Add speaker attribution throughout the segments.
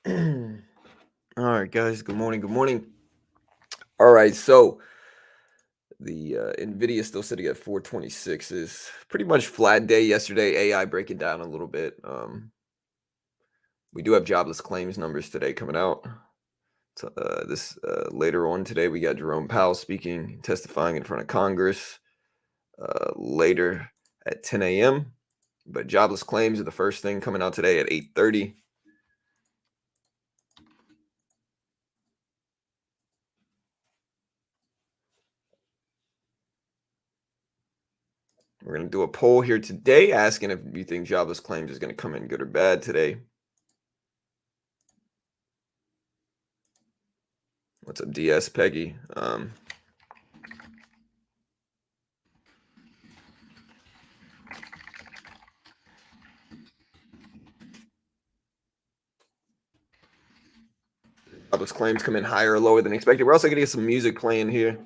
Speaker 1: All right, guys. Good morning. Good morning. All right. So the Nvidia is still sitting at 426. Is pretty much flat day yesterday. AI breaking down a little bit. We do have jobless claims numbers today coming out. So, this later on today, we got Jerome Powell speaking, testifying in front of Congress later at 10 a.m. But jobless claims are the first thing coming out today at 8:30. We're going to do a poll here today asking if you think jobless claims is going to come in good or bad today. What's up, DS Peggy? Jobless claims come in higher or lower than expected. We're also going to get some music playing here.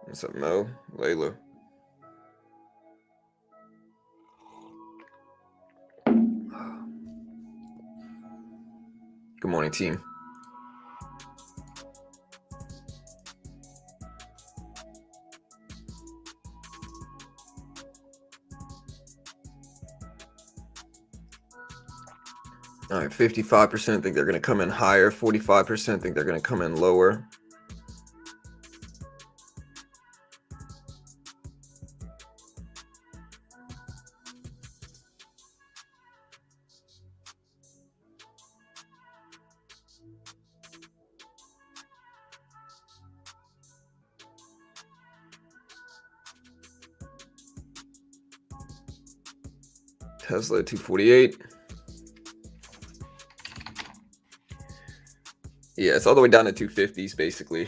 Speaker 1: What's up, Mo? Layla. Good morning, team. All right, 55% think they're going to come in higher. 45% think they're going to come in lower. Tesla at 248. Yeah, it's all the way down to 250s, basically.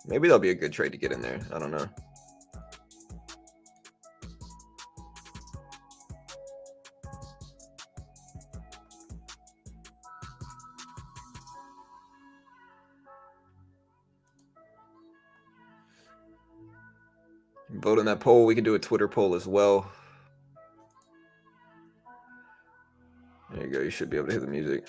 Speaker 1: Maybe that'll be a good trade to get in there. I don't know. Vote on that poll. We can do a Twitter poll as well. There you go. You should be able to hear the music.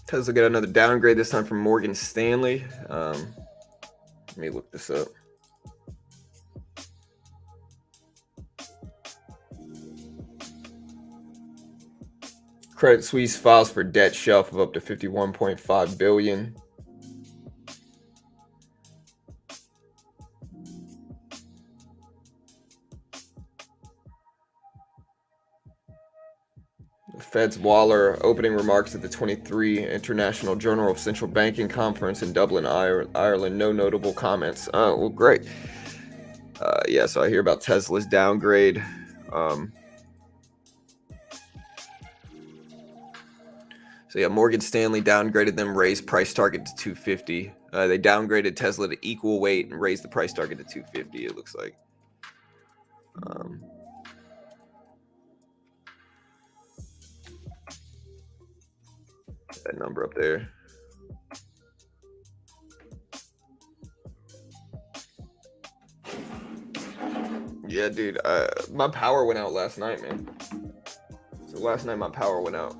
Speaker 1: Tesla got another downgrade, this time from Morgan Stanley. Let me look this up. Credit Suisse files for debt shelf of up to $51.5 billion. Fed's Waller opening remarks at the 23 International Journal of Central Banking Conference in Dublin, Ireland. No notable comments. Oh, well, great. Yeah, so I hear about Tesla's downgrade. So yeah, Morgan Stanley downgraded them, raised price target to 250. They downgraded Tesla to equal weight and raised the price target to 250. It looks like. That number up there. Yeah, dude. My power went out last night, man. So last night my power went out.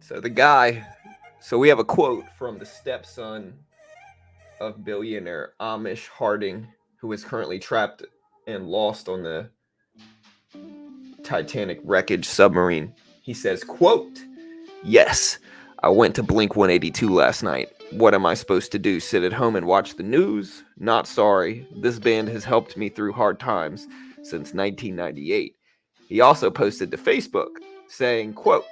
Speaker 1: So the guy, so we have a quote from the stepson of billionaire Amish Harding, who is currently trapped and lost on the Titanic wreckage submarine. He says, quote, "Yes, I went to Blink 182 last night. What am I supposed to do? Sit at home and watch the news? Not sorry. This band has helped me through hard times since 1998. He also posted to Facebook saying, quote,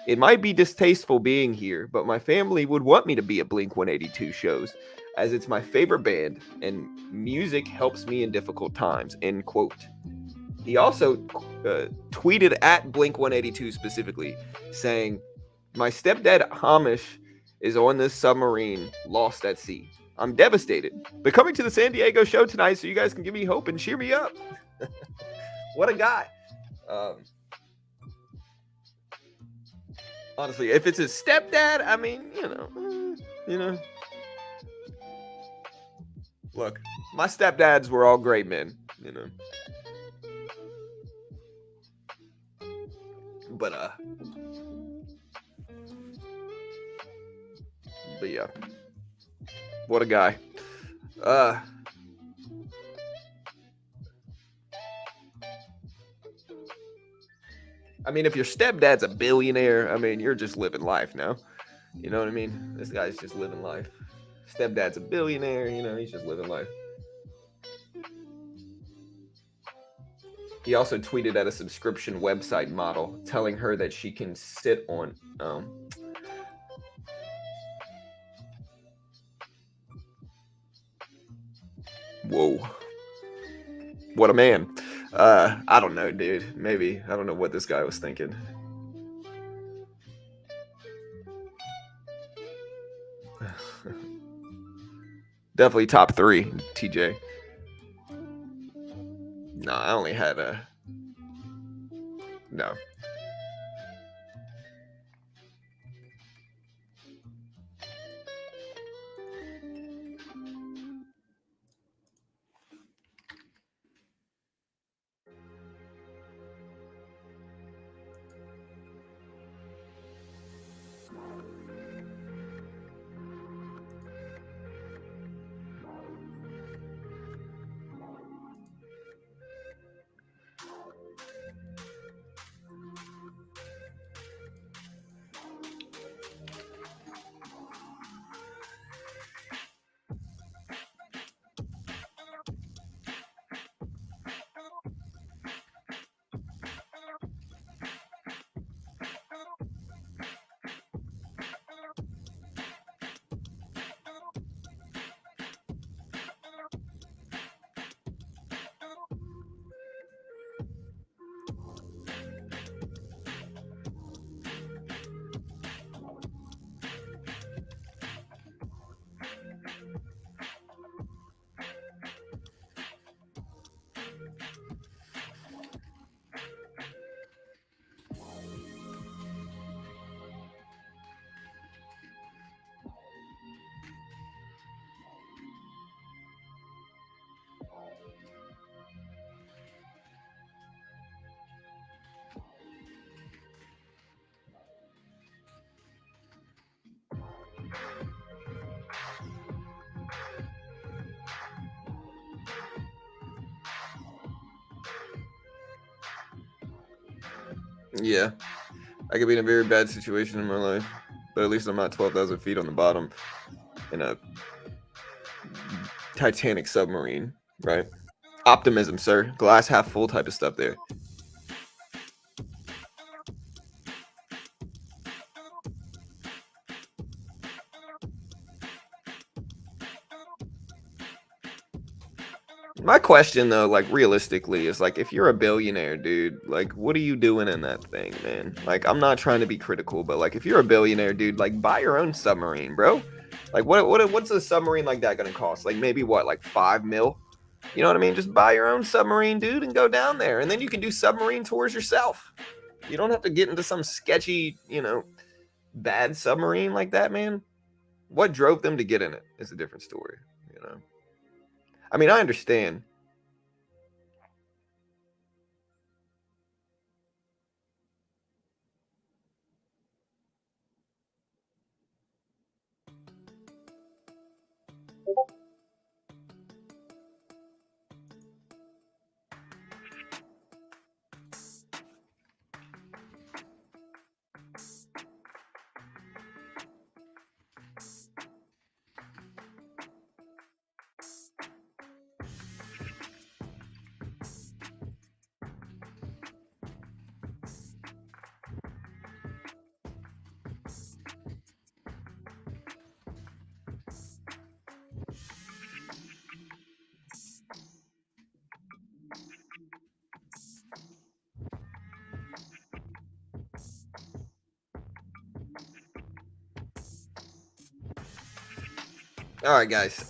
Speaker 1: "It might be distasteful being here, but my family would want me to be at Blink 182 shows, as it's my favorite band and music helps me in difficult times," end quote. He also tweeted at Blink 182 specifically, saying, "My stepdad Hamish is on this submarine lost at sea. I'm devastated, but coming to the San Diego show tonight so you guys can give me hope and cheer me up." What a guy. Honestly, if it's his stepdad, I mean, you know. Look, my stepdads were all great men, you know. But yeah, what a guy. I mean, if your stepdad's a billionaire, I mean, you're just living life now. You know what I mean? This guy's just living life. Stepdad's a billionaire, you know, he's just living life. He also tweeted at a subscription website model, telling her that she can sit on whoa. What a man. I don't know, dude. Maybe. I don't know what this guy was thinking. Definitely top 3, TJ. No, I only had no. Yeah, I could be in a very bad situation in my life, but at least I'm not 12,000 feet on the bottom in a Titanic submarine, right? Optimism, sir. Glass half full type of stuff there. My question though, like realistically, is like if you're a billionaire, dude, like what are you doing in that thing, man? Like I'm not trying to be critical, but like if you're a billionaire, dude, like buy your own submarine, bro. Like what's a submarine like that gonna cost? Like maybe what, like 5 mil? You know what I mean? Just buy your own submarine, dude, and go down there, and then you can do submarine tours yourself. You don't have to get into some sketchy, bad submarine like that, man. What drove them to get in it is a different story, you know. I mean, I understand. All right, guys.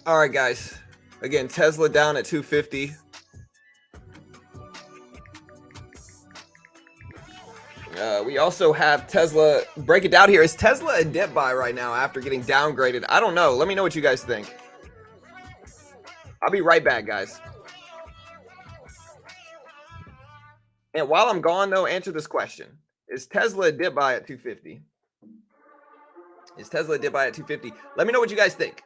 Speaker 1: All right, guys. Again, Tesla down at 250. We also have Tesla. Break it down here. Is Tesla a dip buy right now after getting downgraded? I don't know. Let me know what you guys think. I'll be right back, guys. And while I'm gone, though, answer this question: is Tesla a dip buy at 250? Is Tesla a dip buy at 250? Let me know what you guys think.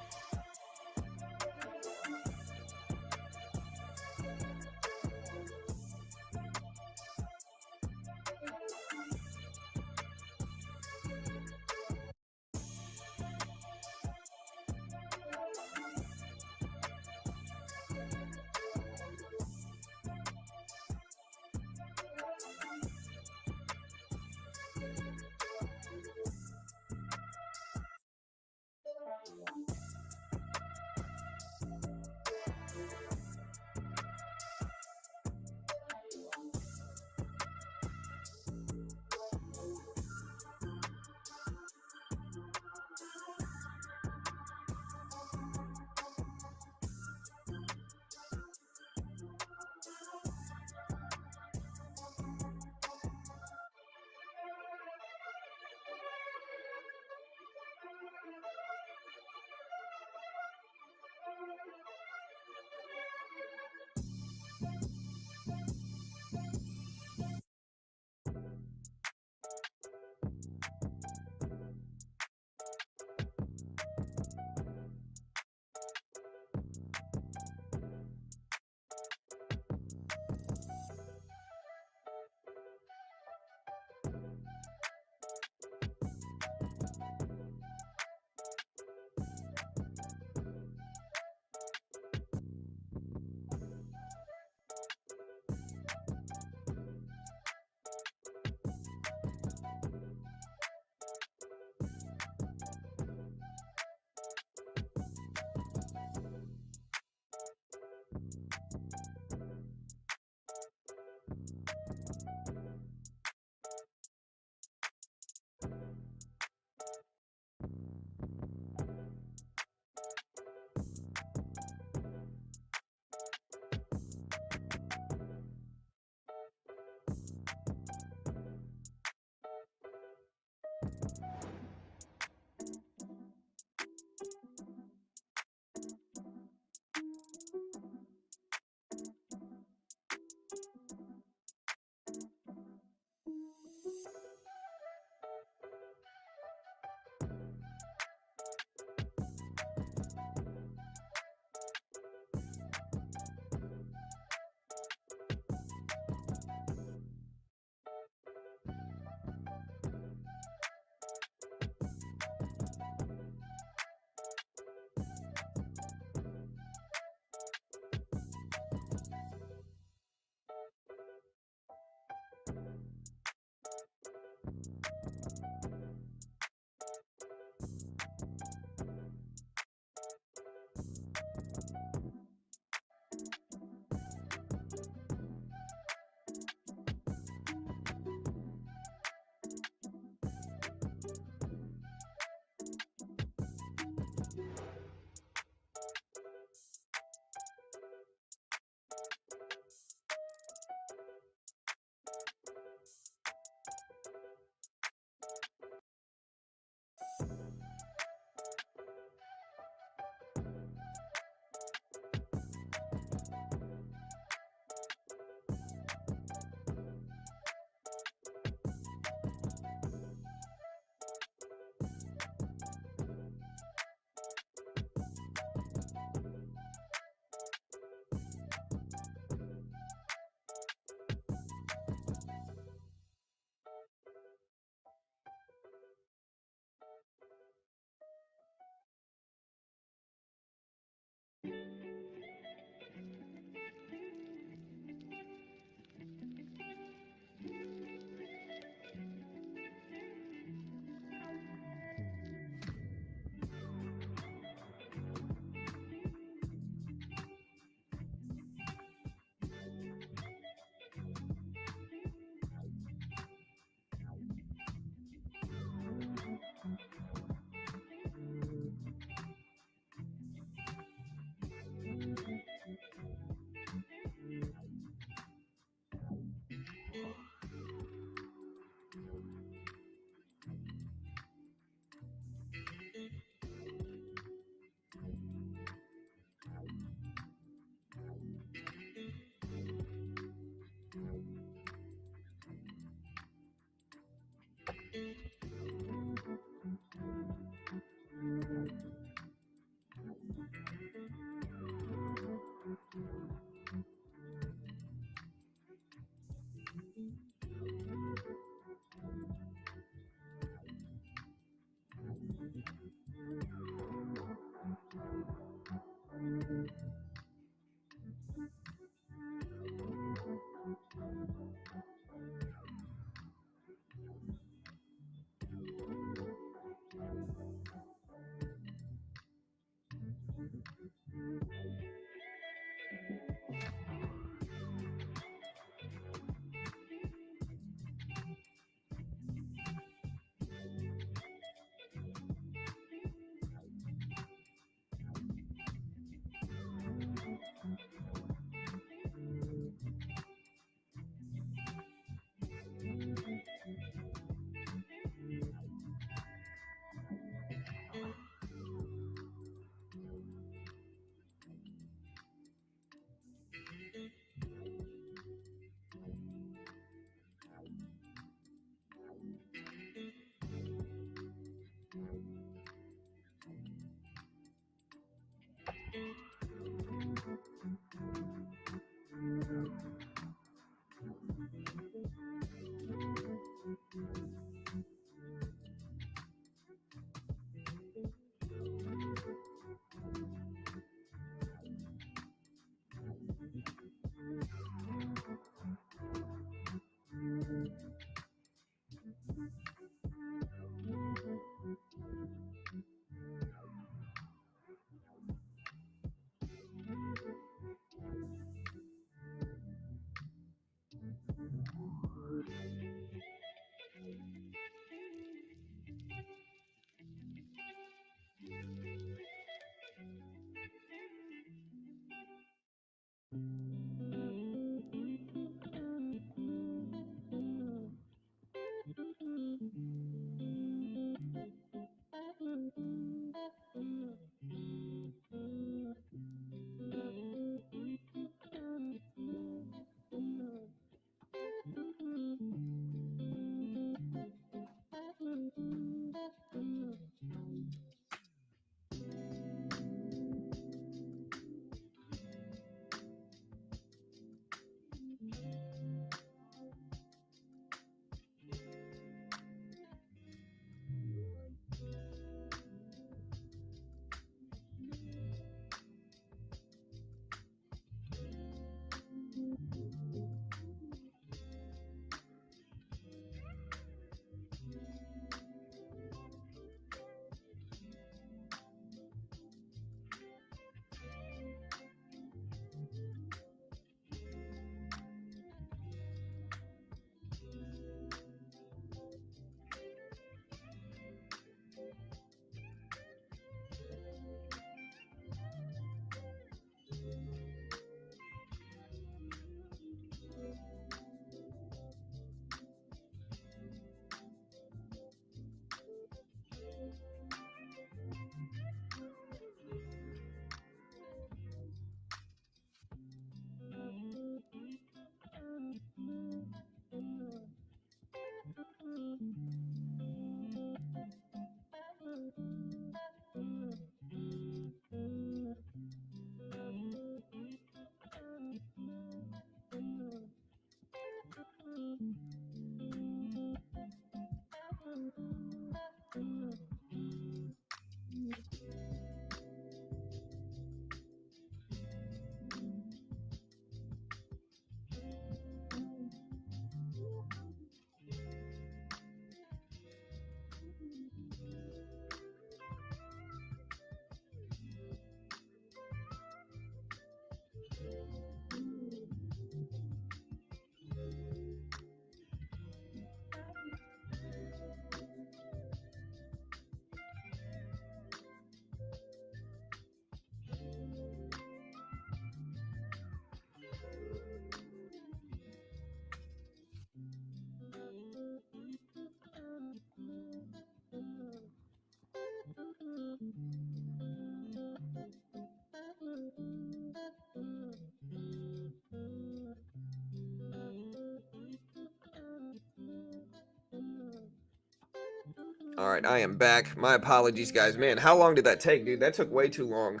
Speaker 1: All right, I am back. My apologies, guys. Man, how long did that take, dude? That took way too long.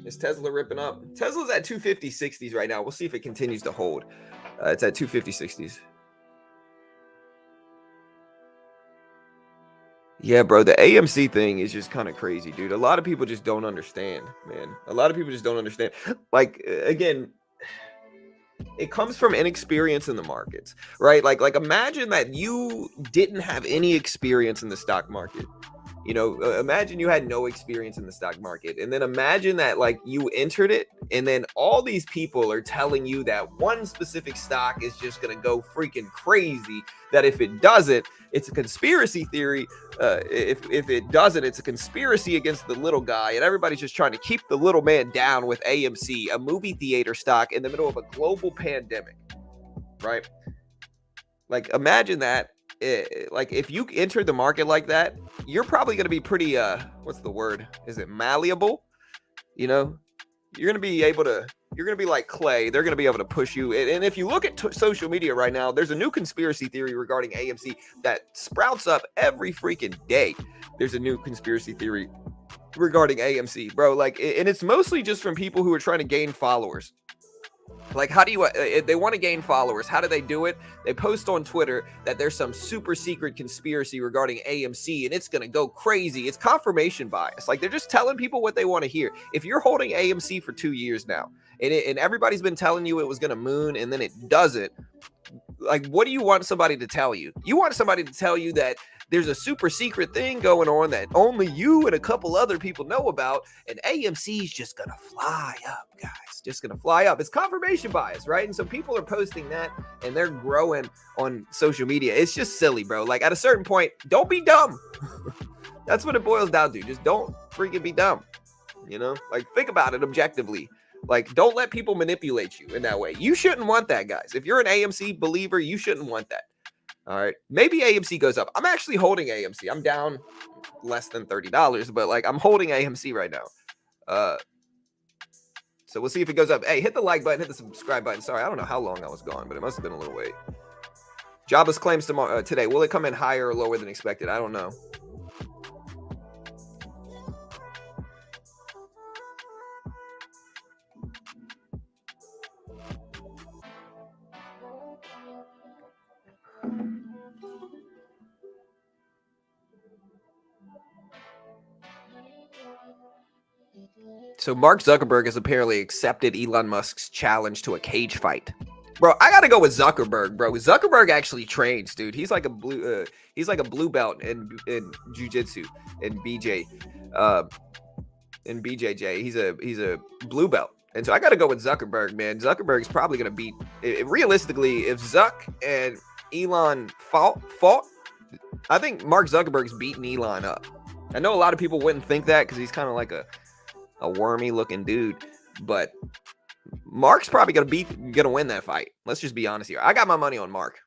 Speaker 1: Is Tesla ripping up? Tesla's at 250.60s right now. We'll see if it continues to hold. It's at 250.60s. Yeah, bro, the AMC thing is just kind of crazy, dude. A lot of people just don't understand, man. A lot of people just don't understand. Like, again, it comes from inexperience in the markets, right? Like imagine that you didn't have any experience in the stock market. Imagine you had no experience in the stock market, and then imagine that like you entered it, and then all these people are telling you that one specific stock is just going to go freaking crazy, that if it doesn't, it's a conspiracy theory. If it doesn't, it's a conspiracy against the little guy, and everybody's just trying to keep the little man down with AMC, a movie theater stock in the middle of a global pandemic, right? Like imagine that. Like if you enter the market like that, you're probably going to be pretty what's the word, is it malleable? You're going to be able to, you're going to be like clay. They're going to be able to push you. And if you look at social media right now, there's a new conspiracy theory regarding AMC that sprouts up every freaking day. There's a new conspiracy theory regarding AMC, bro. Like, and it's mostly just from people who are trying to gain followers. Like, how do you, if they want to gain followers, how do they do it? They post on Twitter that there's some super secret conspiracy regarding AMC and it's going to go crazy. It's confirmation bias. Like, they're just telling people what they want to hear. If you're holding AMC for 2 years now and everybody's been telling you it was going to moon and then it doesn't, like, what do you want somebody to tell you? You want somebody to tell you that there's a super secret thing going on that only you and a couple other people know about, and AMC is just gonna fly up, guys. Just gonna fly up. It's confirmation bias, right? And so people are posting that and they're growing on social media. It's just silly, bro. Like, at a certain point, don't be dumb. That's what it boils down to. Just don't freaking be dumb. Like, think about it objectively. Like, don't let people manipulate you in that way. You shouldn't want that, guys. If you're an AMC believer, you shouldn't want that. All right. Maybe AMC goes up. I'm actually holding AMC. I'm down less than $30, but like I'm holding AMC right now. So we'll see if it goes up. Hey, hit the like button, hit the subscribe button. Sorry, I don't know how long I was gone, but it must have been a little wait. Jobless claims tomorrow today. Will it come in higher or lower than expected? I don't know. So Mark Zuckerberg has apparently accepted Elon Musk's challenge to a cage fight. Bro, I gotta go with Zuckerberg, bro. Zuckerberg actually trains, dude. He's like a blue belt in jiu-jitsu and BJJ. He's a blue belt. And so I gotta go with Zuckerberg, man. Zuckerberg's probably gonna beat realistically, if Zuck and Elon fought, I think Mark Zuckerberg's beating Elon up. I know a lot of people wouldn't think that because he's kind of like a wormy looking dude, but Mark's probably gonna win that fight. Let's just be honest here. I got my money on Mark.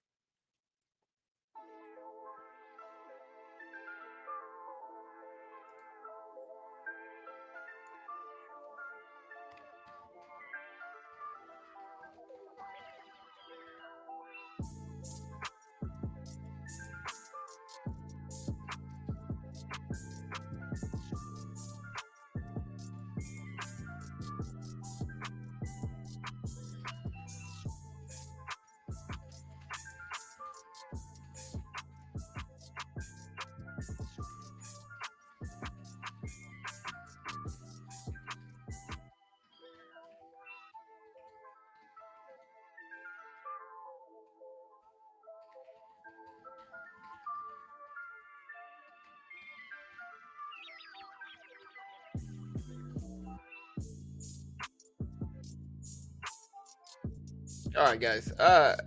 Speaker 1: All right, guys.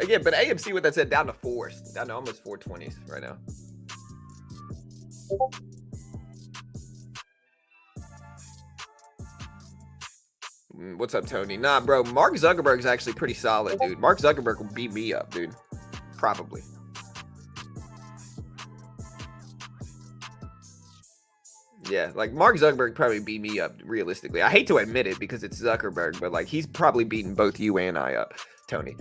Speaker 1: Again, but AMC with that said down to 4. Down to almost 420s right now. What's up, Tony? Nah, bro. Mark Zuckerberg's actually pretty solid, dude. Mark Zuckerberg will beat me up, dude. Probably. Yeah, like Mark Zuckerberg probably beat me up realistically. I hate to admit it because it's Zuckerberg, but like he's probably beaten both you and I up, Tony.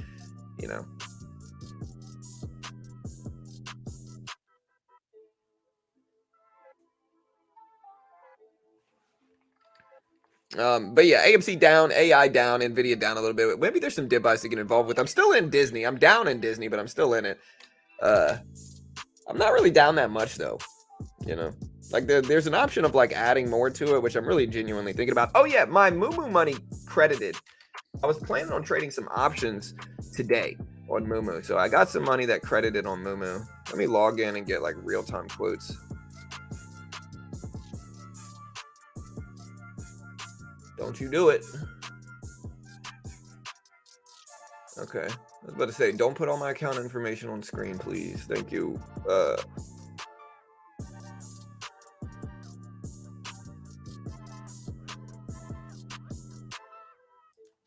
Speaker 1: But yeah, AMC down, AI down, Nvidia down a little bit. Maybe there's some dip buys to get involved with. I'm still in Disney. I'm down in Disney, but I'm still in it. I'm not really down that much though. You know, like there's an option of like adding more to it, which I'm really genuinely thinking about. Oh yeah, my MooMoo money credited. I was planning on trading some options today on MooMoo, so I got some money that credited on MooMoo. Let me log in and get like real-time quotes. Don't you do it. Okay. I was about to say, don't put all my account information on screen, please. Thank you.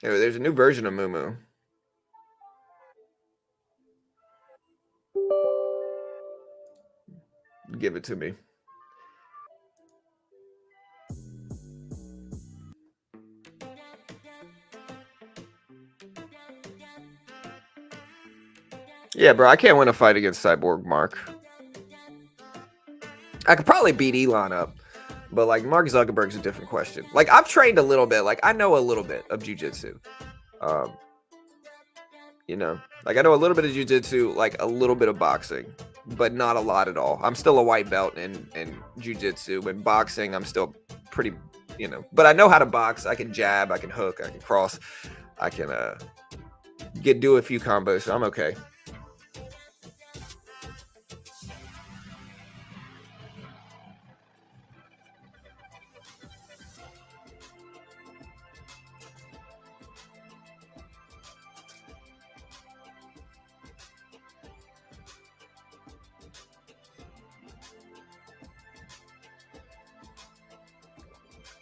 Speaker 1: Anyway, there's a new version of MooMoo. Give it to me. Yeah, bro, I can't win a fight against Cyborg Mark. I could probably beat Elon up, but like Mark Zuckerberg's a different question. Like I've trained a little bit. Like I know a little bit of jiu-jitsu. You know, like I know a little bit of jiu-jitsu, like a little bit of boxing, but not a lot at all. I'm still a white belt in jiu-jitsu. In boxing, I'm still pretty, you know, but I know how to box. I can jab, I can hook, I can cross, I can do a few combos, so I'm okay.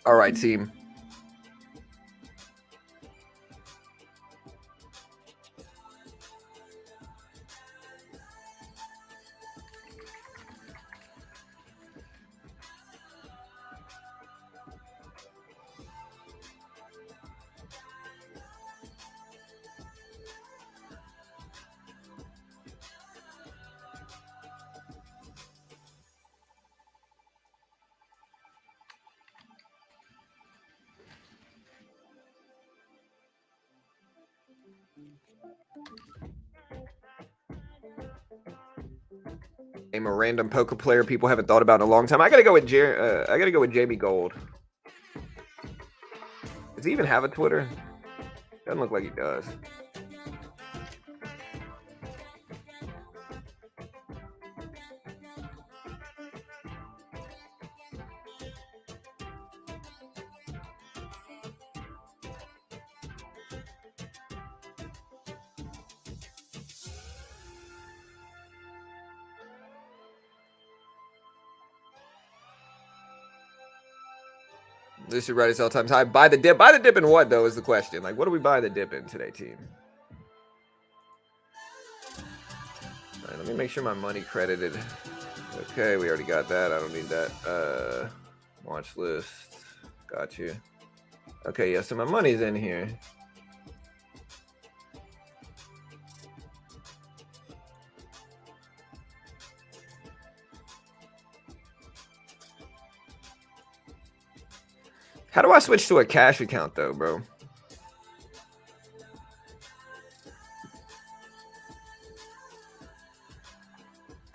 Speaker 1: All right, team. I'm a random poker player people haven't thought about in a long time. I gotta go with Jamie Gold. Does he even have a Twitter? Doesn't look like he does. This should write its all-time high. Buy the dip. Buy the dip in what, though, is the question. Like, what do we buy the dip in today, team? All right, let me make sure my money credited. Okay, we already got that. I don't need that. Watch list. Got you. Okay, yeah, so my money's in here. How do I switch to a cash account, though, bro?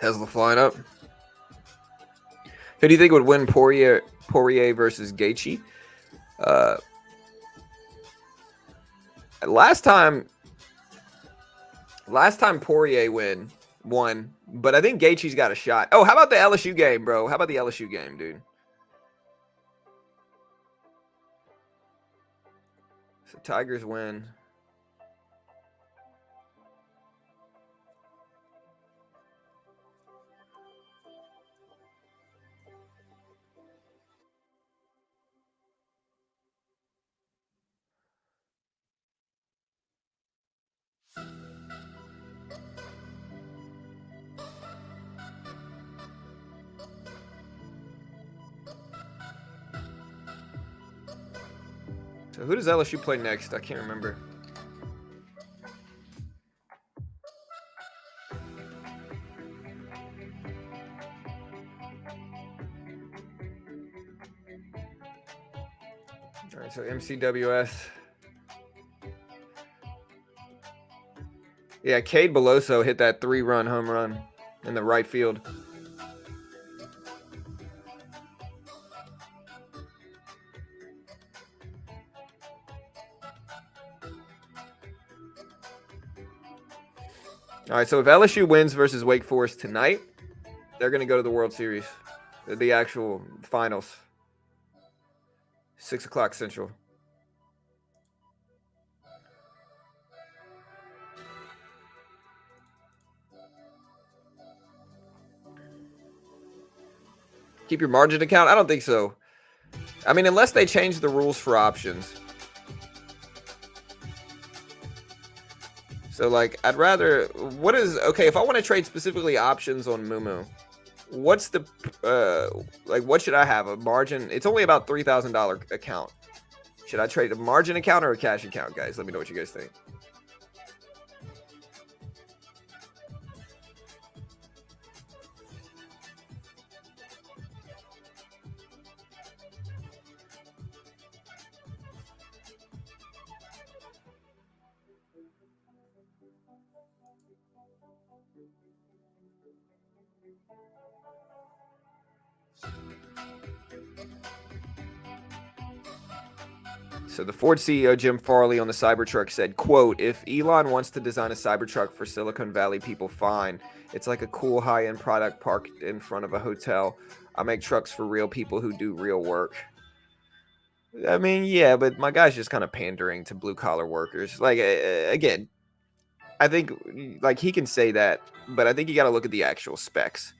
Speaker 1: Tesla flying up. Who do you think would win Poirier versus Gaethje? Last time Poirier won, but I think Gaethje's got a shot. Oh, how about the LSU game, bro? How about the LSU game, dude? So Tigers win. So who does LSU play next? I can't remember. All right, so MCWS. Yeah, Cade Beloso hit that 3-run home run in the right field. All right, so if LSU wins versus Wake Forest tonight, they're going to go to the World Series, the actual finals. 6 o'clock Central. Keep your margin account? I don't think so. I mean, unless they change the rules for options. So, like, I'd rather... Okay, if I want to trade specifically options on MooMoo, what's the... like, what should I have? A margin? It's only about $3,000 account. Should I trade a margin account or a cash account, guys? Let me know what you guys think. So the Ford CEO, Jim Farley, on the Cybertruck said, quote, if Elon wants to design a Cybertruck for Silicon Valley people, fine. It's like a cool high-end product parked in front of a hotel. I make trucks for real people who do real work. I mean, yeah, but my guy's just kind of pandering to blue-collar workers. Like, again, I think, like, he can say that, but I think you got to look at the actual specs.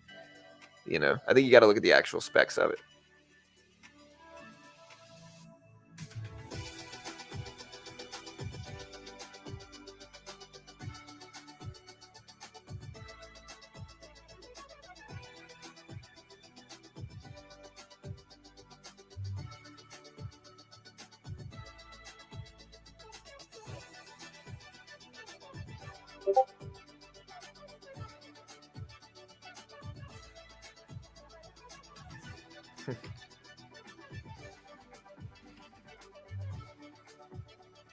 Speaker 1: You know, I think you got to look at the actual specs of it.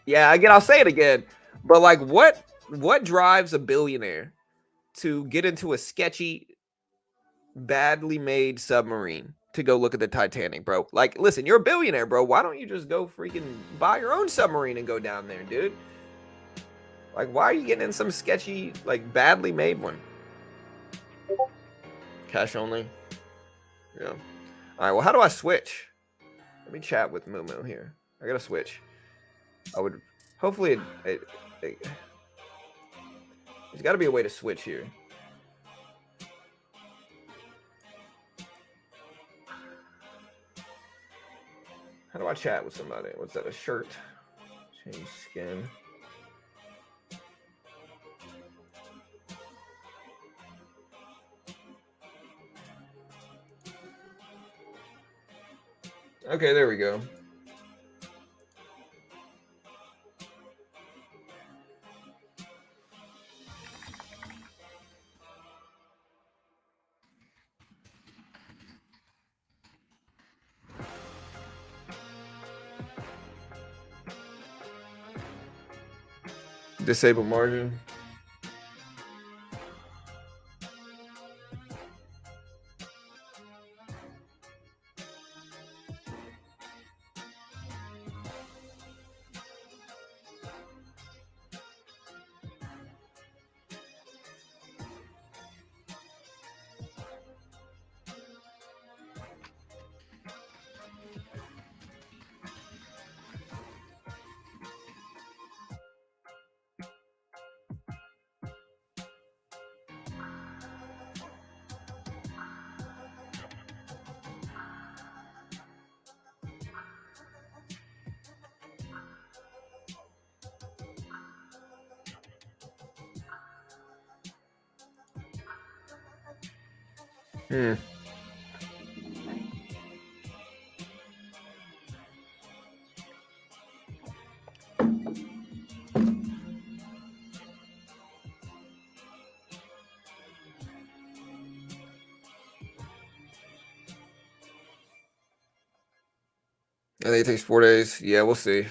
Speaker 1: Yeah, again, I'll say it again. But like, what drives a billionaire to get into a sketchy, badly made submarine to go look at the Titanic, bro? Like, listen, you're a billionaire, bro. Why don't you just go freaking buy your own submarine and go down there, dude? Like, why are you getting in some sketchy, like, badly made one? Cash only. Yeah. All right. Well, how do I switch? Let me chat with MooMoo here. I gotta switch. I would hopefully there's got to be a way to switch here. How do I chat with somebody? What's that? A shirt? Change skin. Okay, there we go. Disable margin. Hmm. I think it takes 4 days. Yeah, we'll see.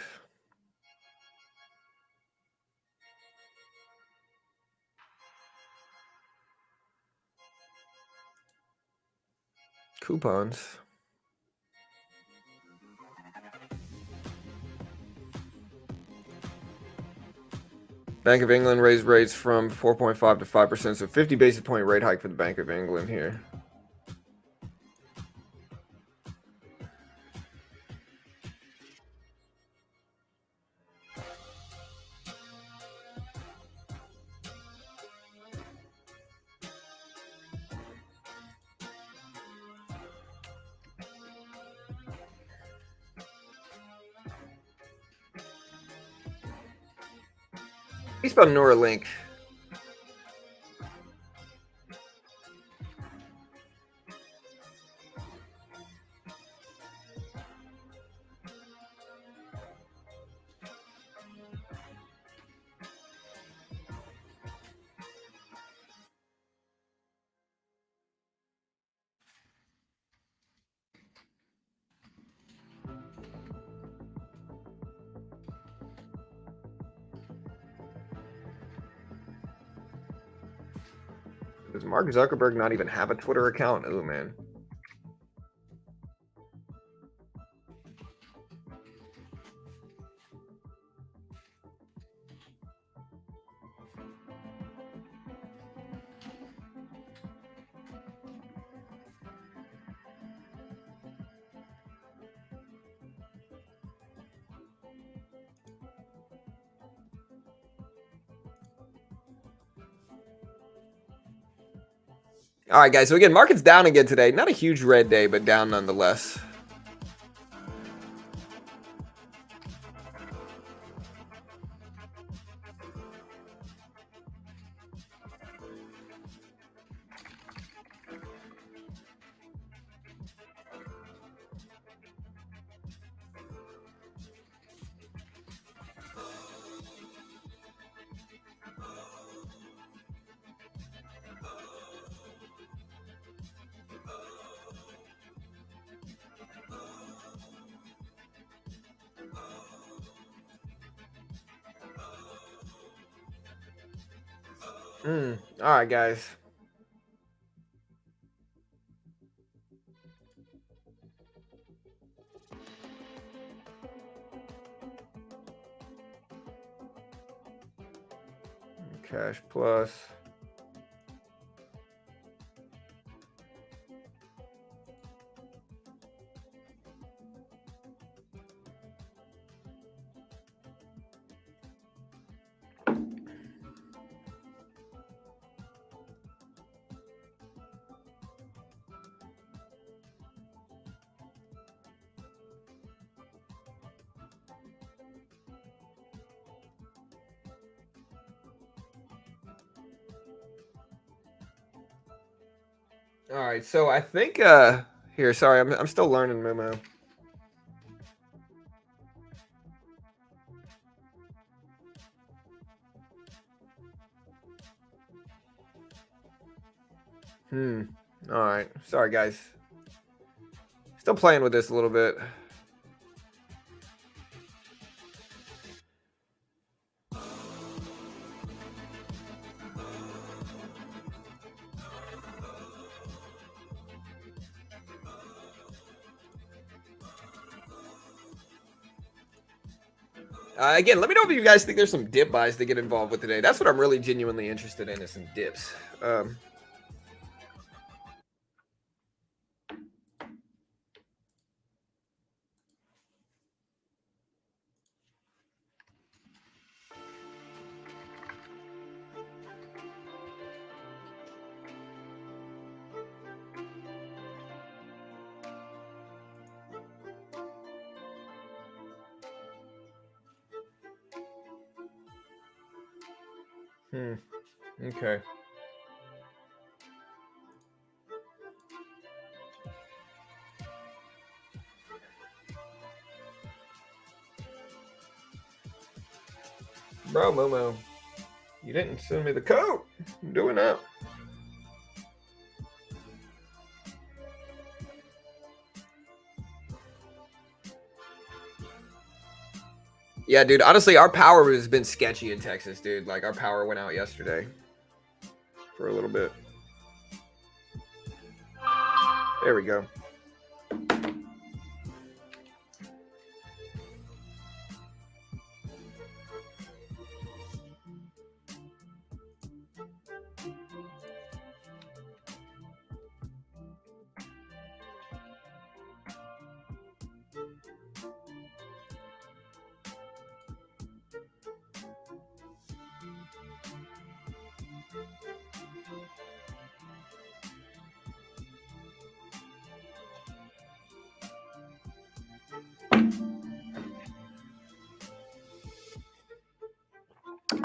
Speaker 1: Coupons. Bank of England raised rates from 4.5 to 5%, so 50 basis point rate hike for the Bank of England here. He spelled Neuralink. Does Mark Zuckerberg not even have a Twitter account? Oh, man. All right, guys. So again, market's down again today. Not a huge red day, but down nonetheless. All right, guys. Cash plus. All right, so I think here, sorry, I'm still learning MooMoo. All right, sorry guys. Still playing with this a little bit. Again, let me know if you guys think there's some dip buys to get involved with today. That's what I'm really genuinely interested in, is some dips. Okay. Bro, MooMoo, you didn't send me the code. I'm doing that. Yeah, dude. Honestly, our power has been sketchy in Texas, dude. Like our power went out yesterday for a little bit. There we go.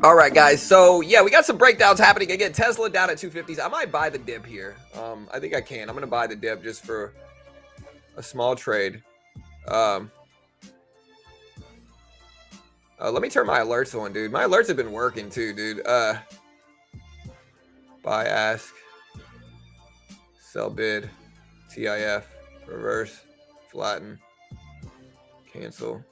Speaker 1: All right, guys. So yeah, we got some breakdowns happening again. Tesla down at 250s. I might buy the dip here. I think I can. I'm gonna buy the dip just for a small trade. Um, let me turn my alerts on, dude. My alerts have been working too, dude. Buy, ask, sell, bid, TIF, reverse, flatten, cancel.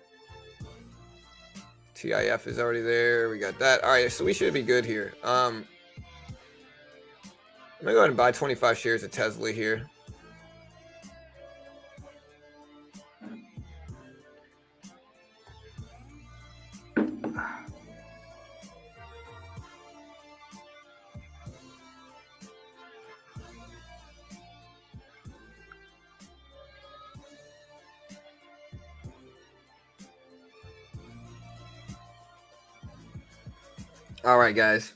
Speaker 1: TIF is already there. We got that. All right, so we should be good here. I'm gonna go ahead and buy 25 shares of Tesla here. All right, guys.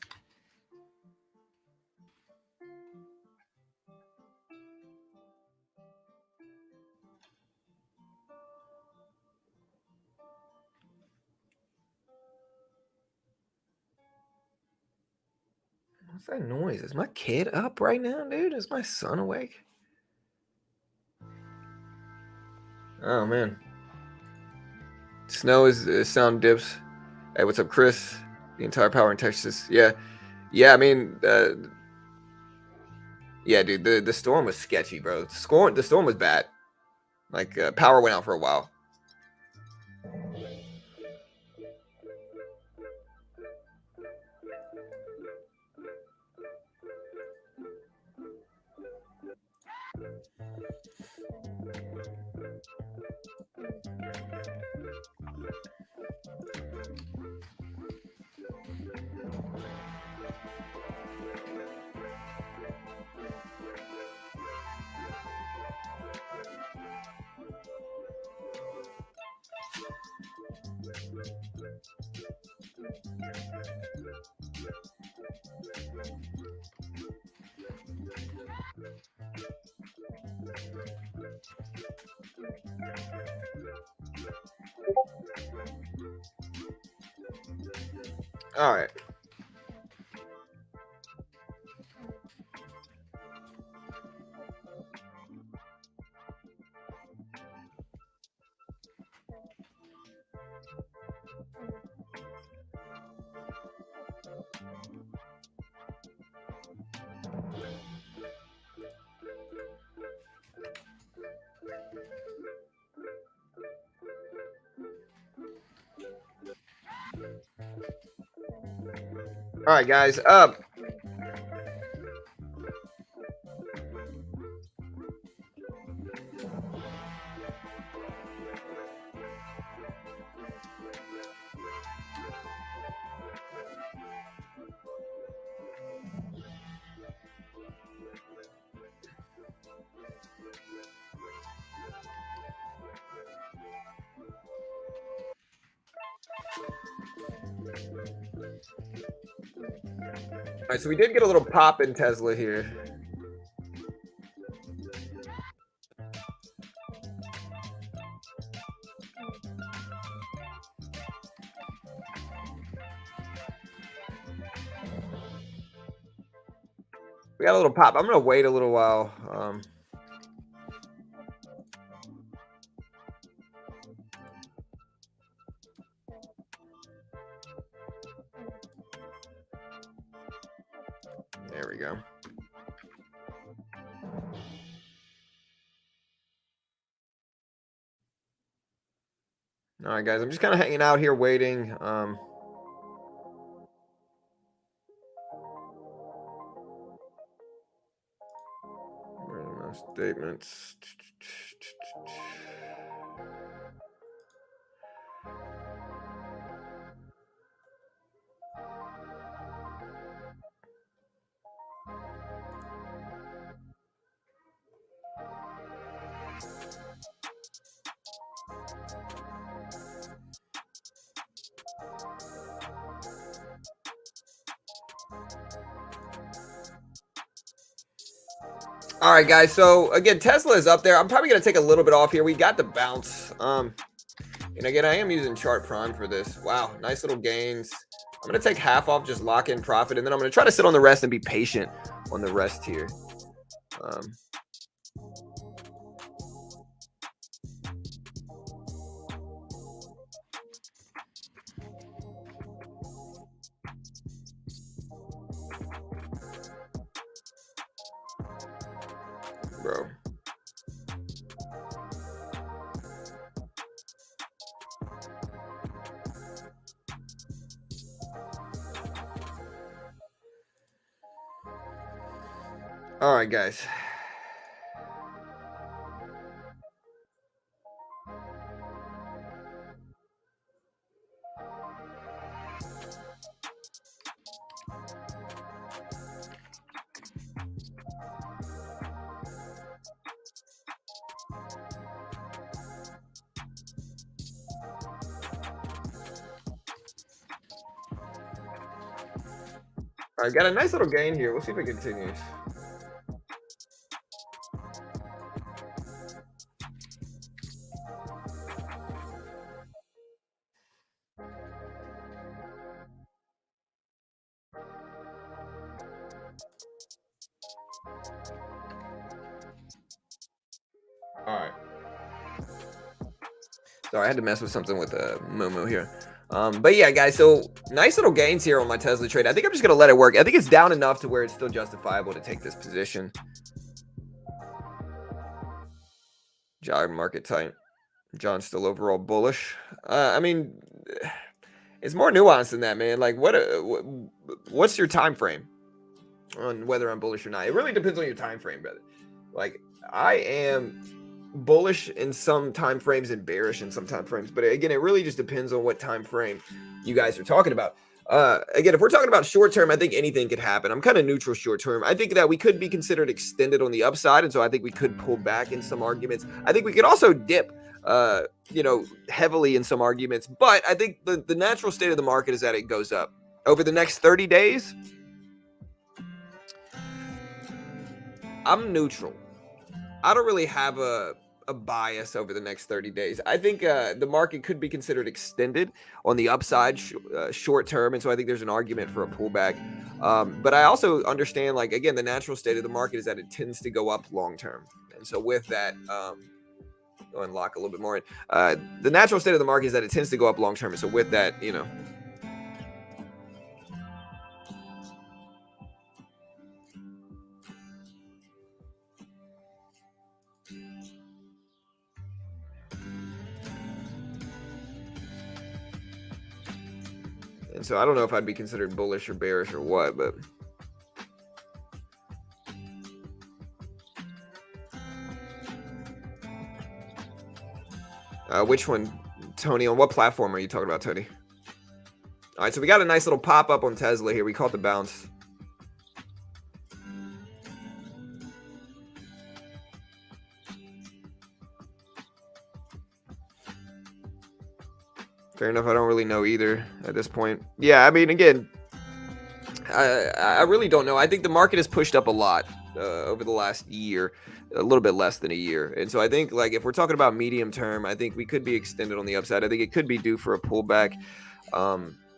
Speaker 1: What's that noise? Is my kid up right now, dude? Is my son awake? Oh, man. Snow is sound dips. Hey, what's up, Chris? The entire power in Texas. Yeah. Yeah, I mean, yeah, dude, the storm was sketchy, bro. The storm was bad. Like, power went out for a while. All right. All right, guys. All right, so we did get a little pop in Tesla here. We got a little pop. I'm gonna wait a little while. There we go. All right, guys, I'm just kind of hanging out here waiting. Where are my statements? All right, guys. So again, Tesla is up there. I'm probably gonna take a little bit off here. We got the bounce. And again, I am using Chart Prime for this. Wow, nice little gains. I'm gonna take half off, just lock in profit, and then I'm gonna try to sit on the rest and be patient on the rest here. Um, bro. All right, guys. All right, got a nice little gain here. We'll see if it continues. All right. Sorry, I had to mess with something with MooMoo here. But yeah, guys, so nice little gains here on my Tesla trade. I think I'm just going to let it work. I think it's down enough to where it's still justifiable to take this position. Job market tight. John's still overall bullish. I mean, it's more nuanced than that, man. Like, what's your time frame on whether I'm bullish or not? It really depends on your time frame, brother. Like, I am bullish in some time frames and bearish in some time frames, but again, it really just depends on what time frame you guys are talking about. Again, if we're talking about short term, I think anything could happen. I'm kind of neutral short term. I think that we could be considered extended on the upside, and so I think we could pull back in some arguments. I think we could also dip heavily in some arguments, but I think the natural state of the market is that it goes up over the next 30 days. I'm neutral. I don't really have a bias over the next 30 days. I think the market could be considered extended on the upside short term, and so I think there's an argument for a pullback. But I also understand, like, again, the natural state of the market is that it tends to go up long term, and so with that, go and lock a little bit more in. The natural state of the market is that it tends to go up long term, and so with that, and so I don't know if I'd be considered bullish or bearish or what, but. Which one, Tony? On what platform are you talking about, Tony? All right, so we got a nice little pop up on Tesla here. We caught the bounce. Fair enough. I don't really know either at this point. Yeah, I mean, again, I really don't know. I think the market has pushed up a lot over the last year, a little bit less than a year. And so I think, like, if we're talking about medium term, I think we could be extended on the upside. I think it could be due for a pullback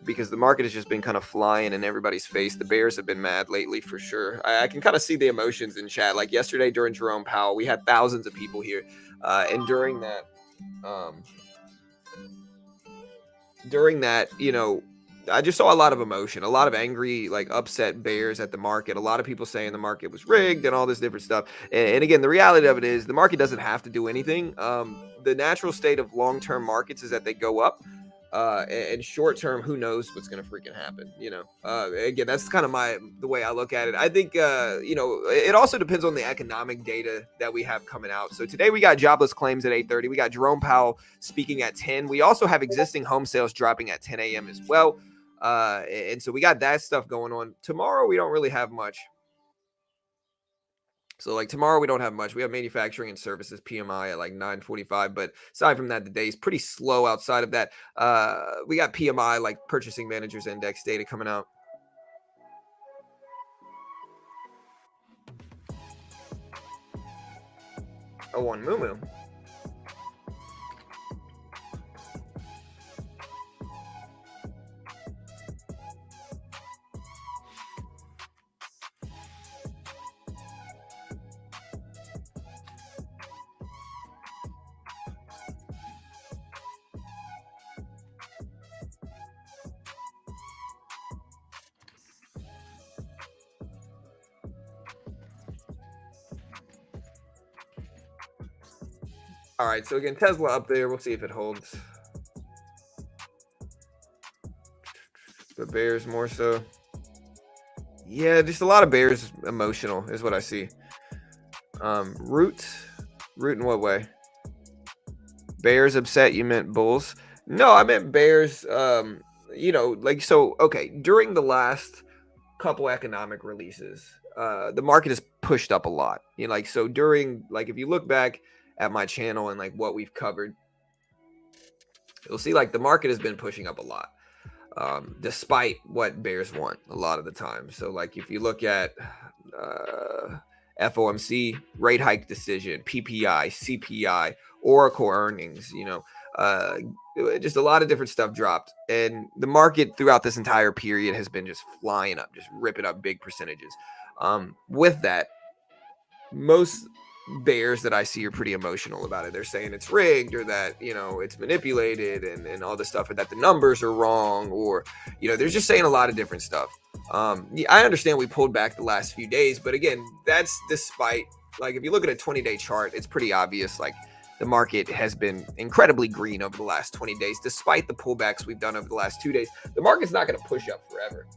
Speaker 1: because the market has just been kind of flying in everybody's face. The bears have been mad lately for sure. I can kind of see the emotions in chat. Like yesterday during Jerome Powell, we had thousands of people here. And during that, I just saw a lot of emotion, a lot of angry, like upset bears at the market. A lot of people saying the market was rigged and all this different stuff. And again, the reality of it is the market doesn't have to do anything. The natural state of long-term markets is that they go up. And short term, who knows what's gonna freaking happen? Again, that's kind of the way I look at it. I think it also depends on the economic data that we have coming out. So today we got jobless claims at 8:30. We got Jerome Powell speaking at 10. We also have existing home sales dropping at 10 a.m. as well. And so we got that stuff going on. Tomorrow we don't really have much. So like tomorrow we don't have much. We have manufacturing and services PMI at like 9:45, but aside from that, the day is pretty slow. Outside of that, we got PMI like purchasing managers index data coming out. Oh, on MooMoo. All right, so again, Tesla up there. We'll see if it holds. The bears more so. Yeah, just a lot of bears emotional is what I see. Root in what way? Bears upset, you meant bulls? No, I meant bears. Okay, during the last couple economic releases, the market has pushed up a lot. So during, like, if you look back at my channel and like what we've covered, you'll see like the market has been pushing up a lot, despite what bears want a lot of the time. So like if you look at FOMC rate hike decision, PPI, CPI, Oracle earnings, just a lot of different stuff dropped, and the market throughout this entire period has been just flying up, just ripping up big percentages. With that, most bears that I see are pretty emotional about it. They're saying it's rigged, or that it's manipulated, and all this stuff, and that the numbers are wrong, or they're just saying a lot of different stuff. I understand we pulled back the last few days, but again, that's despite, like, if you look at a 20-day chart, it's pretty obvious, like, the market has been incredibly green over the last 20 days, despite the pullbacks we've done over the last 2 days. The market's not going to push up forever.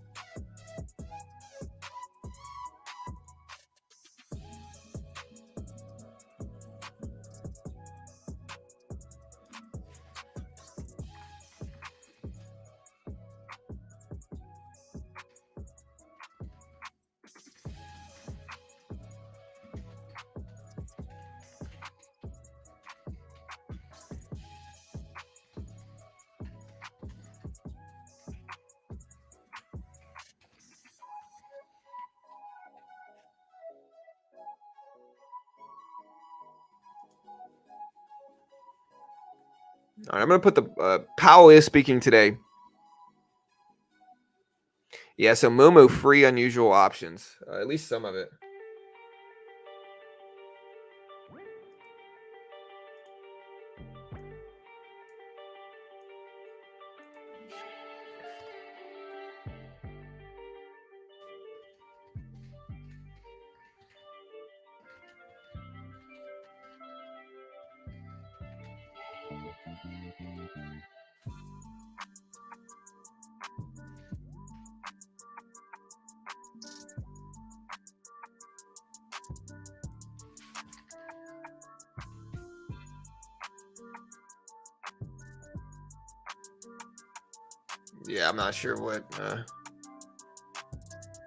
Speaker 1: All right, I'm going to put the Powell is speaking today. Yeah, so MooMoo free unusual options, at least some of it. Yeah, I'm not sure what.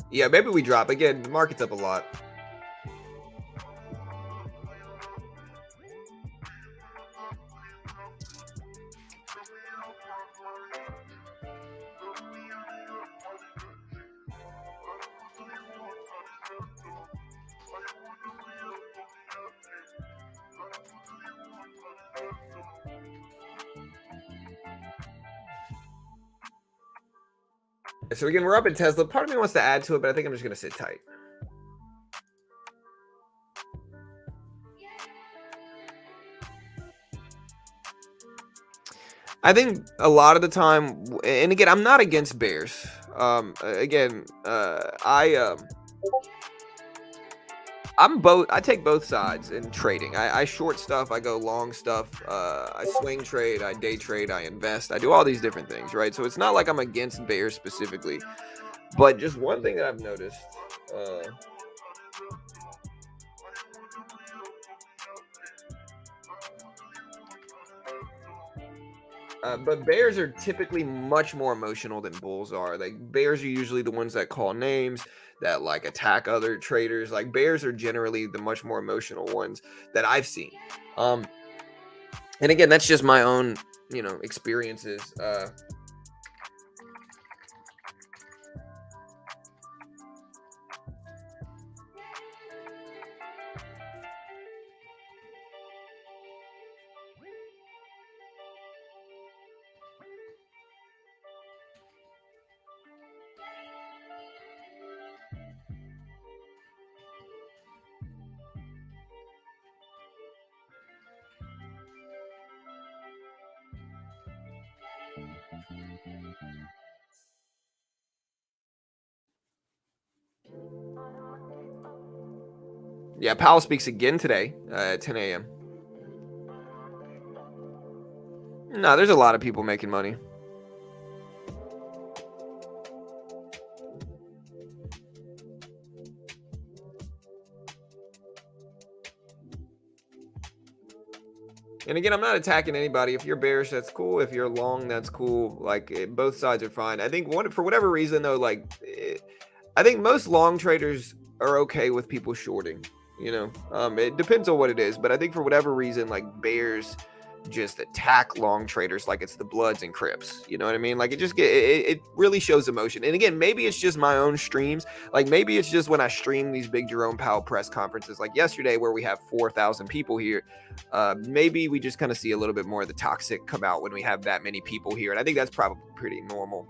Speaker 1: Yeah, maybe we drop again. The market's up a lot. So again, we're up in Tesla. Part of me wants to add to it, but I think I'm just going to sit tight. I think a lot of the time, and again, I'm not against bears. Again, I'm both. I take both sides in trading. I short stuff. I go long stuff. I swing trade. I day trade. I invest. I do all these different things, right? So it's not like I'm against bears specifically, but just one thing that I've noticed. Uh, but bears are typically much more emotional than bulls are. Like bears are usually the ones that call names, that like attack other traders. Like bears are generally the much more emotional ones that I've seen. Um, and again, that's just my own, experiences. Yeah, Powell speaks again today at 10 a.m. No, there's a lot of people making money. And again, I'm not attacking anybody. If you're bearish, that's cool. If you're long, that's cool. Like both sides are fine. I think for whatever reason though, I think most long traders are okay with people shorting. It depends on what it is, but I think for whatever reason, like bears just attack long traders like it's the Bloods and Crips. You know what I mean? Like it really shows emotion. And again, maybe it's just my own streams. Like maybe it's just when I stream these big Jerome Powell press conferences, like yesterday where we have 4,000 people here. Maybe we just kind of see a little bit more of the toxic come out when we have that many people here, and I think that's probably pretty normal.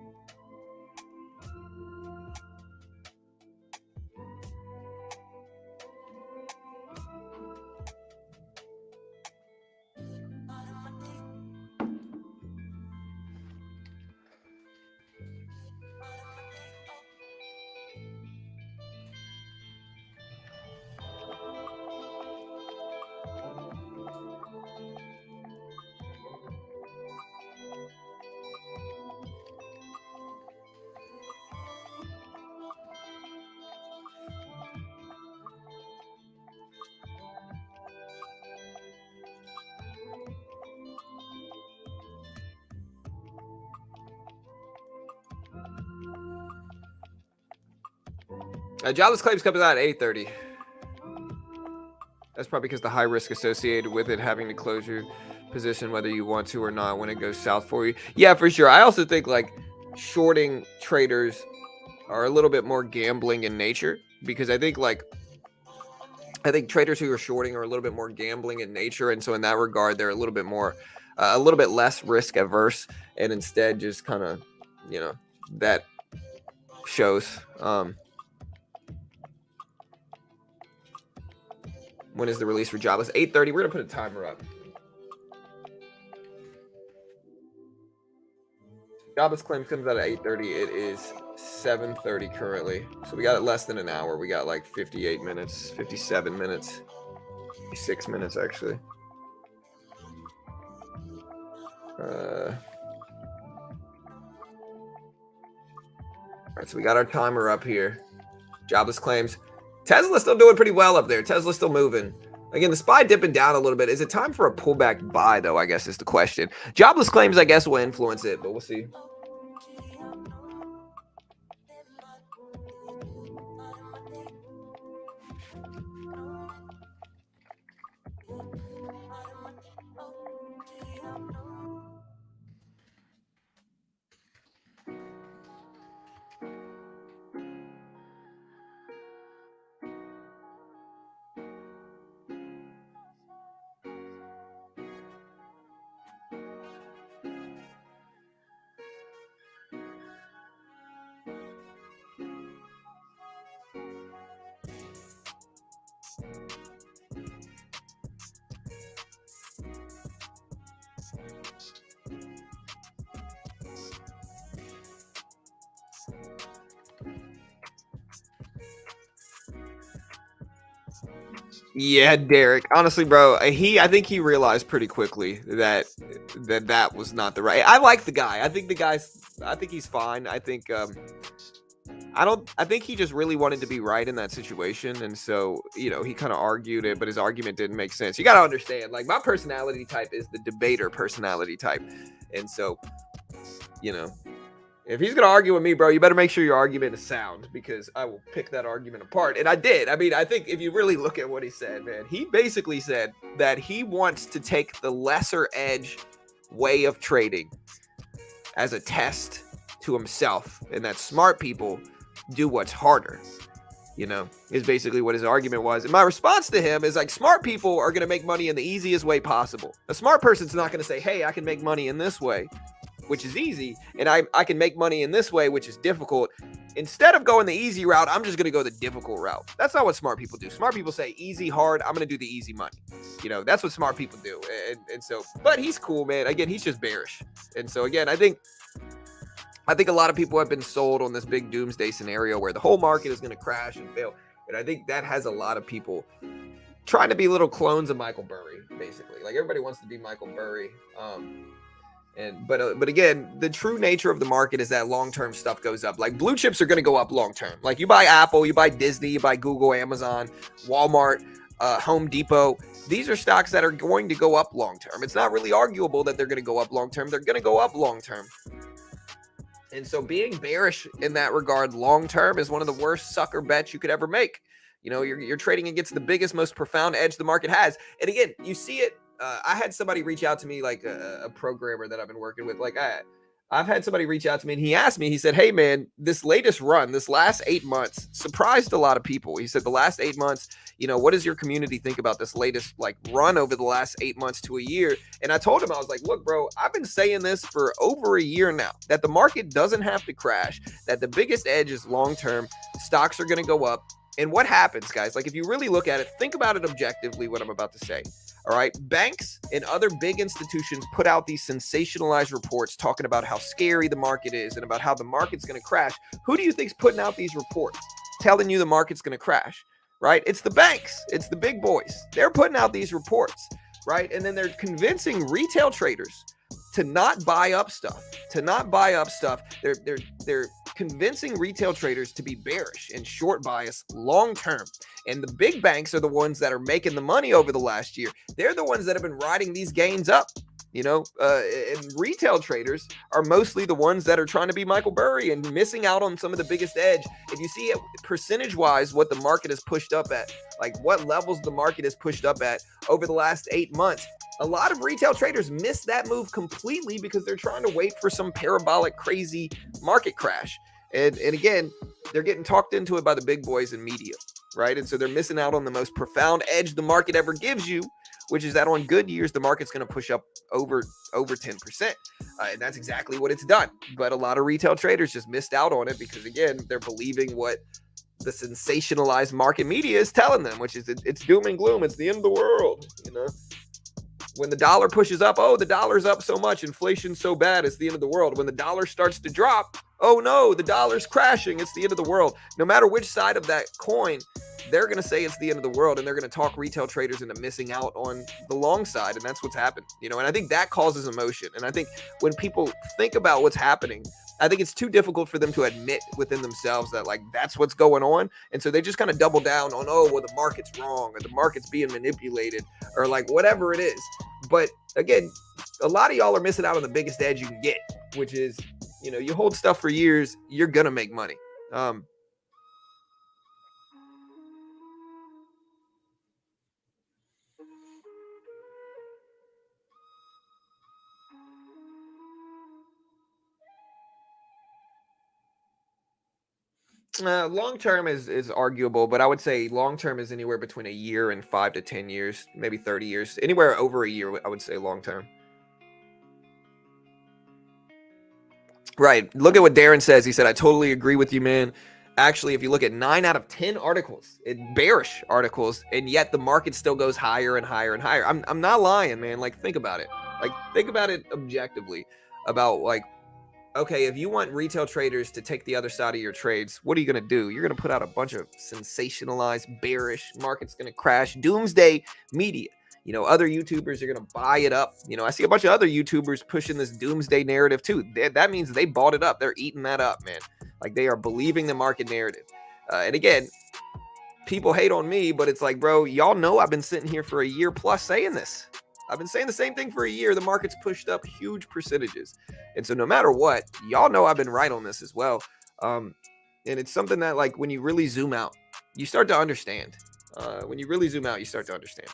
Speaker 1: Jobless claims comes out at 8:30. That's probably because the high risk associated with it having to close your position, whether you want to or not, when it goes south for you. Yeah, for sure. I also think like shorting traders are a little bit more gambling in nature, because I think traders who are shorting are a little bit more gambling in nature, and so in that regard, they're a little bit more, a little bit less risk averse, and instead just kind of, that shows. When is the release for Jobless? 8:30. We're gonna put a timer up. Jobless claims comes out at 8:30. It is 7:30 currently, so we got it less than an hour. We got like 58 minutes, 57 minutes, 6 minutes actually. All right, so we got our timer up here. Jobless claims. Tesla's still doing pretty well up there. Tesla's still moving. Again, the SPY dipping down a little bit. Is it time for a pullback buy, though? I guess is the question. Jobless claims, I guess, will influence it, but we'll see. Yeah, Derek. Honestly, bro, I think he realized pretty quickly that was not the right. I like the guy. I think he's fine. I think he just really wanted to be right in that situation, and so, he kind of argued it, but his argument didn't make sense. You got to understand, like, my personality type is the debater personality type. And so, you know, if he's gonna argue with me, bro, you better make sure your argument is sound, because I will pick that argument apart. And I did. I mean, I think if you really look at what he said, man, he basically said that he wants to take the lesser edge way of trading as a test to himself, and that smart people do what's harder, is basically what his argument was. And my response to him is, like, smart people are going to make money in the easiest way possible. A smart person's not going to say, hey, I can make money in this way, which is easy, and I can make money in this way, which is difficult. Instead of going the easy route, I'm just going to go the difficult route. That's not what smart people do. Smart people say easy, hard, I'm going to do the easy money. That's what smart people do. And so, but he's cool, man. Again, he's just bearish. And so, again, I think a lot of people have been sold on this big doomsday scenario where the whole market is going to crash and fail. And I think that has a lot of people trying to be little clones of Michael Burry, basically. Like, everybody wants to be Michael Burry. But again, the true nature of the market is that long-term stuff goes up. Like, blue chips are going to go up long-term. Like, you buy Apple, you buy Disney, you buy Google, Amazon, Walmart, Home Depot. These are stocks that are going to go up long-term. It's not really arguable that they're going to go up long-term. They're going to go up long-term. And so being bearish in that regard long-term is one of the worst sucker bets you could ever make. You're trading against the biggest, most profound edge the market has. And again, you see it. I had somebody reach out to me, like a programmer that I've been working with. Like, I've had somebody reach out to me, and he asked me, he said, hey man, this latest run, this last 8 months surprised a lot of people. He said, the last 8 months, what does your community think about this latest run over the last 8 months to a year? And I told him, I was like, look, bro, I've been saying this for over a year now, that the market doesn't have to crash, that the biggest edge is long-term, stocks are going to go up. And what happens, guys? Like, if you really look at it, think about it objectively, what I'm about to say. All right. Banks and other big institutions put out these sensationalized reports talking about how scary the market is and about how the market's going to crash. Who do you think's putting out these reports telling you the market's going to crash? Right? It's the banks. It's the big boys. They're putting out these reports, right? And then they're convincing retail traders to not buy up stuff, They're convincing retail traders to be bearish and short bias long term. And the big banks are the ones that are making the money over the last year. They're the ones that have been riding these gains up. And retail traders are mostly the ones that are trying to be Michael Burry and missing out on some of the biggest edge. If you see it percentage wise, what the market has pushed up at, like what levels the market has pushed up at over the last 8 months, a lot of retail traders miss that move completely because they're trying to wait for some parabolic, crazy market crash. And again, they're getting talked into it by the big boys in media, right? And so they're missing out on the most profound edge the market ever gives you, which is that on good years, the market's going to push up over 10%. And that's exactly what it's done. But a lot of retail traders just missed out on it because, again, they're believing what the sensationalized market media is telling them, which is it's doom and gloom. It's the end of the world, When the dollar pushes up, oh, the dollar's up so much, inflation's so bad, it's the end of the world. When the dollar starts to drop, oh no, the dollar's crashing, it's the end of the world. No matter which side of that coin, they're going to say it's the end of the world, and they're going to talk retail traders into missing out on the long side, and that's what's happened. And I think that causes emotion. And I think when people think about what's happening, I think it's too difficult for them to admit within themselves that, like, that's what's going on. And so they just kind of double down on, oh, well, the market's wrong, or the market's being manipulated, or like whatever it is. But again, a lot of y'all are missing out on the biggest edge you can get, which is, you hold stuff for years, you're going to make money. Long term is arguable, but I would say long term is anywhere between a year and 5 to 10 years, maybe 30 years, anywhere over a year. I would say long term. Right. Look at what Darren says. He said, I totally agree with you, man. Actually, if you look at 9 out of 10 articles, bearish articles, and yet the market still goes higher and higher and higher. I'm not lying, man. Like, think about it. Like, think about it objectively about, like, okay, if you want retail traders to take the other side of your trades, what are you going to do? You're going to put out a bunch of sensationalized, bearish, market's going to crash, doomsday media. Other YouTubers are going to buy it up. I see a bunch of other YouTubers pushing this doomsday narrative too. That means they bought it up. They're eating that up, man. Like, they are believing the market narrative. And again, people hate on me, but it's like, bro, y'all know I've been sitting here for a year plus saying this. I've been saying the same thing for a year. The market's pushed up huge percentages. And so no matter what, y'all know I've been right on this as well. And it's something that, like, when you really zoom out, you start to understand. When you really zoom out, you start to understand.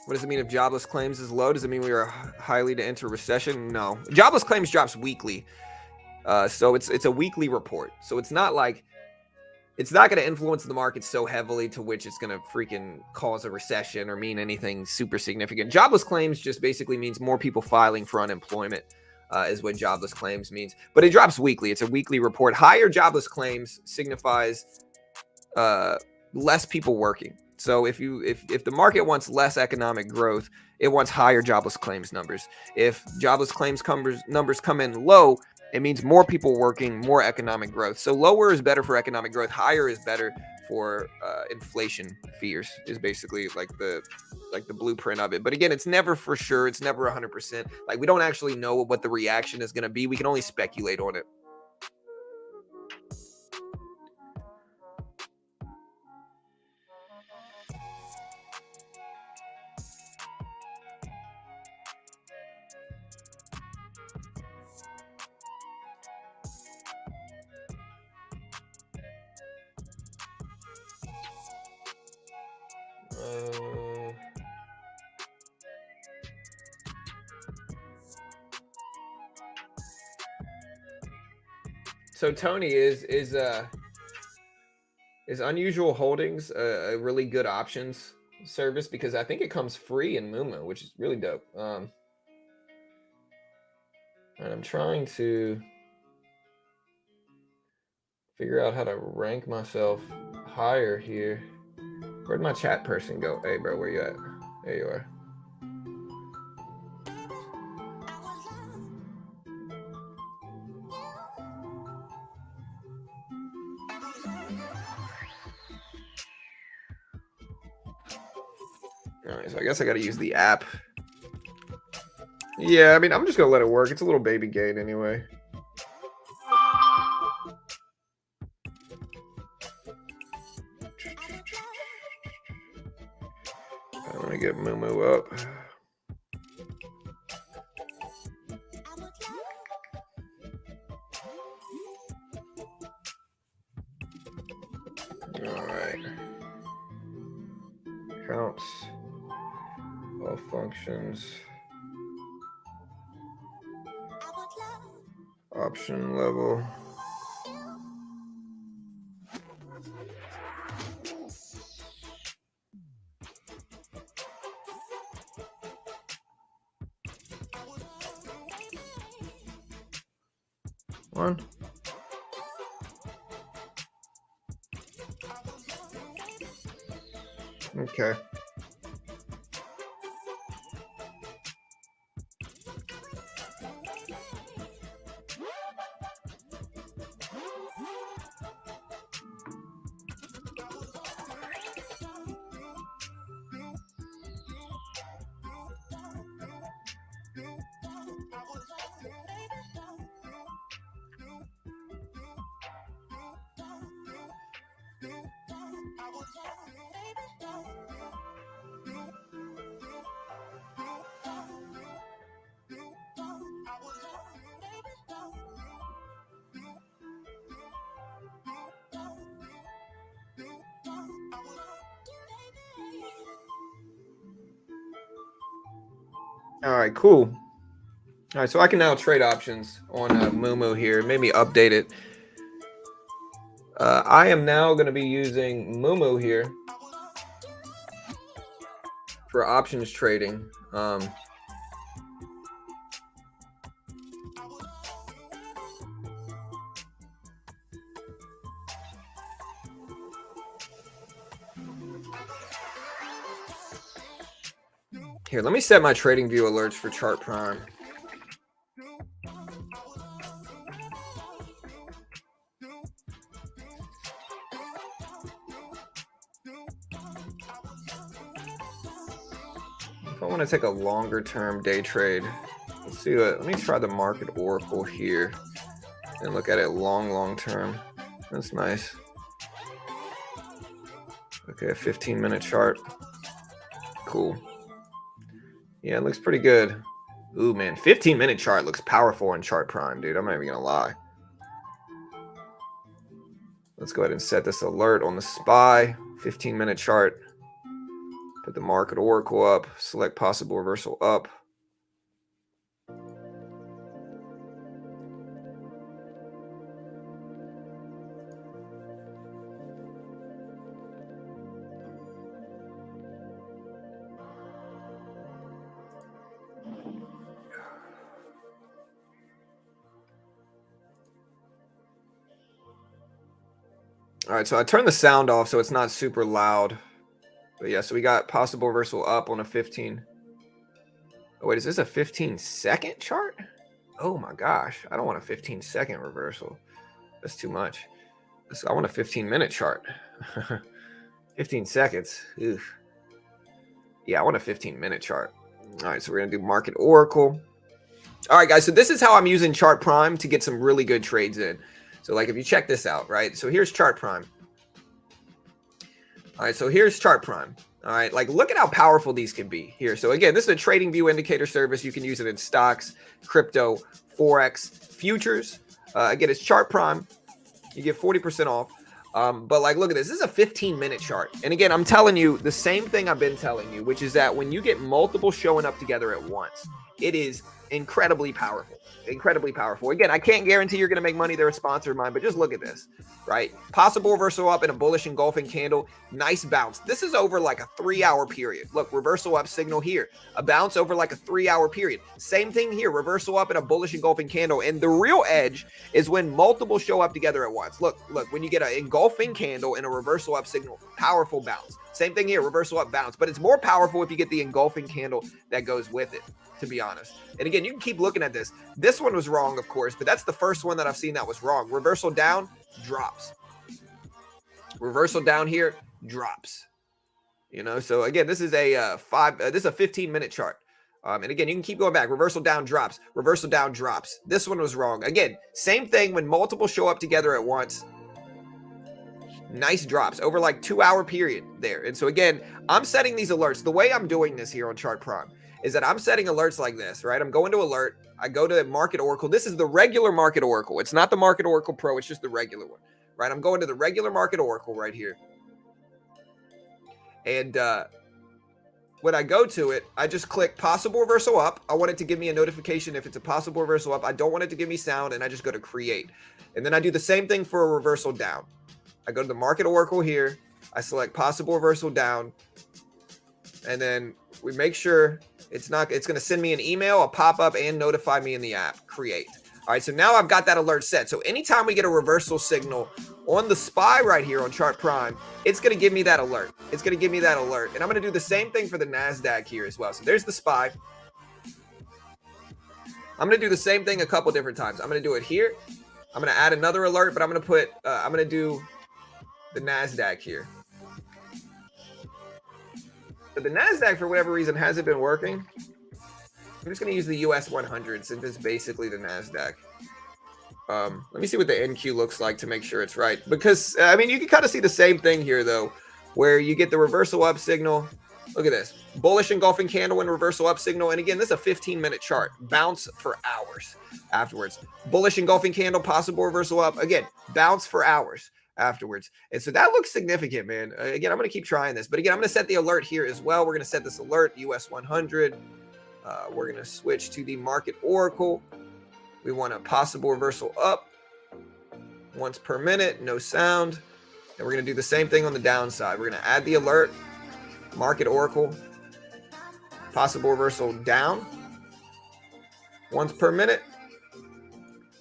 Speaker 1: What does it mean if jobless claims is low? Does it mean we are highly to enter recession? No. Jobless claims drops weekly. So it's a weekly report. So it's not like, it's not going to influence the market so heavily to which it's going to freaking cause a recession or mean anything super significant. Jobless claims just basically means more people filing for unemployment, is what jobless claims means. But it drops weekly. It's a weekly report. Higher jobless claims signifies less people working. So if the market wants less economic growth, it wants higher jobless claims numbers. If jobless claims numbers come in low, it means more people working, more economic growth. So lower is better for economic growth. Higher is better for inflation fears, is basically like the blueprint of it. But again, it's never for sure. It's never 100%. Like, we don't actually know what the reaction is going to be. We can only speculate on it. So Tony, is Unusual Holdings a really good options service? Because I think it comes free in MooMoo, which is really dope. And I'm trying to figure out how to rank myself higher here. Where'd my chat person go? Hey, bro, where you at? There you are. All right, so I guess I got to use the app. Yeah, I mean, I'm just going to let it work. It's a little baby gate anyway. I'm going to get MooMoo up. All right. Counts. All functions. Option level. One. Okay. All right, cool. All right, so I can now trade options on MooMoo here. It made me update it. I am now going to be using MooMoo here for options trading. Here, let me set my trading view alerts for Chart Prime. If I want to take a longer term day trade, let's see what, let me try the market oracle here and look at it long term. That's nice. Okay, a 15-minute chart. Cool. Yeah, it looks pretty good. Ooh, man, 15-minute chart looks powerful on Chart Prime, dude. I'm not even gonna lie. Let's go ahead and set this alert on the SPY. 15-minute chart. Put the market oracle up. Select possible reversal up. All right, so I turned the sound off so it's not super loud. But yeah, so we got possible reversal up on a 15. Oh, wait, is this a 15-second chart? Oh my gosh, I don't want a 15-second reversal. That's too much. I want a 15-minute chart. 15 seconds. Oof. Yeah, I want a 15-minute chart. All right, so we're going to do market oracle. All right, guys, so this is how I'm using Chart Prime to get some really good trades in. So, like, if you check this out, right? So here's Chart Prime. All right, so here's Chart Prime. All right, like, look at how powerful these can be here. So, again, this is a trading view indicator service. You can use it in stocks, crypto, Forex, futures. Again, it's Chart Prime. You get 40% off. But, like, look at this. This is a 15-minute chart. And, again, I'm telling you the same thing I've been telling you, which is that when you get multiple showing up together at once, it is incredibly powerful. Incredibly powerful. Again, I can't guarantee you're going to make money. They're a sponsor of mine, but just look at this, right? Possible reversal up in a bullish engulfing candle. Nice bounce. This is over like a 3-hour period. Look, reversal up signal here. A bounce over like a 3-hour period. Same thing here. Reversal up in a bullish engulfing candle. And the real edge is when multiple show up together at once. Look, when you get an engulfing candle and a reversal up signal, powerful bounce. Same thing here, reversal up bounce. But it's more powerful if you get the engulfing candle that goes with it, to be honest. And again, you can keep looking at this. This one was wrong, of course, but that's the first one that I've seen that was wrong. Reversal down, drops. Reversal down here, drops. You know, so again, this is a 15-minute chart. And again, you can keep going back. Reversal down, drops. Reversal down, drops. This one was wrong. Again, same thing when multiple show up together at once. Nice drops over like 2-hour period there. And so again, I'm setting these alerts. The way I'm doing this here on Chart Prime is that I'm setting alerts like this, right? I'm going to alert. I go to Market Oracle. This is the regular Market Oracle. It's not the Market Oracle Pro. It's just the regular one, right? I'm going to the regular Market Oracle right here. And when I go to it, I just click possible reversal up. I want it to give me a notification if it's a possible reversal up. I don't want it to give me sound, and I just go to create. And then I do the same thing for a reversal down. I go to the Market Oracle here. I select possible reversal down. And then we make sure it's going to send me an email, a pop-up, and notify me in the app. Create. All right, so now I've got that alert set. So anytime we get a reversal signal on the SPY right here on Chart Prime, it's going to give me that alert. It's going to give me that alert. And I'm going to do the same thing for the NASDAQ here as well. So there's the SPY. I'm going to do the same thing a couple different times. I'm going to do it here. I'm going to add another alert, but I'm going to do the NASDAQ here. But the NASDAQ, for whatever reason, hasn't been working. I'm just going to use the US 100 since it's basically the NASDAQ. Let me see what the NQ looks like to make sure it's right. Because, I mean, you can kind of see the same thing here, though, where you get the reversal up signal. Look at this. Bullish engulfing candle and reversal up signal. And again, this is a 15-minute chart. Bounce for hours afterwards. Bullish engulfing candle, possible reversal up. Again, bounce for hours afterwards. And so that looks significant, man. Again, I'm going to keep trying this. But again, I'm going to set the alert here as well. We're going to set this alert, US 100. We're going to switch to the Market Oracle. We want a possible reversal up once per minute, no sound. And we're going to do the same thing on the downside. We're going to add the alert, Market Oracle, possible reversal down once per minute.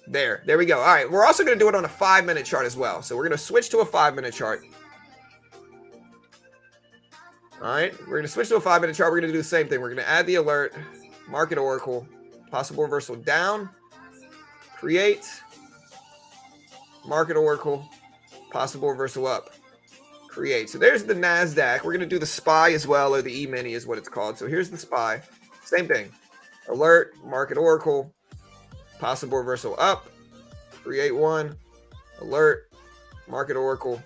Speaker 1: There we go. All right, we're also going to do it on a 5-minute chart as well. So we're going to switch to a 5-minute chart. All right, we're gonna switch to a 5-minute chart. We're gonna do the same thing. We're gonna add the alert, market oracle, possible reversal down, create, market oracle, possible reversal up, create. So there's the NASDAQ. We're gonna do the SPY as well, or the E-mini is what it's called. So here's the SPY, same thing. Alert, market oracle, possible reversal up, create one, alert, market oracle,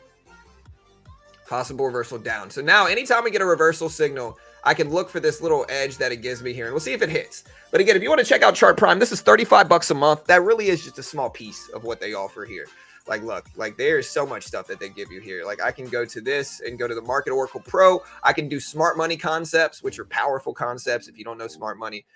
Speaker 1: possible reversal down. So now anytime we get a reversal signal, I can look for this little edge that it gives me here, and we'll see if it hits. But again, if you want to check out Chart Prime, this is 35 bucks a month. That really is just a small piece of what they offer here. Like, look, like there's so much stuff that they give you here. Like I can go to this and go to the Market Oracle Pro. I can do smart money concepts, which are powerful concepts. If you don't know smart money,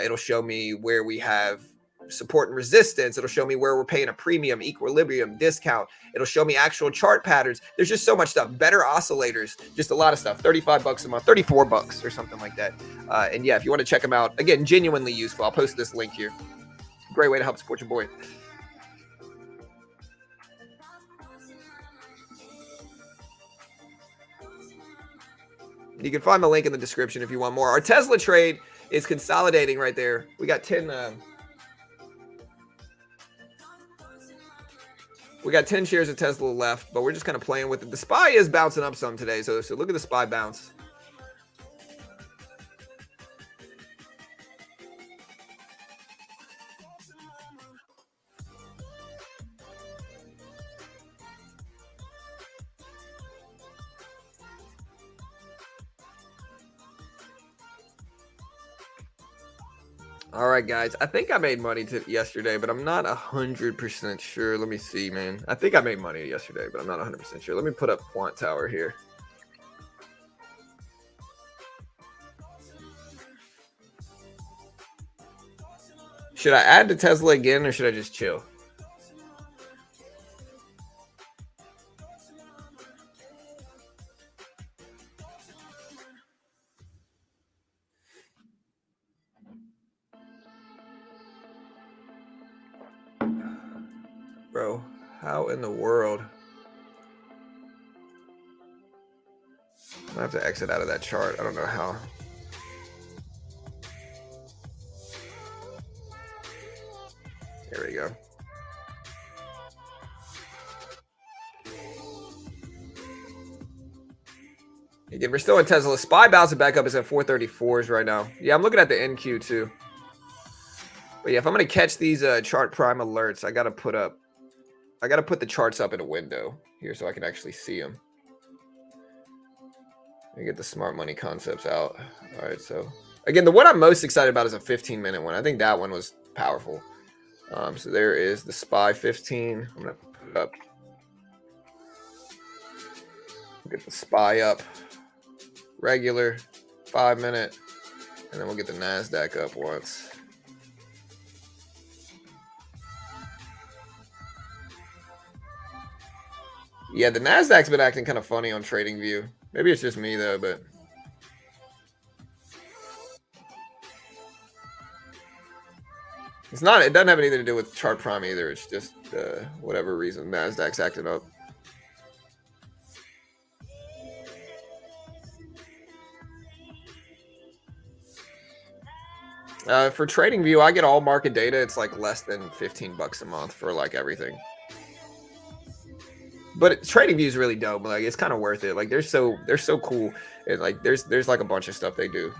Speaker 1: it'll show me where we have support and resistance. It'll show me where we're paying a premium, equilibrium, discount. It'll show me actual chart patterns. There's just so much stuff. Better oscillators, just a lot of stuff. 35 bucks a month, 34 bucks or something like that. And yeah, if you want to check them out, again, genuinely useful. I'll post this link here. Great way to help support your boy. You can find the link in the description if you want more. Our Tesla trade is consolidating right there. We got 10 shares of Tesla left, but we're just kind of playing with it. The SPY is bouncing up some today, so look at the SPY bounce. All right, guys. I think I made money yesterday, but I'm not 100% sure. Let me see, man. I think I made money yesterday, but I'm not 100% sure. Let me put up Quant Tower here. Should I add to Tesla again, or should I just chill? Bro, how in the world? I have to exit out of that chart. I don't know how. There we go. Again, we're still in Tesla. SPY bouncing back up. It's at 434s right now. Yeah, I'm looking at the NQ too. But yeah, if I'm gonna catch these chart prime alerts, I gotta put the charts up in a window here so I can actually see them. Let me get the smart money concepts out. All right, so again, the one I'm most excited about is a 15-minute one. I think that one was powerful. So there is the SPY 15. I'm gonna put it up. Get the SPY up. Regular 5-minute, and then we'll get the NASDAQ up once. Yeah, the NASDAQ's been acting kind of funny on TradingView. Maybe it's just me though, but it's not. It doesn't have anything to do with chart prime either. It's just whatever reason NASDAQ's acting up. For TradingView, I get all market data. It's like less than 15 bucks a month for like everything. But TradingView is really dope. Like it's kind of worth it. Like they're so cool. And like there's like a bunch of stuff they do.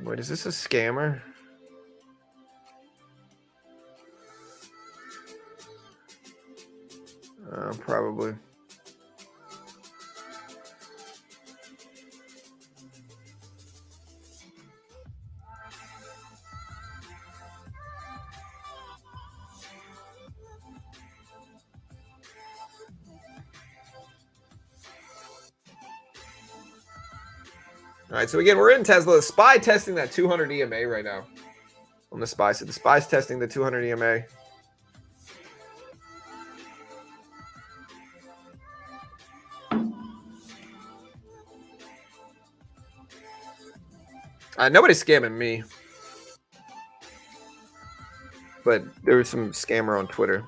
Speaker 1: Wait, is this a scammer? Probably. All right, so again, we're in Tesla. The SPY testing that 200 EMA right now on the SPY. So the SPY's testing the 200 EMA. Nobody's scamming me, but there was some scammer on Twitter.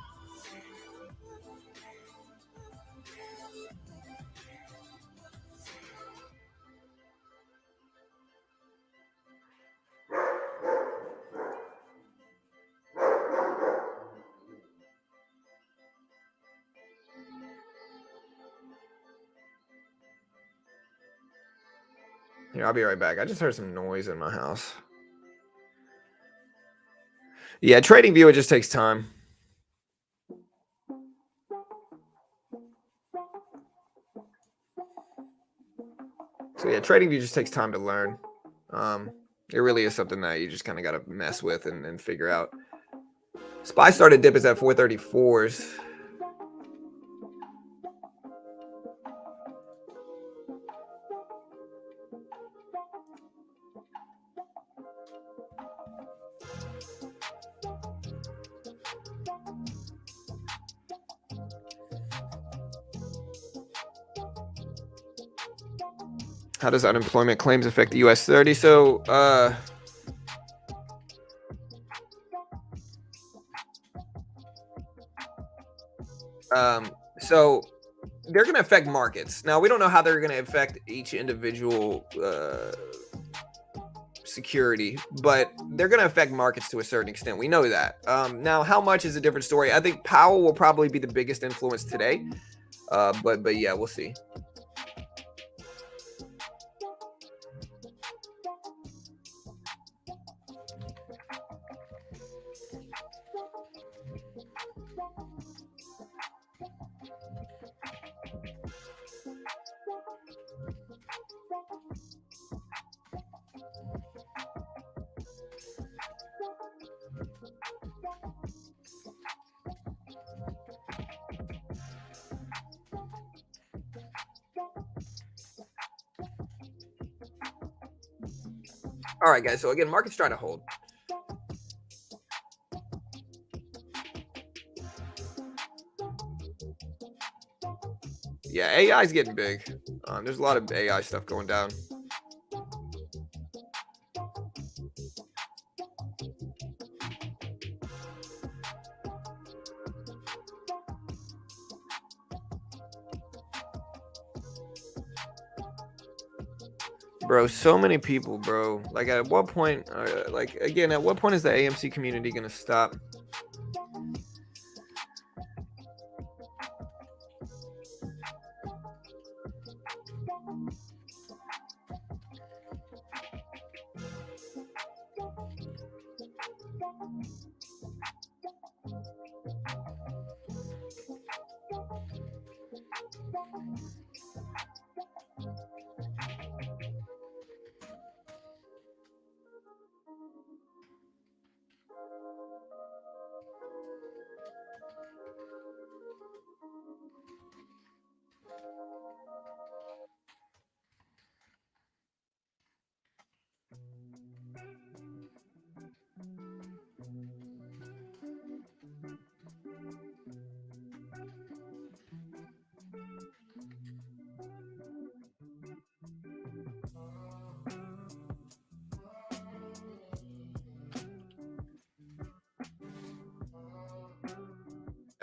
Speaker 1: Here, I'll be right back. I just heard some noise in my house. Yeah, trading view, it just takes time. So yeah, trading view just takes time to learn. It really is something that you just kind of got to mess with and figure out. SPY started dip is at 434s. How does unemployment claims affect the US 30? So, so they're going to affect markets. Now, we don't know how they're going to affect each individual security, but they're going to affect markets to a certain extent. We know that. Now, how much is a different story. I think Powell will probably be the biggest influence today, but yeah, we'll see. All right, guys. So again, market's trying to hold. Yeah, AI is getting big. There's a lot of AI stuff going down. Bro, so many people, bro. Like, at what point, like, again, at what point is the AMC community going to stop?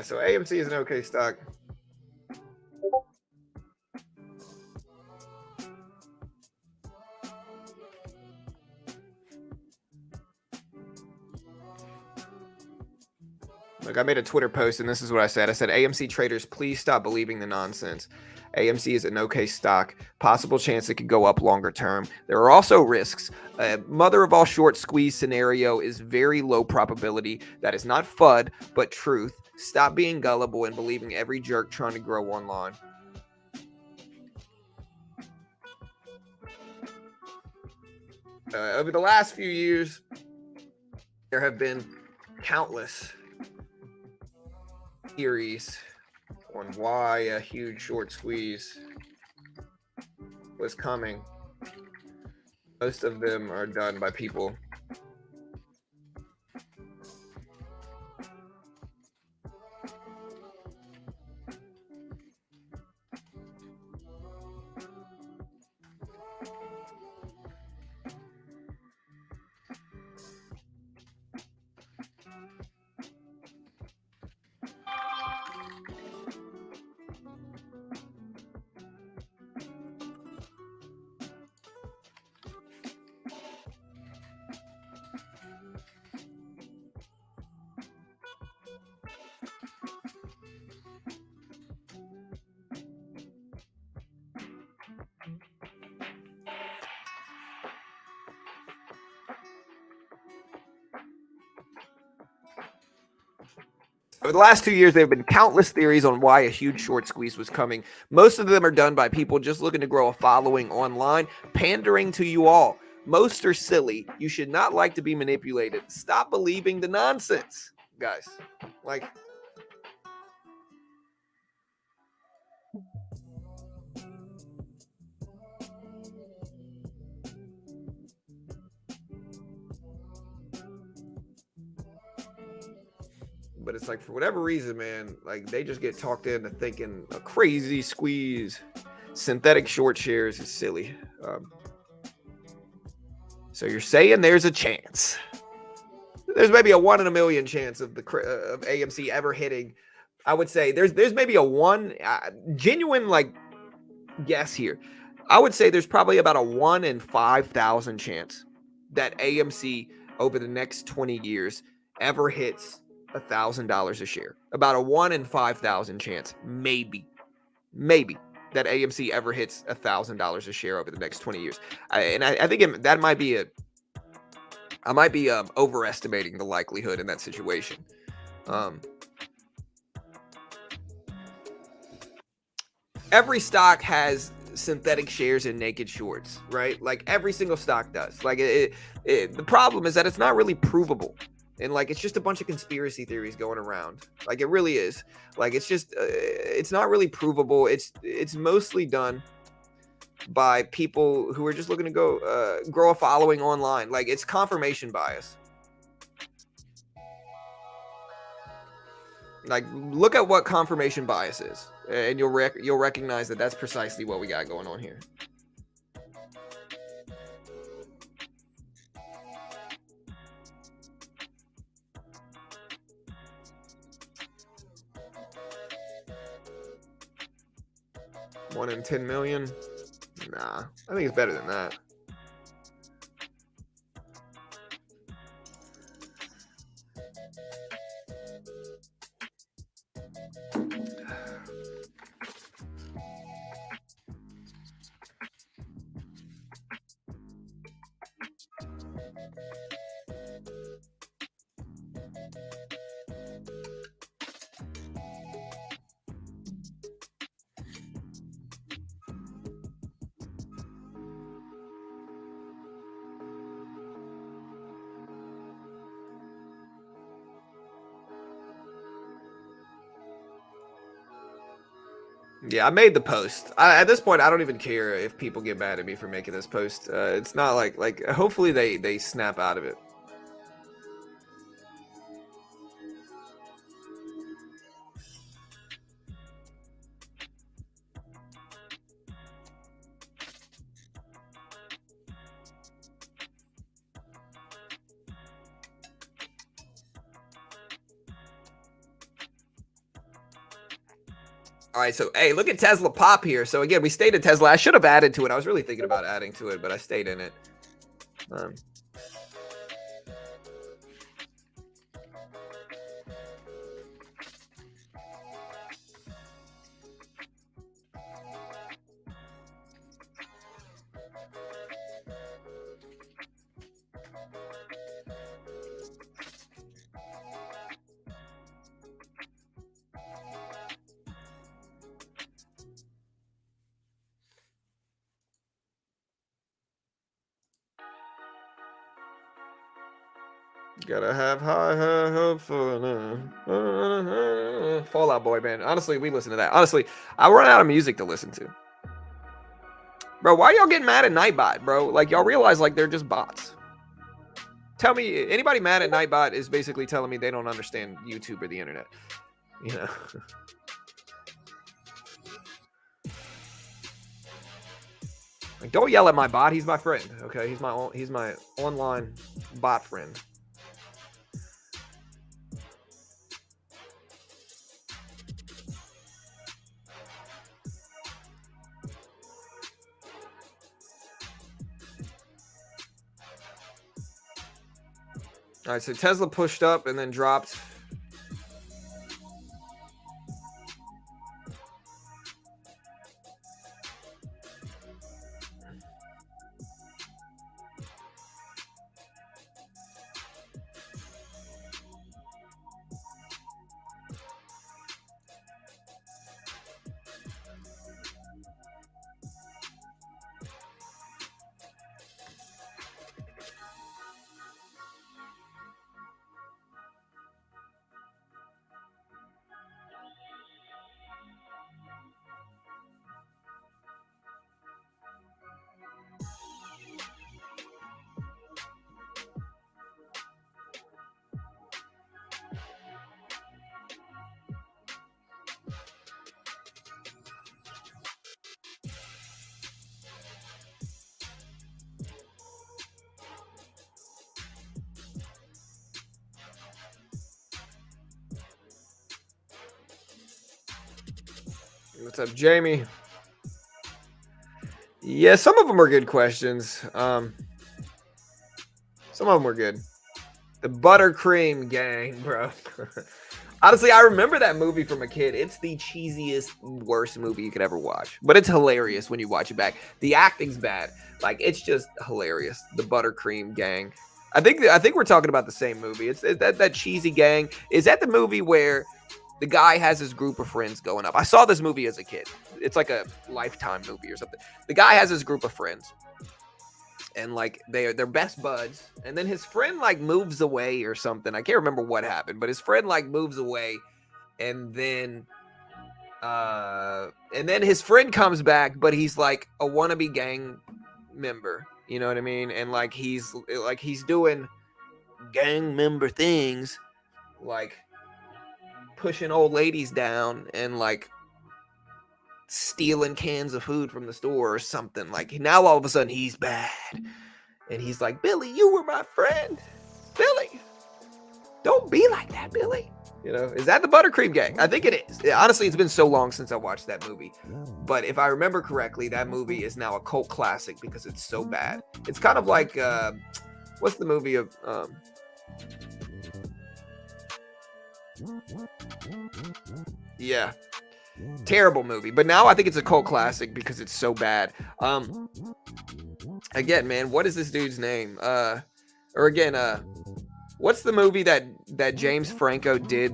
Speaker 1: So AMC is an okay stock. Look, I made a Twitter post, and this is what I said. I said, AMC traders, please stop believing the nonsense. AMC is an okay stock. Possible chance it could go up longer term. There are also risks. Mother of all short squeeze scenario is very low probability. That is not FUD, but truth. Stop being gullible and believing every jerk trying to grow online. Over the last few years, there have been countless theories on why a huge short squeeze was coming. Most of them are done by people. Over the last 2 years, there have been countless theories on why a huge short squeeze was coming. Most of them are done by people just looking to grow a following online, pandering to you all. Most are silly. You should not like to be manipulated. Stop believing the nonsense, guys. Like, but it's like, for whatever reason, man, like they just get talked into thinking a crazy squeeze. Synthetic short shares is silly. So you're saying there's a chance. There's maybe a 1 in a million chance of AMC ever hitting. I would say there's maybe a one genuine like guess here. I would say there's probably about a 1 in 5,000 chance that AMC over the next 20 years ever hits $1,000 a share. About a 1 in 5,000 chance, maybe that AMC ever hits $1,000 a share over the next 20 years. I think that might be I might be overestimating the likelihood in that situation. Every stock has synthetic shares and naked shorts, right? Like every single stock does. Like the problem is that it's not really provable. And like it's just a bunch of conspiracy theories going around. Like it really is. Like it's just it's not really provable. It's mostly done by people who are just looking to go grow a following online. Like it's confirmation bias. Like look at what confirmation bias is, and you'll recognize that that's precisely what we got going on here. One in 10 million? Nah, I think it's better than that. Yeah, I made the post. At this point, I don't even care if people get mad at me for making this post. It's not like hopefully they snap out of it. All right, so hey, look at Tesla pop here. So again, we stayed at Tesla. I should have added to it. I was really thinking about adding to it, but I stayed in it. Gotta have high hopes for Fallout Boy, man. Honestly, we listen to that. Honestly, I run out of music to listen to. Bro, why y'all getting mad at Nightbot, bro? Like, y'all realize, like, they're just bots. Tell me, anybody mad at Nightbot is basically telling me they don't understand YouTube or the internet. You know? Like, don't yell at my bot. He's my friend, okay? He's my online bot friend. All right, so Tesla pushed up and then dropped. What's up, Jamie? Yeah, some of them are good questions. Some of them were good. The Buttercream Gang, bro. Honestly, I remember that movie from a kid. It's the cheesiest, worst movie you could ever watch. But it's hilarious when you watch it back. The acting's bad. Like, it's just hilarious. The Buttercream Gang. I think we're talking about the same movie. It's that cheesy gang. Is that the movie where the guy has his group of friends going up? I saw this movie as a kid. It's like a Lifetime movie or something. The guy has his group of friends. And like they're best buds, and then his friend like moves away or something. I can't remember what happened, but his friend like moves away, and then his friend comes back, but he's like a wannabe gang member. You know what I mean? And like he's doing gang member things, like pushing old ladies down and like stealing cans of food from the store or something. Like now all of a sudden he's bad. And he's like, Billy, you were my friend. Billy, don't be like that, Billy. You know, is that the Buttercream Gang? I think it is. Honestly, it's been so long since I watched that movie. But if I remember correctly, that movie is now a cult classic because it's so bad. It's kind of like, what's the movie of... yeah. Terrible movie. But now I think it's a cult classic because it's so bad. Again, man, what is this dude's name? What's the movie that James Franco did?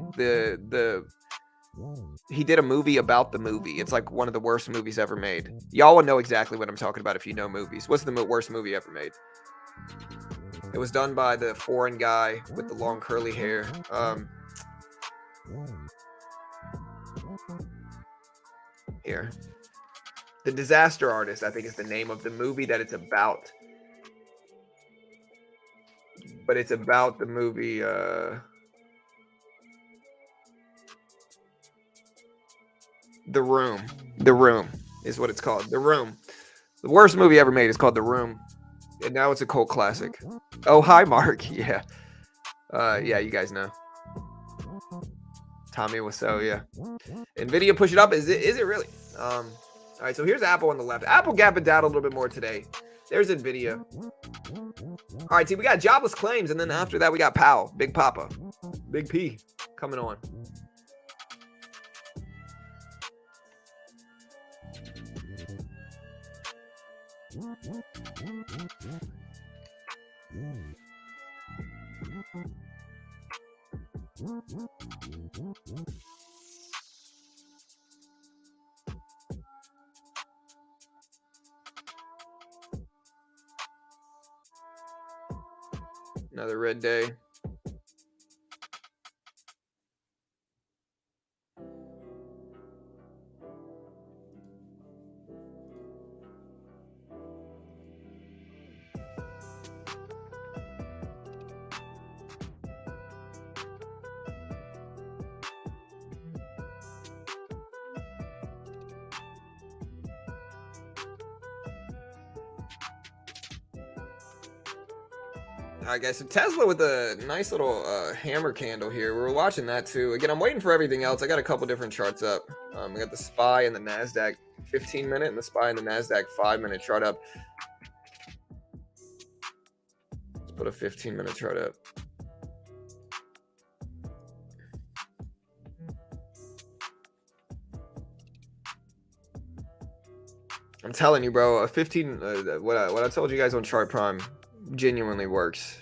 Speaker 1: He did a movie about the movie. It's like one of the worst movies ever made. Y'all will know exactly what I'm talking about if you know movies. What's the worst movie ever made? It was done by the foreign guy with the long curly hair. Here. The Disaster Artist, I think, is the name of the movie that it's about. But it's about the movie... The Room. The Room is what it's called. The Room. The worst movie ever made is called The Room. And now it's a cult classic. Oh, hi, Mark. Yeah. Yeah, you guys know. Tommy Wiseau, yeah. NVIDIA push it up. Is it really? All right, so here's Apple on the left. Apple gapping down a little bit more today. There's NVIDIA. All right, see, we got jobless claims, and then after that, we got Powell, Big Papa, Big P coming on. Another red day. All right, guys. So Tesla with a nice little hammer candle here. We were watching that too. Again, I'm waiting for everything else. I got a couple different charts up. We got the SPY and the Nasdaq 15-minute, and the SPY and the Nasdaq 5-minute chart up. Let's put a 15-minute chart up. I'm telling you, bro. A 15. What I told you guys on Chart Prime genuinely works.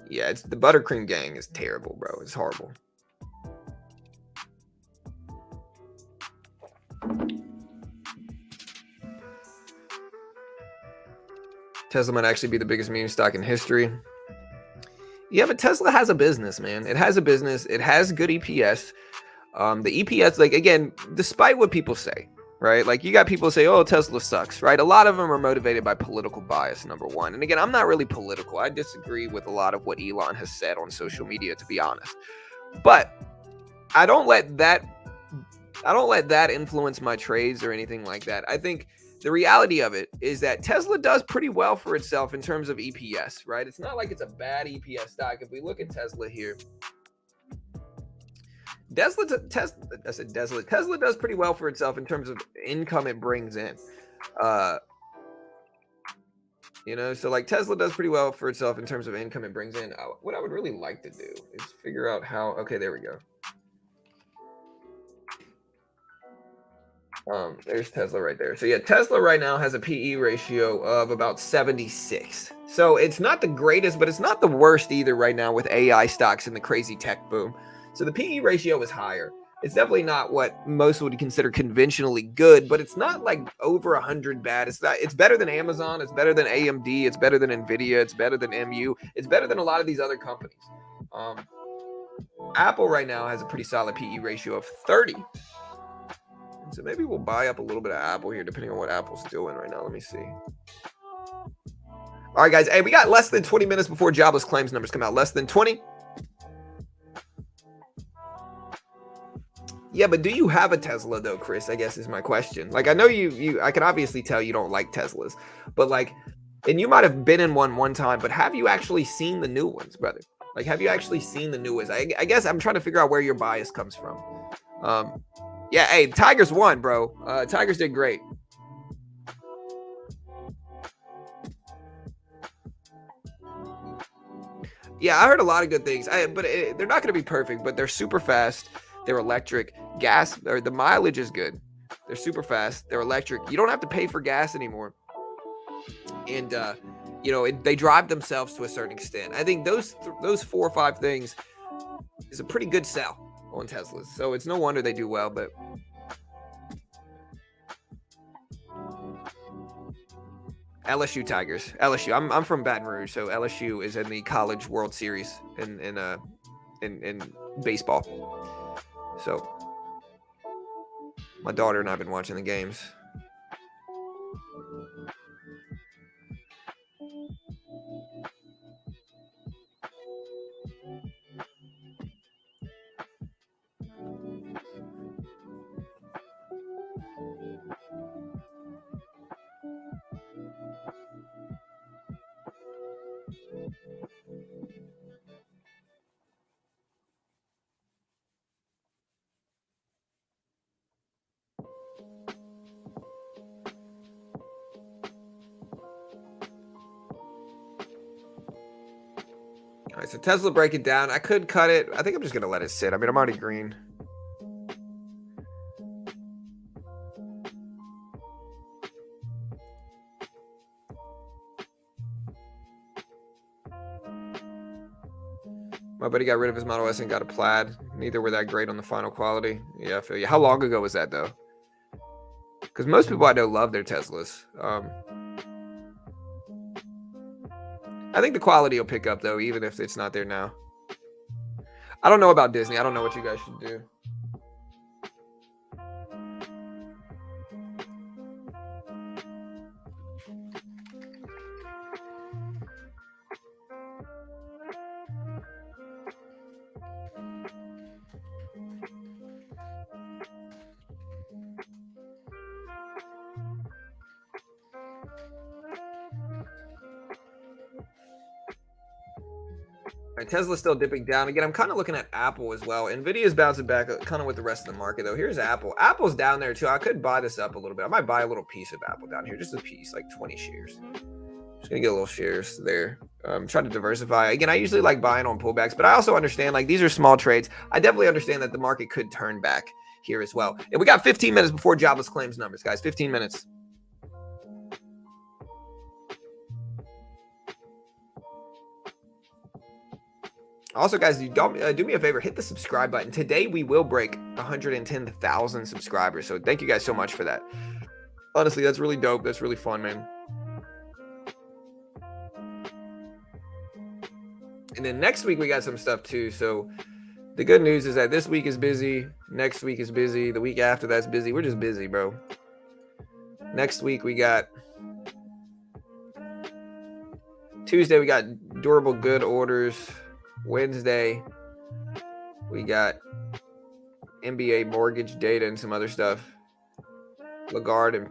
Speaker 1: Yeah, it's the buttercream gang is terrible, bro. It's horrible. Tesla might actually be the biggest meme stock in history. Yeah, but Tesla has a business, man. It has a business. It has good EPS. The EPS, like, again, despite what people say, right? Like, you got people say, oh, Tesla sucks, right? A lot of them are motivated by political bias, number one. And again, I'm not really political. I disagree with a lot of what Elon has said on social media, to be honest. But I don't let that influence my trades or anything like that. I think the reality of it is that Tesla does pretty well for itself in terms of EPS, right? It's not like it's a bad EPS stock. If we look at Tesla here, Tesla does pretty well for itself in terms of income it brings in. So like Tesla does pretty well for itself in terms of income it brings in. What I would really like to do is figure out how. Okay, there we go. There's Tesla right there. So yeah, Tesla right now has a PE ratio of about 76. So it's not the greatest, but it's not the worst either right now with AI stocks and the crazy tech boom. So the PE ratio is higher. It's definitely not what most would consider conventionally good, but it's not like over 100 bad. It's better than Amazon. It's better than AMD. It's better than Nvidia. It's better than MU. It's better than a lot of these other companies. Apple right now has a pretty solid PE ratio of 30. So maybe we'll buy up a little bit of Apple here, depending on what Apple's doing right now. Let me see. All right, guys. Hey, we got less than 20 minutes before jobless claims numbers come out. Less than 20. Yeah, but do you have a Tesla though, Chris? I guess is my question. Like, I know I can obviously tell you don't like Teslas, but like, and you might have been in one time, but have you actually seen the new ones, brother? Like, have you actually seen the new ones? I guess I'm trying to figure out where your bias comes from. Yeah, hey, Tigers won, bro. Tigers did great. Yeah, I heard a lot of good things. But they're not going to be perfect, but they're super fast. They're electric. Gas, or the mileage is good. They're super fast. They're electric. You don't have to pay for gas anymore. And, they drive themselves to a certain extent. I think those 4 or 5 things is a pretty good sell on Teslas. So it's no wonder they do well, but LSU Tigers. LSU. I'm from Baton Rouge, so LSU is in the College World Series in baseball. So my daughter and I've been watching the games. All right, so Tesla break it down. I could cut it. I think I'm just going to let it sit. I mean, I'm already green. My buddy got rid of his Model S and got a Plaid. Neither were that great on the final quality. Yeah, I feel you. How long ago was that, though? Because most people I know love their Teslas. I think the quality will pick up, though, even if it's not there now. I don't know about Disney. I don't know what you guys should do. Right, Tesla's still dipping down. Again, I'm kind of looking at Apple as well. Nvidia's bouncing back kind of with the rest of the market, though. Here's Apple. Apple's down there, too. I could buy this up a little bit. I might buy a little piece of Apple down here. Just a piece, like 20 shares. Just going to get a little shares there. Trying to diversify. Again, I usually like buying on pullbacks, but I also understand, like, these are small trades. I definitely understand that the market could turn back here as well. And we got 15 minutes before jobless claims numbers, guys. 15 minutes. Also, guys, you don't do me a favor, hit the subscribe button. Today, we will break 110,000 subscribers. So thank you guys so much for that. Honestly, that's really dope. That's really fun, man. And then next week, we got some stuff too. So the good news is that this week is busy. Next week is busy. The week after that's busy. We're just busy, bro. Next week, we got Tuesday, we got durable good orders. Wednesday, we got NBA mortgage data and some other stuff. Lagarde and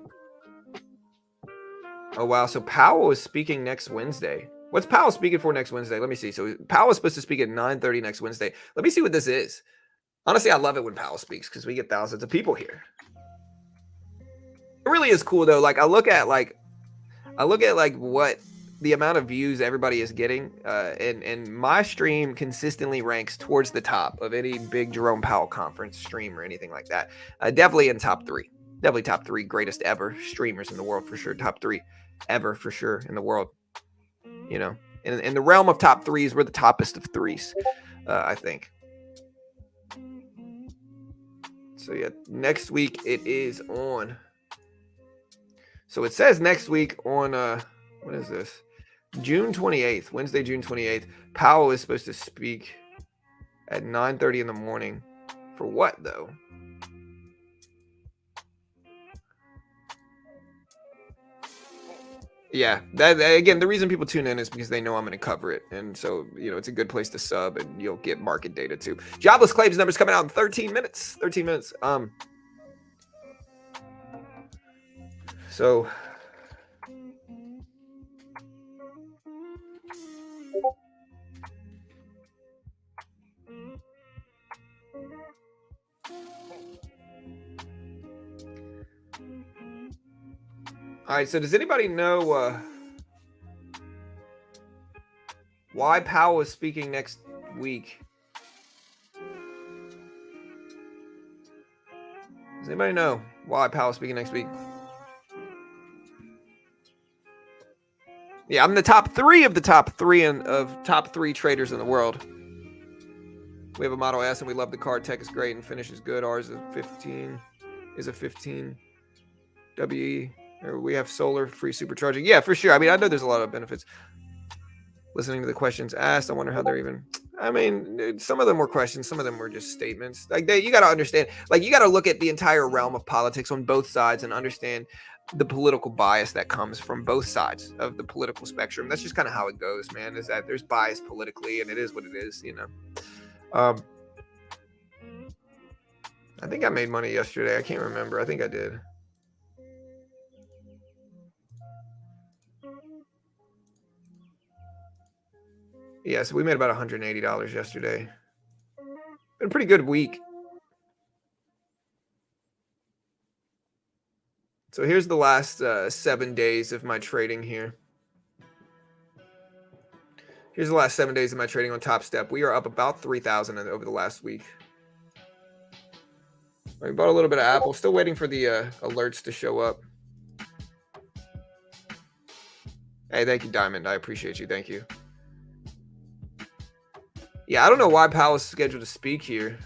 Speaker 1: oh wow, so Powell is speaking next Wednesday. What's Powell speaking for next Wednesday? Let me see. So Powell is supposed to speak at 9:30 next Wednesday. Let me see what this is. Honestly, I love it when Powell speaks because we get thousands of people here. It really is cool though. Like I look at what the amount of views everybody is getting, and my stream consistently ranks towards the top of any big Jerome Powell conference stream or anything like that. Definitely in top 3. Definitely top 3 greatest ever streamers in the world for sure. Top 3 ever for sure in the world. You know, in the realm of top 3s, we're the toppest of 3s, I think. So yeah, next week it is on. So it says next week on what is this? June 28th, Wednesday, June 28th. Powell is supposed to speak at 9:30 in the morning. For what, though? Yeah, that again, the reason people tune in is because they know I'm going to cover it. And so, you know, it's a good place to sub and you'll get market data too. Jobless claims numbers coming out in 13 minutes. 13 minutes. So all right, so does anybody know why Powell is speaking next week? Does anybody know why Powell is speaking next week? Yeah, I'm the top 3 of the top 3 of top 3 traders in the world. We have a Model S and we love the car. Tech is great and finish is good. Ours is 15. Is a 15 WE. Or we have solar free supercharging. Yeah, for sure. I mean, I know there's a lot of benefits. Listening to the questions asked, I wonder how they're even. I mean, some of them were questions, some of them were just statements. Like you got to understand, like you got to look at the entire realm of politics on both sides and understand the political bias that comes from both sides of the political spectrum. That's just kind of how it goes, man. Is that there's bias politically, and it is what it is, you know. I think I made money yesterday. I can't remember. I think I did. Yeah, so we made about $180 yesterday. Been a pretty good week. So here's the last 7 days of my trading here. Here's the last 7 days of my trading on Top Step. We are up about 3,000 over the last week. We bought a little bit of Apple. Still waiting for the alerts to show up. Hey, thank you, Diamond. I appreciate you. Thank you. Yeah, I don't know why Powell is scheduled to speak here.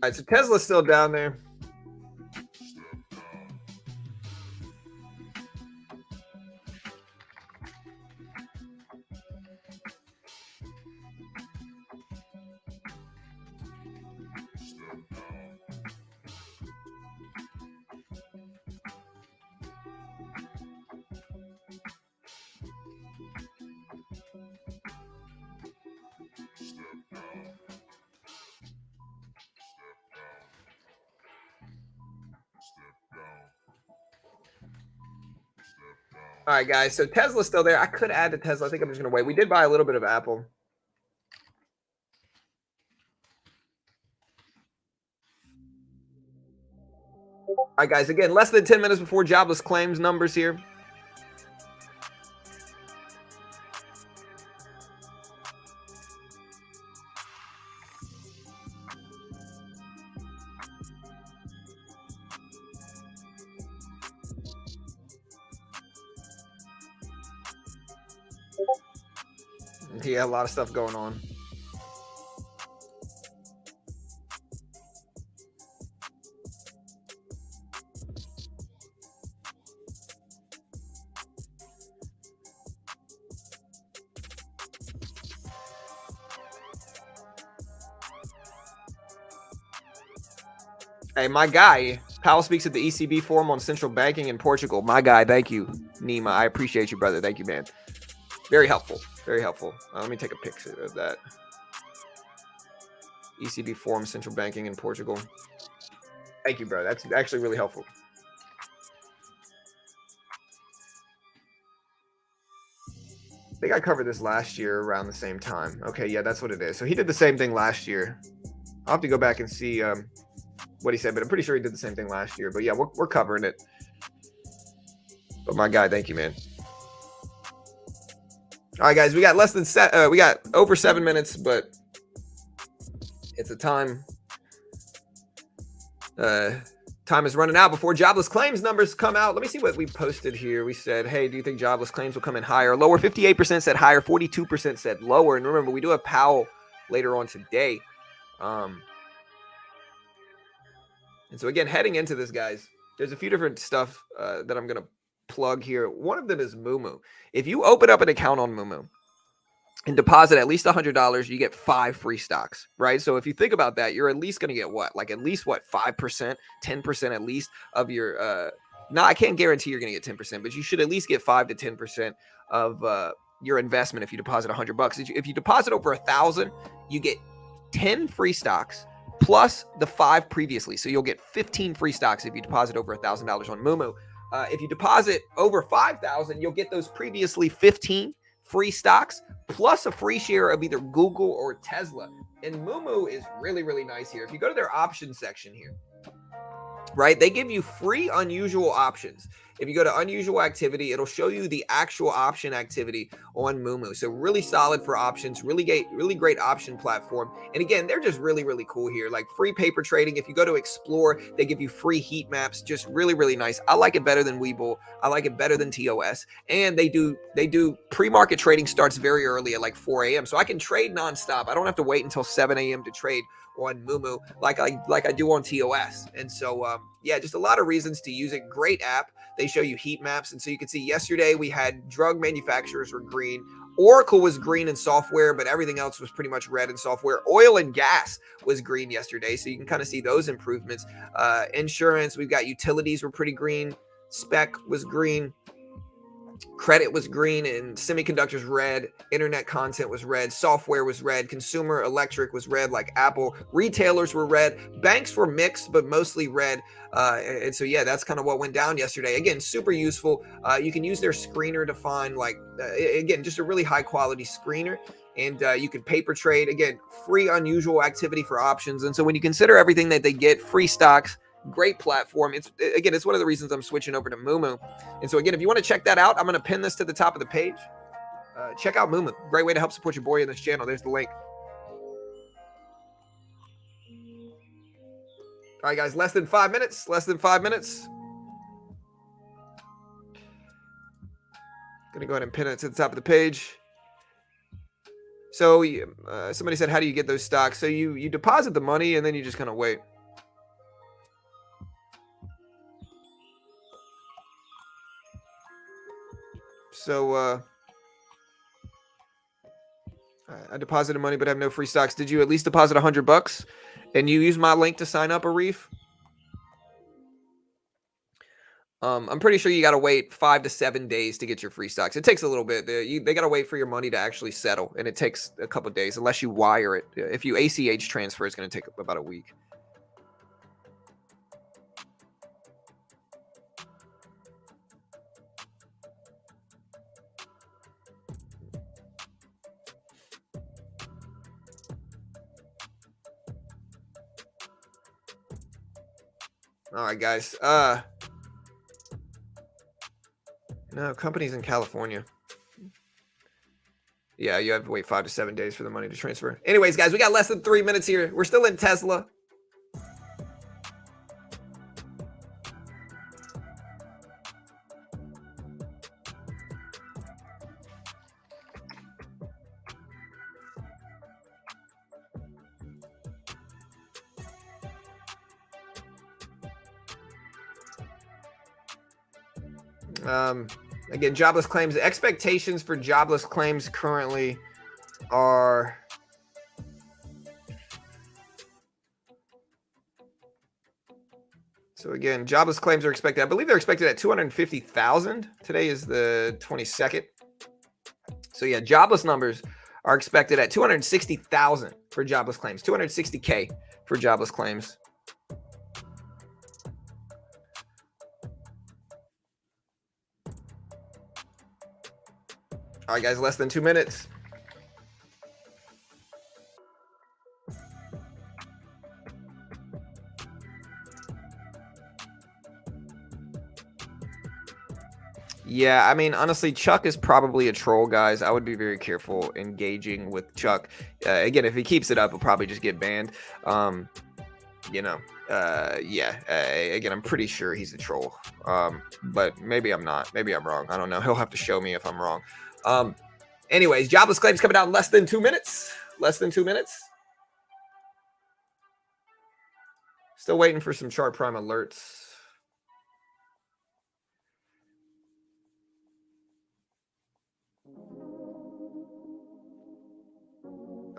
Speaker 1: All right, so Tesla's still down there. All right, guys. So Tesla's still there. I could add to Tesla. I think I'm just going to wait. We did buy a little bit of Apple. All right, guys. Again, less than 10 minutes before jobless claims numbers here. Yeah, a lot of stuff going on. Hey, my guy, Powell speaks at the ECB forum on central banking in Portugal. My guy, thank you, Nima. I appreciate you, brother. Thank you, man. Very helpful. Very helpful. Let me take a picture of that. ECB forum, central banking in Portugal. Thank you, bro. That's actually really helpful. I think I covered this last year around the same time. Okay, yeah, that's what it is. So he did the same thing last year. I'll have to go back and see what he said, but I'm pretty sure he did the same thing last year. But yeah, we're covering it. But my guy, thank you, man. All right, guys, we got we got over 7 minutes, but it's a time. Time is running out before jobless claims numbers come out. Let me see what we posted here. We said, hey, do you think jobless claims will come in higher? Lower. 58% said higher. 42% said lower. And remember, we do have Powell later on today. And so again, heading into this, guys, there's a few different stuff that I'm going to plug here. One of them is MooMoo. If you open up an account on MooMoo and deposit at least $100, you get 5 free stocks, right? So if you think about that, you're at least going to get what? Like at least what? 5%, 10% at least of your, now I can't guarantee you're going to get 10%, but you should at least get 5 to 10% of your investment if you deposit $100. If you deposit over 1,000, you get 10 free stocks plus the 5 previously. So you'll get 15 free stocks if you deposit over $1,000 on MooMoo. If you deposit over 5,000, you'll get those previously 15 free stocks plus a free share of either Google or Tesla. And MooMoo is really, really nice here. If you go to their options section here, right, they give you free unusual options. If you go to unusual activity, it'll show you the actual option activity on MooMoo. So really solid for options, really great option platform. And again, they're just really, really cool here. Like free paper trading. If you go to explore, they give you free heat maps. Just really, really nice. I like it better than Webull. I like it better than TOS. And they do pre-market trading starts very early at like 4 a.m. So I can trade nonstop. I don't have to wait until 7 a.m. to trade on MooMoo like I do on TOS. And so yeah, just a lot of reasons to use it. Great app. They show you heat maps. And so you can see yesterday we had drug manufacturers were green. Oracle was green in software, but everything else was pretty much red in software. Oil and gas was green yesterday. So you can kind of see those improvements. Insurance, we've got utilities were pretty green. Spec was green. Credit was green and semiconductors red. Internet content was red. Software was red. Consumer electric was red, like Apple. Retailers were red. Banks were mixed, but mostly red. And so, yeah, that's kind of what went down yesterday. Again, super useful. You can use their screener to find, like, again, just a really high quality screener. And you can paper trade. Again, free unusual activity for options. And so when you consider everything that they get, free stocks, great platform. It's one of the reasons I'm switching over to MooMoo. And so again, if you want to check that out, I'm going to pin this to the top of the page. check out MooMoo. Great way to help support your boy in this channel. There's the link. All right, guys, less than 5 minutes. Less than 5 minutes. Gonna go ahead and pin it to the top of the page. So somebody said, how do you get those stocks? So you deposit the money and then you just kind of wait. So I deposited money but have no free stocks. Did you at least deposit $100 and you use my link to sign up, Arif? I'm pretty sure you got to wait 5 to 7 days to get your free stocks. It takes a little bit. They got to wait for your money to actually settle, and it takes a couple of days unless you wire it. If you ACH transfer, it's going to take about a week. All right, guys. No, companies in California. Yeah, you have to wait 5 to 7 days for the money to transfer. Anyways, guys, we got less than 3 minutes here. We're still in Tesla. Again, jobless claims. The expectations for jobless claims currently are so again, jobless claims are expected. I believe they're expected at 250,000. Today is the 22nd. So yeah, jobless numbers are expected at 260,000 for jobless claims. 260K for jobless claims. All right, guys, less than 2 minutes. Yeah, I mean, honestly, Chuck is probably a troll, guys. I would be very careful engaging with Chuck. Again, if he keeps it up, he'll probably just get banned. Again, I'm pretty sure he's a troll. But maybe I'm not. Maybe I'm wrong. I don't know. He'll have to show me if I'm wrong. Anyways, jobless claims coming out in less than 2 minutes. Less than 2 minutes. Still waiting for some chart prime alerts.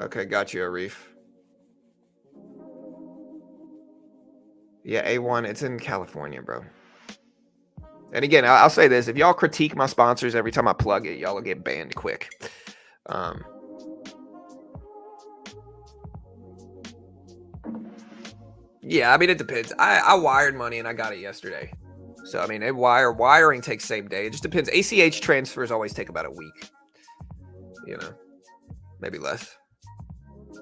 Speaker 1: Okay, got you, Arif. Yeah, A1, it's in California, bro. And again, I'll say this. If y'all critique my sponsors every time I plug it, y'all will get banned quick. Yeah, I mean, it depends. I wired money and I got it yesterday. So, I mean, wiring takes same day. It just depends. ACH transfers always take about a week. You know, maybe less.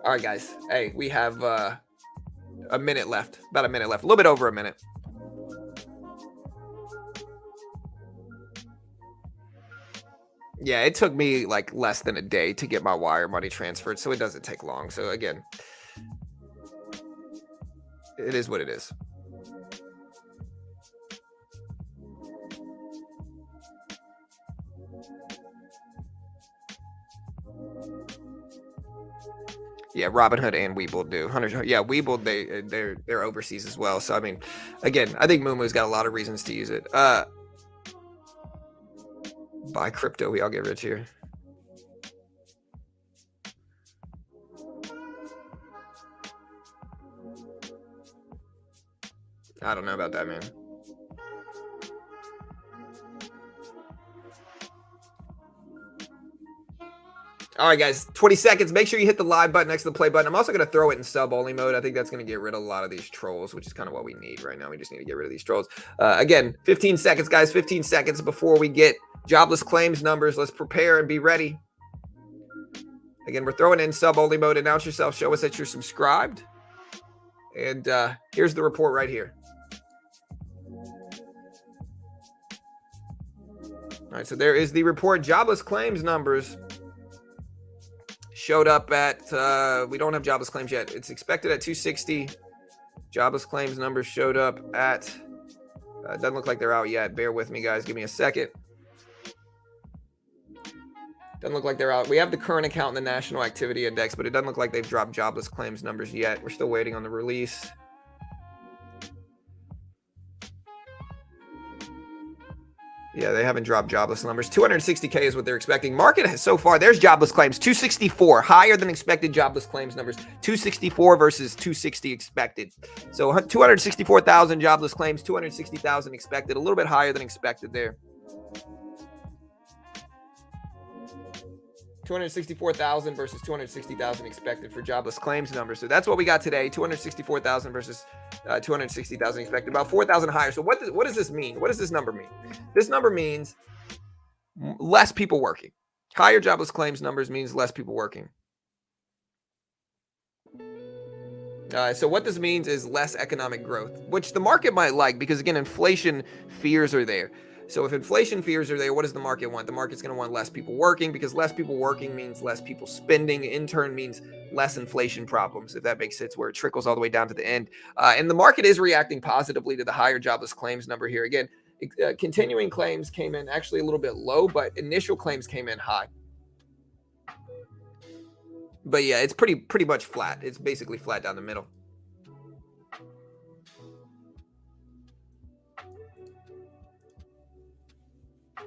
Speaker 1: All right, guys. Hey, we have a minute left. About a minute left. A little bit over a minute. Yeah, it took me like less than a day to get my wire money transferred, so it doesn't take long. So again, it is what it is. Yeah, Robinhood and Webull do. Yeah, Webull, they're overseas as well. So I mean, again, I think MooMoo's got a lot of reasons to use it. Buy crypto, we all get rich here. I don't know about that, man. All right, guys, 20 seconds. Make sure you hit the live button next to the play button. I'm also going to throw it in sub-only mode. I think that's going to get rid of a lot of these trolls, which is kind of what we need right now. We just need to get rid of these trolls. Again, 15 seconds, guys. 15 seconds before we get jobless claims numbers. Let's prepare and be ready. Again, we're throwing in sub-only mode. Announce yourself. Show us that you're subscribed. And here's the report right here. All right, so there is the report. Jobless claims numbers showed up at, we don't have jobless claims yet. It's expected at 260. Jobless claims numbers showed up at, doesn't look like they're out yet. Bear with me, guys. Give me a second. Doesn't look like they're out. We have the current account in the National Activity Index, but it doesn't look like they've dropped jobless claims numbers yet. We're still waiting on the release. Yeah, they haven't dropped jobless numbers. 260K is what they're expecting. Market has so far, there's jobless claims, 264, higher than expected jobless claims numbers. 264 versus 260 expected. So 264,000 jobless claims, 260,000 expected, a little bit higher than expected there. 264,000 versus 260,000 expected for jobless claims numbers. So that's what we got today. 264,000 versus 260,000 expected, about 4,000 higher. So what does this mean? What does this number mean? This number means less people working. Higher jobless claims numbers means less people working. So what this means is less economic growth, which the market might like because, again, inflation fears are there. So if inflation fears are there, what does the market want? The market's going to want less people working, because less people working means less people spending. In turn means less inflation problems, if that makes sense, where it trickles all the way down to the end. And the market is reacting positively to the higher jobless claims number here. Again, continuing claims came in actually a little bit low, but initial claims came in high. But yeah, it's pretty much flat. It's basically flat down the middle.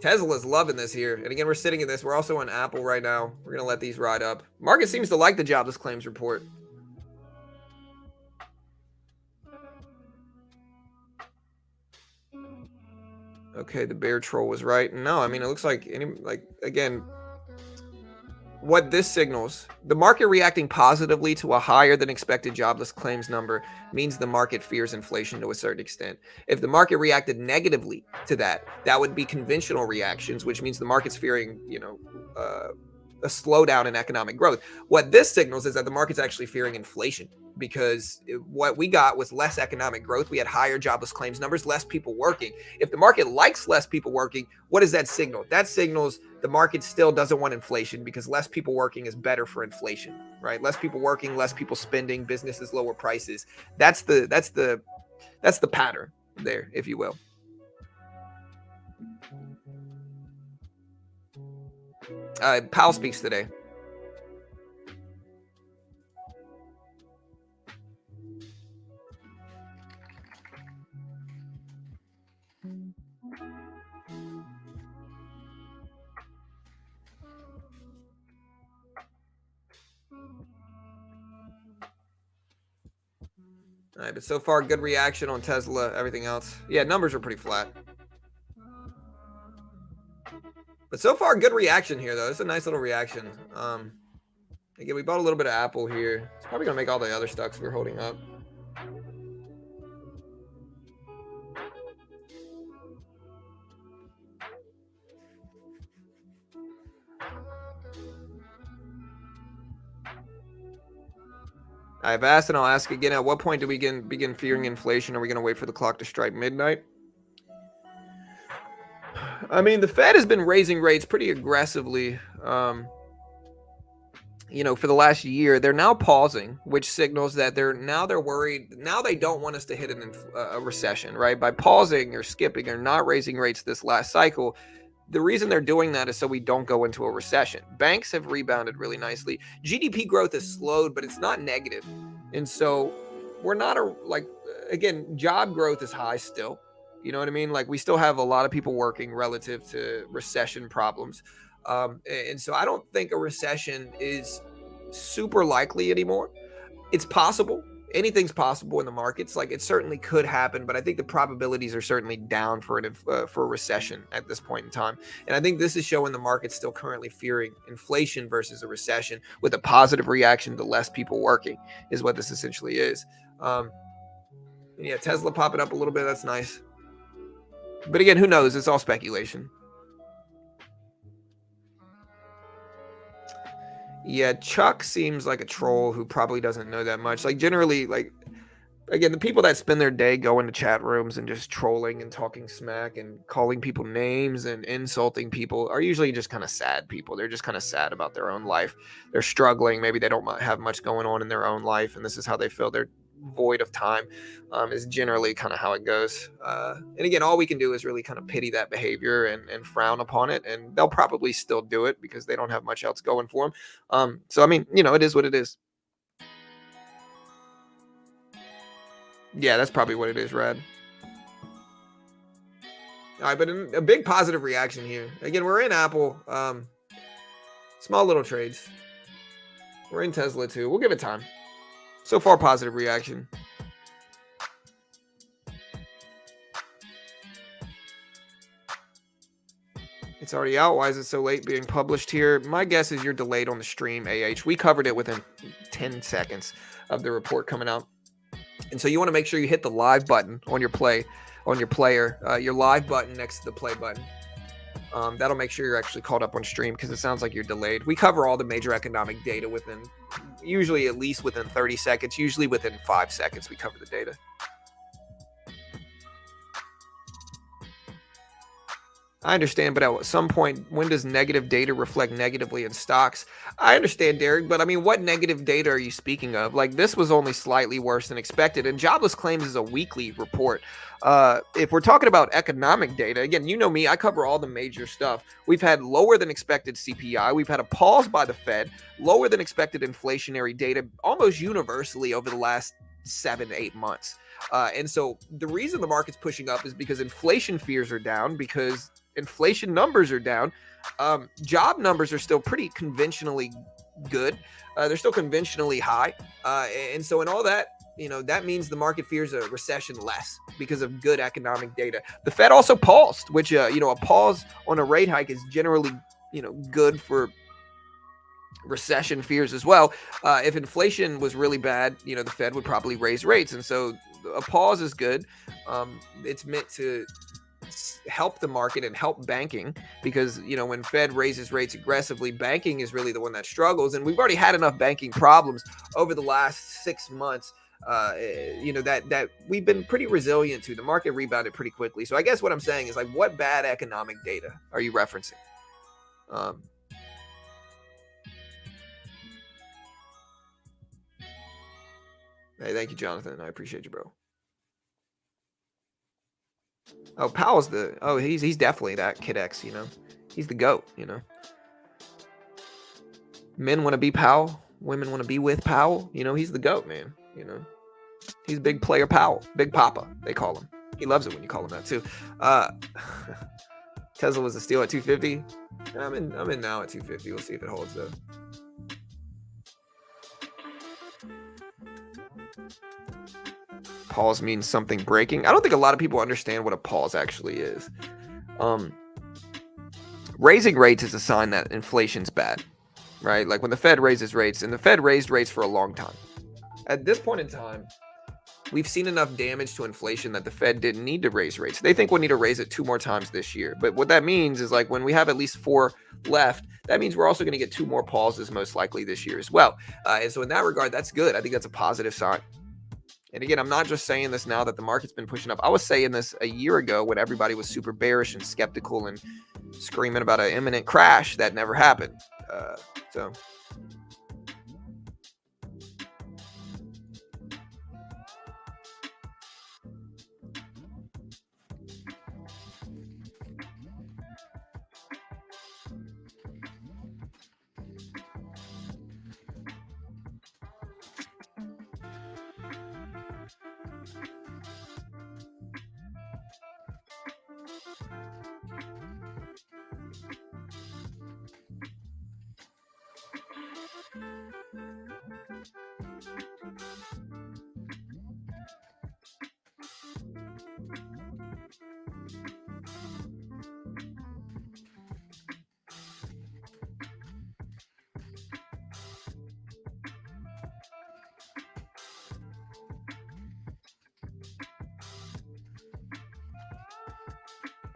Speaker 1: Tesla's loving this here. And again, we're sitting in this. We're also on Apple right now. We're going to let these ride up. Market seems to like the jobless claims report. Okay, the bear troll was right. No, I mean, it looks like, again, what this signals, the market reacting positively to a higher than expected jobless claims number means the market fears inflation to a certain extent. If the market reacted negatively to that, that would be conventional reactions, which means the market's fearing, a slowdown in economic growth. What this signals is that the market's actually fearing inflation, because what we got was less economic growth. We had higher jobless claims numbers, less people working. If the market likes less people working, what does that signal? That signals the market still doesn't want inflation, because less people working is better for inflation, right? Less people working, less people spending, businesses lower prices. That's the pattern there, if you will. Powell speaks today. All right, but so far, good reaction on Tesla. Everything else, yeah, numbers are pretty flat. But so far, good reaction here, though. It's a nice little reaction. Again, we bought a little bit of Apple here. It's probably going to make all the other stocks we're holding up. I've asked, and I'll ask again, at what point do we begin fearing inflation? Are we going to wait for the clock to strike midnight? I mean, the Fed has been raising rates pretty aggressively, for the last year. They're now pausing, which signals that they're worried. Now they don't want us to hit a recession, right? By pausing or skipping or not raising rates this last cycle, the reason they're doing that is so we don't go into a recession. Banks have rebounded really nicely. GDP growth has slowed, but it's not negative. And so we're not again, job growth is high still. You know what I mean? Like, we still have a lot of people working relative to recession problems. And so I don't think a recession is super likely anymore. It's possible. Anything's possible in the markets. Like, it certainly could happen, but I think the probabilities are certainly down for a recession at this point in time. And I think this is showing the market's still currently fearing inflation versus a recession, with a positive reaction to less people working, is what this essentially is. Yeah, Tesla popping up a little bit. That's nice. But again, who knows? It's all speculation. Yeah, Chuck seems like a troll who probably doesn't know that much. Like, generally, like, Again, the people that spend their day going to chat rooms and just trolling and talking smack and calling people names and insulting people are usually just kind of sad people. They're just kind of sad about their own life. They're struggling. Maybe they don't have much going on in their own life, and this is how they feel. They're void of time, is generally kind of how it goes. And again, all we can do is really kind of pity that behavior and frown upon it, and they'll probably still do it because they don't have much else going for them. So, I mean, it is what it is. Yeah, that's probably what it is, Rad. All right, but a big positive reaction here. Again, we're in Apple. Small little trades. We're in Tesla too. We'll give it time. So far, positive reaction. It's already out. Why is it so late being published here? My guess is you're delayed on the stream, AH. We covered it within 10 seconds of the report coming out. And so you want to make sure you hit the live button on your player, your live button next to the play button. That'll make sure you're actually caught up on stream because it sounds like you're delayed. We cover all the major economic data usually at least within 30 seconds, usually within 5 seconds we cover the data. I understand, but at some point, when does negative data reflect negatively in stocks? I understand, Derek, but I mean, what negative data are you speaking of? Like, this was only slightly worse than expected, and jobless claims is a weekly report. If we're talking about economic data, again, you know me, I cover all the major stuff. We've had lower than expected CPI. We've had a pause by the Fed, lower than expected inflationary data almost universally over the last 7 to 8 months. And so the reason the market's pushing up is because inflation fears are down, because inflation numbers are down. Job numbers are still pretty conventionally good. They're still conventionally high. And so in all that, that means the market fears a recession less because of good economic data. The Fed also paused, which, a pause on a rate hike is generally, good for recession fears as well. If inflation was really bad, the Fed would probably raise rates. And so a pause is good. It's meant to help the market and help banking because, when Fed raises rates aggressively, banking is really the one that struggles. And we've already had enough banking problems over the last 6 months, that we've been pretty resilient to. The market rebounded pretty quickly. So I guess what I'm saying is, like, what bad economic data are you referencing? Hey, thank you, Jonathan. I appreciate you, bro. Oh, Powell's he's definitely that Kid X, He's the GOAT, Men want to be Powell, women want to be with Powell, he's the GOAT, man, He's big player Powell, Big Papa, they call him. He loves it when you call him that too. Tesla was a steal at 250. I'm in now at 250. We'll see if it holds though. Pause means something breaking. I don't think a lot of people understand what a pause actually is. Raising rates is a sign that inflation's bad, right? Like when the Fed raises rates, and the Fed raised rates for a long time. At this point in time, we've seen enough damage to inflation that the Fed didn't need to raise rates. They think we'll need to raise it 2 more times this year. But what that means is, like, when we have at least 4 left, that means we're also going to get 2 more pauses most likely this year as well. And so in that regard, that's good. I think that's a positive sign. And again, I'm not just saying this now that the market's been pushing up. I was saying this a year ago when everybody was super bearish and skeptical and screaming about an imminent crash that never happened. So.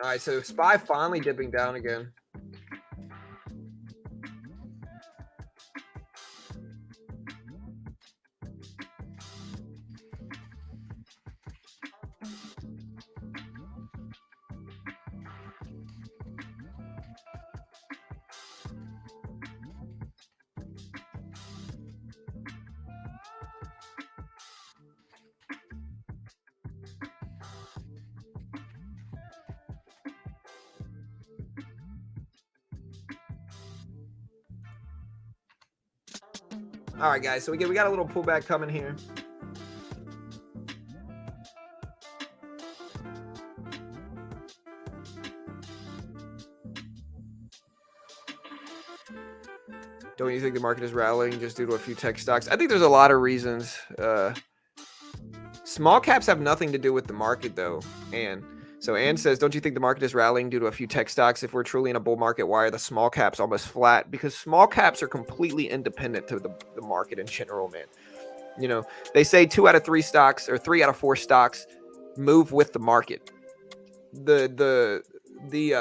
Speaker 1: All right, so SPY finally dipping down again. All right, guys. So we got a little pullback coming here. Don't you think the market is rallying just due to a few tech stocks? I think there's a lot of reasons. Small caps have nothing to do with the market, though. And so Ann says, don't you think the market is rallying due to a few tech stocks? If we're truly in a bull market, why are the small caps almost flat? Because small caps are completely independent to the market in general, man. You know, they say 2 out of 3 stocks or 3 out of 4 stocks move with the market. The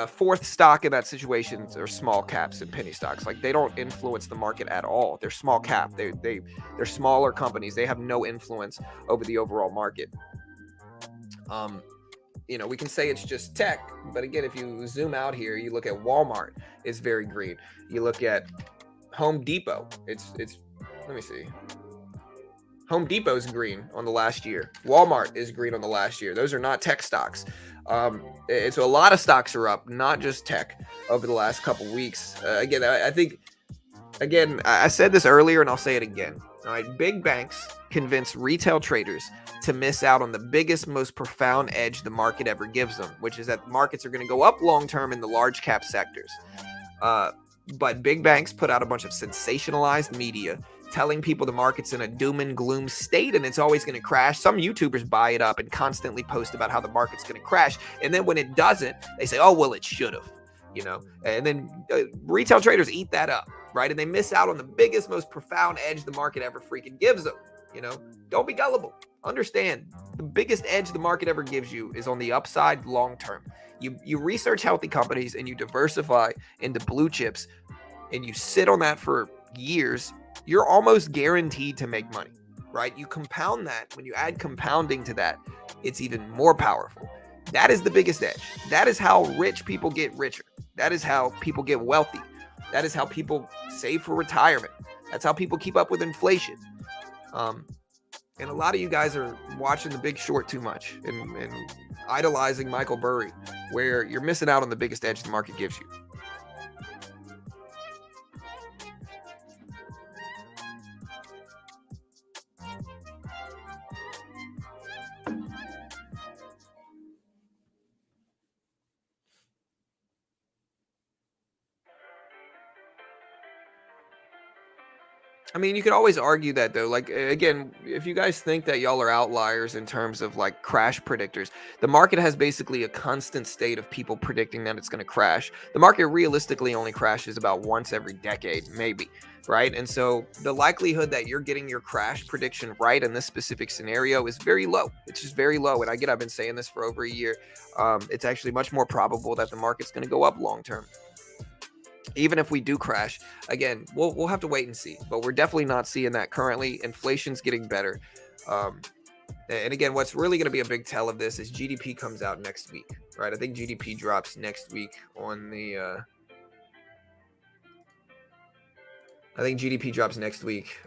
Speaker 1: fourth stock in that situation are small caps and penny stocks. Like, they don't influence the market at all. They're small cap. They're smaller companies. They have no influence over the overall market. You know, we can say it's just tech, but again, if you zoom out here, you look at Walmart, it's very green. You look at Home Depot, it's let me see. Home Depot is green on the last year. Walmart is green on the last year. Those are not tech stocks. So a lot of stocks are up, not just tech, over the last couple weeks. Again, I think, I said this earlier and I'll say it again. All right, big banks convince retail traders to miss out on the biggest, most profound edge the market ever gives them, which is that markets are going to go up long-term in the large cap sectors. But big banks put out a bunch of sensationalized media telling people the market's in a doom and gloom state and it's always going to crash. Some YouTubers buy it up and constantly post about how the market's going to crash. And then when it doesn't, they say, oh, well, it should have, you know, and then retail traders eat that up, right? And they miss out on the biggest, most profound edge the market ever freaking gives them. You know, don't be gullible. Understand, the biggest edge the market ever gives you is on the upside long term. You research healthy companies and you diversify into blue chips and you sit on that for years, you're almost guaranteed to make money, right? You compound that. When you add compounding to that, it's even more powerful. That is the biggest edge. That is how rich people get richer. That is how people get wealthy. That is how people save for retirement. That's how people keep up with inflation. And a lot of you guys are watching The Big Short too much and idolizing Michael Burry, where you're missing out on the biggest edge the market gives you. I mean, you could always argue that, though. Like, again, if you guys think that y'all are outliers in terms of like crash predictors, the market has basically a constant state of people predicting that it's going to crash. The market realistically only crashes about once every decade, maybe, right? And so the likelihood that you're getting your crash prediction right in this specific scenario is very low. It's just very low. And I've been saying this for over a year. It's actually much more probable that the market's going to go up long term. Even if we do crash, again, we'll have to wait and see. But we're definitely not seeing that currently. Inflation's getting better. And again, what's really going to be a big tell of this is GDP comes out next week, right? I think GDP drops next week on the... I think GDP drops next week.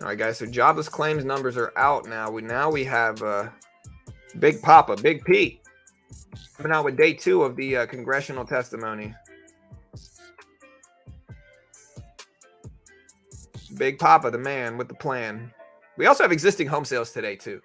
Speaker 1: All right, guys. So jobless claims numbers are out now. We have Big Papa, Big P, coming out with day 2 of the congressional testimony. Big Papa, the man with the plan. We also have existing home sales today too.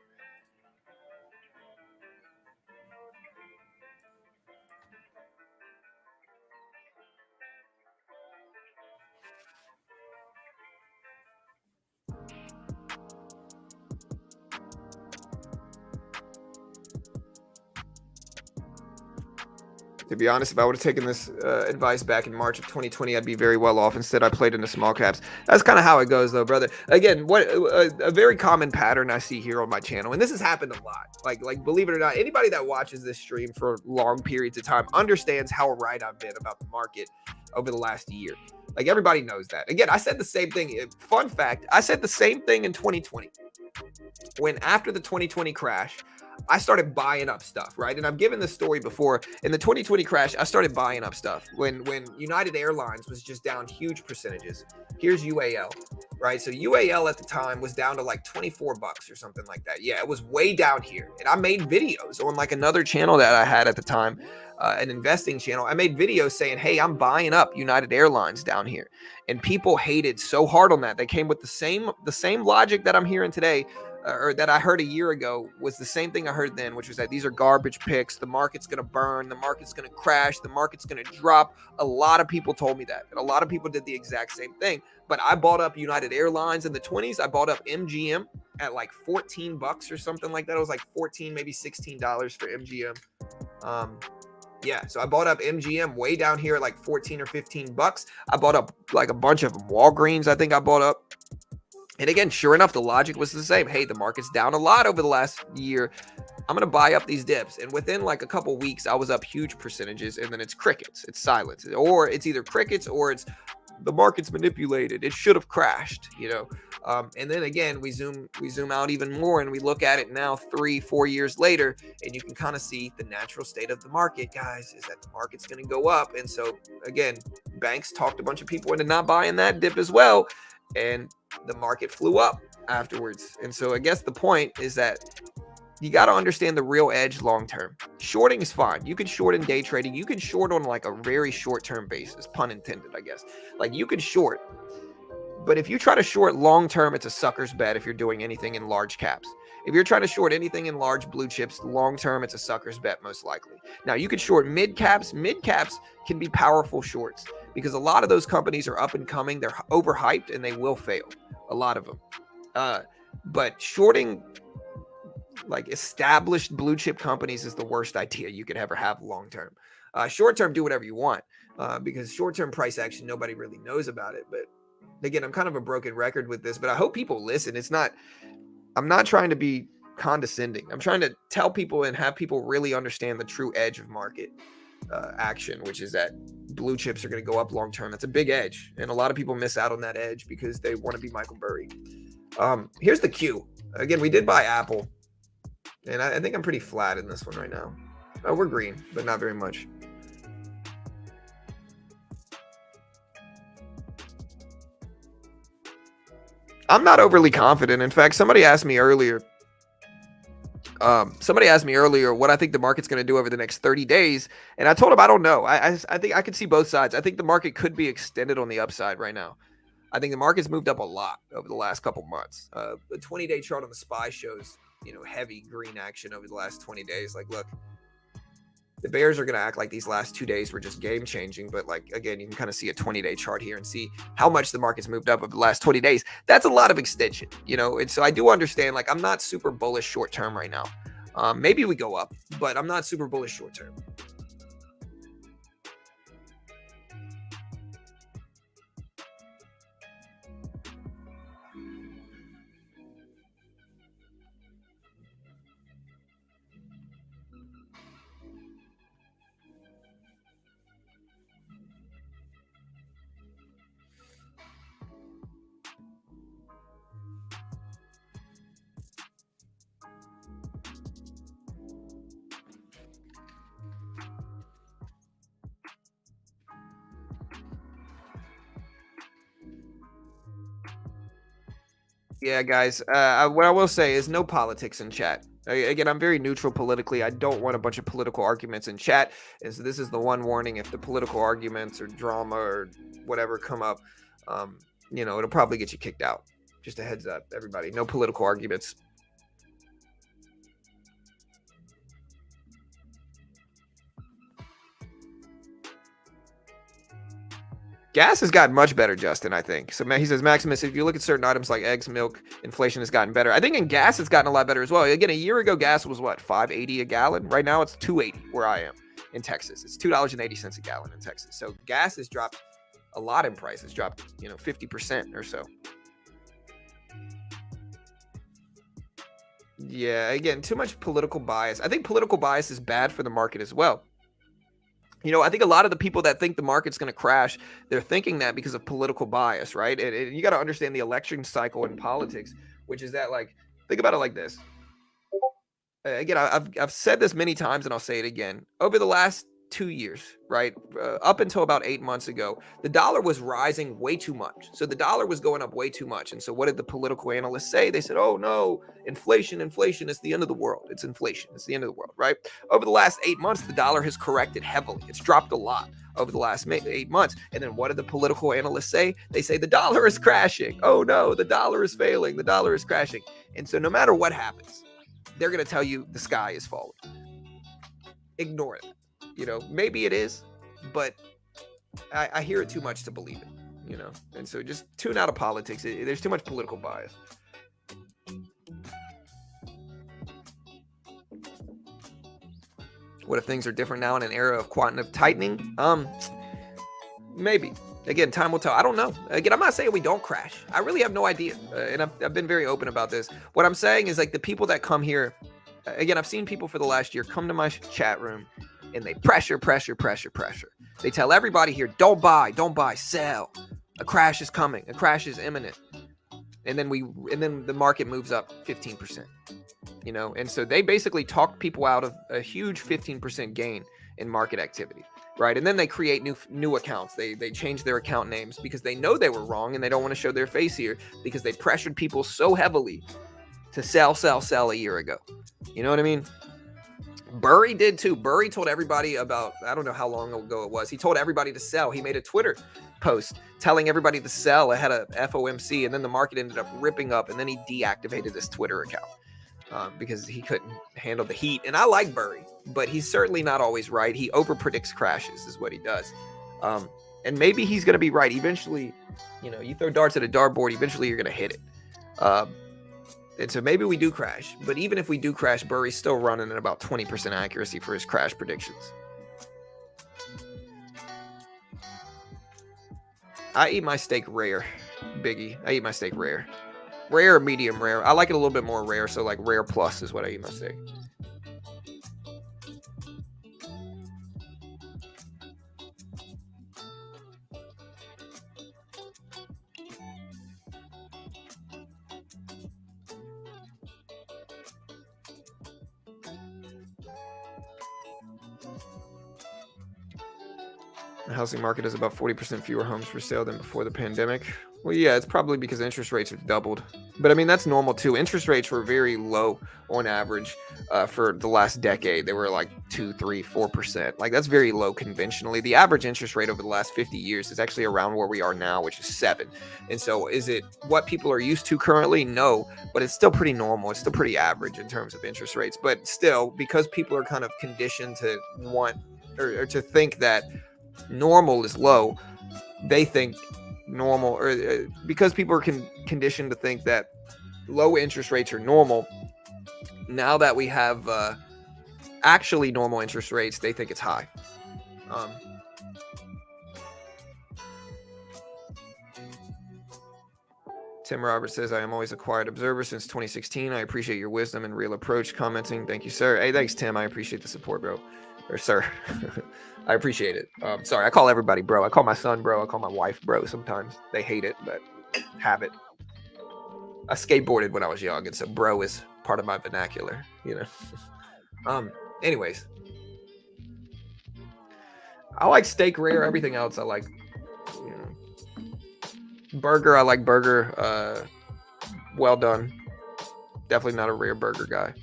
Speaker 1: To be honest, if I would have taken this advice back in March of 2020, I'd be very well off. Instead, I played into small caps. That's kind of how it goes, though, brother. Again, what a very common pattern I see here on my channel, and this has happened a lot. Like believe it or not, anybody that watches this stream for long periods of time understands how right I've been about the market. over the last year. Like, everybody knows that. Again, I said the same thing. Fun fact, I said the same thing in 2020. When after the 2020 crash, I started buying up stuff, right? And I've given this story before. In the 2020 crash, I started buying up stuff when United Airlines was just down huge percentages. Here's UAL, right? So UAL at the time was down to like 24 bucks or something like that. Yeah, it was way down here. And I made videos on like another channel that I had at the time, an investing channel. I made videos saying, hey, I'm buying up United Airlines down here. And people hated so hard on that. They came with the same logic that I'm hearing today, or that I heard a year ago, was the same thing I heard then, which was that these are garbage picks. The market's going to burn. The market's going to crash. The market's going to drop. A lot of people told me that. And a lot of people did the exact same thing. But I bought up United Airlines in the 20s. I bought up MGM at like 14 bucks or something like that. It was like 14, maybe $16 for MGM. Yeah, so I bought up MGM way down here at like 14 or 15 bucks. I bought up like a bunch of them. Walgreens, I think I bought up. And again, sure enough, the logic was the same. Hey, the market's down a lot over the last year. I'm going to buy up these dips. And within like a couple weeks, I was up huge percentages. And then it's crickets. It's silence. Or it's either crickets or it's the market's manipulated. It should have crashed, you know. And then again, we zoom out even more and we look at it now 3-4 years later, and you can kind of see the natural state of the market, guys, is that the market's going to go up. And so again, banks talked a bunch of people into not buying that dip as well. And the market flew up afterwards. And so I guess the point is that you got to understand the real edge long term. Shorting is fine. You can short in day trading. You can short on like a very short term basis, pun intended, I guess. Like, you can short. But if you try to short long term, it's a sucker's bet if you're doing anything in large caps. If you're trying to short anything in large blue chips, long term, it's a sucker's bet most likely. Now, you could short mid caps. Mid caps can be powerful shorts because a lot of those companies are up and coming. They're overhyped and they will fail. A lot of them. But shorting like established blue chip companies is the worst idea you could ever have long term. Short term, do whatever you want because short term price action, nobody really knows about it. But again, I'm kind of a broken record with this, but I hope people listen. I'm not trying to be condescending. I'm trying to tell people and have people really understand the true edge of market action, which is that blue chips are going to go up long term. That's a big edge. And a lot of people miss out on that edge because they want to be Michael Burry. Here's the Q. Again, we did buy Apple. And I think I'm pretty flat in this one right now. Oh, we're green, but not very much. I'm not overly confident. In fact, somebody asked me earlier what I think the market's going to do over the next 30 days. And I told him I don't know. I think I could see both sides. I think the market could be extended on the upside right now. I think the market's moved up a lot over the last couple months. The 20-day chart on the SPY shows, heavy green action over the last 20 days. Like, look, the bears are going to act like these last 2 days were just game changing. But like, again, you can kind of see a 20-day chart here and see how much the market's moved up over the last 20 days. That's a lot of extension, and so I do understand, like, I'm not super bullish short term right now. Maybe we go up, but I'm not super bullish short term. Yeah, guys. What I will say is no politics in chat. Again, I'm very neutral politically. I don't want a bunch of political arguments in chat. And so this is the one warning: if the political arguments or drama or whatever come up, it'll probably get you kicked out. Just a heads up, everybody. No political arguments. Gas has gotten much better, Justin, I think. So he says, Maximus, if you look at certain items like eggs, milk, inflation has gotten better. I think in gas, it's gotten a lot better as well. Again, a year ago, gas was what, $5.80 a gallon? Right now, it's $2.80 where I am in Texas. It's $2.80 a gallon in Texas. So gas has dropped a lot in price. It's dropped, 50% or so. Yeah, again, too much political bias. I think political bias is bad for the market as well. I think a lot of the people that think the market's going to crash, they're thinking that because of political bias, right? And you got to understand the election cycle in politics, which is that, like, think about it like this. Again, I've said this many times, and I'll say it again. Over the last 2 years, right, up until about 8 months ago, the dollar was rising way too much. So the dollar was going up way too much. And so what did the political analysts say? They said, "Oh no, inflation is the end of the world. It's inflation. It's the end of the world." Right? Over the last 8 months, the dollar has corrected heavily. It's dropped a lot over the last 8 months. And then what did the political analysts say? They say the dollar is crashing. Oh no, the dollar is failing. The dollar is crashing. And so no matter what happens, they're going to tell you the sky is falling. Ignore it. Maybe it is, but I hear it too much to believe it, And so just tune out of politics. There's too much political bias. What if things are different now in an era of quantitative tightening? Maybe. Again, time will tell. I don't know. Again, I'm not saying we don't crash. I really have no idea. And I've been very open about this. What I'm saying is, like, the people that come here, again, I've seen people for the last year come to my chat room and they pressure. They tell everybody here, don't buy, sell. A crash is coming. A crash is imminent. And then the market moves up 15%. And so they basically talk people out of a huge 15% gain in market activity. Right. And then they create new accounts. They change their account names because they know they were wrong and they don't want to show their face here because they pressured people so heavily to sell a year ago. You know what I mean? Burry did too. Burry told everybody about, I don't know how long ago it was. He told everybody to sell. He made a Twitter post telling everybody to sell ahead of FOMC, and then the market ended up ripping up, and then he deactivated his Twitter account. Because he couldn't handle the heat. And I like Burry, but he's certainly not always right. He overpredicts crashes is what he does. And maybe he's going to be right. Eventually, you throw darts at a dartboard, eventually you're going to hit it. And so maybe we do crash. But even if we do crash, Burry's still running at about 20% accuracy for his crash predictions. I eat my steak rare, Biggie. I eat my steak rare. Rare or medium rare. I like it a little bit more rare, so like rare plus is what I eat my steak. The housing market is about 40% fewer homes for sale than before the pandemic. Well, yeah, it's probably because interest rates have doubled. But I mean, that's normal too. Interest rates were very low on average for the last decade. They were like 2, 3, 4%. Like, that's very low conventionally. The average interest rate over the last 50 years is actually around where we are now, which is 7. And so is it what people are used to currently? No, but it's still pretty normal. It's still pretty average in terms of interest rates. But still, because people are kind of conditioned to want or to think that normal is low, they think normal, or because people are conditioned to think that low interest rates are normal. Now that we have actually normal interest rates, they think it's high. Tim Roberts says, I am always a quiet observer since 2016. I appreciate your wisdom and real approach. Commenting. Thank you, sir. Hey, thanks, Tim. I appreciate the support, bro. Or sir. I appreciate it. Sorry, I call everybody bro. I call my son bro. I call my wife bro sometimes. They hate it, but have it. I skateboarded when I was young, and so bro is part of my vernacular, Anyways. I like steak rare. Everything else I like, burger. I like burger. Well done. Definitely not a rare burger guy.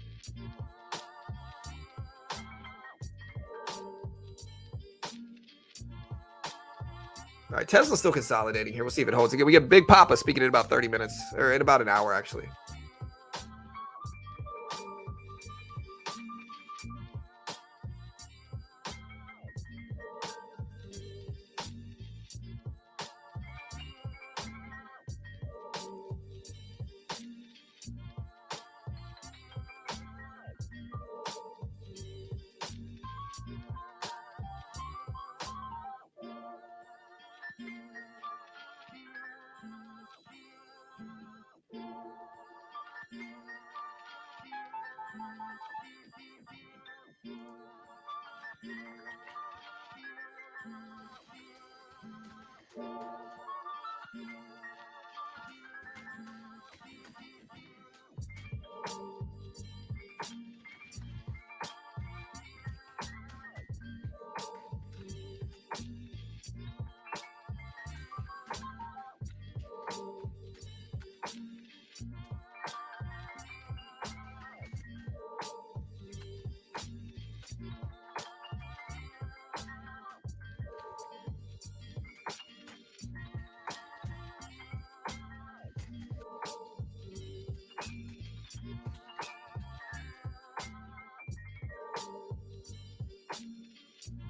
Speaker 1: All right, Tesla's still consolidating here. We'll see if it holds again. We get Big Papa speaking in about 30 minutes, or in about an hour, actually.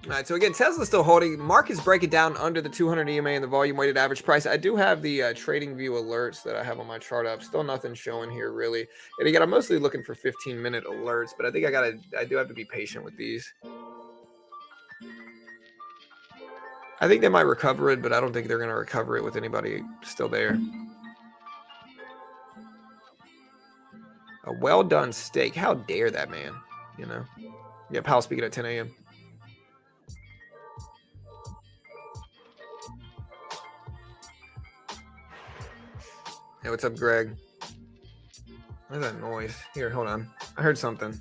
Speaker 1: All right, so again, Tesla's still holding. Markets break it down under the 200 EMA and the volume weighted average price. I do have the trading view alerts that I have on my chart up. Still nothing showing here really. And again, I'm mostly looking for 15-minute alerts, but I think I do have to be patient with these. I think they might recover it, but I don't think they're going to recover it with anybody still there. A well done steak. How dare that man? You know. Yeah, Powell speaking at 10 a.m. Hey, what's up, Greg? What's that noise? Here, hold on. I heard something.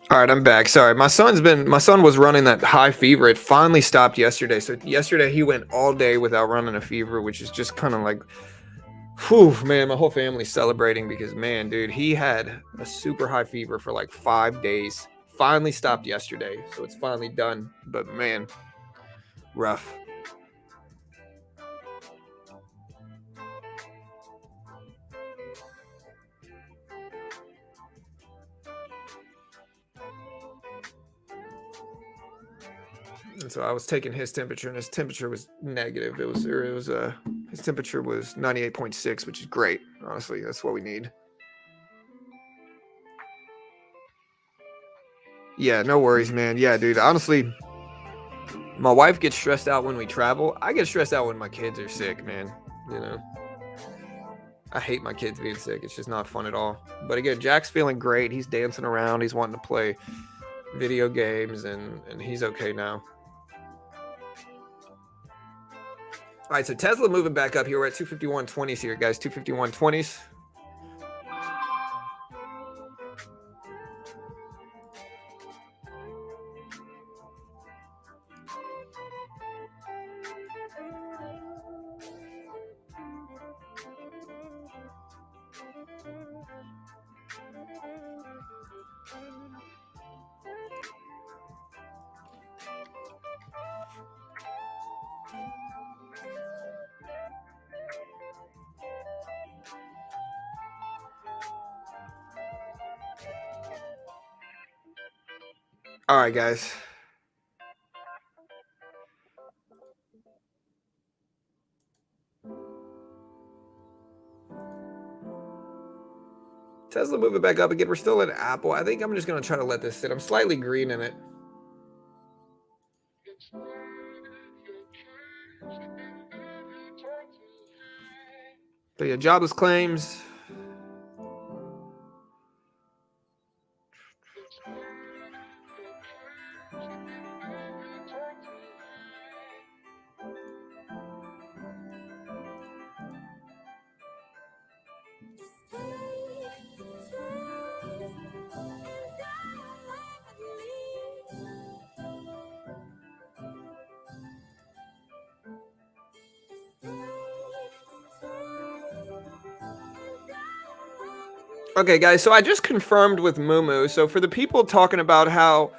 Speaker 1: All right, I'm back. Sorry, my son was running that high fever. It finally stopped yesterday. So yesterday he went all day without running a fever, which is just kind of like, whew, man. My whole family's celebrating because, man, dude, he had a super high fever for like 5 days. Finally stopped yesterday, so it's finally done. But man, rough. And so I was taking his temperature, and his temperature was negative. His temperature was 98.6, which is great. Honestly, that's what we need. Yeah, no worries, man. Yeah, dude. Honestly, my wife gets stressed out when we travel. I get stressed out when my kids are sick, man. You know, I hate my kids being sick. It's just not fun at all. But again, Jack's feeling great. He's dancing around. He's wanting to play video games, and he's okay now. All right, so Tesla moving back up here. We're at 251.20s here, guys. 251.20s. All right, guys. Tesla moving back up again. We're still at Apple. I think I'm just going to try to let this sit. I'm slightly green in it. But yeah, jobless claims. Okay, guys, so I just confirmed with MooMoo. So for the people talking about how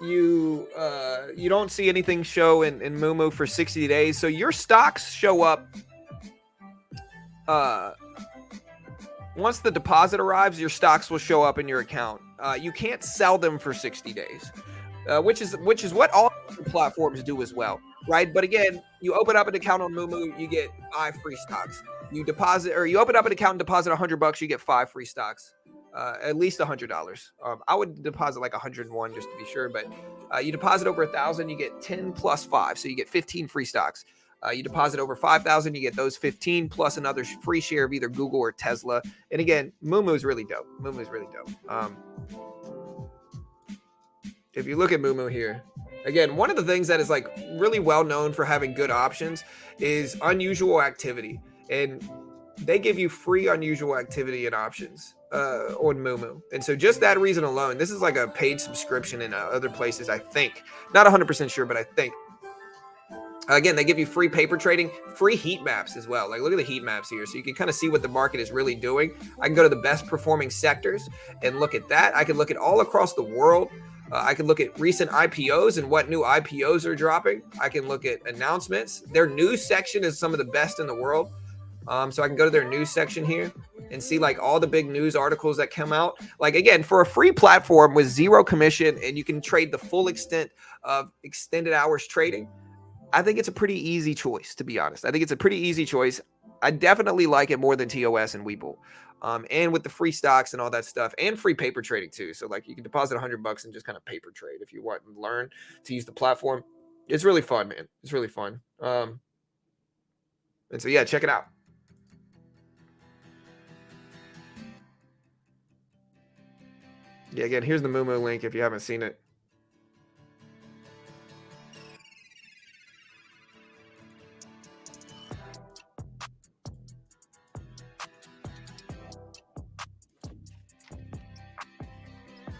Speaker 1: you don't see anything show in MooMoo for 60 days, so your stocks show up uh once the deposit arrives, your stocks will show up in your account. You can't sell them for 60 days, which is what all platforms do as well, right? But again, you open up an account on MooMoo, you get 5 free stocks. You open up an account and deposit $100, you get 5 free stocks, at least $100. I would deposit like 101 just to be sure, but you deposit over 1,000, you get 10 plus 5, so you get 15 free stocks. You deposit over 5,000, you get those 15 plus another free share of either Google or Tesla. And again, MooMoo is really dope. MooMoo is really dope. If you look at MooMoo here, again, one of the things that is like really well known for having good options is unusual activity, and they give you free unusual activity and options on MooMoo. And so just that reason alone, this is like a paid subscription in other places, I think. Not 100% sure, but I think. Again, they give you free paper trading, free heat maps as well. Like, look at the heat maps here. So you can kind of see what the market is really doing. I can go to the best performing sectors and look at that. I can look at all across the world. I can look at recent IPOs and what new IPOs are dropping. I can look at announcements. Their news section is some of the best in the world. So I can go to their news section here and see like all the big news articles that come out. Like, again, for a free platform with zero commission, and you can trade the full extent of extended hours trading, I think it's a pretty easy choice, to be honest. I think it's a pretty easy choice. I definitely like it more than TOS and Webull. And with the free stocks and all that stuff, and free paper trading too. So like you can deposit $100 and just kind of paper trade if you want and learn to use the platform. It's really fun, man. It's really fun. And so yeah, check it out. Yeah, again, here's the MooMoo link if you haven't seen it.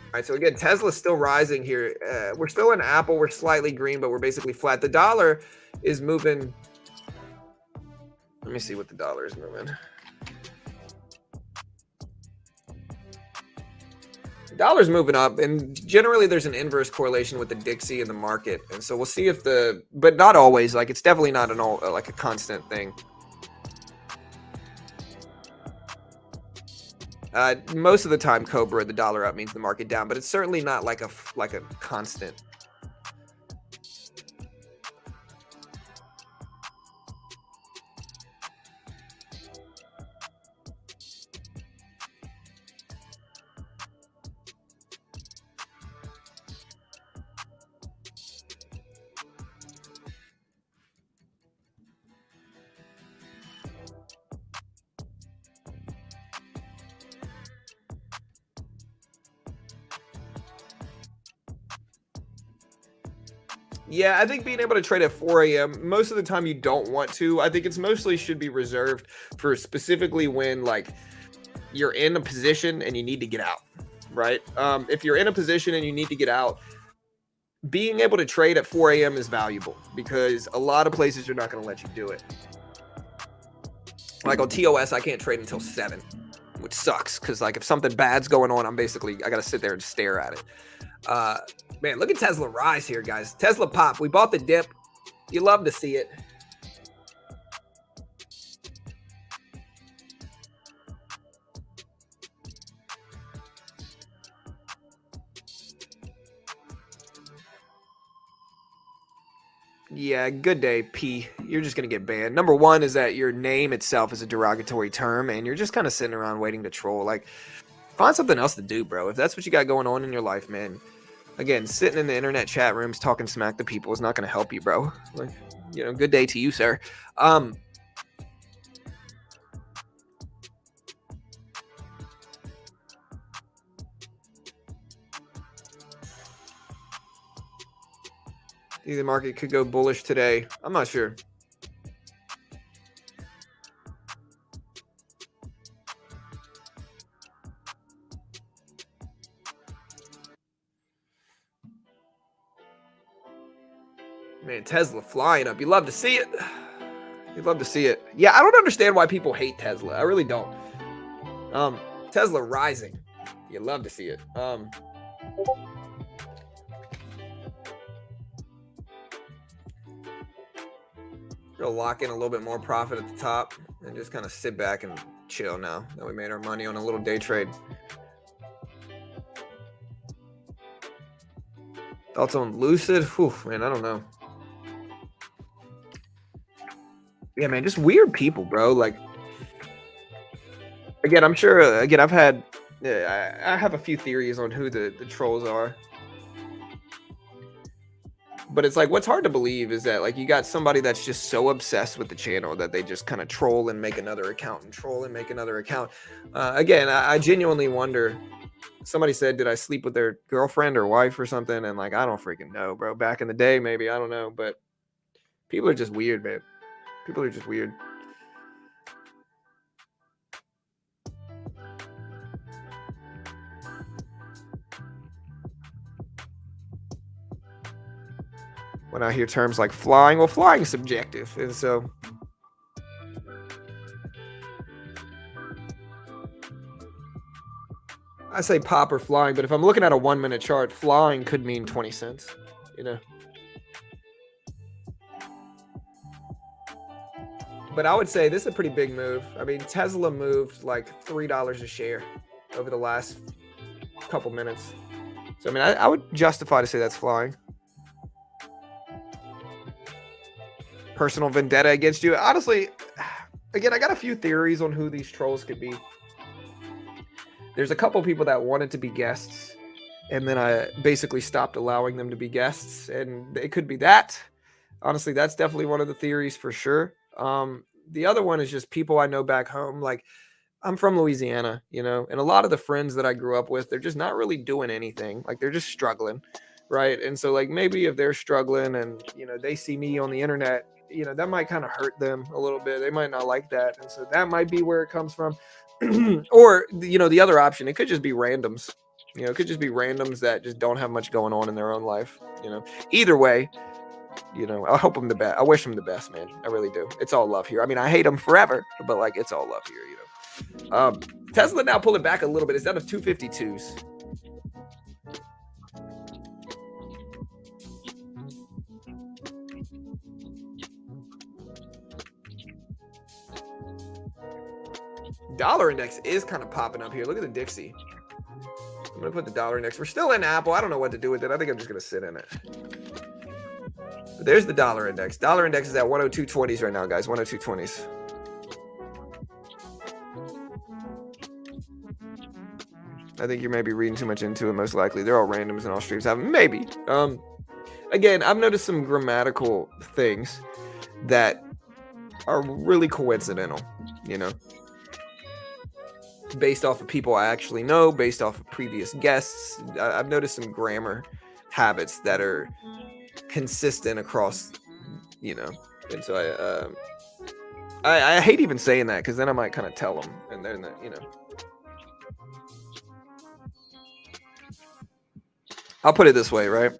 Speaker 1: All right, so again, Tesla's still rising here. We're still in Apple. We're slightly green, but we're basically flat. The dollar is moving. Let me see what the dollar is moving. The dollar's moving up, and generally there's an inverse correlation with the Dixie in the market. And so we'll see if but not always. Like, it's definitely not like a constant thing. Most of the time, Cobra, the dollar up means the market down, but it's certainly not like a constant. Yeah, I think being able to trade at 4 a.m., most of the time you don't want to. I think it's mostly should be reserved for specifically when like you're in a position and you need to get out, right? If you're in a position and you need to get out, being able to trade at 4 a.m. is valuable because a lot of places are not going to let you do it. Like on TOS, I can't trade until 7, which sucks because like if something bad's going on, I got to sit there and stare at it. Man, look at Tesla rise here, guys. Tesla pop. We bought the dip. You love to see it. Yeah, good day, P. You're just going to get banned. Number one is that your name itself is a derogatory term, and you're just kind of sitting around waiting to troll. Like, find something else to do, bro. If that's what you got going on in your life, man. Again, sitting in the internet chat rooms talking smack to people is not going to help you, bro. Like, good day to you, sir. The market could go bullish today. I'm not sure. Man, Tesla flying up. You love to see it. You love to see it. Yeah, I don't understand why people hate Tesla. I really don't. Tesla rising. You love to see it. Gonna lock in a little bit more profit at the top and just kind of sit back and chill now that we made our money on a little day trade. Thoughts on Lucid? Whew, man, I don't know. Yeah, man, just weird people, bro. Like, again, I'm sure. Again, I have a few theories on who the trolls are. But it's like, what's hard to believe is that, like, you got somebody that's just so obsessed with the channel that they just kind of troll and make another account and troll and make another account. Again, I genuinely wonder. Somebody said, did I sleep with their girlfriend or wife or something? And like, I don't freaking know, bro. Back in the day, maybe, I don't know. But people are just weird, man. People are just weird. When I hear terms like flying, well, flying is subjective. And so I say pop or flying, but if I'm looking at a 1 minute chart, flying could mean 20 cents, you know. But I would say this is a pretty big move. I mean, Tesla moved like $3 a share over the last couple minutes. So, I mean, I would justify to say that's flying. Personal vendetta against you. Honestly, again, I got a few theories on who these trolls could be. There's a couple people that wanted to be guests, and then I basically stopped allowing them to be guests, and it could be that. Honestly, that's definitely one of the theories for sure. The other one is just people I know back home. Like, I'm from Louisiana, you know, and a lot of the friends that I grew up with, they're just not really doing anything. Like, they're just struggling, right? And so, like, maybe if they're struggling and, you know, they see me on the internet, you know, that might kind of hurt them a little bit. They might not like that. And so that might be where it comes from. Or, you know, the other option, it could just be randoms. You know, it could just be randoms that just don't have much going on in their own life. You know, either way, you know, I hope them the best. I wish them the best, man. I really do. It's all love here. I mean, I hate them forever, but like, it's all love here, you know. Tesla now pulling back a little bit. It's down to 252s. Dollar index is kind of popping up here. Look at the Dixie. I'm going to put the dollar index. We're still in Apple. I don't know what to do with it. I think I'm just going to sit in it. But there's the dollar index. Dollar index is at 102.20s right now, guys. 102.20s. I think you may be reading too much into it, most likely. They're all randoms and all streams have maybe. Again, I've noticed some grammatical things that are really coincidental, you know, based off of people I actually know, based off of previous guests. I've noticed some grammar habits that are consistent across, you know, and so I hate even saying that because then I might kind of tell them, and then, you know. I'll put it this way, right?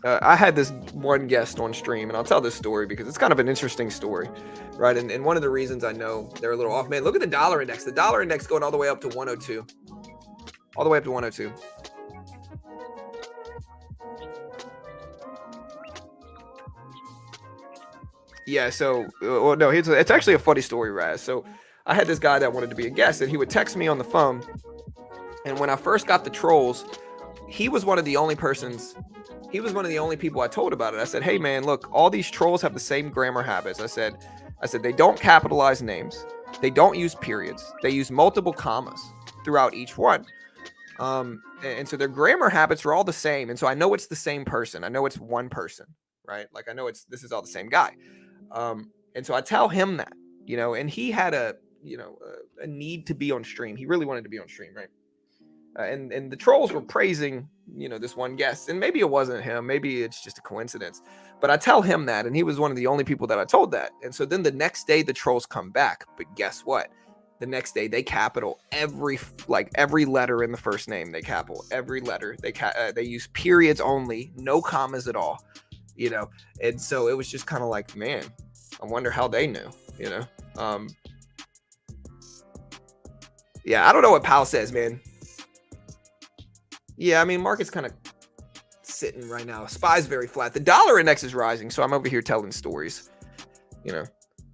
Speaker 1: I had this one guest on stream, and I'll tell this story because it's kind of an interesting story, right? And one of the reasons I know they're a little off, man, look at the dollar index. The dollar index going all the way up to 102. All the way up to 102. Yeah, so, well, no, it's actually a funny story, Raz. So I had this guy that wanted to be a guest, and he would text me on the phone. And when I first got the trolls, he was one of the only people I told about it. I said, hey, man, look, all these trolls have the same grammar habits. I said, they don't capitalize names. They don't use periods. They use multiple commas throughout each one. And so their grammar habits are all the same. And so I know it's the same person. I know it's one person, right? Like, I know this is all the same guy. And so I tell him that, you know, and he had a need to be on stream. He really wanted to be on stream, right? And the trolls were praising, you know, this one guest, and maybe it wasn't him, maybe it's just a coincidence, but I tell him that, and he was one of the only people that I told that. And so then the next day the trolls come back, but guess what? The next day they capital every letter in the first name. They capital every letter. They use periods only, no commas at all, you know. And so it was just kind of like, man, I wonder how they knew, you know. Yeah, I don't know what Powell says, man. Yeah, I mean, market's kind of sitting right now. SPY's very flat. The dollar index is rising, so I'm over here telling stories. You know,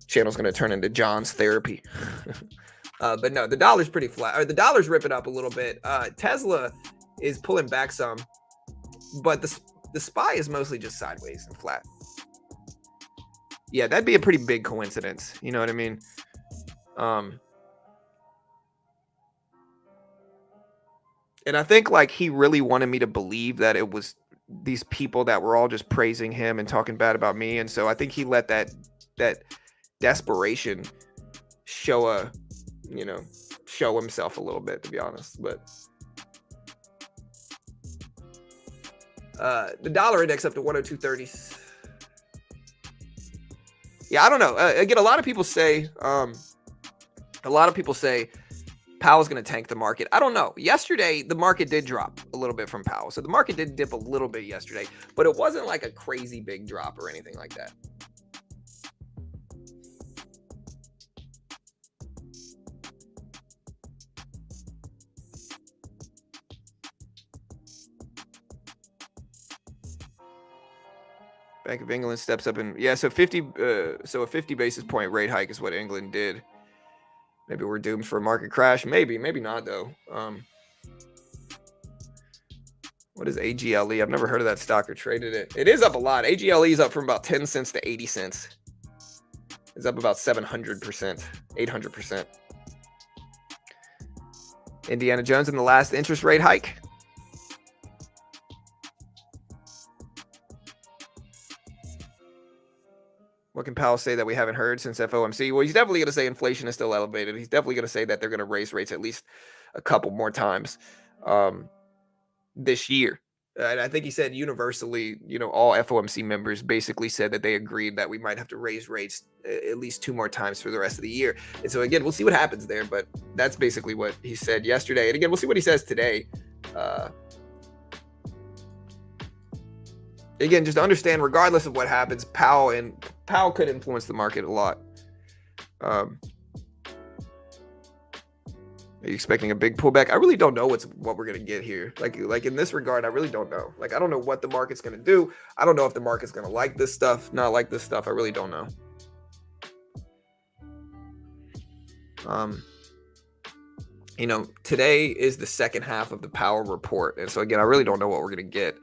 Speaker 1: channel's going to turn into John's therapy. But no, the dollar's pretty flat. Or the dollar's ripping up a little bit. Tesla is pulling back some, but the SPY is mostly just sideways and flat. Yeah, that'd be a pretty big coincidence. You know what I mean? And I think like he really wanted me to believe that it was these people that were all just praising him and talking bad about me. And so I think he let that desperation show himself a little bit, to be honest. But the dollar index up to 102.30. Yeah, I don't know. Again, a lot of people say Powell's going to tank the market. I don't know. Yesterday, the market did drop a little bit from Powell. So the market did dip a little bit yesterday, but it wasn't like a crazy big drop or anything like that. Bank of England steps up and so a 50 basis point rate hike is what England did. Maybe we're doomed for a market crash. Maybe not though. What is AGLE? I've never heard of that stock or traded it. It is up a lot. AGLE is up from about 10 cents to 80 cents. It's up about 700%, 800%. Indiana Jones in the last interest rate hike. What can Powell say that we haven't heard since FOMC? Well, he's definitely going to say inflation is still elevated. He's definitely going to say that they're going to raise rates at least a couple more times this year. And I think he said universally, all FOMC members basically said that they agreed that we might have to raise rates at least 2 more times for the rest of the year. And so, again, we'll see what happens there. But that's basically what he said yesterday. And again, we'll see what he says today. Again, just to understand, regardless of what happens, Powell could influence the market a lot. Are you expecting a big pullback? I really don't know what we're gonna get here. Like in this regard, I really don't know. Like I don't know what the market's gonna do. I don't know if the market's gonna like this stuff, not like this stuff. I really don't know. Today is the second half of the Powell report, and so again, I really don't know what we're gonna get.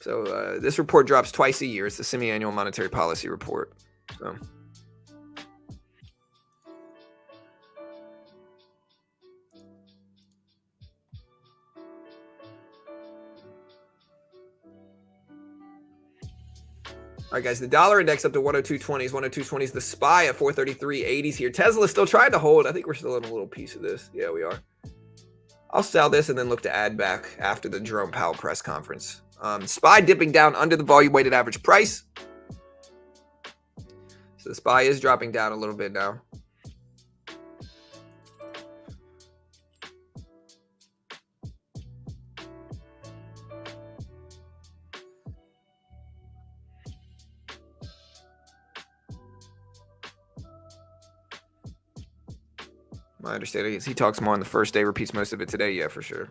Speaker 1: So this report drops twice a year. It's the semi-annual monetary policy report. So. All right, guys, the dollar index up to 102.20s. 102.20s. The SPY at 433.80s here. Tesla's still trying to hold. I think we're still in a little piece of this. Yeah, we are. I'll sell this and then look to add back after the Jerome Powell press conference. SPY dipping down under the volume weighted average price. So the SPY is dropping down a little bit now. My understanding is he talks more on the first day, repeats most of it today. Yeah, for sure.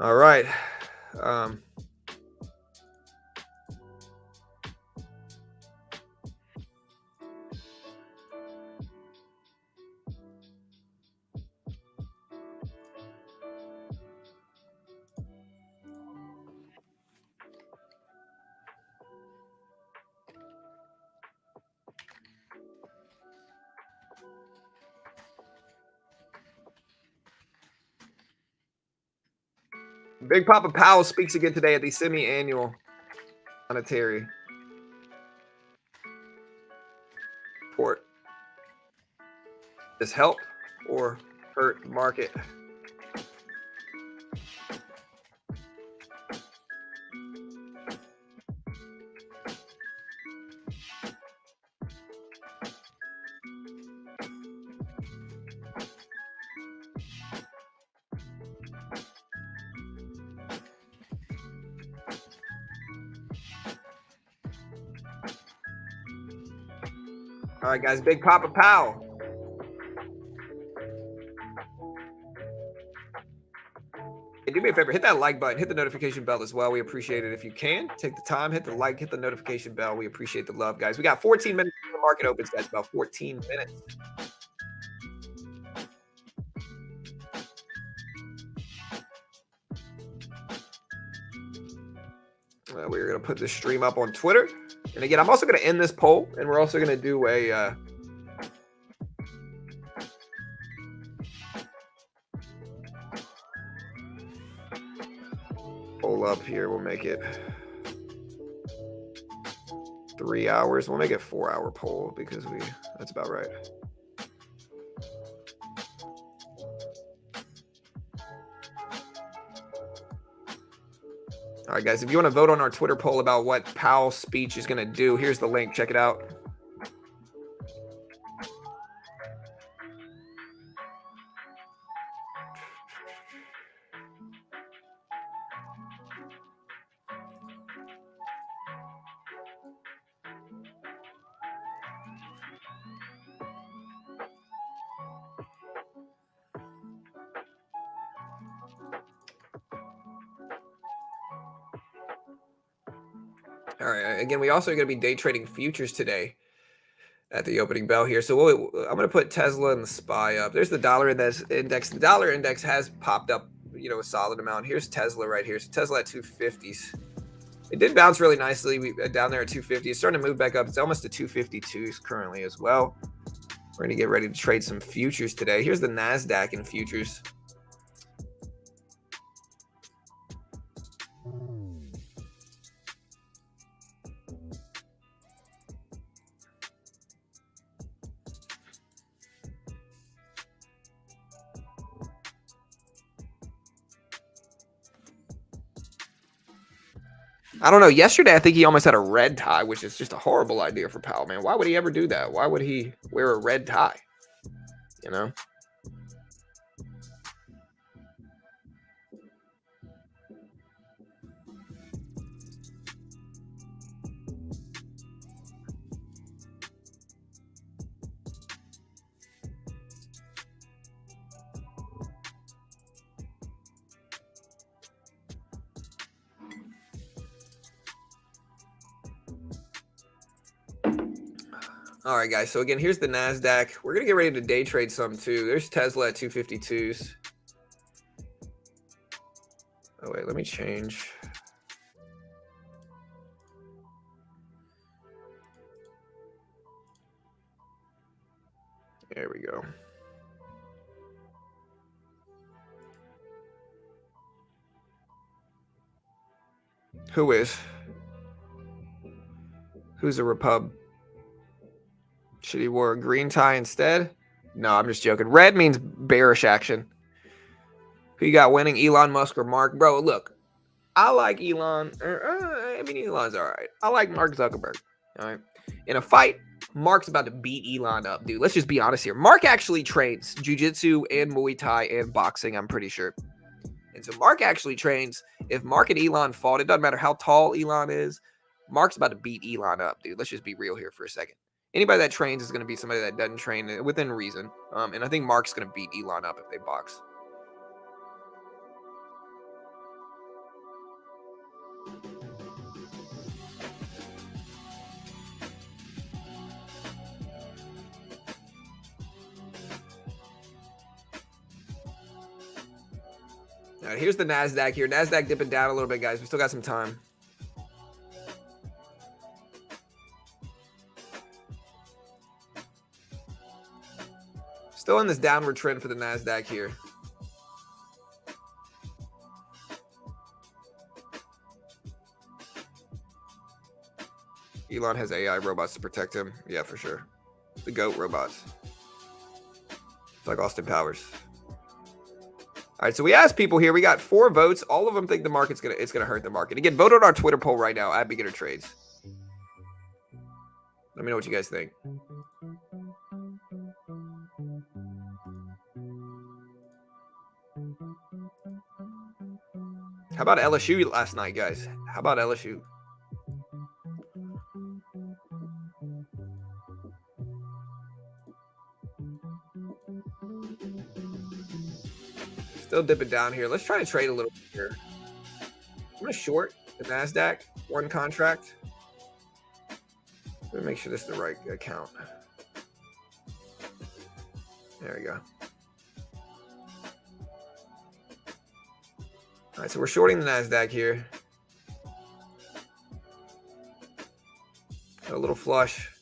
Speaker 1: All right. Big Papa Powell speaks again today at the semi-annual monetary report. Does help or hurt the market? All right, guys. Big Papa Powell. Hey, do me a favor, hit that like button, hit the notification bell as well. We appreciate it if you can. Take the time, hit the like, hit the notification bell. We appreciate the love, guys. We got 14 minutes before the market opens, guys. About 14 minutes. We're going to put this stream up on Twitter. And again, I'm also going to end this poll, and we're also going to do a poll up here. We'll make it 3 hours. We'll make it 4-hour poll because that's about right. All right, guys, if you want to vote on our Twitter poll about what Powell's speech is going to do, here's the link. Check it out. All right. Again, we also are going to be day trading futures today at the opening bell here. So I'm going to put Tesla and the SPY up. There's the dollar index. The dollar index has popped up, a solid amount. Here's Tesla right here. So Tesla at 250s. It did bounce really nicely. Down there at 250. It's starting to move back up. It's almost to 252s currently as well. We're going to get ready to trade some futures today. Here's the NASDAQ in futures. I don't know. Yesterday, I think he almost had a red tie, which is just a horrible idea for Powell, man. Why would he ever do that? Why would he wear a red tie? All right, guys. So again, here's the NASDAQ. We're going to get ready to day trade some too. There's Tesla at 252s. Oh, wait, let me change. There we go. Who's a repub? Should he wear a green tie instead? No, I'm just joking. Red means bearish action. Who you got winning, Elon Musk or Mark? Bro, look, I like Elon. Elon's all right. I like Mark Zuckerberg. All right. In a fight, Mark's about to beat Elon up, dude. Let's just be honest here. Mark actually trains jiu-jitsu and Muay Thai and boxing, I'm pretty sure. And so Mark actually trains. If Mark and Elon fought, it doesn't matter how tall Elon is. Mark's about to beat Elon up, dude. Let's just be real here for a second. Anybody that trains is going to be somebody that doesn't train within reason. And I think Mark's going to beat Elon up if they box. All right, here's the NASDAQ here. NASDAQ dipping down a little bit, guys. We still got some time. Still in this downward trend for the NASDAQ here. Elon has AI robots to protect him. Yeah, for sure. The GOAT robots. It's like Austin Powers. All right, so we asked people here. We got 4 votes. All of them think the market's gonna hurt the market. Again, vote on our Twitter poll right now at Beginner Trades. Let me know what you guys think. How about LSU last night, guys? How about LSU? Still dipping down here. Let's try to trade a little bit here. I'm going to short the NASDAQ, one contract. Let me make sure this is the right account. There we go. All right, so we're shorting the NASDAQ here. Got a little flush.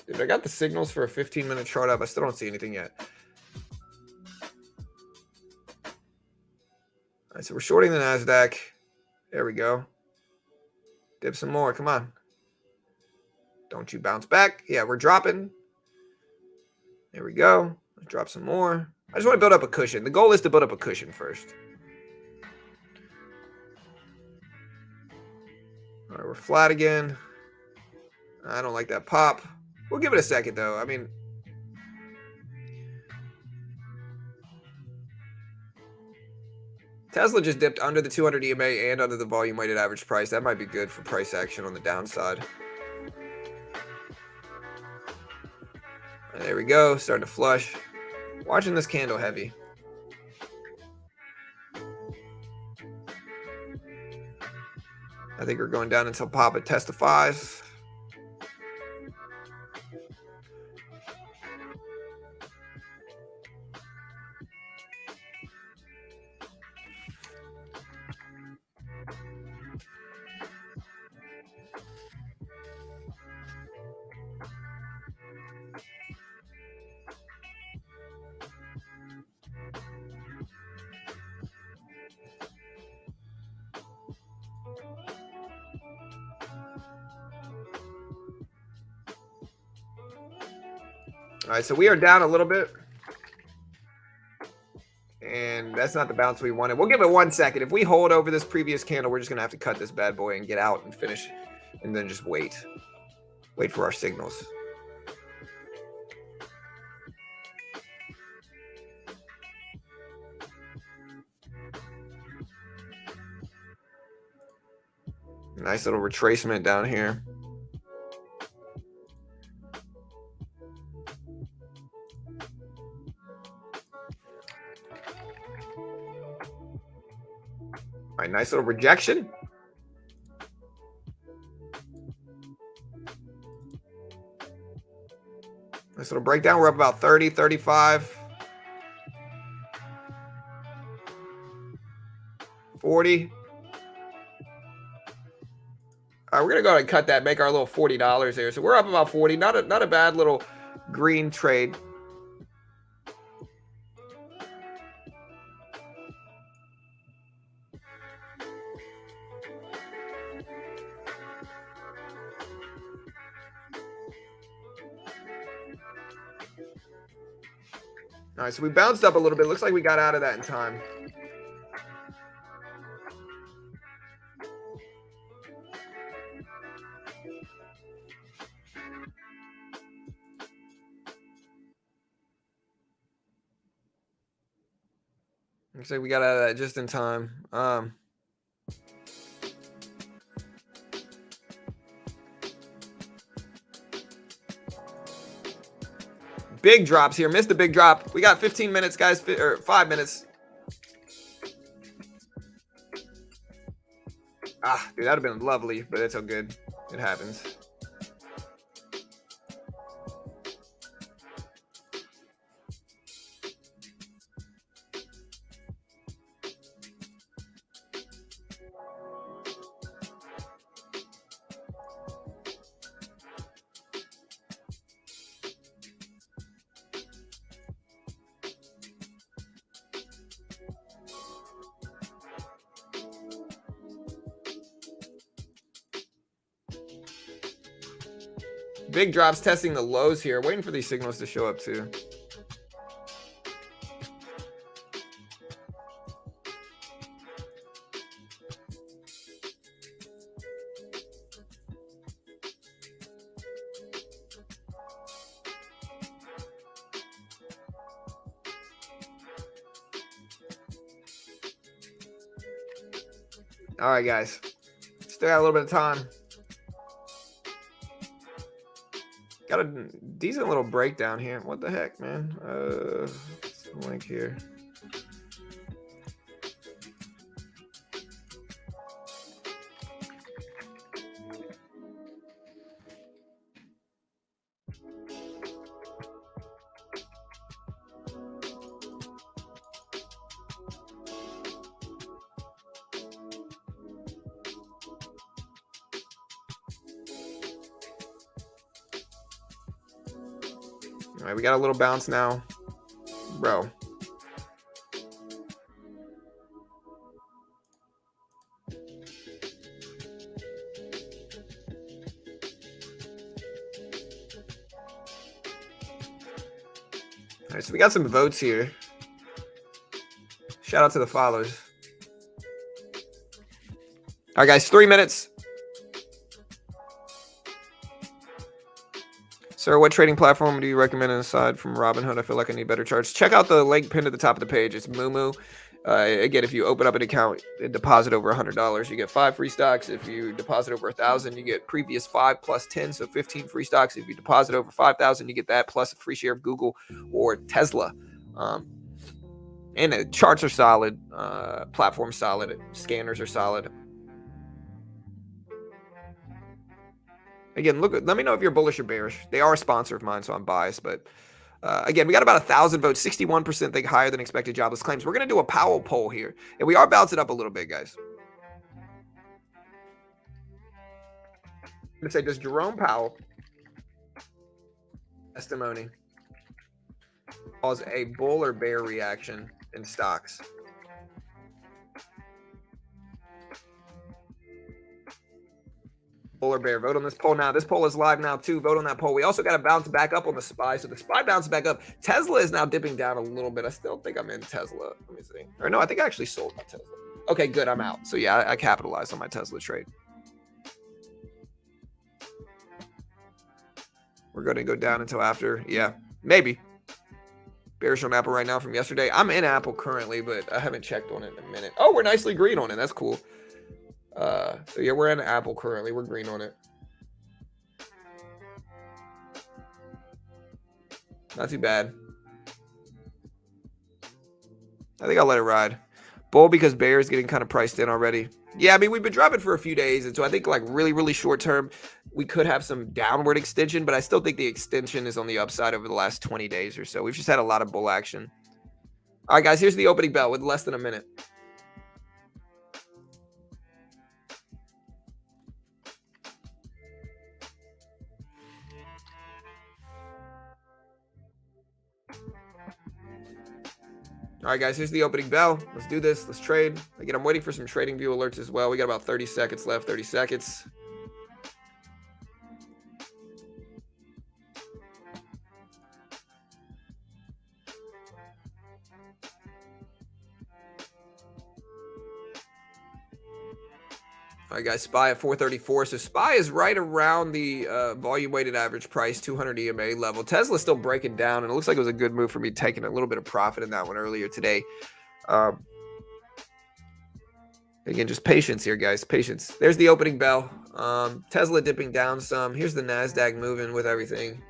Speaker 1: Dude, I got the signals for a 15-minute chart up. I still don't see anything yet. All right, so we're shorting the NASDAQ. There we go. Dip some more. Come on. Don't you bounce back. Yeah, we're dropping. There we go. Let's drop some more. I just want to build up a cushion. The goal is to build up a cushion first. All right, we're flat again. I don't like that pop. We'll give it a second, though. I mean, Tesla just dipped under the 200 EMA and under the volume weighted average price. That might be good for price action on the downside. And there we go. Starting to flush. Watching this candle heavy. I think we're going down until Papa testifies. All right, so we are down a little bit. And that's not the bounce we wanted. We'll give it 1 second. If we hold over this previous candle, we're just going to have to cut this bad boy and get out and finish. And then just wait. Wait for our signals. Nice little retracement down here. All right, nice little rejection. Nice little breakdown. We're up about 30, 35, 40. All right, we're going to go ahead and cut that, make our little $40 there. So we're up about 40. Not a bad little green trade. All right, so we bounced up a little bit. Looks like we got out of that in time. Looks like we got out of that just in time. Big drops here. Missed the big drop. We got 15 minutes, guys, or 5 minutes. Ah, dude, that would have been lovely, but it's all good. It happens. Big drops testing the lows here. Waiting for these signals to show up too. All right, guys. Still got a little bit of time. Got a decent little breakdown here. What the heck, man? Link here. All right, we got a little bounce now, bro. All right, so we got some votes here. Shout out to the followers. All right, guys, 3 minutes. Sir, what trading platform do you recommend aside from Robinhood? I feel like I need better charts. Check out the link pinned at the top of the page. It's MooMoo. Again, if you open up an account and deposit over $100, you get 5 free stocks. If you deposit over 1,000, you get previous 5 plus 10, so 15 free stocks. If you deposit over 5,000, you get that plus a free share of Google or Tesla. And the charts are solid, platform's solid, scanners are solid. Again, let me know if you're bullish or bearish. They are a sponsor of mine, so I'm biased. But again, we got about 1,000 votes, 61% think higher than expected jobless claims. We're going to do a Powell poll here. And we are bouncing up a little bit, guys. I'm going to say, does Jerome Powell testimony cause a bull or bear reaction in stocks? Bull or bear? Vote on this poll now. This poll is live now too. Vote on that poll. We also got to bounce back up on the SPY. So the SPY bounced back up. Tesla is now dipping down a little bit. I still think I'm in Tesla. Let me see. Or no, I think I actually sold my Tesla. Okay, good. I'm out. So yeah, I capitalized on my Tesla trade. We're going to go down until after. Yeah, maybe. Bearish on Apple right now from yesterday. I'm in Apple currently, but I haven't checked on it in a minute. Oh, we're nicely green on it. That's cool. So yeah, we're in Apple currently. We're green on it. Not too bad. I think I'll let it ride. Bull because bear is getting kind of priced in already. Yeah, I mean, we've been dropping for a few days. And so I think like really, really short term, we could have some downward extension, but I still think the extension is on the upside over the last 20 days or so. We've just had a lot of bull action. All right, guys, here's the opening bell with less than a minute. All right, guys, here's the opening bell. Let's do this. Let's trade. Again, I'm waiting for some trading view alerts as well. We got about 30 seconds left, 30 seconds. All right, guys, SPY at 434. So SPY is right around the volume weighted average price, 200 EMA level. Tesla's still breaking down, and it looks like it was a good move for me taking a little bit of profit in that one earlier today. Again, just patience here, guys. Patience. There's the opening bell. Tesla dipping down some. Here's the NASDAQ moving with everything.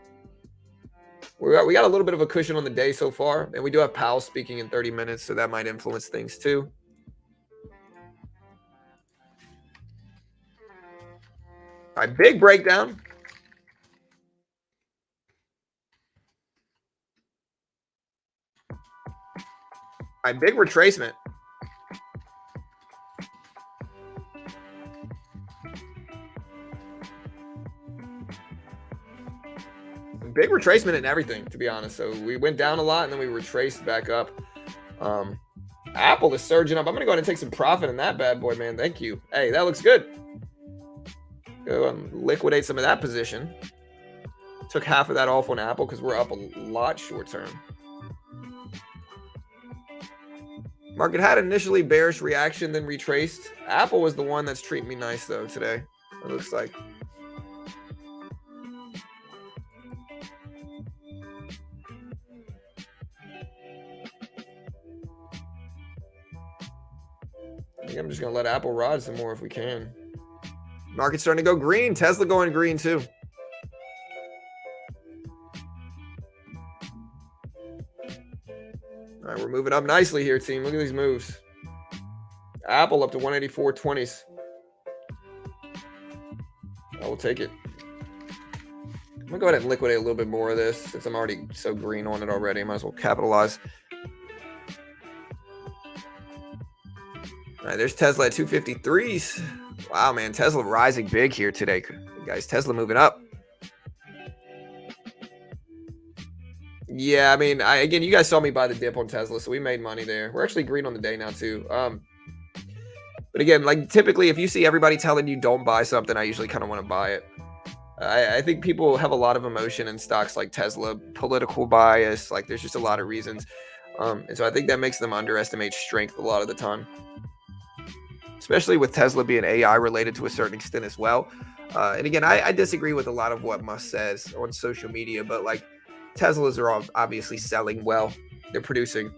Speaker 1: We got a little bit of a cushion on the day so far, and we do have Powell speaking in 30 minutes, so that might influence things too. All right, big breakdown. All right, big retracement. Big retracement in everything, to be honest. So we went down a lot, and then we retraced back up. Apple is surging up. I'm going to go ahead and take some profit in that bad boy, man. Thank you. Hey, that looks good. Go liquidate some of that position. Took half of that off on Apple because we're up a lot short term. Market had initially bearish reaction, then retraced. Apple was the one that's treating me nice, though, today. It looks like. think I'm just going to let Apple ride some more if we can. Market's starting to go green. Tesla going green too. All right, we're moving up nicely here, team. Look at these moves. Apple up to 184.20s. I will take it. I'm going to go ahead and liquidate a little bit more of this since I'm already so green on it already. I might as well capitalize. All right, there's Tesla at 253s. Wow, man. Tesla rising big here today. Guys, Tesla moving up. Yeah, I mean, again, you guys saw me buy the dip on Tesla, so we made money there. We're actually green on the day now, too. But again, like typically, if you see everybody telling you don't buy something, I usually kind of want to buy it. I think people have a lot of emotion in stocks like Tesla, political bias. Like there's just a lot of reasons. And so I think that makes them underestimate strength a lot of the time. Especially with Tesla being AI related to a certain extent as well. And again, I disagree with a lot of what Musk says on social media, but like Teslas are obviously selling well. They're producing.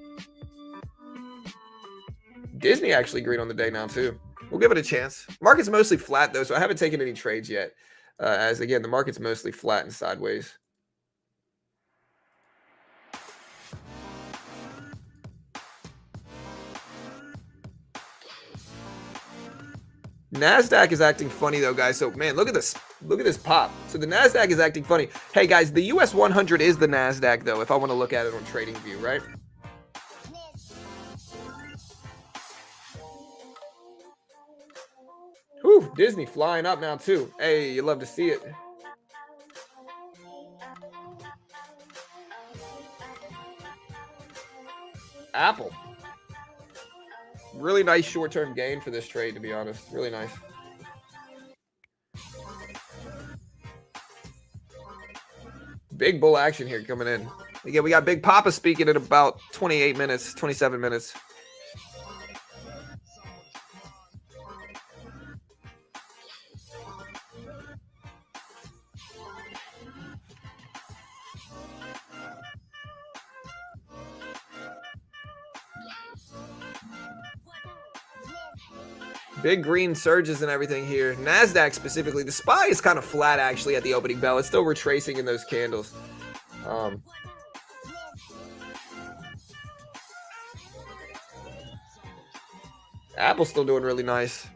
Speaker 1: Disney actually green on the day now too. We'll give it a chance. Market's mostly flat though, so I haven't taken any trades yet. As again, the market's mostly flat and sideways. NASDAQ is acting funny though, guys. So man, look at this. Look at this pop. So the NASDAQ is acting funny. Hey guys, the US 100 is the NASDAQ though, if I want to look at it on TradingView, right? Whew, Disney flying up now too. Hey, you love to see it. Apple. Really nice short-term gain for this trade, to be honest. Really nice. Big bull action here coming in. Again, we got Big Papa speaking in about 28 minutes, 27 minutes. Big green surges and everything here. NASDAQ specifically. The SPY is kind of flat actually at the opening bell. It's still retracing in those candles. Apple's still doing really nice.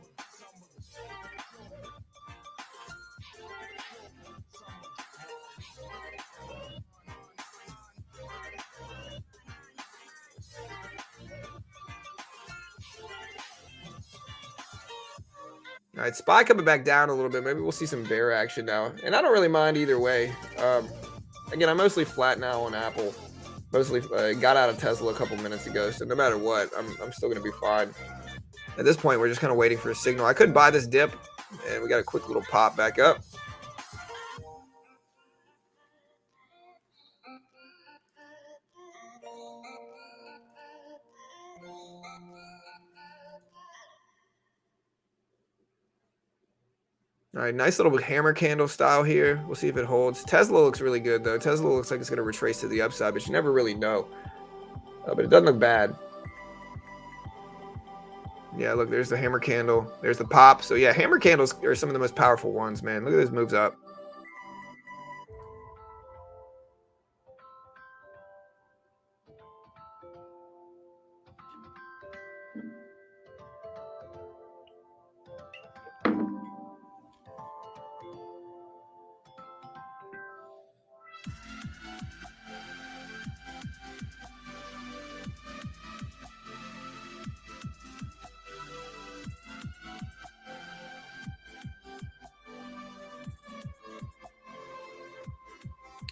Speaker 1: All right, SPY coming back down a little bit. Maybe we'll see some bear action now. And I don't really mind either way. Again, I'm mostly flat now on Apple. Mostly got out of Tesla a couple minutes ago. So no matter what, I'm still going to be fine. At this point, we're just kind of waiting for a signal. I could buy this dip. And we got a quick little pop back up. All right, nice little hammer candle style here. We'll see if it holds. Tesla looks really good, though. Tesla looks like it's going to retrace to the upside, but you never really know. But it doesn't look bad. Yeah, look, there's the hammer candle. There's the pop. So, yeah, hammer candles are some of the most powerful ones, man. Look at those moves up.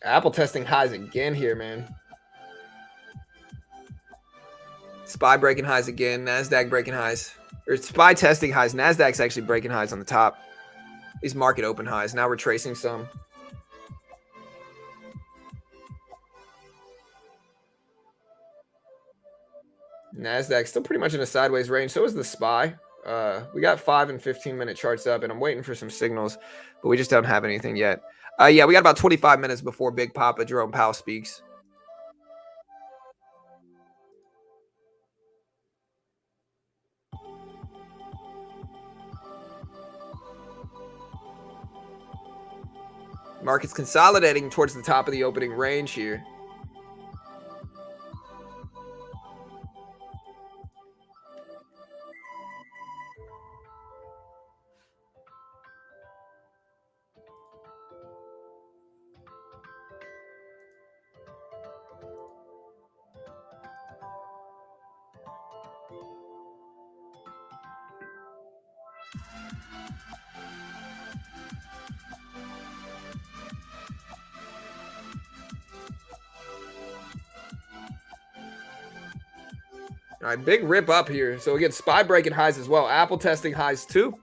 Speaker 1: Apple testing highs again here, man. SPY breaking highs again. NASDAQ breaking highs. Or SPY testing highs. NASDAQ's actually breaking highs on the top. These market open highs. Now we're tracing some. NASDAQ still pretty much in a sideways range. So is the SPY. We got 5 and 15-minute charts up, and I'm waiting for some signals, but we just don't have anything yet. Yeah, we got about 25 minutes before Big Papa Jerome Powell speaks. Market's consolidating towards the top of the opening range here. All right, big rip up here. So again, SPY breaking highs as well. Apple testing highs too.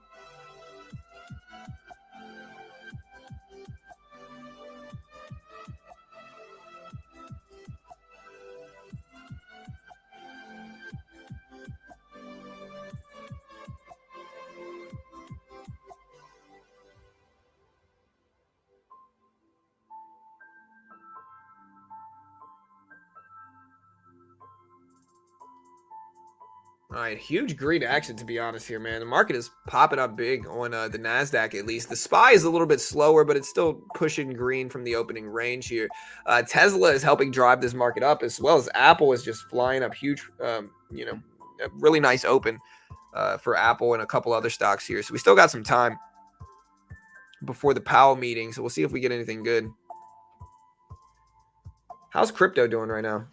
Speaker 1: All right, huge green action, to be honest here, man. The market is popping up big on the NASDAQ, at least. The SPY is a little bit slower, but it's still pushing green from the opening range here. Tesla is helping drive this market up, as well as Apple is just flying up huge, a really nice open for Apple and a couple other stocks here. So we still got some time before the Powell meeting, so we'll see if we get anything good. How's crypto doing right now?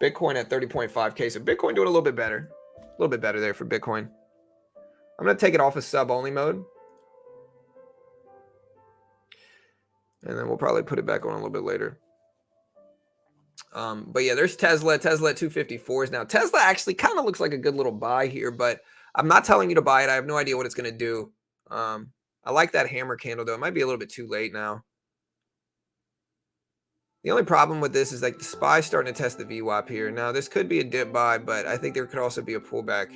Speaker 1: Bitcoin at 30.5K. So Bitcoin doing a little bit better. A little bit better there for Bitcoin. I'm going to take it off of sub-only mode. And then we'll probably put it back on a little bit later. But yeah, there's Tesla. Tesla at 254s now. Tesla actually kind of looks like a good little buy here, but I'm not telling you to buy it. I have no idea what it's going to do. I like that hammer candle, though. It might be a little bit too late now. The only problem with this is like the SPY starting to test the VWAP here. Now, this could be a dip buy, but I think there could also be a pullback.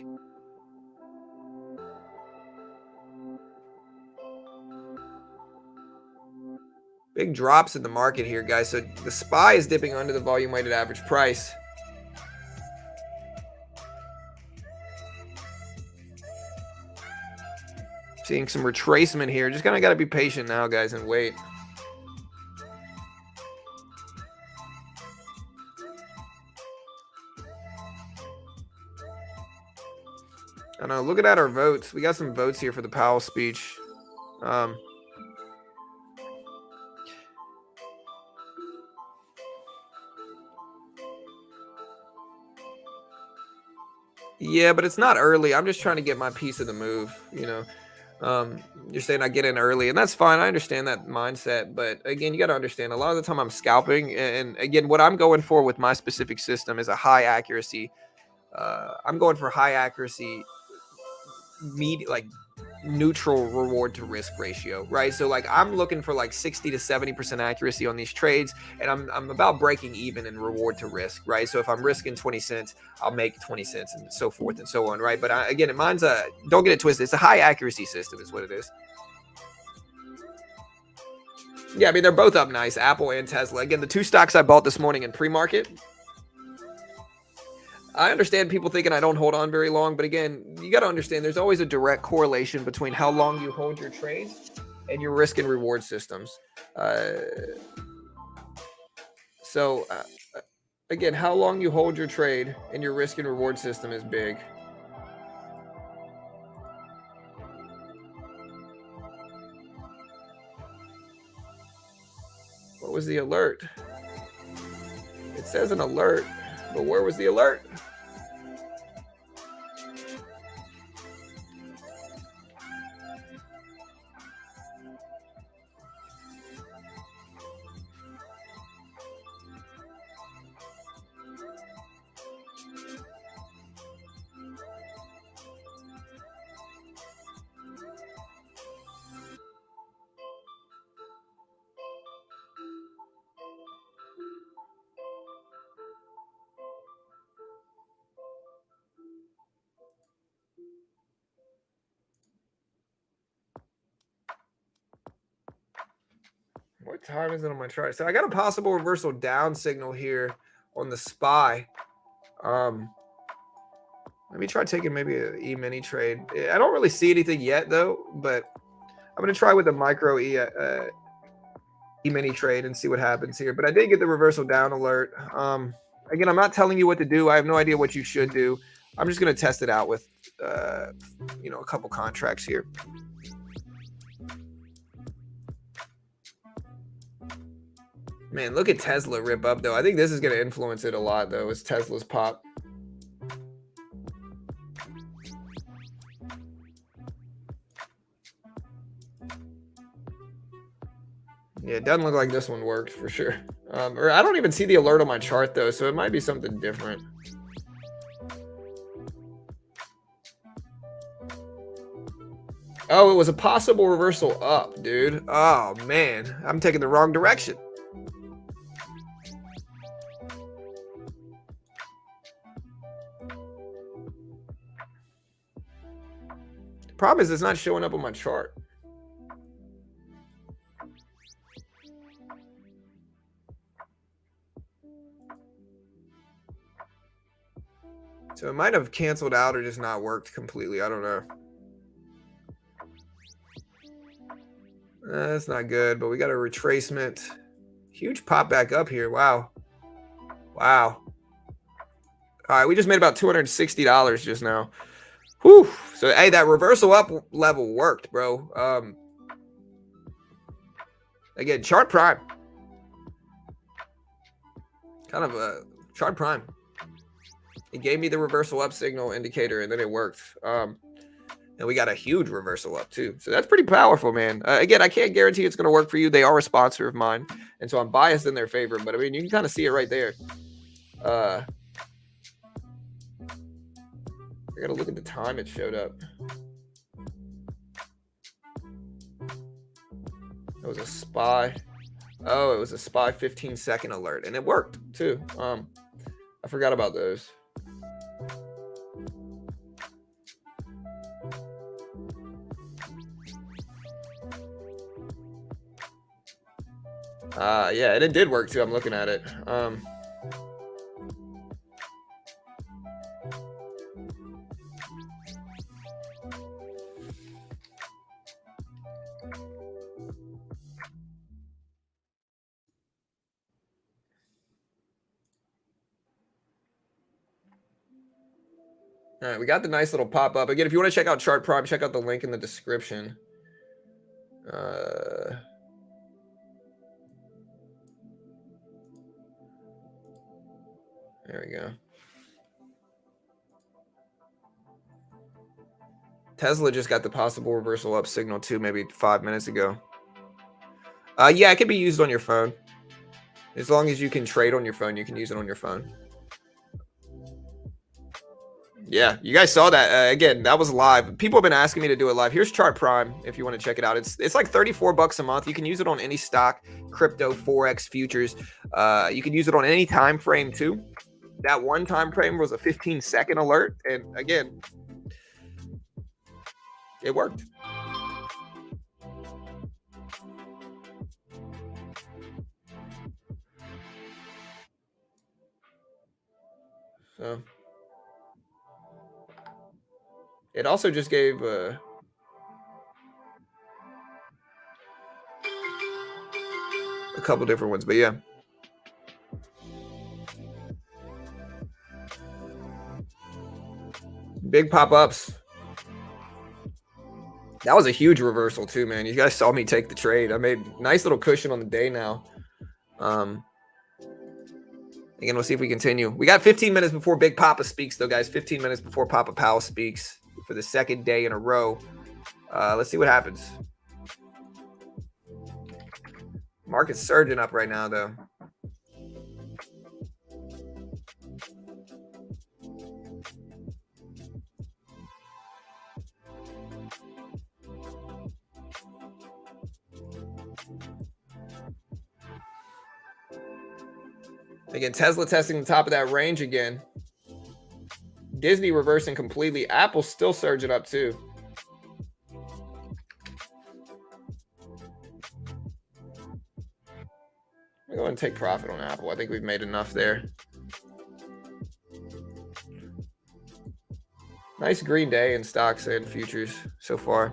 Speaker 1: Big drops in the market here, guys. So the SPY is dipping under the volume weighted average price. Seeing some retracement here. Just kind of got to be patient now, guys, and wait. I know, looking at our votes, we got some votes here for the Powell speech. Yeah, but it's not early. I'm just trying to get my piece of the move, you know. You're saying I get in early, and that's fine. I understand that mindset, but again, you got to understand a lot of the time I'm scalping, and again, what I'm going for with my specific system is a high accuracy. I'm going for high accuracy, like neutral reward to risk ratio, right? So like I'm looking for like 60 to 70% accuracy on these trades, and I'm about breaking even in reward to risk, right? So if I'm risking 20 cents, I'll make 20 cents and so forth and so on, right? But again, mine's don't get it twisted. It's a high accuracy system is what it is. Yeah, I mean, they're both up nice, Apple and Tesla. Again, the two stocks I bought this morning in pre-market. I understand people thinking I don't hold on very long, but again, you got to understand there's always a direct correlation between how long you hold your trades and your risk and reward systems. So again, how long you hold your trade and your risk and reward system is big. What was the alert? It says an alert, but where was the alert? What time is it on my chart? So I got a possible reversal down signal here on the SPY. Let me try taking maybe an E-mini trade. I don't really see anything yet, though, but I'm going to try with a micro E-mini trade and see what happens here. But I did get the reversal down alert. Again, I'm not telling you what to do. I have no idea what you should do. I'm just going to test it out with, you know, a couple contracts here. Man, look at Tesla rip up, though. I think this is going to influence it a lot, though, as Tesla's pop. Yeah, it doesn't look like this one worked for sure. Or I don't even see the alert on my chart, though, so it might be something different. Oh, it was a possible reversal up, dude. Oh, man. I'm taking the wrong direction. The problem is it's not showing up on my chart. So it might have canceled out or just not worked completely. I don't know. That's not good, but we got a retracement. Huge pop back up here. Wow. Wow. All right, we just made about $260 just now. Whew. So, hey, that reversal up level worked, bro. Again, chart prime. Kind of a chart prime. It gave me the reversal up signal indicator, and then it worked. And we got a huge reversal up, too. So that's pretty powerful, man. Again, I can't guarantee it's going to work for you. They are a sponsor of mine, and so I'm biased in their favor. But, I mean, you can kind of see it right there. I got to look at the time it showed up. It was a SPY. Oh, it was a SPY 15-second alert, and it worked, too. I forgot about those. Yeah, and it did work too. I'm looking at it. All right, we got the nice little pop up. Again, if you want to check out Chart Prime, check out the link in the description. There we go. Tesla just got the possible reversal up signal too, maybe 5 minutes ago. Yeah, it can be used on your phone. As long as you can trade on your phone, you can use it on your phone. Yeah, you guys saw that. Again, that was live. People have been asking me to do it live. Here's Chart Prime if you want to check it out. It's like $34 a month. You can use it on any stock, crypto, Forex, futures. You can use it on any time frame too. That one time frame was a 15-second alert. And again, it worked. So it also just gave a couple different ones, but yeah. Big pop-ups. That was a huge reversal too, man. You guys saw me take the trade. I made a nice little cushion on the day now. Again, we'll see if we continue. We got 15 minutes before Big Papa speaks, though, guys. 15 minutes before Papa Powell speaks for the second day in a row. Let's see what happens. Market's surging up right now, though. Again, Tesla testing the top of that range again. Disney reversing completely. Apple's still surging up too. I'm going to go ahead and take profit on Apple. I think we've made enough there. Nice green day in stocks and futures so far.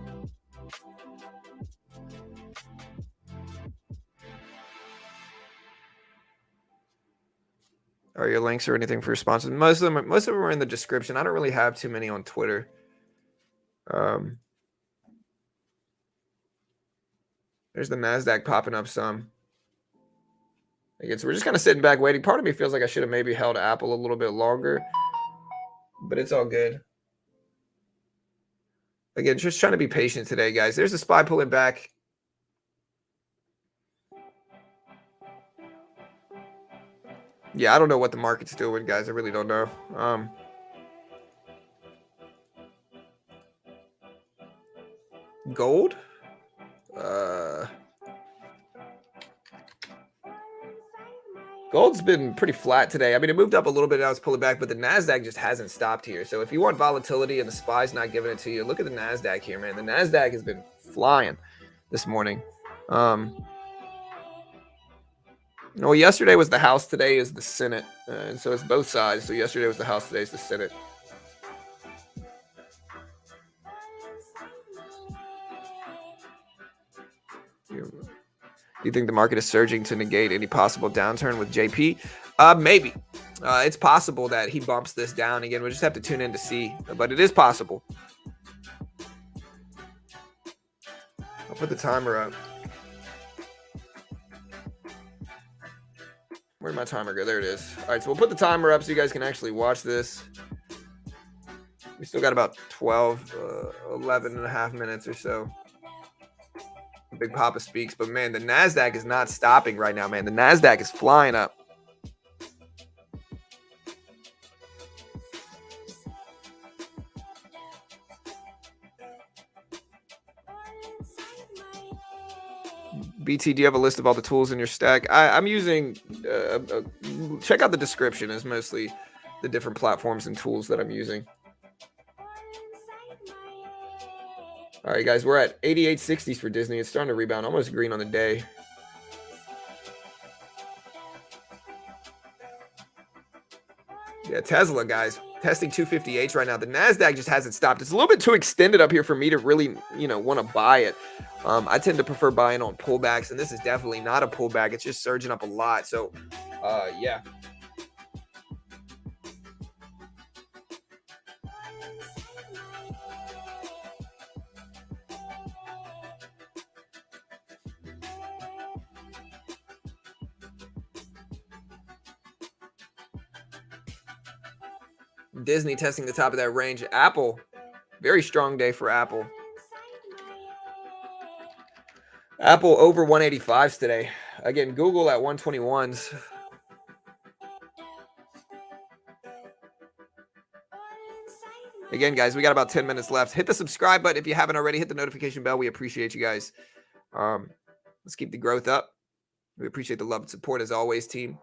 Speaker 1: Are your links or anything for your sponsors? Most of them are in the description. I don't really have too many on Twitter. There's the NASDAQ popping up some. Again, so we're just kind of sitting back waiting. Part of me feels like I should have maybe held Apple a little bit longer, but it's all good. Again, just trying to be patient today, guys. There's a SPY pulling back. Yeah, I don't know what the market's doing, guys. I really don't know. Gold? Gold's been pretty flat today. I mean, it moved up a little bit. Now it's pulling back, but the NASDAQ just hasn't stopped here. So if you want volatility and the SPY's not giving it to you, look at the NASDAQ here, man. The NASDAQ has been flying this morning. Well, yesterday was the House. Today is the Senate. And so it's both sides. So yesterday was the House. Today is the Senate. Do you think the market is surging to negate any possible downturn with JP? Maybe. It's possible that he bumps this down again. We'll just have to tune in to see. But it is possible. I'll put the timer up. Where'd my timer go? There it is. All right, so we'll put the timer up so you guys can actually watch this. We still got about 11 and a half minutes or so. Big Papa speaks, but man, the NASDAQ is not stopping right now, man. The NASDAQ is flying up. BT, do you have a list of all the tools in your stack? I'm using, check out the description. Is mostly the different platforms and tools that I'm using. All right, guys, we're at 88.60s for Disney. It's starting to rebound, almost green on the day. Yeah, Tesla, guys, testing 258s right now. The NASDAQ just hasn't stopped. It's a little bit too extended up here for me to really, want to buy it. I tend to prefer buying on pullbacks, and this is definitely not a pullback. It's just surging up a lot. So, yeah. Disney testing the top of that range. Apple, very strong day for Apple. Apple over 185s today. Again, Google at 121s. Again, guys, we got about 10 minutes left. Hit the subscribe button if you haven't already. Hit the notification bell. We appreciate you guys. Let's keep the growth up. We appreciate the love and support as always, team.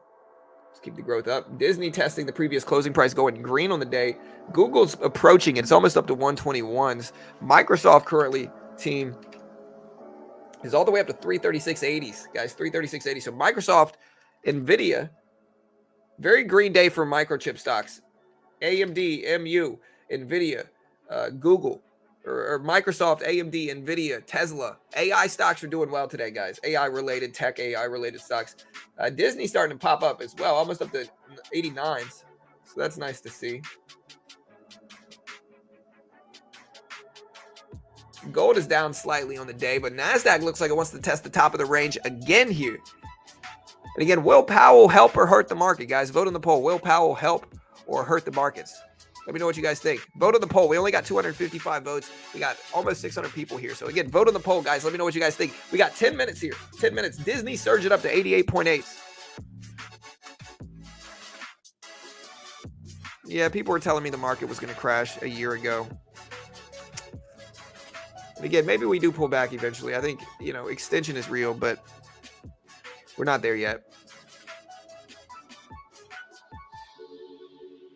Speaker 1: Let's keep the growth up. Disney testing the previous closing price, going green on the day. Google's approaching it. It's almost up to 121s. Microsoft currently, team, is all the way up to 336.80s, guys. 336.80. So Microsoft, NVIDIA, very green day for microchip stocks. AMD, MU, NVIDIA, Google, or Microsoft, AMD, NVIDIA, Tesla. AI stocks are doing well today, guys. AI-related, tech AI-related stocks. Disney starting to pop up as well, almost up to 89s. So that's nice to see. Gold is down slightly on the day, but NASDAQ looks like it wants to test the top of the range again here. And again, will Powell help or hurt the market, guys? Vote on the poll. Will Powell help or hurt the markets? Let me know what you guys think. Vote on the poll. We only got 255 votes. We got almost 600 people here. So again, vote on the poll, guys. Let me know what you guys think. We got 10 minutes here. 10 minutes. Disney surging up to 88.8. Yeah, people were telling me the market was going to crash a year ago. And again, maybe we do pull back eventually. I think, extension is real, but we're not there yet.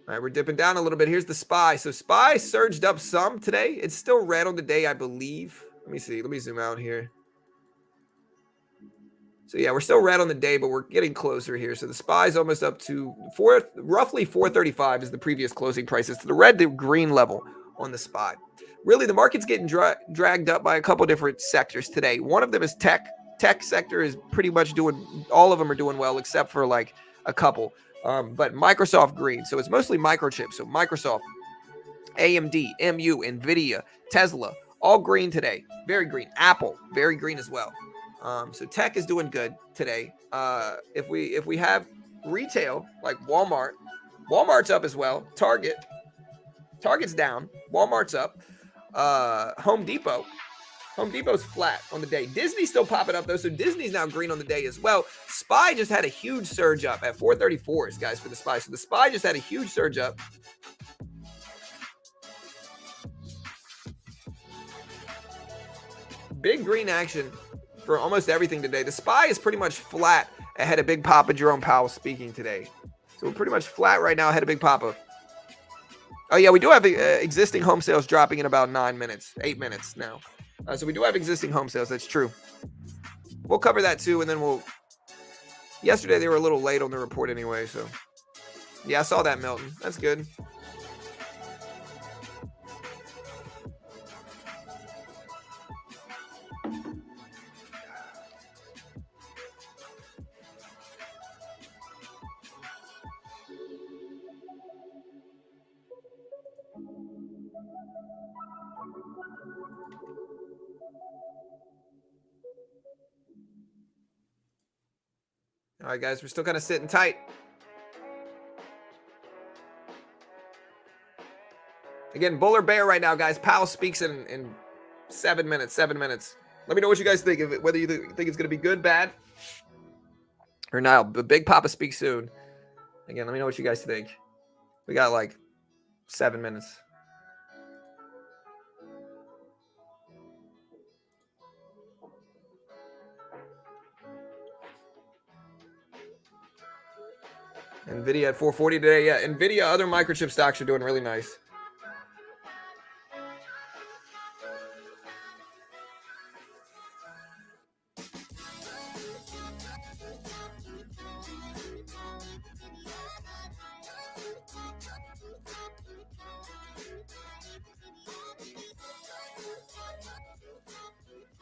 Speaker 1: All right, we're dipping down a little bit. Here's the SPY. So SPY surged up some today. It's still red on the day, I believe. Let me see. Let me zoom out here. So yeah, we're still red on the day, but we're getting closer here. So the SPY is almost up to roughly 435 is the previous closing prices to the red to green level on the SPY. Really, the market's getting dragged up by a couple different sectors today. One of them is tech. Tech sector is pretty much all of them are doing well except for like a couple.
Speaker 2: But Microsoft green. So it's mostly microchips. So Microsoft, AMD, MU, Nvidia, Tesla, all green today. Very green. Apple, very green as well. So tech is doing good today. If we have retail like Walmart's up as well. Target's down. Walmart's up. Home Depot's flat on the day. Disney's still popping up though, so Disney's now green on the day as well. SPY just had a huge surge up at 434s, guys, for the SPY. So the SPY just had a huge surge up. Big green action for almost everything today. The SPY is pretty much flat ahead of Big Papa Jerome Powell speaking today. So we're pretty much flat right now ahead of Big Papa. Oh yeah, we do have existing home sales dropping in about 8 minutes now. So we do have existing home sales. That's true. We'll cover that too, and then yesterday they were a little late on the report anyway, so yeah, I saw that, Milton. That's good. All right, guys, we're still kind of sitting tight. Again, bull or bear right now, guys. Powell speaks in 7 minutes. 7 minutes. Let me know what you guys think of it, whether you think it's going to be good, bad, or not. But Big Papa speaks soon. Again, let me know what you guys think. We got like 7 minutes. Nvidia at 440 today. Yeah, Nvidia, other microchip stocks are doing really nice.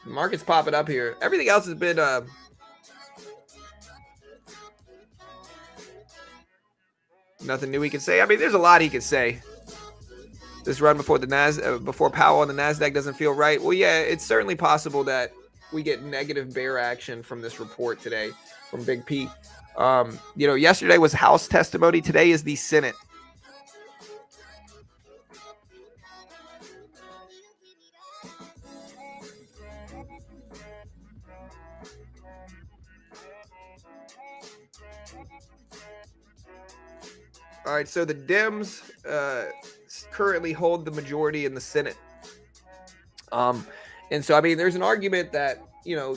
Speaker 2: The market's popping up here. Everything else has been nothing new he can say. I mean, there's a lot he could say. This run before before Powell on the Nasdaq doesn't feel right. Well, yeah, it's certainly possible that we get negative bear action from this report today from Big P. Yesterday was House testimony. Today is the Senate. All right, so the Dems currently hold the majority in the Senate. And so, I mean, there's an argument that,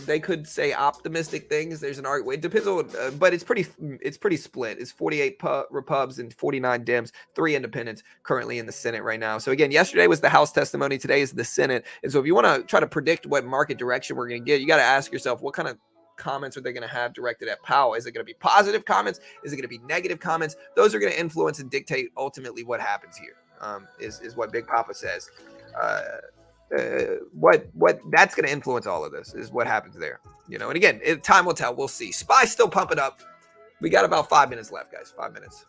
Speaker 2: they could say optimistic things. There's an argument. It depends on, but it's pretty split. It's 48 Repubs and 49 Dems, 3 independents currently in the Senate right now. So again, yesterday was the House testimony. Today is the Senate. And so if you want to try to predict what market direction we're going to get, you got to ask yourself, what kind of comments are they going to have directed at Powell? Is it going to be positive comments? Is it going to be negative comments? Those are going to influence and dictate ultimately what happens here. Is what Big Papa says. What that's going to influence all of this is what happens there. And again, time will tell. We'll see. SPY still pumping up. We got about 5 minutes left, guys. 5 minutes.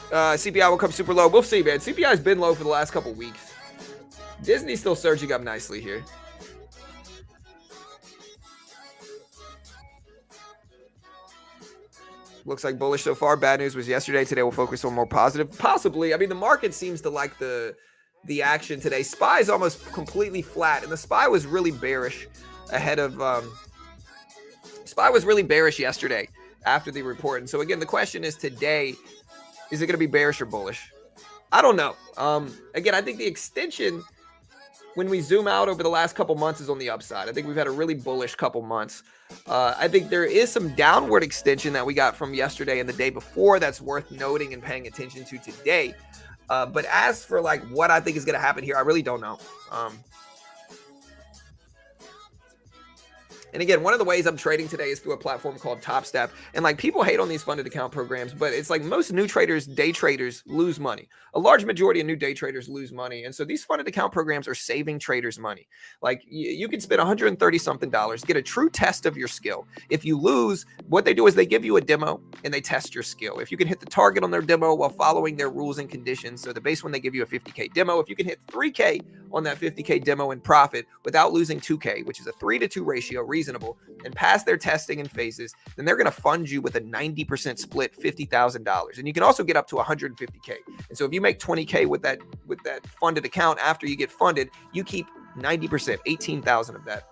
Speaker 2: CPI will come super low. We'll see, man. CPI has been low for the last couple weeks. Disney's still surging up nicely here. Looks like bullish so far. Bad news was yesterday. Today we'll focus on more positive. Possibly. I mean, the market seems to like the action today. SPY is almost completely flat, and the SPY was really bearish ahead of SPY was really bearish yesterday after the report. And so again, the question is today, is it going to be bearish or bullish? I don't know. Again, I think the extension, when we zoom out over the last couple months, is on the upside. I think we've had a really bullish couple months. I think there is some downward extension that we got from yesterday and the day before that's worth noting and paying attention to today. But as for like what I think is going to happen here, I really don't know. And again, one of the ways I'm trading today is through a platform called TopStep. And like people hate on these funded account programs, but it's like most new traders, day traders lose money. A large majority of new day traders lose money. And so these funded account programs are saving traders money. Like you can spend 130 something dollars, get a true test of your skill. If you lose, what they do is they give you a demo and they test your skill. If you can hit the target on their demo while following their rules and conditions. So the base one, they give you a 50K demo. If you can hit 3K on that 50K demo and profit without losing 2K, which is a 3-to-2 ratio, reasonable, and pass their testing and phases, then they're going to fund you with a 90% split, $50,000. And you can also get up to 150K. And so if you make 20K with that funded account after you get funded, you keep 90%, 18,000 of that.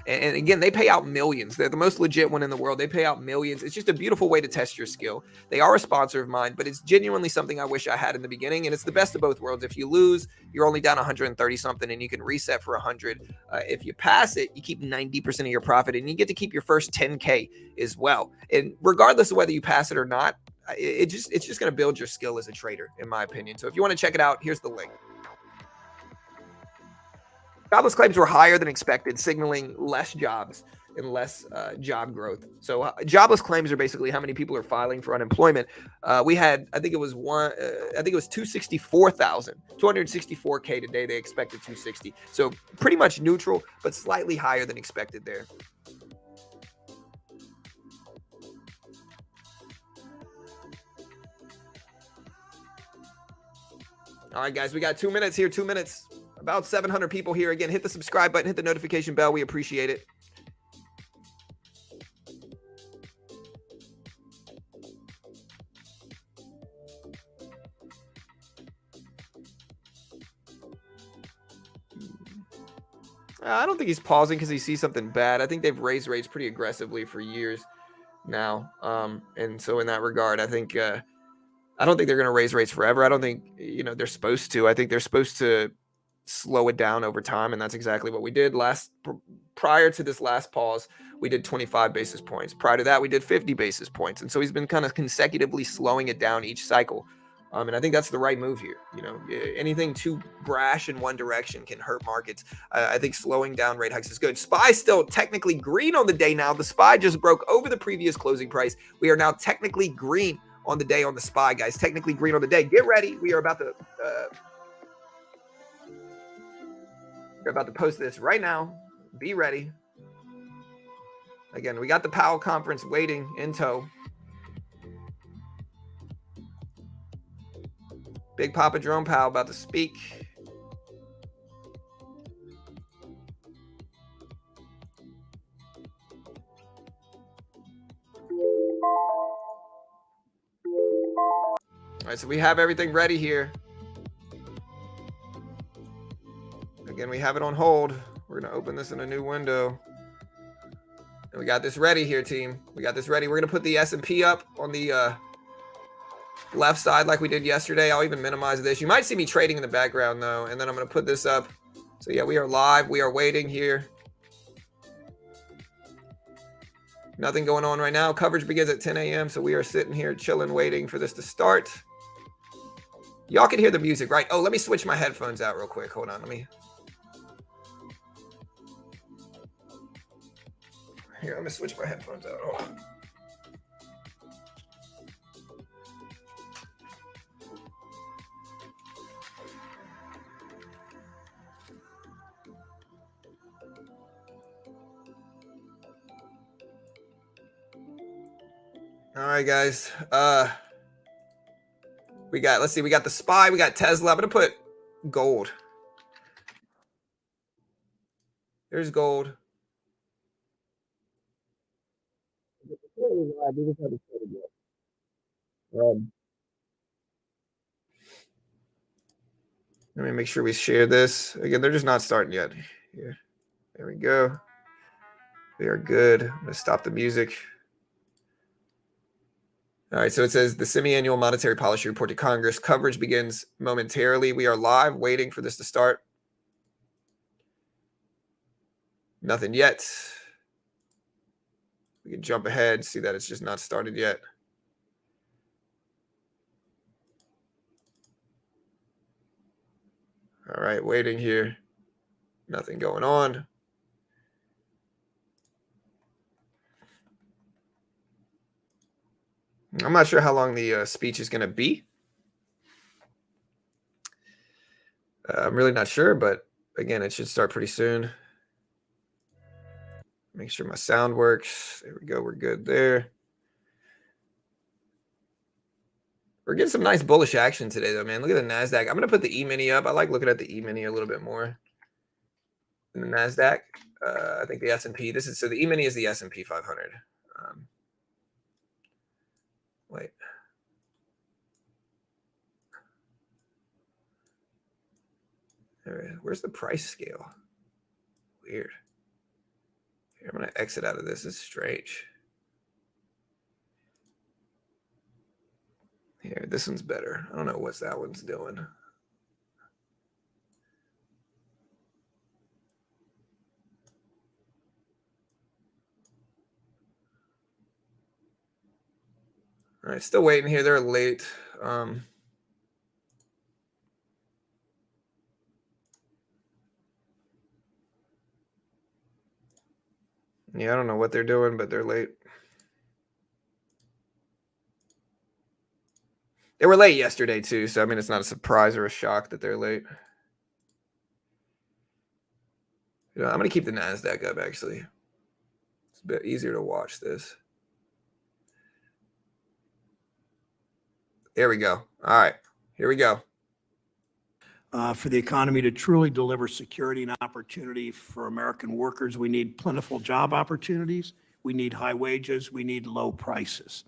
Speaker 2: And again, they pay out millions. They're the most legit one in the world. They pay out millions. It's just a beautiful way to test your skill. They are a sponsor of mine, but it's genuinely something I wish I had in the beginning. And it's the best of both worlds. If you lose, you're only down 130 something and you can reset for 100. If you pass it, you keep 90% of your profit and you get to keep your first 10K as well. And regardless of whether you pass it or not, it's just going to build your skill as a trader, in my opinion. So if you want to check it out, here's the link. Jobless claims were higher than expected, signaling less jobs and less job growth. So jobless claims are basically how many people are filing for unemployment. We had, I think it was 264K today. They expected 260. So pretty much neutral, but slightly higher than expected there. All right, guys, we got 2 minutes here, 2 minutes. About 700 people here. Again, hit the subscribe button, hit the notification bell. We appreciate it. I don't think he's pausing because he sees something bad. I think they've raised rates pretty aggressively for years now. And so in that regard, I think I don't think they're going to raise rates forever. I don't think, they're supposed to. I think they're supposed to slow it down over time, and that's exactly what we did prior to this last pause. We did 25 basis points. Prior to that, we did 50 basis points, and so he's been kind of consecutively slowing it down each cycle. And I think that's the right move here. Anything too brash in one direction can hurt markets. I think slowing down rate hikes is good. SPY still technically green on the day now. The SPY just broke over the previous closing price. We are now technically green on the day on the SPY, guys. Technically green on the day. Get ready. We're about to post this right now. Be ready. Again, we got the Powell conference waiting in tow. Big Papa Jerome Powell about to speak. All right, so we have everything ready here. Again, we have it on hold. We're going to open this in a new window. And we got this ready here, team. We got this ready. We're going to put the S&P up on the left side like we did yesterday. I'll even minimize this. You might see me trading in the background, though. And then I'm going to put this up. So, yeah, we are live. We are waiting here. Nothing going on right now. Coverage begins at 10 a.m. So we are sitting here chilling, waiting for this to start. Y'all can hear the music, right? Oh, let me switch my headphones out real quick. Hold on. Let me switch my headphones out. Hold on. All right, guys. We got the SPY, we got Tesla. I'm gonna put gold. There's gold. Let me make sure we share this. Again, they're just not starting yet. Here. There we go. We are good. I'm going to stop the music. All right, so it says the semi-annual monetary policy report to Congress. Coverage begins momentarily. We are live, waiting for this to start. Nothing yet. We can jump ahead, see that it's just not started yet. All right, waiting here. Nothing going on. I'm not sure how long the speech is going to be. I'm really not sure, but again, it should start pretty soon. Make sure my sound works. There we go. We're good there. We're getting some nice bullish action today, though, man. Look at the NASDAQ. I'm going to put the E-mini up. I like looking at the E-mini a little bit more than the NASDAQ. I think the S&P. So the E-mini is the S&P 500. Wait. Where's the price scale? Weird. Here, I'm going to exit out of this. This is strange. Here, this one's better. I don't know what that one's doing. All right, still waiting here. They're late. Yeah, I don't know what they're doing, but they're late. They were late yesterday too, so I mean, it's not a surprise or a shock that they're late. You know, I'm going to keep the NASDAQ up, actually. It's a bit easier to watch this. There we go. All right, here we go.
Speaker 3: For the economy to truly deliver security and opportunity for American workers, we need plentiful job opportunities. We need high wages. We need low prices.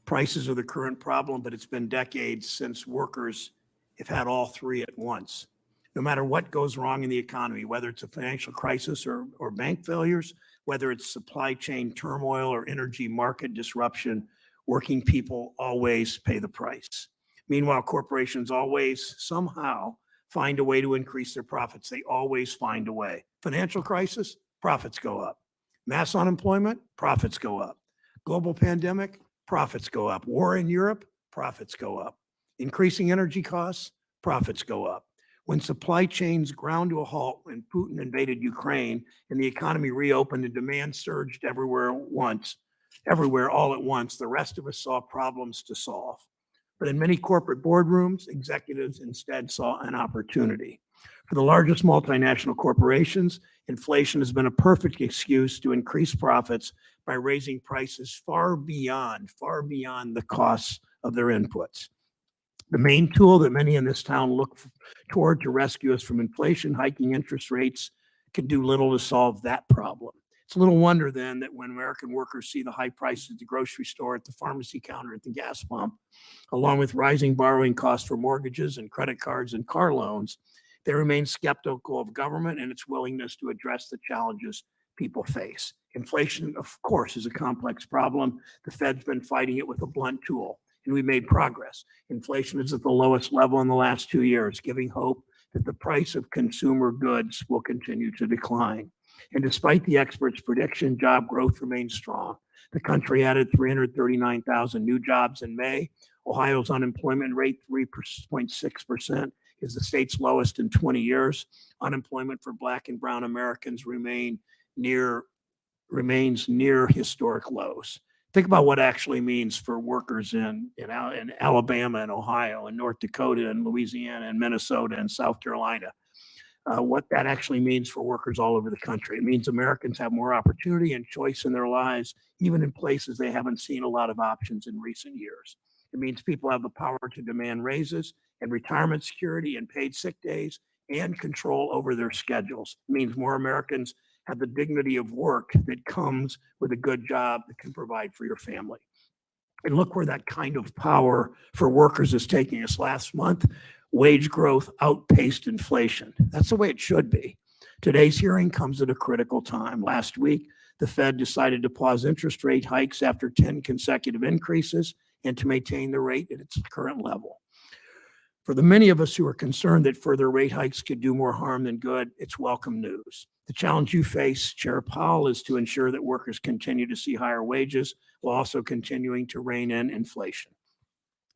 Speaker 3: Prices are the current problem, but it's been decades since workers have had all three at once. No matter what goes wrong in the economy, whether it's a financial crisis or bank failures, whether it's supply chain turmoil or energy market disruption, working people always pay the price. Meanwhile, corporations always somehow find a way to increase their profits. They always find a way. Financial crisis, profits go up. Mass unemployment, profits go up. Global pandemic, profits go up. War in Europe, profits go up. Increasing energy costs, profits go up. When supply chains ground to a halt when Putin invaded Ukraine and the economy reopened and demand surged everywhere all at once, the rest of us saw problems to solve. But in many corporate boardrooms, executives instead saw an opportunity. For the largest multinational corporations, inflation has been a perfect excuse to increase profits by raising prices far beyond the costs of their inputs. The main tool that many in this town look toward to rescue us from inflation, hiking interest rates, can do little to solve that problem. It's little wonder then that when American workers see the high prices at the grocery store, at the pharmacy counter, at the gas pump, along with rising borrowing costs for mortgages and credit cards and car loans, they remain skeptical of government and its willingness to address the challenges people face. Inflation, of course, is a complex problem. The Fed's been fighting it with a blunt tool, and we made progress. Inflation is at the lowest level in the last 2 years, giving hope that the price of consumer goods will continue to decline. And despite the experts' prediction, job growth remains strong. The country added 339,000 new jobs in May. Ohio's unemployment rate, 3.6%, is the state's lowest in 20 years. Unemployment for Black and brown Americans remains near historic lows. Think about what actually means for workers in Alabama and Ohio and North Dakota and Louisiana and Minnesota and South Carolina. What that actually means for workers all over the country. It means Americans have more opportunity and choice in their lives, even in places they haven't seen a lot of options in recent years. It means people have the power to demand raises and retirement security and paid sick days and control over their schedules. It means more Americans have the dignity of work that comes with a good job that can provide for your family. And look where that kind of power for workers is taking us. Last month, wage growth outpaced inflation. That's the way it should be. Today's hearing comes at a critical time. Last week, the Fed decided to pause interest rate hikes after 10 consecutive increases and to maintain the rate at its current level. For the many of us who are concerned that further rate hikes could do more harm than good, it's welcome news. The challenge you face, Chair Powell, is to ensure that workers continue to see higher wages while also continuing to rein in inflation.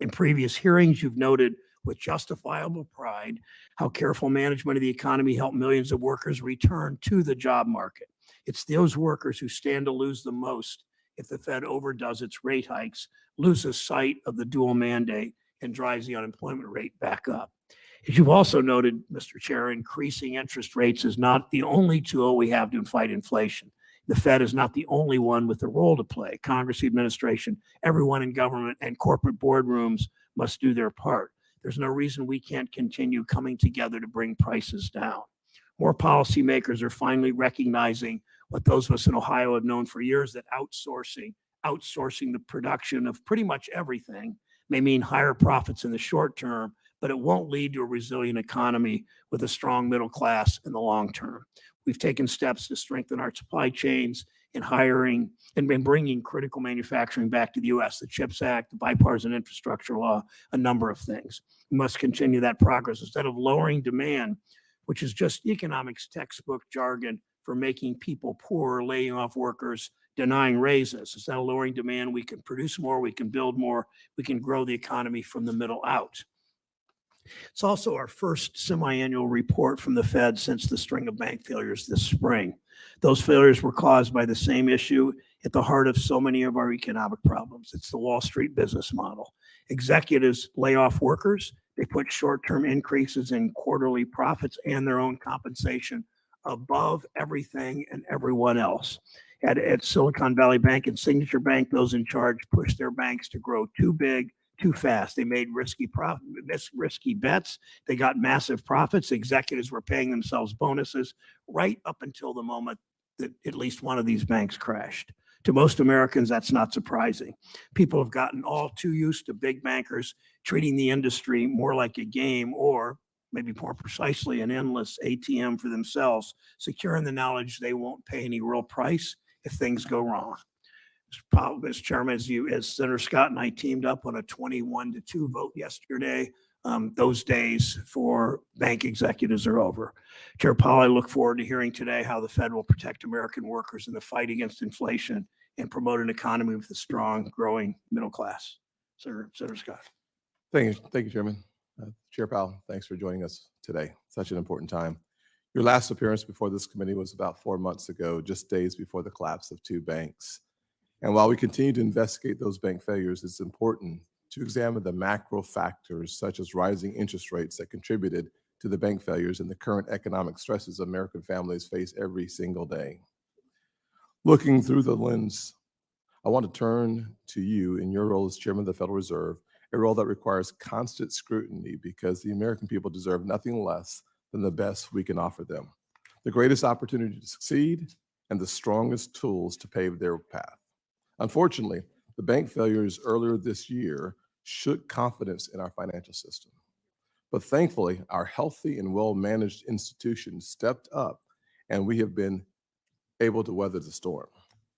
Speaker 3: In previous hearings, you've noted with justifiable pride how careful management of the economy helped millions of workers return to the job market. It's those workers who stand to lose the most if the Fed overdoes its rate hikes, loses sight of the dual mandate, and drives the unemployment rate back up. As you've also noted, Mr. Chair, increasing interest rates is not the only tool we have to fight inflation. The Fed is not the only one with a role to play. Congress, the administration, everyone in government, and corporate boardrooms must do their part. There's no reason we can't continue coming together to bring prices down. More policymakers are finally recognizing what those of us in Ohio have known for years, that outsourcing the production of pretty much everything may mean higher profits in the short term, but it won't lead to a resilient economy with a strong middle class in the long term. We've taken steps to strengthen our supply chains in hiring and been bringing critical manufacturing back to the U.S., the CHIPS Act, the bipartisan infrastructure law, a number of things. We must continue that progress instead of lowering demand, which is just economics textbook jargon for making people poorer, laying off workers, denying raises. Instead of lowering demand, we can produce more, we can build more, we can grow the economy from the middle out. It's also our first semi-annual report from the Fed since the string of bank failures this spring. Those failures were caused by the same issue at the heart of so many of our economic problems. It's the Wall Street business model. Executives lay off workers. They put short-term increases in quarterly profits and their own compensation above everything and everyone else. At Silicon Valley Bank and Signature Bank, those in charge pushed their banks to grow too big, too fast. They made risky bets. They got massive profits. Executives were paying themselves bonuses right up until the moment that at least one of these banks crashed. To most Americans, that's not surprising. People have gotten all too used to big bankers treating the industry more like a game, or maybe more precisely, an endless ATM for themselves, secure in the knowledge they won't pay any real price if things go wrong. Mr. Chairman, as Senator Scott and I teamed up on a 21-2 vote yesterday, those days for bank executives are over. Chair Powell, I look forward to hearing today how the Fed will protect American workers in the fight against inflation and promote an economy with a strong, growing middle class. Senator Scott.
Speaker 4: Thank you, Chairman. Chair Powell, thanks for joining us today. Such an important time. Your last appearance before this committee was about 4 months ago, just days before the collapse of two banks. And while we continue to investigate those bank failures, it's important to examine the macro factors such as rising interest rates that contributed to the bank failures and the current economic stresses American families face every single day. Looking through the lens, I want to turn to you in your role as Chairman of the Federal Reserve, a role that requires constant scrutiny because the American people deserve nothing less than the best we can offer them, the greatest opportunity to succeed, and the strongest tools to pave their path. Unfortunately, the bank failures earlier this year shook confidence in our financial system. But thankfully, our healthy and well-managed institutions stepped up, and we have been able to weather the storm.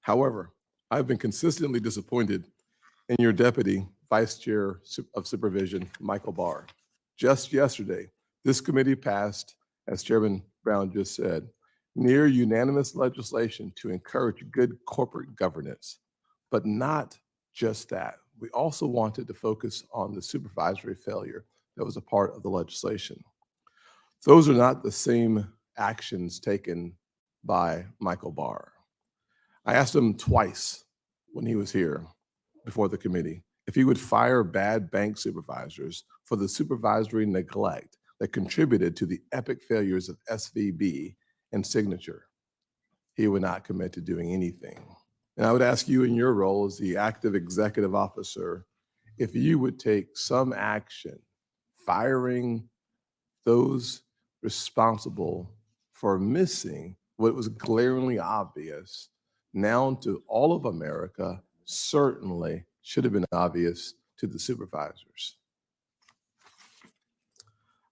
Speaker 4: However, I've been consistently disappointed in your Deputy Vice Chair of Supervision, Michael Barr. Just yesterday, this committee passed, as Chairman Brown just said, near unanimous legislation to encourage good corporate governance. But not just that. We also wanted to focus on the supervisory failure that was a part of the legislation. Those are not the same actions taken by Michael Barr. I asked him twice when he was here before the committee if he would fire bad bank supervisors for the supervisory neglect that contributed to the epic failures of SVB and Signature. He would not commit to doing anything. And I would ask you in your role as the active executive officer, if you would take some action firing those responsible for missing what was glaringly obvious now to all of America, certainly should have been obvious to the supervisors.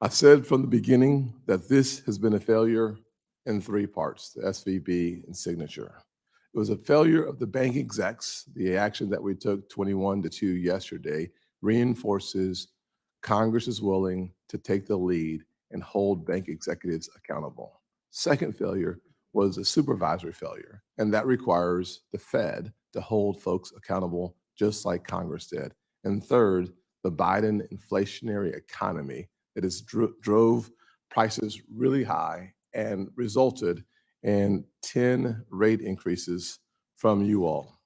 Speaker 4: I've said from the beginning that this has been a failure in three parts, the SVB and Signature. It was a failure of the bank execs. The action that we took 21-2 yesterday reinforces Congress is willing to take the lead and hold bank executives accountable. Second failure was a supervisory failure, and that requires the Fed to hold folks accountable just like Congress did. And third, the Biden inflationary economy that has drove prices really high and resulted and 10 rate increases from you all.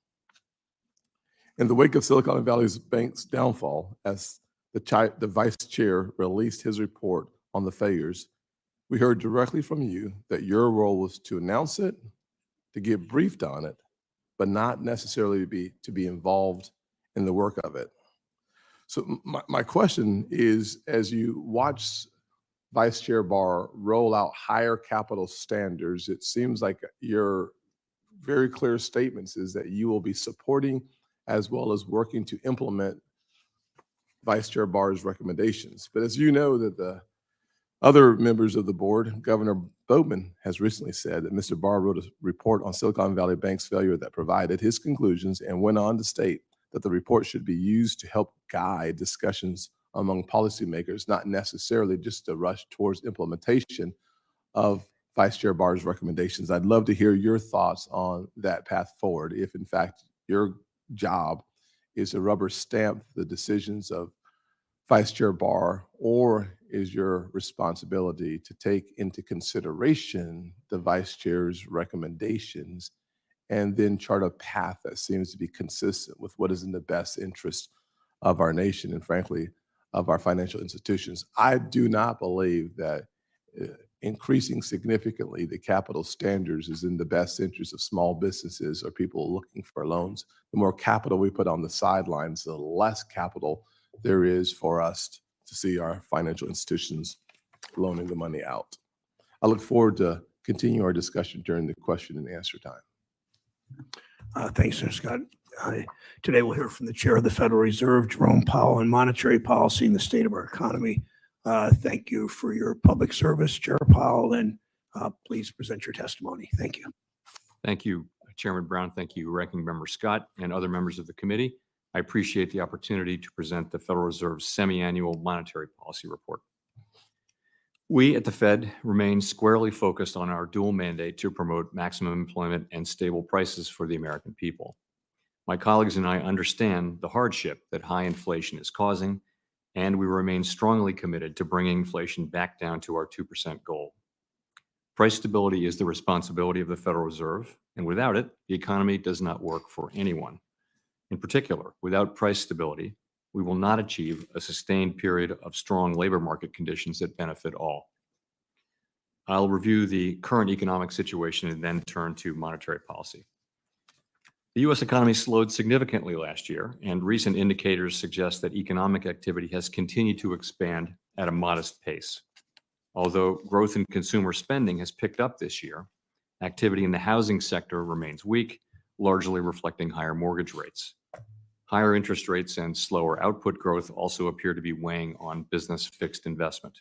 Speaker 4: In the wake of Silicon Valley Bank's downfall, as the vice chair released his report on the failures, we heard directly from you that your role was to announce it, to get briefed on it, but not necessarily to be involved in the work of it. So my question is, as you watch Vice Chair Barr roll out higher capital standards, it seems like your very clear statements is that you will be supporting as well as working to implement Vice Chair Barr's recommendations. But as you know, that the other members of the board, Governor Boatman has recently said that Mr. Barr wrote a report on Silicon Valley Bank's failure that provided his conclusions and went on to state that the report should be used to help guide discussions among policymakers, not necessarily just to rush towards implementation of Vice Chair Barr's recommendations. I'd love to hear your thoughts on that path forward, if in fact your job is to rubber stamp the decisions of Vice Chair Barr, or is your responsibility to take into consideration the Vice Chair's recommendations and then chart a path that seems to be consistent with what is in the best interest of our nation and, frankly, of our financial institutions? I do not believe that increasing significantly the capital standards is in the best interest of small businesses or people looking for loans. The more capital we put on the sidelines, the less capital there is for us to see our financial institutions loaning the money out. I look forward to continue our discussion during the question and answer time.
Speaker 3: Thanks, Senator Scott. Today we'll hear from the Chair of the Federal Reserve, Jerome Powell, on monetary policy and the state of our economy. Thank you for your public service, Chair Powell, and please present your testimony. Thank you.
Speaker 5: Thank you, Chairman Brown. Thank you, Ranking Member Scott, and other members of the committee. I appreciate the opportunity to present the Federal Reserve's semi-annual monetary policy report. We at the Fed remain squarely focused on our dual mandate to promote maximum employment and stable prices for the American people. My colleagues and I understand the hardship that high inflation is causing, and we remain strongly committed to bringing inflation back down to our 2% goal. Price stability is the responsibility of the Federal Reserve, and without it, the economy does not work for anyone. In particular, without price stability, we will not achieve a sustained period of strong labor market conditions that benefit all. I'll review the current economic situation and then turn to monetary policy. The U.S. economy slowed significantly last year, and recent indicators suggest that economic activity has continued to expand at a modest pace. Although growth in consumer spending has picked up this year, activity in the housing sector remains weak, largely reflecting higher mortgage rates. Higher interest rates and slower output growth also appear to be weighing on business fixed investment.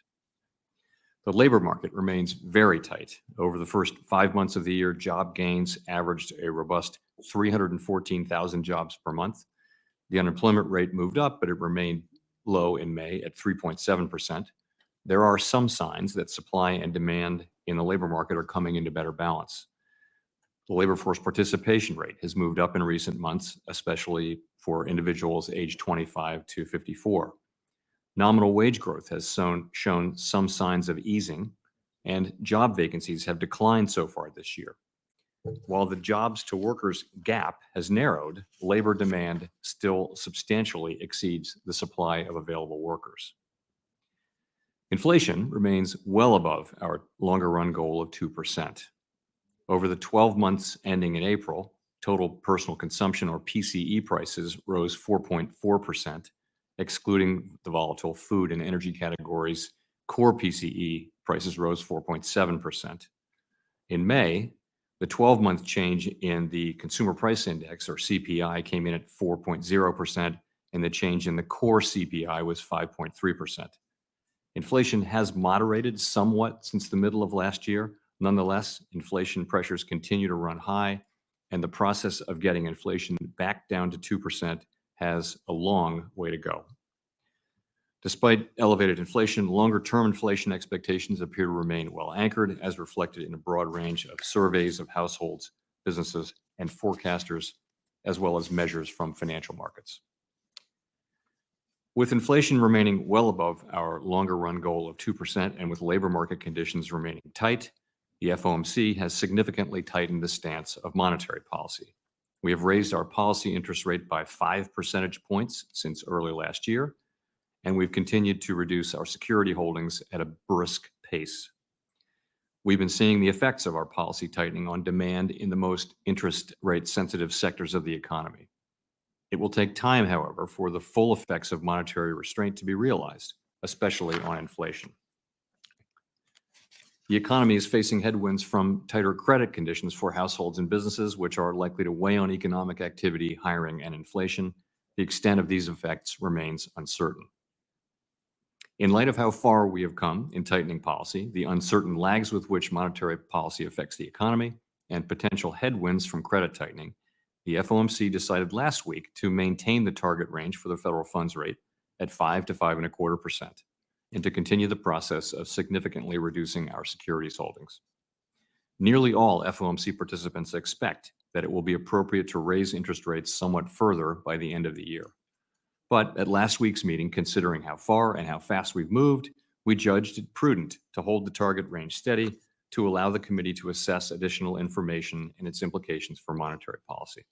Speaker 5: The labor market remains very tight. Over the first 5 months of the year, job gains averaged a robust 314,000 jobs per month. The unemployment rate moved up, but it remained low in May at 3.7%. There are some signs that supply and demand in the labor market are coming into better balance. The labor force participation rate has moved up in recent months, especially for individuals aged 25 to 54. Nominal wage growth has shown some signs of easing, and job vacancies have declined so far this year. While the jobs to workers gap has narrowed, labor demand still substantially exceeds the supply of available workers. Inflation remains well above our longer run goal of 2%. Over the 12 months ending in April, total personal consumption, or PCE, prices rose 4.4%, excluding the volatile food and energy categories. Core PCE prices rose 4.7%. In May, the 12-month change in the Consumer Price Index, or CPI, came in at 4.0%, and the change in the core CPI was 5.3%. Inflation has moderated somewhat since the middle of last year. Nonetheless, inflation pressures continue to run high, and the process of getting inflation back down to 2% has a long way to go. Despite elevated inflation, longer-term inflation expectations appear to remain well anchored, as reflected in a broad range of surveys of households, businesses, and forecasters, as well as measures from financial markets. With inflation remaining well above our longer-run goal of 2% and with labor market conditions remaining tight, the FOMC has significantly tightened the stance of monetary policy. We have raised our policy interest rate by 5 percentage points since early last year, and we've continued to reduce our security holdings at a brisk pace. We've been seeing the effects of our policy tightening on demand in the most interest rate sensitive sectors of the economy. It will take time, however, for the full effects of monetary restraint to be realized, especially on inflation. The economy is facing headwinds from tighter credit conditions for households and businesses, which are likely to weigh on economic activity, hiring, and inflation. The extent of these effects remains uncertain. In light of how far we have come in tightening policy, the uncertain lags with which monetary policy affects the economy, and potential headwinds from credit tightening, the FOMC decided last week to maintain the target range for the federal funds rate at 5 to 5.25%, and to continue the process of significantly reducing our securities holdings. Nearly all FOMC participants expect that it will be appropriate to raise interest rates somewhat further by the end of the year. But at last week's meeting, considering how far and how fast we've moved, we judged it prudent to hold the target range steady to allow the committee to assess additional information and its implications for monetary policy.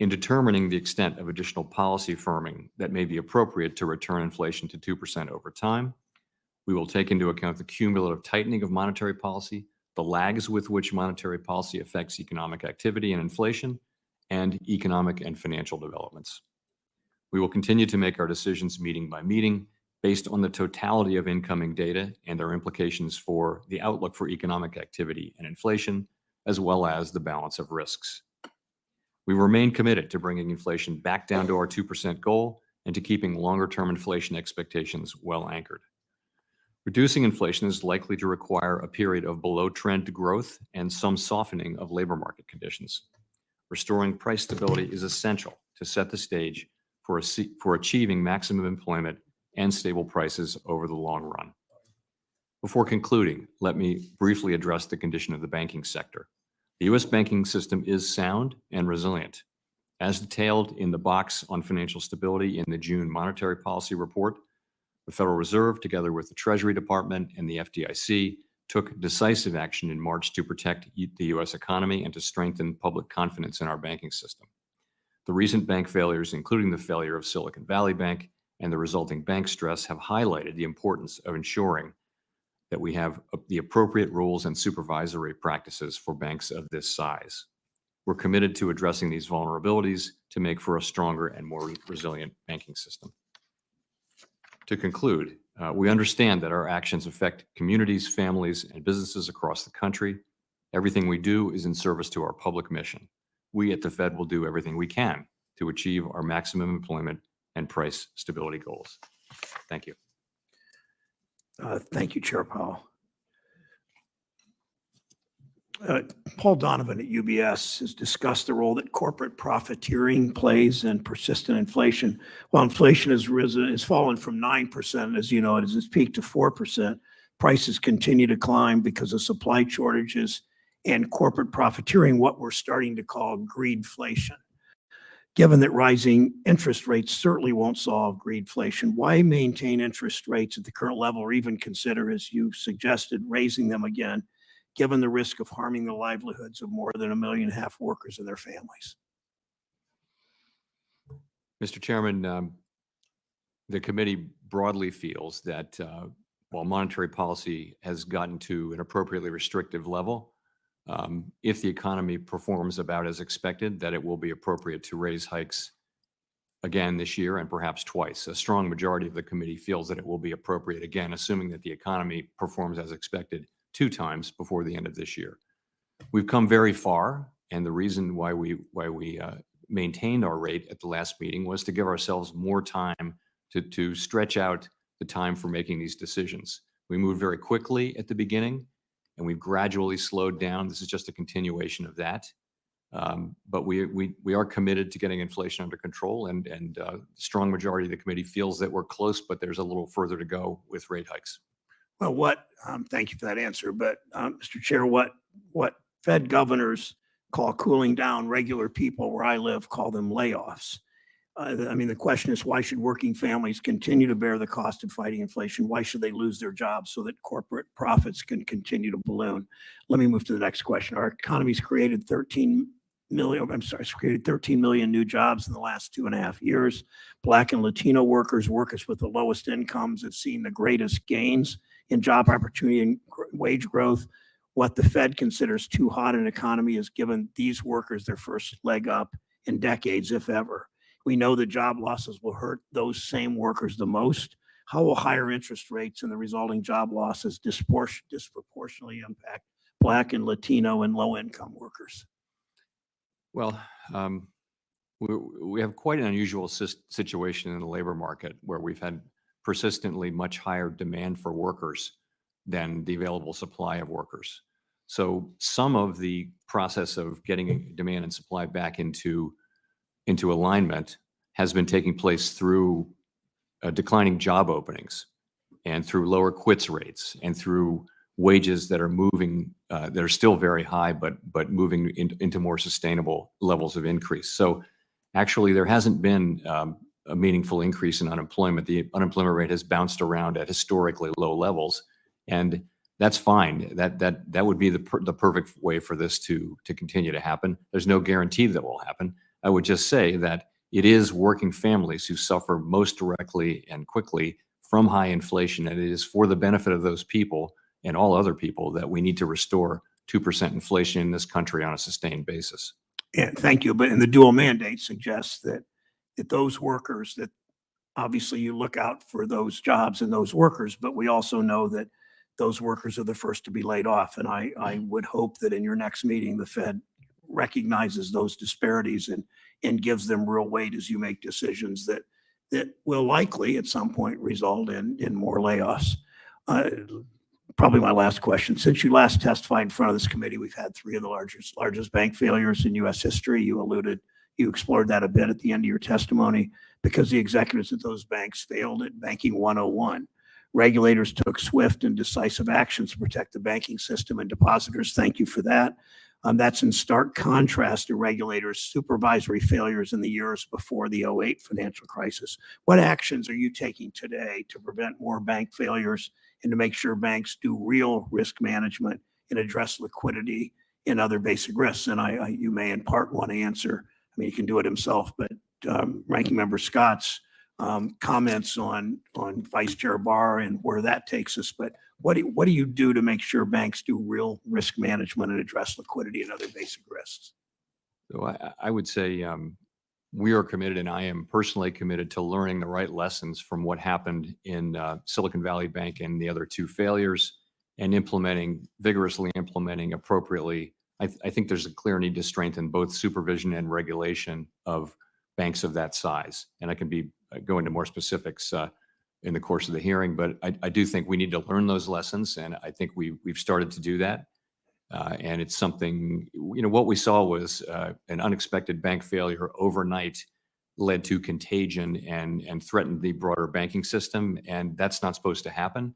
Speaker 5: In determining the extent of additional policy firming that may be appropriate to return inflation to 2% over time, we will take into account the cumulative tightening of monetary policy, the lags with which monetary policy affects economic activity and inflation, and economic and financial developments. We will continue to make our decisions meeting by meeting based on the totality of incoming data and their implications for the outlook for economic activity and inflation, as well as the balance of risks. We remain committed to bringing inflation back down to our 2% goal and to keeping longer-term inflation expectations well anchored. Reducing inflation is likely to require a period of below-trend growth and some softening of labor market conditions. Restoring price stability is essential to set the stage for achieving maximum employment and stable prices over the long run. Before concluding, let me briefly address the condition of the banking sector. The U.S. banking system is sound and resilient. As detailed in the box on financial stability in the June monetary policy report, the Federal Reserve, together with the Treasury Department and the FDIC, took decisive action in March to protect the U.S. economy and to strengthen public confidence in our banking system. The recent bank failures, including the failure of Silicon Valley Bank and the resulting bank stress, have highlighted the importance of ensuring that we have the appropriate rules and supervisory practices for banks of this size. We're committed to addressing these vulnerabilities to make for a stronger and more resilient banking system. To conclude, we understand that our actions affect communities, families, and businesses across the country. Everything we do is in service to our public mission. We at the Fed will do everything we can to achieve our maximum employment and price stability goals. Thank you.
Speaker 3: Thank you, Chair Powell. Paul Donovan at UBS has discussed the role that corporate profiteering plays in persistent inflation. While inflation has fallen from 9%, as you know, it has peaked to 4%, prices continue to climb because of supply shortages and corporate profiteering, what we're starting to call greedflation. Given that rising interest rates certainly won't solve greedflation, why maintain interest rates at the current level or even consider, as you suggested, raising them again, given the risk of harming the livelihoods of more than 1.5 million workers and their families?
Speaker 5: Mr. Chairman, the committee broadly feels that while monetary policy has gotten to an appropriately restrictive level, if the economy performs about as expected, that it will be appropriate to raise hikes again this year and perhaps twice. A strong majority of the committee feels that it will be appropriate again, assuming that the economy performs as expected 2 times before the end of this year. We've come very far, and the reason why we maintained our rate at the last meeting was to give ourselves more time to stretch out the time for making these decisions. We moved very quickly at the beginning, and we've gradually slowed down. This is just a continuation of that. But we are committed to getting inflation under control, and the strong majority of the committee feels that we're close, but there's a little further to go with rate hikes.
Speaker 3: Well, thank you for that answer. But Mr. Chair, what Fed governors call cooling down, regular people where I live call them layoffs. I mean, the question is, why should working families continue to bear the cost of fighting inflation? Why should they lose their jobs so that corporate profits can continue to balloon? Let me move to the next question. Our economy's created 13 it's created 13 million new jobs in the last 2.5 years. Black and Latino workers with the lowest incomes, have seen the greatest gains in job opportunity and wage growth. What the Fed considers too hot an economy has given these workers their first leg up in decades, if ever. We know that job losses will hurt those same workers the most. How will higher interest rates and the resulting job losses disproportionately impact Black and Latino and low-income workers?
Speaker 5: Well, we have quite an unusual situation in the labor market where we've had persistently much higher demand for workers than the available supply of workers. So some of the process of getting demand and supply back into alignment has been taking place through declining job openings and through lower quits rates and through wages that are moving, that are still very high, but moving into more sustainable levels of increase. So actually, there hasn't been a meaningful increase in unemployment. The unemployment rate has bounced around at historically low levels, and that's fine. That would be the perfect way for this to continue to happen. There's no guarantee that will happen. I would just say that it is working families who suffer most directly and quickly from high inflation, and it is for the benefit of those people and all other people that we need to restore 2% inflation in this country on a sustained basis.
Speaker 3: Yeah, thank you. But in the dual mandate suggests that those workers, that obviously you look out for those jobs and those workers, but we also know that those workers are the first to be laid off. And I would hope that in your next meeting, the Fed recognizes those disparities and gives them real weight as you make decisions that will likely at some point result in more layoffs. Probably my last question. Since you last testified in front of this committee, we've had 3 of the largest bank failures in U.S. history. You explored that a bit at the end of your testimony, because the executives at those banks failed at Banking 101. Regulators took swift and decisive actions to protect the banking system and depositors. Thank you for that. That's in stark contrast to regulators' supervisory failures in the years before the 2008 financial crisis. What actions are you taking today to prevent more bank failures and to make sure banks do real risk management and address liquidity and other basic risks? And you may in part want to answer, I mean, he can do it himself, but Ranking Member Scott's comments on Vice Chair Barr and where that takes us. But what do you do to make sure banks do real risk management and address liquidity and other basic risks?
Speaker 5: So I would say we are committed, and I am personally committed to learning the right lessons from what happened in Silicon Valley Bank and the other 2 failures, and vigorously implementing appropriately. I think there's a clear need to strengthen both supervision and regulation of banks of that size. And I can go into more specifics in the course of the hearing, but I do think we need to learn those lessons, and I think we've started to do that. And it's something, what we saw was an unexpected bank failure overnight led to contagion and threatened the broader banking system, and that's not supposed to happen.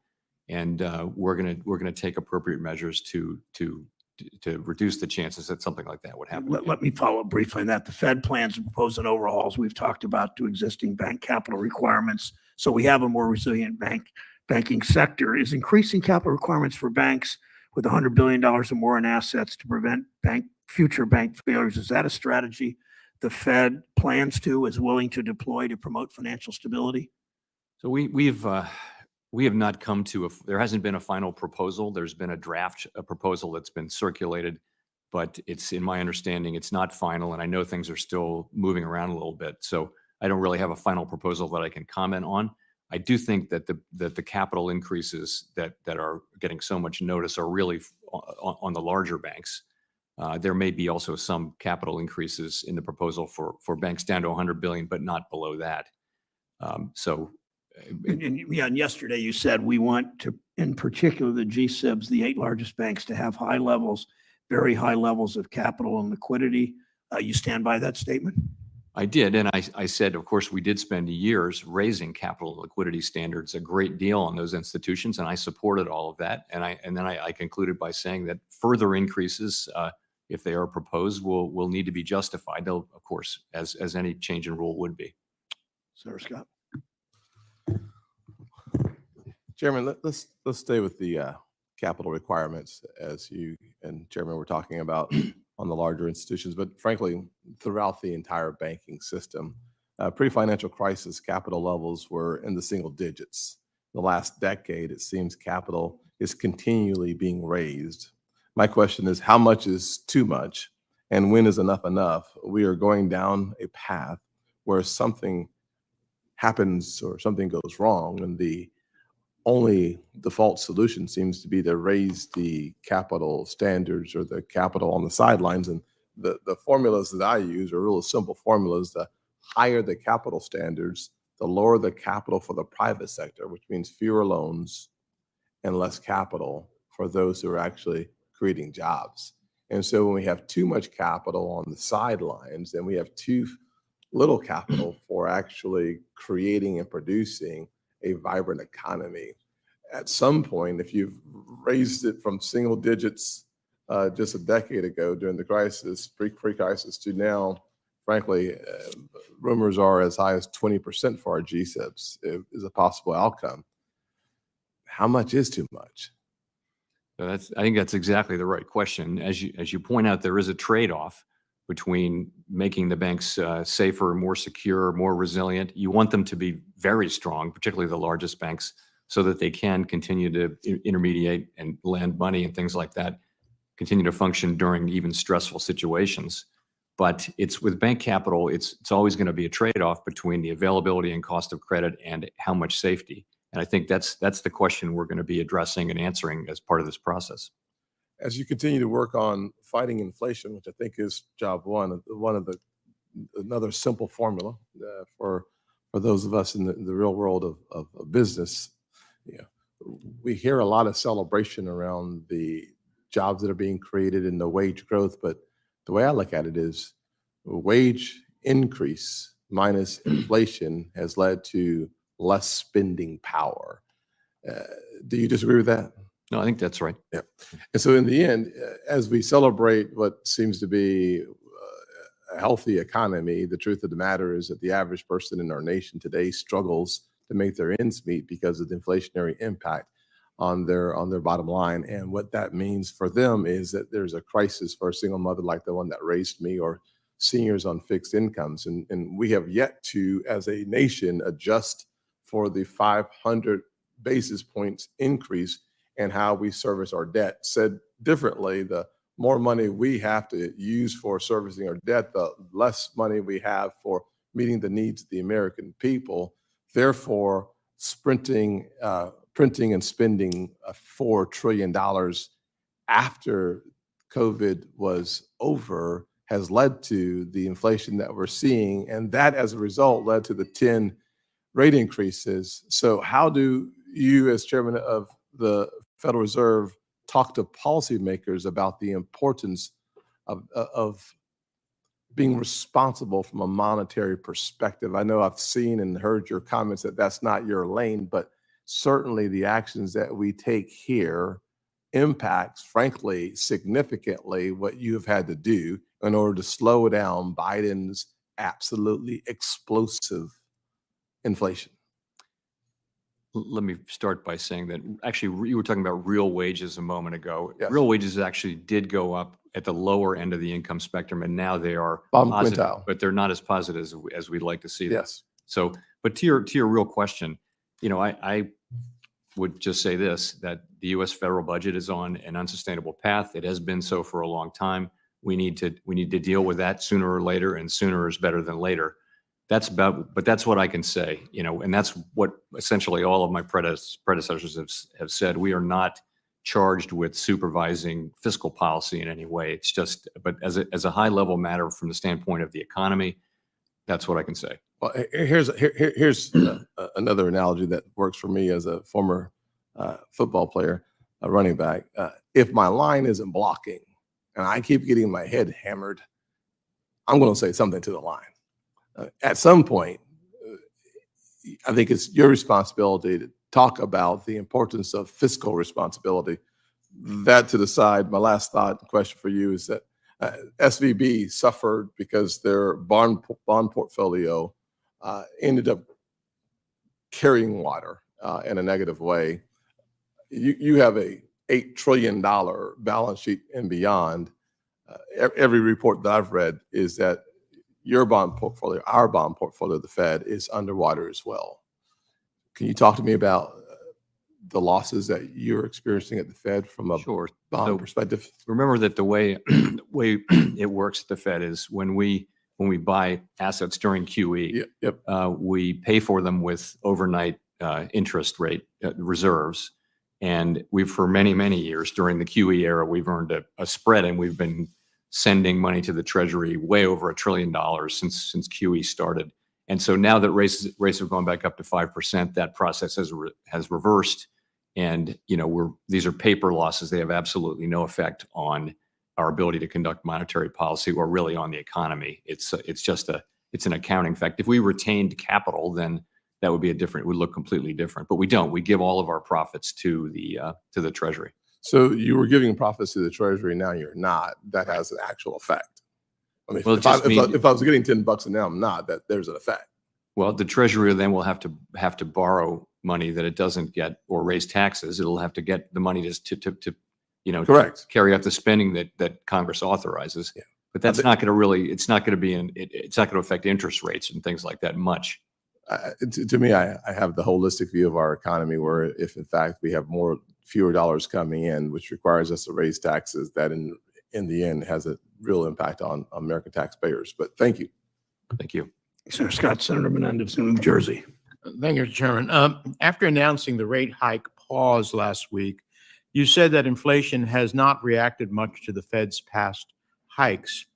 Speaker 5: And we're gonna take appropriate measures to reduce the chances that something like that would happen.
Speaker 3: Let me follow up briefly on that. The Fed plans to propose an overhauls we've talked about to existing bank capital requirements, so we have a more resilient banking sector. Is increasing capital requirements for banks with $100 billion or more in assets to prevent future bank failures, is that a strategy the Fed plans is willing to deploy to promote financial stability?
Speaker 5: So we have not come to there hasn't been a final proposal. There's been a proposal that's been circulated, but it's, in my understanding, it's not final, and I know things are still moving around a little bit. So I don't really have a final proposal that I can comment on. I do think that the capital increases that are getting so much notice are really on the larger banks. There may be also some capital increases in the proposal for banks down to 100 billion, but not below that.
Speaker 3: And yesterday you said we want to, in particular, the G-SIBs, the 8 largest banks, to have very high levels of capital and liquidity. You stand by that statement?
Speaker 5: I did, and I said, of course, we did spend years raising capital and liquidity standards a great deal on those institutions, and I supported all of that. And then I concluded by saying that further increases, if they are proposed, will need to be justified. They'll, of course, as any change in rule would be.
Speaker 3: Senator Scott.
Speaker 4: Chairman, let's stay with the capital requirements as you and Chairman were talking about on the larger institutions, but frankly, throughout the entire banking system. Pre-financial crisis, capital levels were in the single digits. The last decade, it seems capital is continually being raised. My question is, how much is too much, and when is enough enough? We are going down a path where something happens or something goes wrong, and the only default solution seems to be to raise the capital standards or the capital on the sidelines. And the formulas that I use are really simple formulas. The higher the capital standards, the lower the capital for the private sector, which means fewer loans and less capital for those who are actually creating jobs. And so when we have too much capital on the sidelines, then we have too little capital for actually creating and producing a vibrant economy. At some point, if you've raised it from single digits just a decade ago during the crisis, pre-crisis to now, frankly, rumors are as high as 20% for our GSIBs is a possible outcome. How much is too much?
Speaker 5: So I think that's exactly the right question. As you point out, there is a trade-off between making the banks safer, more secure, more resilient. You want them to be very strong, particularly the largest banks, so that they can continue to intermediate and lend money and things like that, continue to function during even stressful situations. But it's with bank capital, it's always going to be a trade-off between the availability and cost of credit and how much safety. And I think that's the question we're going to be addressing and answering as part of this process.
Speaker 4: As you continue to work on fighting inflation, which I think is job one of another simple formula for those of us in the real world of business, we hear a lot of celebration around the jobs that are being created and the wage growth. But the way I look at it is wage increase minus inflation has led to less spending power. Do you disagree with that?
Speaker 5: No, I think that's right.
Speaker 4: Yeah. And so in the end, as we celebrate what seems to be a healthy economy, the truth of the matter is that the average person in our nation today struggles to make their ends meet because of the inflationary impact on their bottom line. And what that means for them is that there's a crisis for a single mother like the one that raised me, or seniors on fixed incomes. And we have yet to, as a nation, adjust for the 500 basis points increase and how we service our debt. Said differently, the more money we have to use for servicing our debt, the less money we have for meeting the needs of the American people. Therefore, printing and spending $4 trillion after COVID was over has led to the inflation that we're seeing. And that, as a result, led to the 10 rate increases. So how do you, as chairman of the Federal Reserve, talk to policymakers about the importance of being responsible from a monetary perspective? I know I've seen and heard your comments that that's not your lane, but certainly the actions that we take here impacts, frankly, significantly what you have had to do in order to slow down Biden's absolutely explosive inflation.
Speaker 5: Let me start by saying that actually you were talking about real wages a moment ago.
Speaker 4: Yes.
Speaker 5: Real wages actually did go up at the lower end of the income spectrum, and now they are
Speaker 4: Bottom
Speaker 5: positive,
Speaker 4: quintile.
Speaker 5: but they're not as positive as we'd like to see them.
Speaker 4: Yes.
Speaker 5: So, but to your real question, I would just say this, that the U.S. federal budget is on an unsustainable path. It has been so for a long time. We need to deal with that sooner or later, and sooner is better than later. But that's what I can say, and that's what essentially all of my predecessors have said. We are not charged with supervising fiscal policy in any way. It's just, but as a high level matter from the standpoint of the economy, that's what I can say.
Speaker 4: Well, here's another analogy that works for me as a former football player, a running back. If my line isn't blocking and I keep getting my head hammered, I'm going to say something to the line. At some point, I think it's your responsibility to talk about the importance of fiscal responsibility. That to the side, my last thought and question for you is that SVB suffered because their bond portfolio ended up carrying water in a negative way. You have a $8 trillion balance sheet and beyond. every report that I've read is that your bond portfolio, our bond portfolio, the Fed, is underwater as well. Can you talk to me about the losses that you're experiencing at the Fed from a
Speaker 5: Sure.
Speaker 4: bond
Speaker 5: So
Speaker 4: perspective?
Speaker 5: remember that the way it works at the Fed is when we buy assets during QE,
Speaker 4: Yep.
Speaker 5: we pay for them with overnight interest rate reserves. And we've, for many, many years during the QE era, we've earned a spread, and we've been sending money to the Treasury way over $1 trillion since QE started. And so now that rates have gone back up to 5%, that process has reversed. And these are paper losses. They have absolutely no effect on our ability to conduct monetary policy or really on the economy. It's an accounting fact. If we retained capital, then that would be it would look completely different. But we don't. We give all of our profits to the Treasury.
Speaker 4: So you were giving profits to the Treasury, now you're not. That has an actual effect. I mean,
Speaker 5: Well,
Speaker 4: if I was getting $10 and now I'm not, that there's an effect.
Speaker 5: Well, the Treasury then will have to borrow money that it doesn't get or raise taxes. It'll have to get the money to
Speaker 4: Correct.
Speaker 5: carry out the spending that Congress authorizes.
Speaker 4: Yeah.
Speaker 5: But that's not going to it's not going to affect interest rates and things like that much.
Speaker 4: To me, I have the holistic view of our economy, where if in fact we have fewer dollars coming in, which requires us to raise taxes, that in the end has a real impact on American taxpayers. But thank you.
Speaker 5: Thank you.
Speaker 3: Senator Scott, Senator Menendez, New Jersey.
Speaker 6: Thank you, Mr. Chairman. After announcing the rate hike pause last week, you said that inflation has not reacted much to the Fed's past hikes.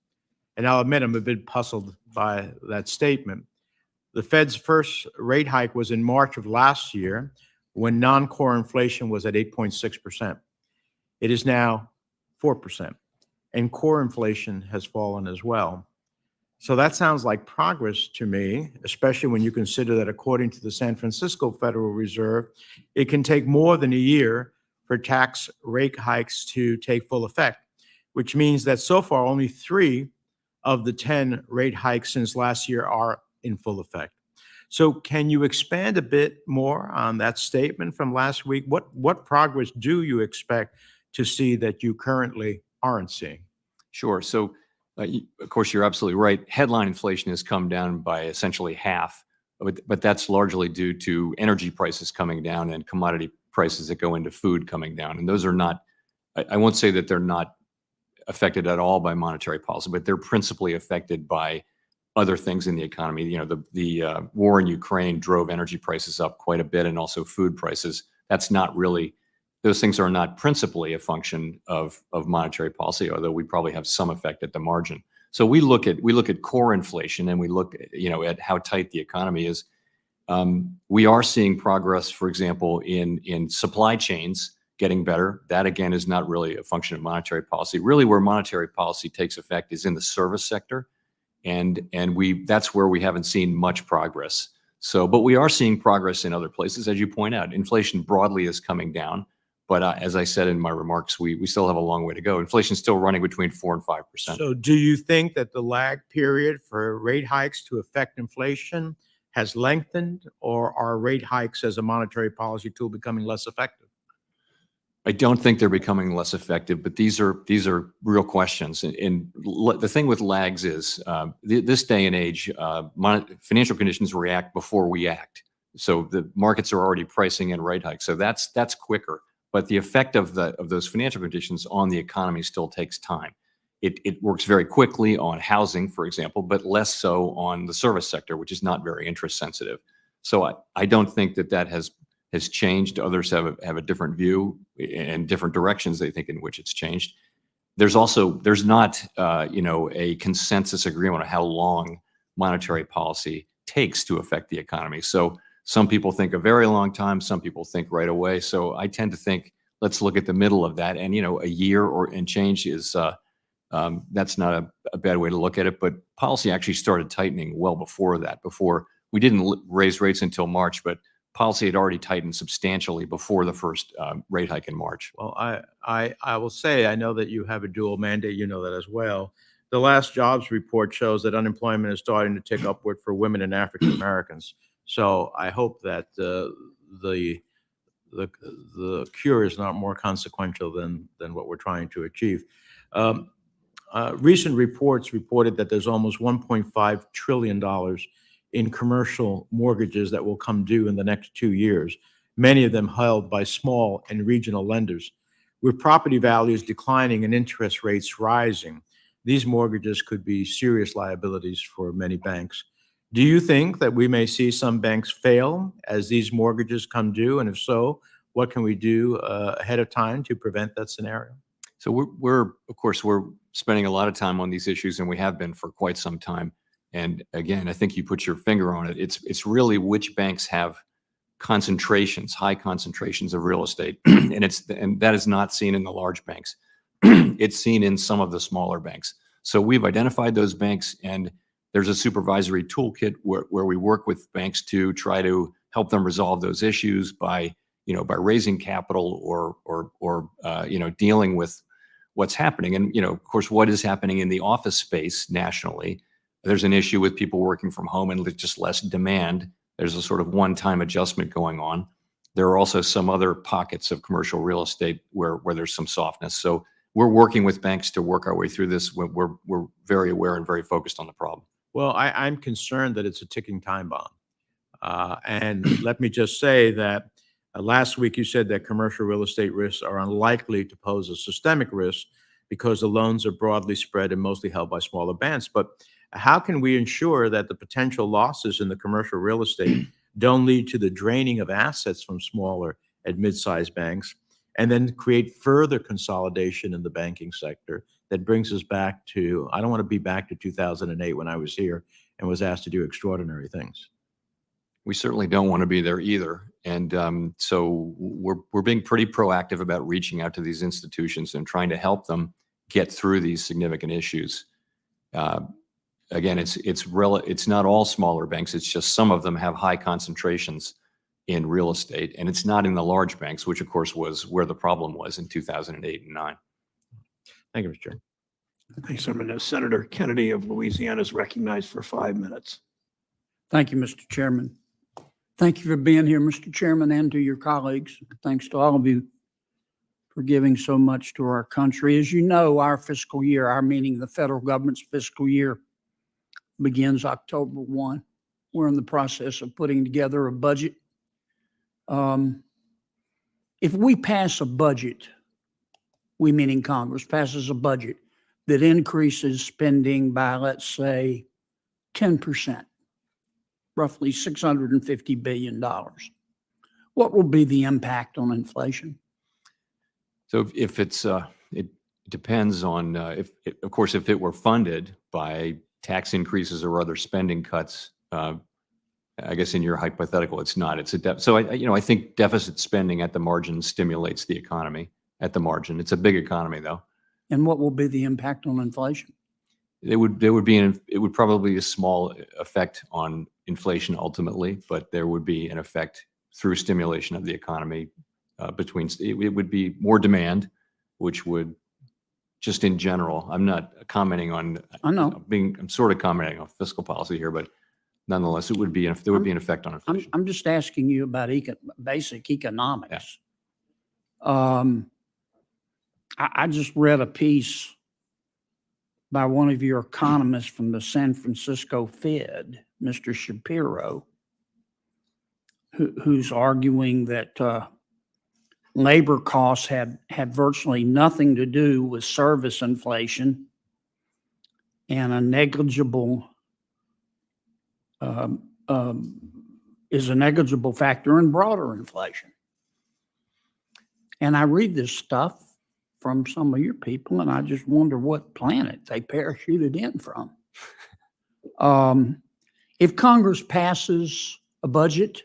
Speaker 6: And I'll admit I'm a bit puzzled by that statement. The Fed's first rate hike was in March of last year, when non-core inflation was at 8.6%. It is now 4%, and core inflation has fallen as well. So that sounds like progress to me, especially when you consider that according to the San Francisco Federal Reserve, it can take more than a year for tax rate hikes to take full effect, which means that so far only 3 of the 10 rate hikes since last year are in full effect. So can you expand a bit more on that statement from last week? What progress do you expect to see that you currently aren't seeing?
Speaker 5: Sure. So, of course, you're absolutely right. Headline inflation has come down by essentially half, but that's largely due to energy prices coming down and commodity prices that go into food coming down. And those are not, I won't say that they're not affected at all by monetary policy, but they're principally affected by other things in the economy. The war in Ukraine drove energy prices up quite a bit, and also food prices. That's not really, those things are not principally a function of monetary policy, although we probably have some effect at the margin. So we look at core inflation, and we look at how tight the economy is. We are seeing progress, for example, in supply chains getting better. That again is not really a function of monetary policy. Really, where monetary policy takes effect is in the service sector. And that's where we haven't seen much progress. So, but we are seeing progress in other places, as you point out. Inflation broadly is coming down, but as I said in my remarks, we still have a long way to go. Inflation is still running between 4% and 5%.
Speaker 6: So do you think that the lag period for rate hikes to affect inflation has lengthened, or are rate hikes as a monetary policy tool becoming less effective?
Speaker 5: I don't think they're becoming less effective, but these are real questions. And the thing with lags is this day and age, financial conditions react before we act. So the markets are already pricing in rate hikes. So that's quicker. But the effect of those financial conditions on the economy still takes time. It works very quickly on housing, for example, but less so on the service sector, which is not very interest sensitive. So I don't think that has changed. Others have a different view and different directions they think in which it's changed. There's not a consensus agreement on how long monetary policy takes to affect the economy. So some people think a very long time, some people think right away. So I tend to think let's look at the middle of that, and a year and change is that's not a bad way to look at it. But policy actually started tightening well before that. Before we didn't raise rates until March, but policy had already tightened substantially before the first rate hike in March.
Speaker 6: Well, I will say, I know that you have a dual mandate. You know that as well. The last jobs report shows that unemployment is starting to tick upward for women and African Americans. So I hope that the cure is not more consequential than what we're trying to achieve. Recent reports reported that there's almost $1.5 trillion in commercial mortgages that will come due in the next 2 years, many of them held by small and regional lenders. With property values declining and interest rates rising, these mortgages could be serious liabilities for many banks. Do you think that we may see some banks fail as these mortgages come due? And if so, what can we do ahead of time to prevent that scenario?
Speaker 5: So we're of course, we're spending a lot of time on these issues, and we have been for quite some time. And again, I think you put your finger on it. It's really which banks have concentrations, high concentrations of real estate, and that is not seen in the large banks. It's seen in some of the smaller banks. So we've identified those banks, and there's a supervisory toolkit where we work with banks to try to help them resolve those issues by raising capital or dealing with what's happening. And, of course, what is happening in the office space nationally, there's an issue with people working from home and just less demand. There's a sort of one-time adjustment going on. There are also some other pockets of commercial real estate where there's some softness. So we're working with banks to work our way through this. We're very aware and very focused on the problem.
Speaker 6: Well, I'm concerned that it's a ticking time bomb. And let me just say that last week you said that commercial real estate risks are unlikely to pose a systemic risk because the loans are broadly spread and mostly held by smaller banks. But how can we ensure that the potential losses in the commercial real estate don't lead to the draining of assets from smaller and mid-sized banks, and then create further consolidation in the banking sector that brings us back to, I don't want to be back to 2008 when I was here and was asked to do extraordinary things.
Speaker 5: We certainly don't want to be there either. And so we're being pretty proactive about reaching out to these institutions and trying to help them get through these significant issues. Again, it's not all smaller banks. It's just some of them have high concentrations in real estate, and it's not in the large banks, which of course was where the problem was in 2008 and 9.
Speaker 6: Thank you, Mr. Chair.
Speaker 3: Thanks, Senator Kennedy of Louisiana is recognized for 5 minutes.
Speaker 7: Thank you, Mr. Chairman. Thank you for being here, Mr. Chairman, and to your colleagues. Thanks to all of you for giving so much to our country. As you know, our fiscal year, meaning the federal government's fiscal year, begins October 1. We're in the process of putting together a budget. If we pass a budget, we meaning Congress passes a budget that increases spending by, let's say, 10%, roughly $650 billion, what will be the impact on inflation?
Speaker 5: So if it depends on, of course, if it were funded by tax increases or other spending cuts, I guess in your hypothetical, it's not. It's so I think deficit spending at the margin stimulates the economy at the margin. It's a big economy, though.
Speaker 7: And what will be the impact on inflation?
Speaker 5: It would probably be a small effect on inflation ultimately, but there would be an effect through stimulation of the economy. It would be more demand, which would, just in general, I'm not commenting on.
Speaker 7: I know.
Speaker 5: I'm sort of commenting on fiscal policy here, but nonetheless, there would be an effect on inflation.
Speaker 7: I'm just asking you about basic economics. Yeah. I just read a piece by one of your economists from the San Francisco Fed, Mr. Shapiro, who's arguing that labor costs had virtually nothing to do with service inflation and a negligible is a negligible factor in broader inflation. And I read this stuff from some of your people, and I just wonder what planet they parachuted in from. If Congress passes a budget,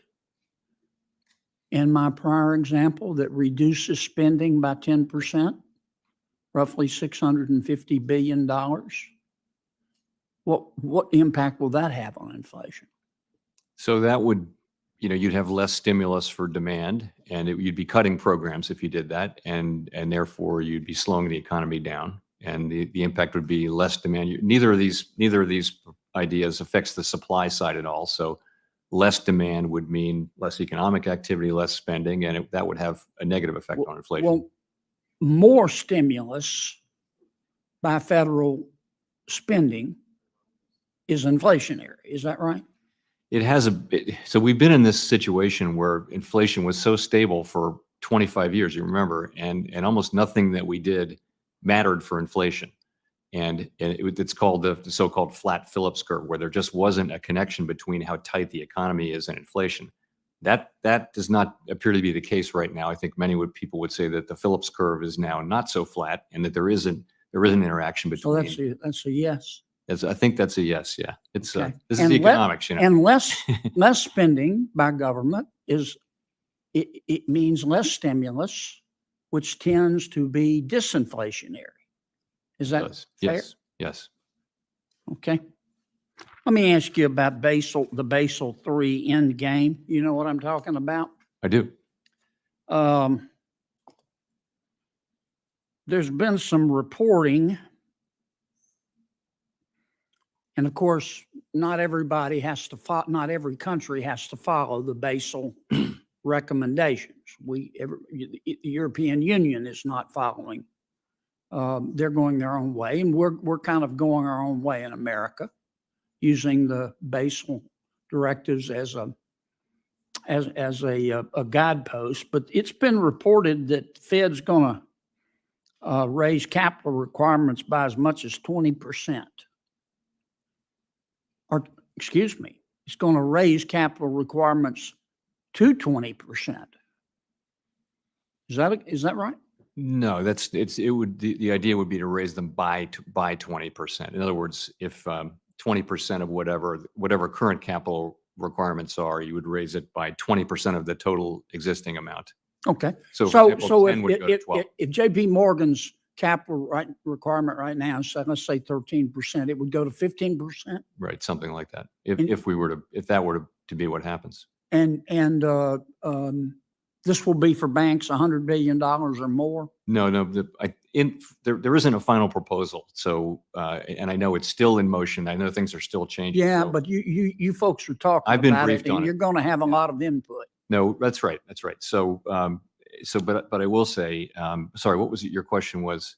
Speaker 7: in my prior example, that reduces spending by 10%, roughly $650 billion, what impact will that have on inflation?
Speaker 5: So that would, you'd have less stimulus for demand, and you'd be cutting programs if you did that, and therefore you'd be slowing the economy down, and the impact would be less demand. Neither of these ideas affects the supply side at all. So less demand would mean less economic activity, less spending, and that would have a negative effect on inflation.
Speaker 7: Well, more stimulus by federal spending is inflationary. Is that right?
Speaker 5: It has so we've been in this situation where inflation was so stable for 25 years, you remember, and almost nothing that we did mattered for inflation. And it's called the so-called flat Phillips curve, where there just wasn't a connection between how tight the economy is and inflation. That does not appear to be the case right now. I think people would say that the Phillips curve is now not so flat, and that there is an interaction
Speaker 7: So
Speaker 5: between.
Speaker 7: that's a yes.
Speaker 5: I think that's a yes. Yeah, it's
Speaker 7: Okay.
Speaker 5: this is the economics, you know.
Speaker 7: And less spending by government it means less stimulus, which tends to be disinflationary. Is that
Speaker 5: Does.
Speaker 7: fair?
Speaker 5: Yes. Yes.
Speaker 7: Okay. Let me ask you about the Basel III end game. You know what I'm talking about?
Speaker 5: I do.
Speaker 7: There's been some reporting, and of course, not every country has to follow the Basel recommendations. The European Union is not following. They're going their own way, and we're kind of going our own way in America, using the Basel directives as a guidepost. But it's been reported that the Fed's going to raise capital requirements by as much as 20%. Or, excuse me, it's going to raise capital requirements to 20%. Is that right?
Speaker 5: No, the idea would be to raise them by 20%. In other words, if 20% of whatever current capital requirements are, you would raise it by 20% of the total existing amount.
Speaker 7: Okay.
Speaker 5: So,
Speaker 7: So
Speaker 5: for example, 10 would go to 12.
Speaker 7: if JP Morgan's capital requirement right now is, let's say 13%, it would go to 15%.
Speaker 5: Right, something like that.
Speaker 7: And-
Speaker 5: If that were to be what happens.
Speaker 7: And this will be for banks $100 billion or more.
Speaker 5: No, there isn't a final proposal. So, and I know it's still in motion. I know things are still changing.
Speaker 7: Yeah,
Speaker 5: so-
Speaker 7: but you folks are talking
Speaker 5: I've been
Speaker 7: about
Speaker 5: briefed
Speaker 7: it,
Speaker 5: on
Speaker 7: and
Speaker 5: it.
Speaker 7: you're going to have a lot of input.
Speaker 5: No, that's right. That's right. So, but I will say, sorry, what was it? Your question was?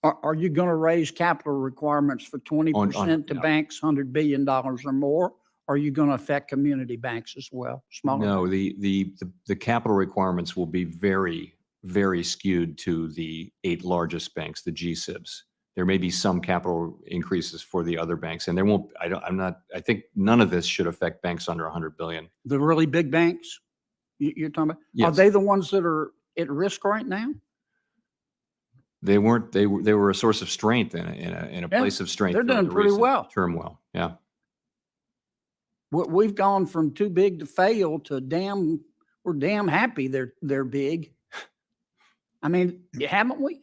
Speaker 7: Are you going to raise capital requirements for 20% to
Speaker 5: yeah.
Speaker 7: banks $100 billion or more? Or are you going to affect community banks as well? Smaller
Speaker 5: No,
Speaker 7: banks?
Speaker 5: the capital requirements will be very, very skewed to the 8 largest banks, the G-SIBs. There may be some capital increases for the other banks, and there won't. I think none of this should affect banks under 100 billion.
Speaker 7: The really big banks you're talking about? Are
Speaker 5: Yes.
Speaker 7: they the ones that are at risk right now?
Speaker 5: They weren't. They were a source of strength in a
Speaker 7: Yeah,
Speaker 5: place of strength.
Speaker 7: they're
Speaker 5: during
Speaker 7: doing
Speaker 5: the
Speaker 7: pretty
Speaker 5: recent
Speaker 7: well.
Speaker 5: Turmoil. Yeah.
Speaker 7: We've gone from too big to fail to we're damn happy they're big. I mean, haven't we?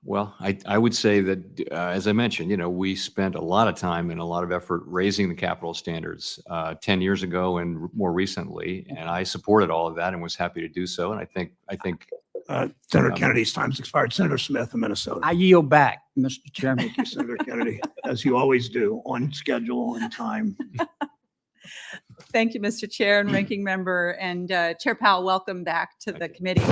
Speaker 5: Well, I would say that, as I mentioned, we spent a lot of time and a lot of effort raising the capital standards 10 years ago and more recently, and I supported all of that and was happy to do so. And I think
Speaker 3: Senator Kennedy's time's expired. Senator Smith of Minnesota.
Speaker 7: I yield back, Mr. Chairman.
Speaker 3: Thank you, Senator Kennedy, as you always do, on schedule, on time.
Speaker 8: Thank you, Mr. Chair and Ranking Member. And Chair Powell, welcome back to the committee.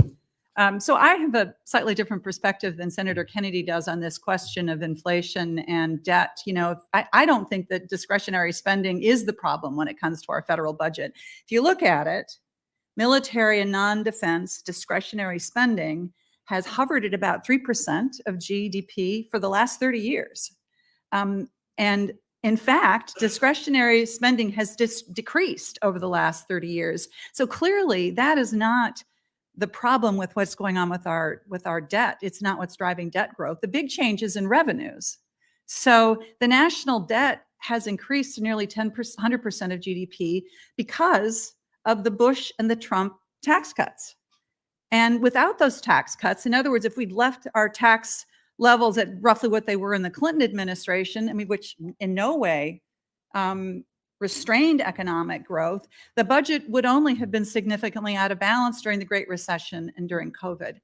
Speaker 8: So I have a slightly different perspective than Senator Kennedy does on this question of inflation and debt. I don't think that discretionary spending is the problem when it comes to our federal budget. If you look at it, military and non-defense discretionary spending has hovered at about 3% of GDP for the last 30 years. And in fact, discretionary spending has decreased over the last 30 years. So clearly that is not the problem with what's going on with our debt. It's not what's driving debt growth. The big change is in revenues. So the national debt has increased to nearly 100% of GDP because of the Bush and the Trump tax cuts. And without those tax cuts, in other words, if we'd left our tax levels at roughly what they were in the Clinton administration, which in no way restrained economic growth, the budget would only have been significantly out of balance during the Great Recession and during COVID.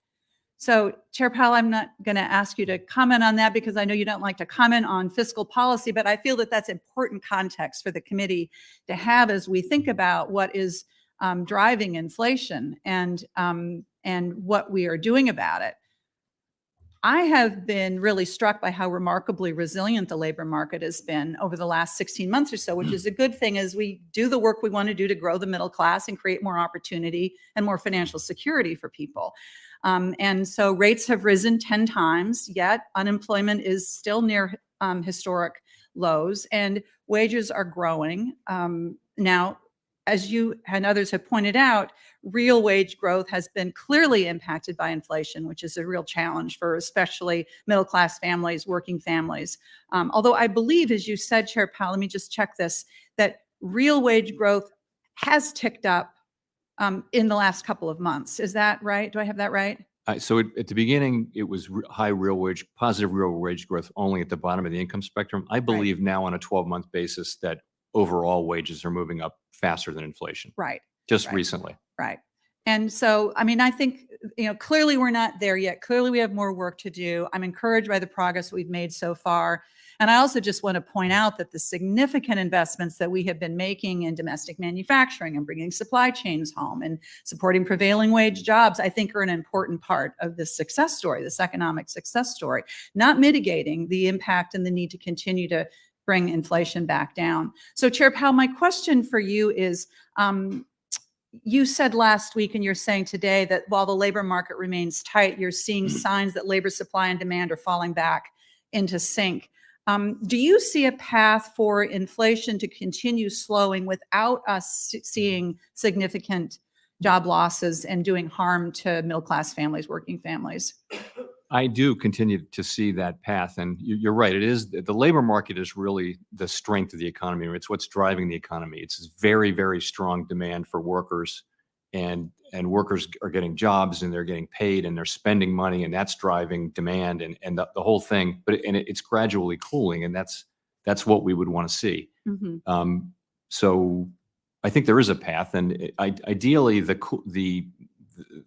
Speaker 8: So, Chair Powell, I'm not going to ask you to comment on that because I know you don't like to comment on fiscal policy, but I feel that that's important context for the committee to have as we think about what is driving inflation and what we are doing about it. I have been really struck by how remarkably resilient the labor market has been over the last 16 months or so, which is a good thing as we do the work we want to do to grow the middle class and create more opportunity and more financial security for people. And so rates have risen 10 times, yet unemployment is still near historic lows and wages are growing. Now, as you and others have pointed out, real wage growth has been clearly impacted by inflation, which is a real challenge for especially middle-class families, working families. Although I believe, as you said, Chair Powell, let me just check this, that real wage growth has ticked up in the last couple of months. Is that right? Do I have that right?
Speaker 5: So at the beginning, it was positive real wage growth only at the bottom of the income spectrum. I believe now on a 12-month basis that overall wages are moving up faster than inflation.
Speaker 8: Right.
Speaker 5: Just recently.
Speaker 8: Right. And so, I mean, I think, clearly we're not there yet. Clearly we have more work to do. I'm encouraged by the progress we've made so far. And I also just want to point out that the significant investments that we have been making in domestic manufacturing and bringing supply chains home and supporting prevailing wage jobs, I think are an important part of this success story, this economic success story, not mitigating the impact and the need to continue to bring inflation back down. So Chair Powell, my question for you is, you said last week and you're saying today that while the labor market remains tight, you're seeing signs that labor supply and demand are falling back into sync. Do you see a path for inflation to continue slowing without us seeing significant job losses and doing harm to middle-class families, working families?
Speaker 5: I do continue to see that path. And you're right. It is the labor market is really the strength of the economy. It's what's driving the economy. It's very, very strong demand for workers, and workers are getting jobs and they're getting paid and they're spending money, and that's driving demand and the whole thing. But it's gradually cooling, and that's what we would want to see.
Speaker 8: Mm-hmm.
Speaker 5: So I think there is a path, and ideally the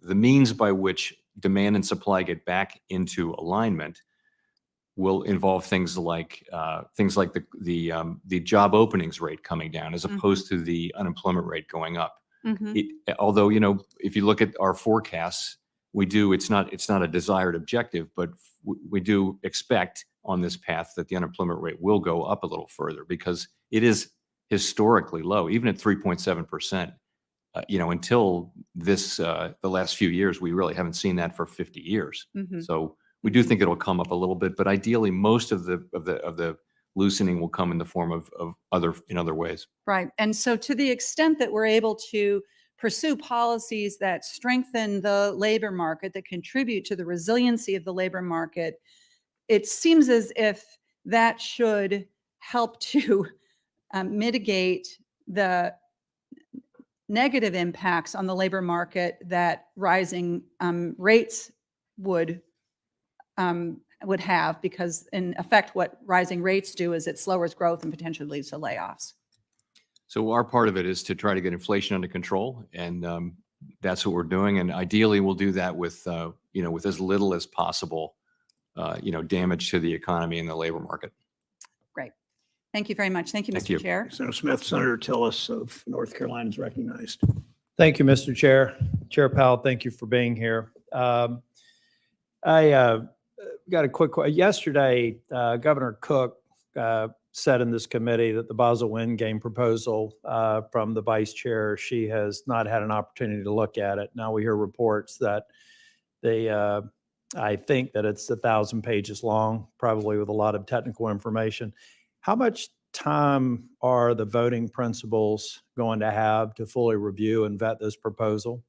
Speaker 5: means by which demand and supply get back into alignment will involve things like the job openings rate coming down as opposed to the unemployment rate going up.
Speaker 8: Mm-hmm.
Speaker 5: Although, if you look at our forecasts, it's not a desired objective, but we do expect on this path that the unemployment rate will go up a little further because it is historically low, even at 3.7%. Until the last few years, we really haven't seen that for 50 years.
Speaker 8: Mm-hmm.
Speaker 5: So we do think it'll come up a little bit, but ideally, most of the loosening will come in the form of other ways.
Speaker 8: Right. And so to the extent that we're able to pursue policies that strengthen the labor market, that contribute to the resiliency of the labor market, it seems as if that should help to mitigate the negative impacts on the labor market that rising rates would have, because in effect, what rising rates do is it slows growth and potentially leads to layoffs.
Speaker 5: So our part of it is to try to get inflation under control, and that's what we're doing. And ideally, we'll do that with with as little as possible, damage to the economy and the labor market.
Speaker 8: Great. Thank you very much. Thank you,
Speaker 5: Thank
Speaker 8: Mr.
Speaker 5: you.
Speaker 8: Chair.
Speaker 3: Senator Smith, Senator Tillis of North Carolina is recognized.
Speaker 9: Thank you, Mr. Chair. Chair Powell, thank you for being here. I got a quick question. Yesterday, Governor Cook said in this committee that the Basel Endgame proposal from the vice chair, she has not had an opportunity to look at it. Now we hear reports that I think that it's 1,000 pages long, probably with a lot of technical information. How much time are the voting principals going to have to fully review and vet this proposal?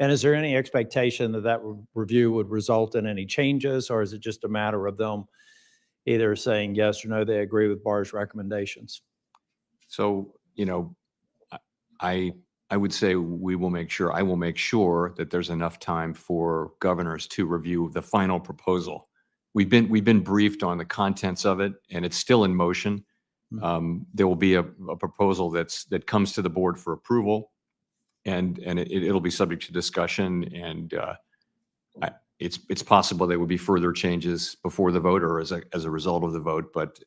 Speaker 9: And is there any expectation that review would result in any changes, or is it just a matter of them either saying yes or no, they agree with Barr's recommendations?
Speaker 5: So, I would say I will make sure that there's enough time for governors to review the final proposal. We've been briefed on the contents of it, and it's still in motion. There will be a proposal that comes to the board for approval, and it'll be subject to discussion. And it's possible there will be further changes before the vote or as a result of the vote. But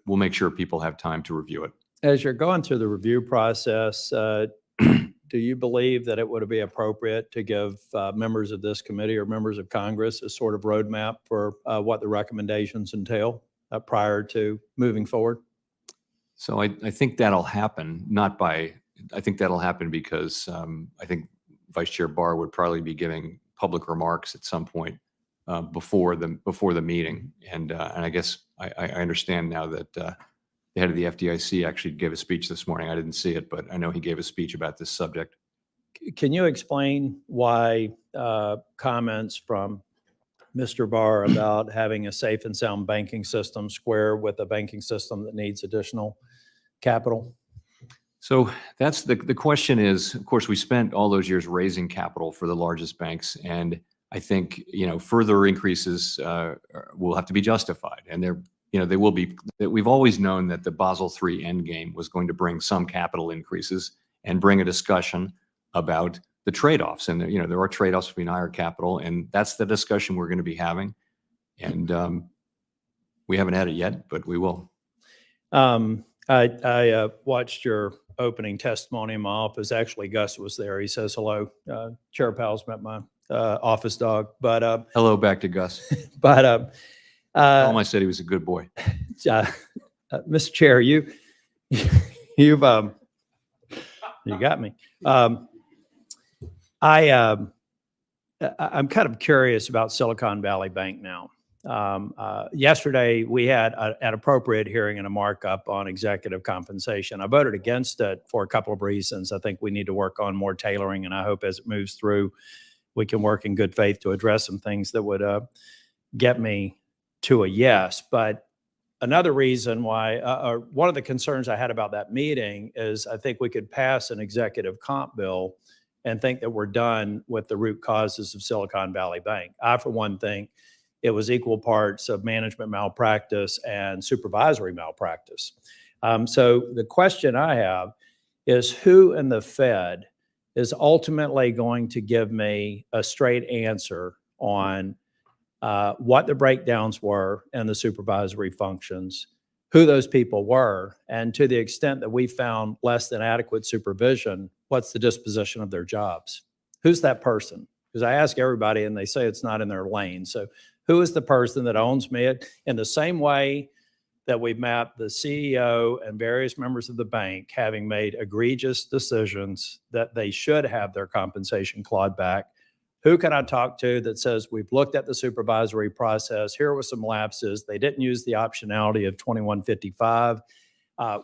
Speaker 5: we'll make sure people have time to review it.
Speaker 9: As you're going through the review process, do do you believe that it would be appropriate to give members of this committee or members of Congress a sort of roadmap for what the recommendations entail prior to moving forward?
Speaker 5: So I think that'll happen, I think that'll happen because I think Vice Chair Barr would probably be giving public remarks at some point before the meeting. And I guess I understand now that the head of the FDIC actually gave a speech this morning. I didn't see it, but I know he gave a speech about this subject.
Speaker 9: Can you explain why comments from Mr. Barr about having a safe and sound banking system square with a banking system that needs additional capital?
Speaker 5: So that's the question is, of course, we spent all those years raising capital for the largest banks. And I think, further increases will have to be justified. And they will be. We've always known that the Basel III endgame was going to bring some capital increases and bring a discussion about the trade-offs. And, there are trade-offs between higher capital, and that's the discussion we're going to be having. And we haven't had it yet, but we will.
Speaker 9: I watched your opening testimony in my office. Actually, Gus was there. He says hello. Chair Powell's met my office dog. But
Speaker 5: hello back to Gus.
Speaker 9: But
Speaker 5: Tell him I said he was a good boy.
Speaker 9: Mr. Chair, you've you got me. I'm kind of curious about Silicon Valley Bank now. Yesterday, we had an appropriate hearing and a markup on executive compensation. I voted against it for a couple of reasons. I think we need to work on more tailoring, and I hope as it moves through, we can work in good faith to address some things that would get me to a yes. But another reason why, or one of the concerns I had about that meeting is I think we could pass an executive comp bill and think that we're done with the root causes of Silicon Valley Bank. I, for one, think it was equal parts of management malpractice and supervisory malpractice. So the question I have is, who in the Fed is ultimately going to give me a straight answer on what the breakdowns were in the supervisory functions, who those people were, and to the extent that we found less than adequate supervision, what's the disposition of their jobs? Who's that person? Because I ask everybody and they say it's not in their lane. So who is the person that owns me? In the same way that we've mapped the CEO and various members of the bank having made egregious decisions that they should have their compensation clawed back, who can I talk to that says we've looked at the supervisory process, here were some lapses, they didn't use the optionality of 2155.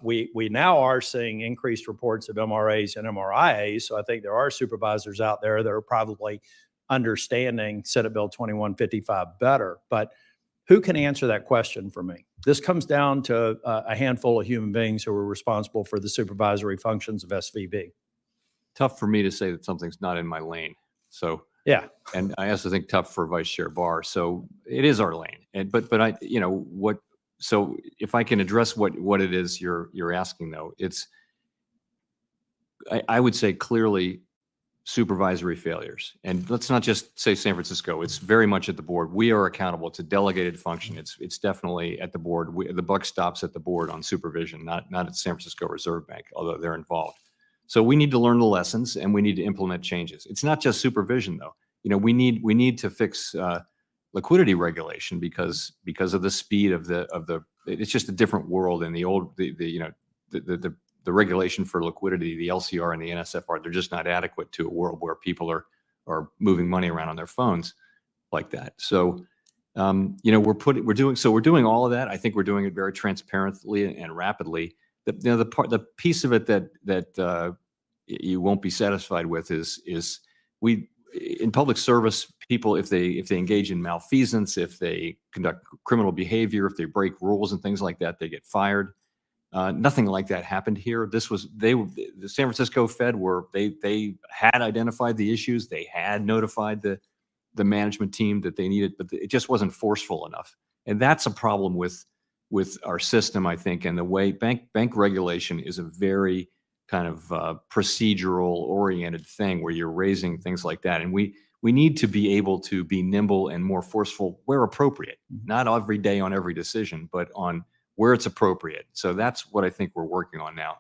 Speaker 9: We now are seeing increased reports of MRAs and MRIAs, so I think there are supervisors out there that are probably understanding Senate Bill 2155 better. But who can answer that question for me? This comes down to a handful of human beings who are responsible for the supervisory functions of SVB.
Speaker 5: Tough for me to say that something's not in my lane. So
Speaker 9: yeah,
Speaker 5: and I also think tough for Vice Chair Barr. So it is our lane. And but I what. So if I can address what it is you're asking, though, it's I would say clearly supervisory failures. And let's not just say San Francisco. It's very much at the board. We are accountable. It's a delegated function. It's definitely at the board. The buck stops at the board on supervision, not at San Francisco Reserve Bank, although they're involved. So we need to learn the lessons and we need to implement changes. It's not just supervision, though. We need to fix liquidity regulation because of the speed of the it's just a different world. And the regulation for liquidity, the LCR and the NSFR, they're just not adequate to a world where people are moving money around on their phones like that. So we're doing all of that. I think we're doing it very transparently and rapidly. The piece of it that you won't be satisfied with is we in public service, people, if they engage in malfeasance, if they conduct criminal behavior, if they break rules and things like that, they get fired. Nothing like that happened here. The San Francisco Fed they had identified the issues. They had notified the management team that they needed, but it just wasn't forceful enough. And that's a problem with our system, I think. And the way bank regulation is a very kind of procedural oriented thing where you're raising things like that. And we need to be able to be nimble and more forceful where appropriate, not every day on every decision, but on where it's appropriate. So that's what I think we're working on now.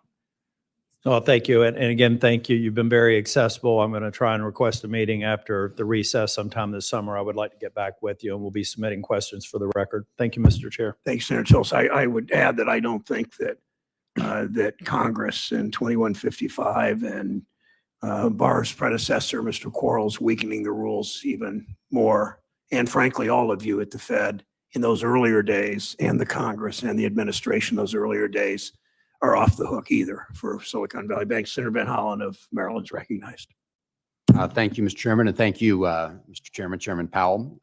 Speaker 9: Oh, thank you. And again, thank you. You've been very accessible. I'm going to try and request a meeting after the recess sometime this summer. I would like to get back with you, and we'll be submitting questions for the record. Thank you, Mr. Chair.
Speaker 3: Thanks, Senator Tillis. I would add that I don't think that that Congress in 2155 and Barr's predecessor, Mr. Quarles, weakening the rules even more, and frankly, all of you at the Fed in those earlier days, and the Congress and the administration those earlier days, are off the hook either for Silicon Valley Bank. Senator Van Hollen of Maryland is recognized.
Speaker 10: Thank you, Mr. Chairman, and thank you, Mr. Chairman, Chairman Powell.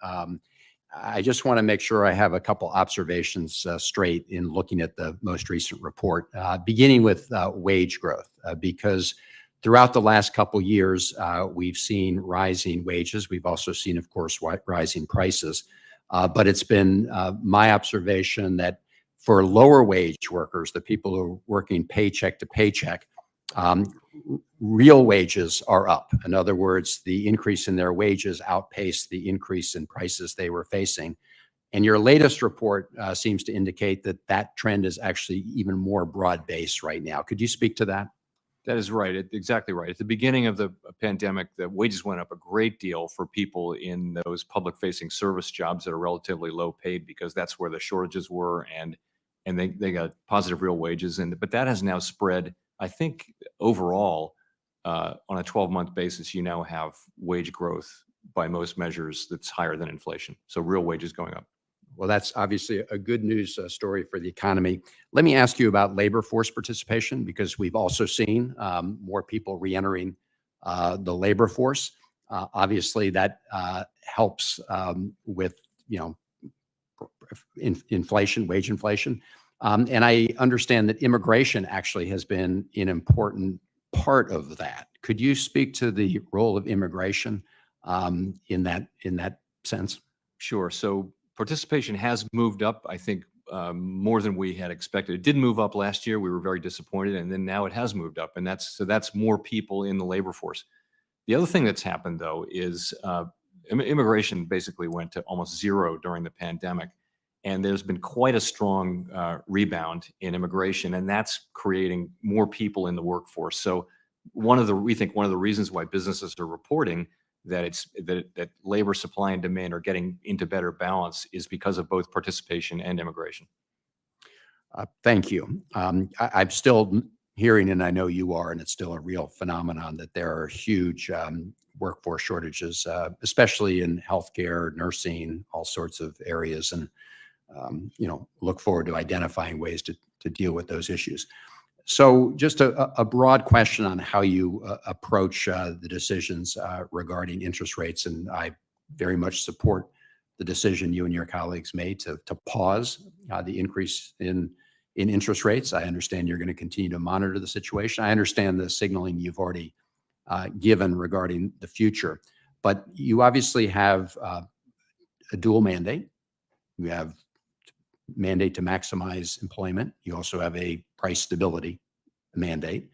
Speaker 10: I just want to make sure I have a couple observations straight in looking at the most recent report, beginning with wage growth, because throughout the last couple years, we've seen rising wages. We've also seen, of course, rising prices. But it's been my observation that for lower wage workers, the people who are working paycheck to paycheck, real wages are up. In other words, the increase in their wages outpaced the increase in prices they were facing. And your latest report seems to indicate that that trend is actually even more broad-based right now. Could you speak to that?
Speaker 5: That is right. Exactly right. At the beginning of the pandemic, the wages went up a great deal for people in those public-facing service jobs that are relatively low paid, because that's where the shortages were, and they got positive real wages. But that has now spread. I think overall, on a 12-month basis, you now have wage growth by most measures that's higher than inflation. So real wages going up.
Speaker 10: Well, that's obviously a good news story for the economy. Let me ask you about labor force participation, because we've also seen more people reentering the labor force. Obviously, that helps with inflation, wage inflation. And I understand that immigration actually has been an important part of that. Could you speak to the role of immigration in that sense?
Speaker 5: Sure. So participation has moved up, I think, more than we had expected. It did move up last year. We were very disappointed, and then now it has moved up, and that's more people in the labor force. The other thing that's happened, though, is immigration basically went to almost zero during the pandemic, and there's been quite a strong rebound in immigration, and that's creating more people in the workforce. So we think one of the reasons why businesses are reporting that that labor supply and demand are getting into better balance is because of both participation and immigration.
Speaker 10: Thank you. I'm still hearing, and I know you are, and it's still a real phenomenon, that there are huge workforce shortages, especially in healthcare, nursing, all sorts of areas, and look forward to identifying ways to deal with those issues. So just a broad question on how you approach the decisions regarding interest rates. And I very much support the decision you and your colleagues made to pause the increase in interest rates. I understand you're going to continue to monitor the situation. I understand the signaling you've already given regarding the future. But you obviously have a dual mandate. You have mandate to maximize employment. You also have a price stability mandate.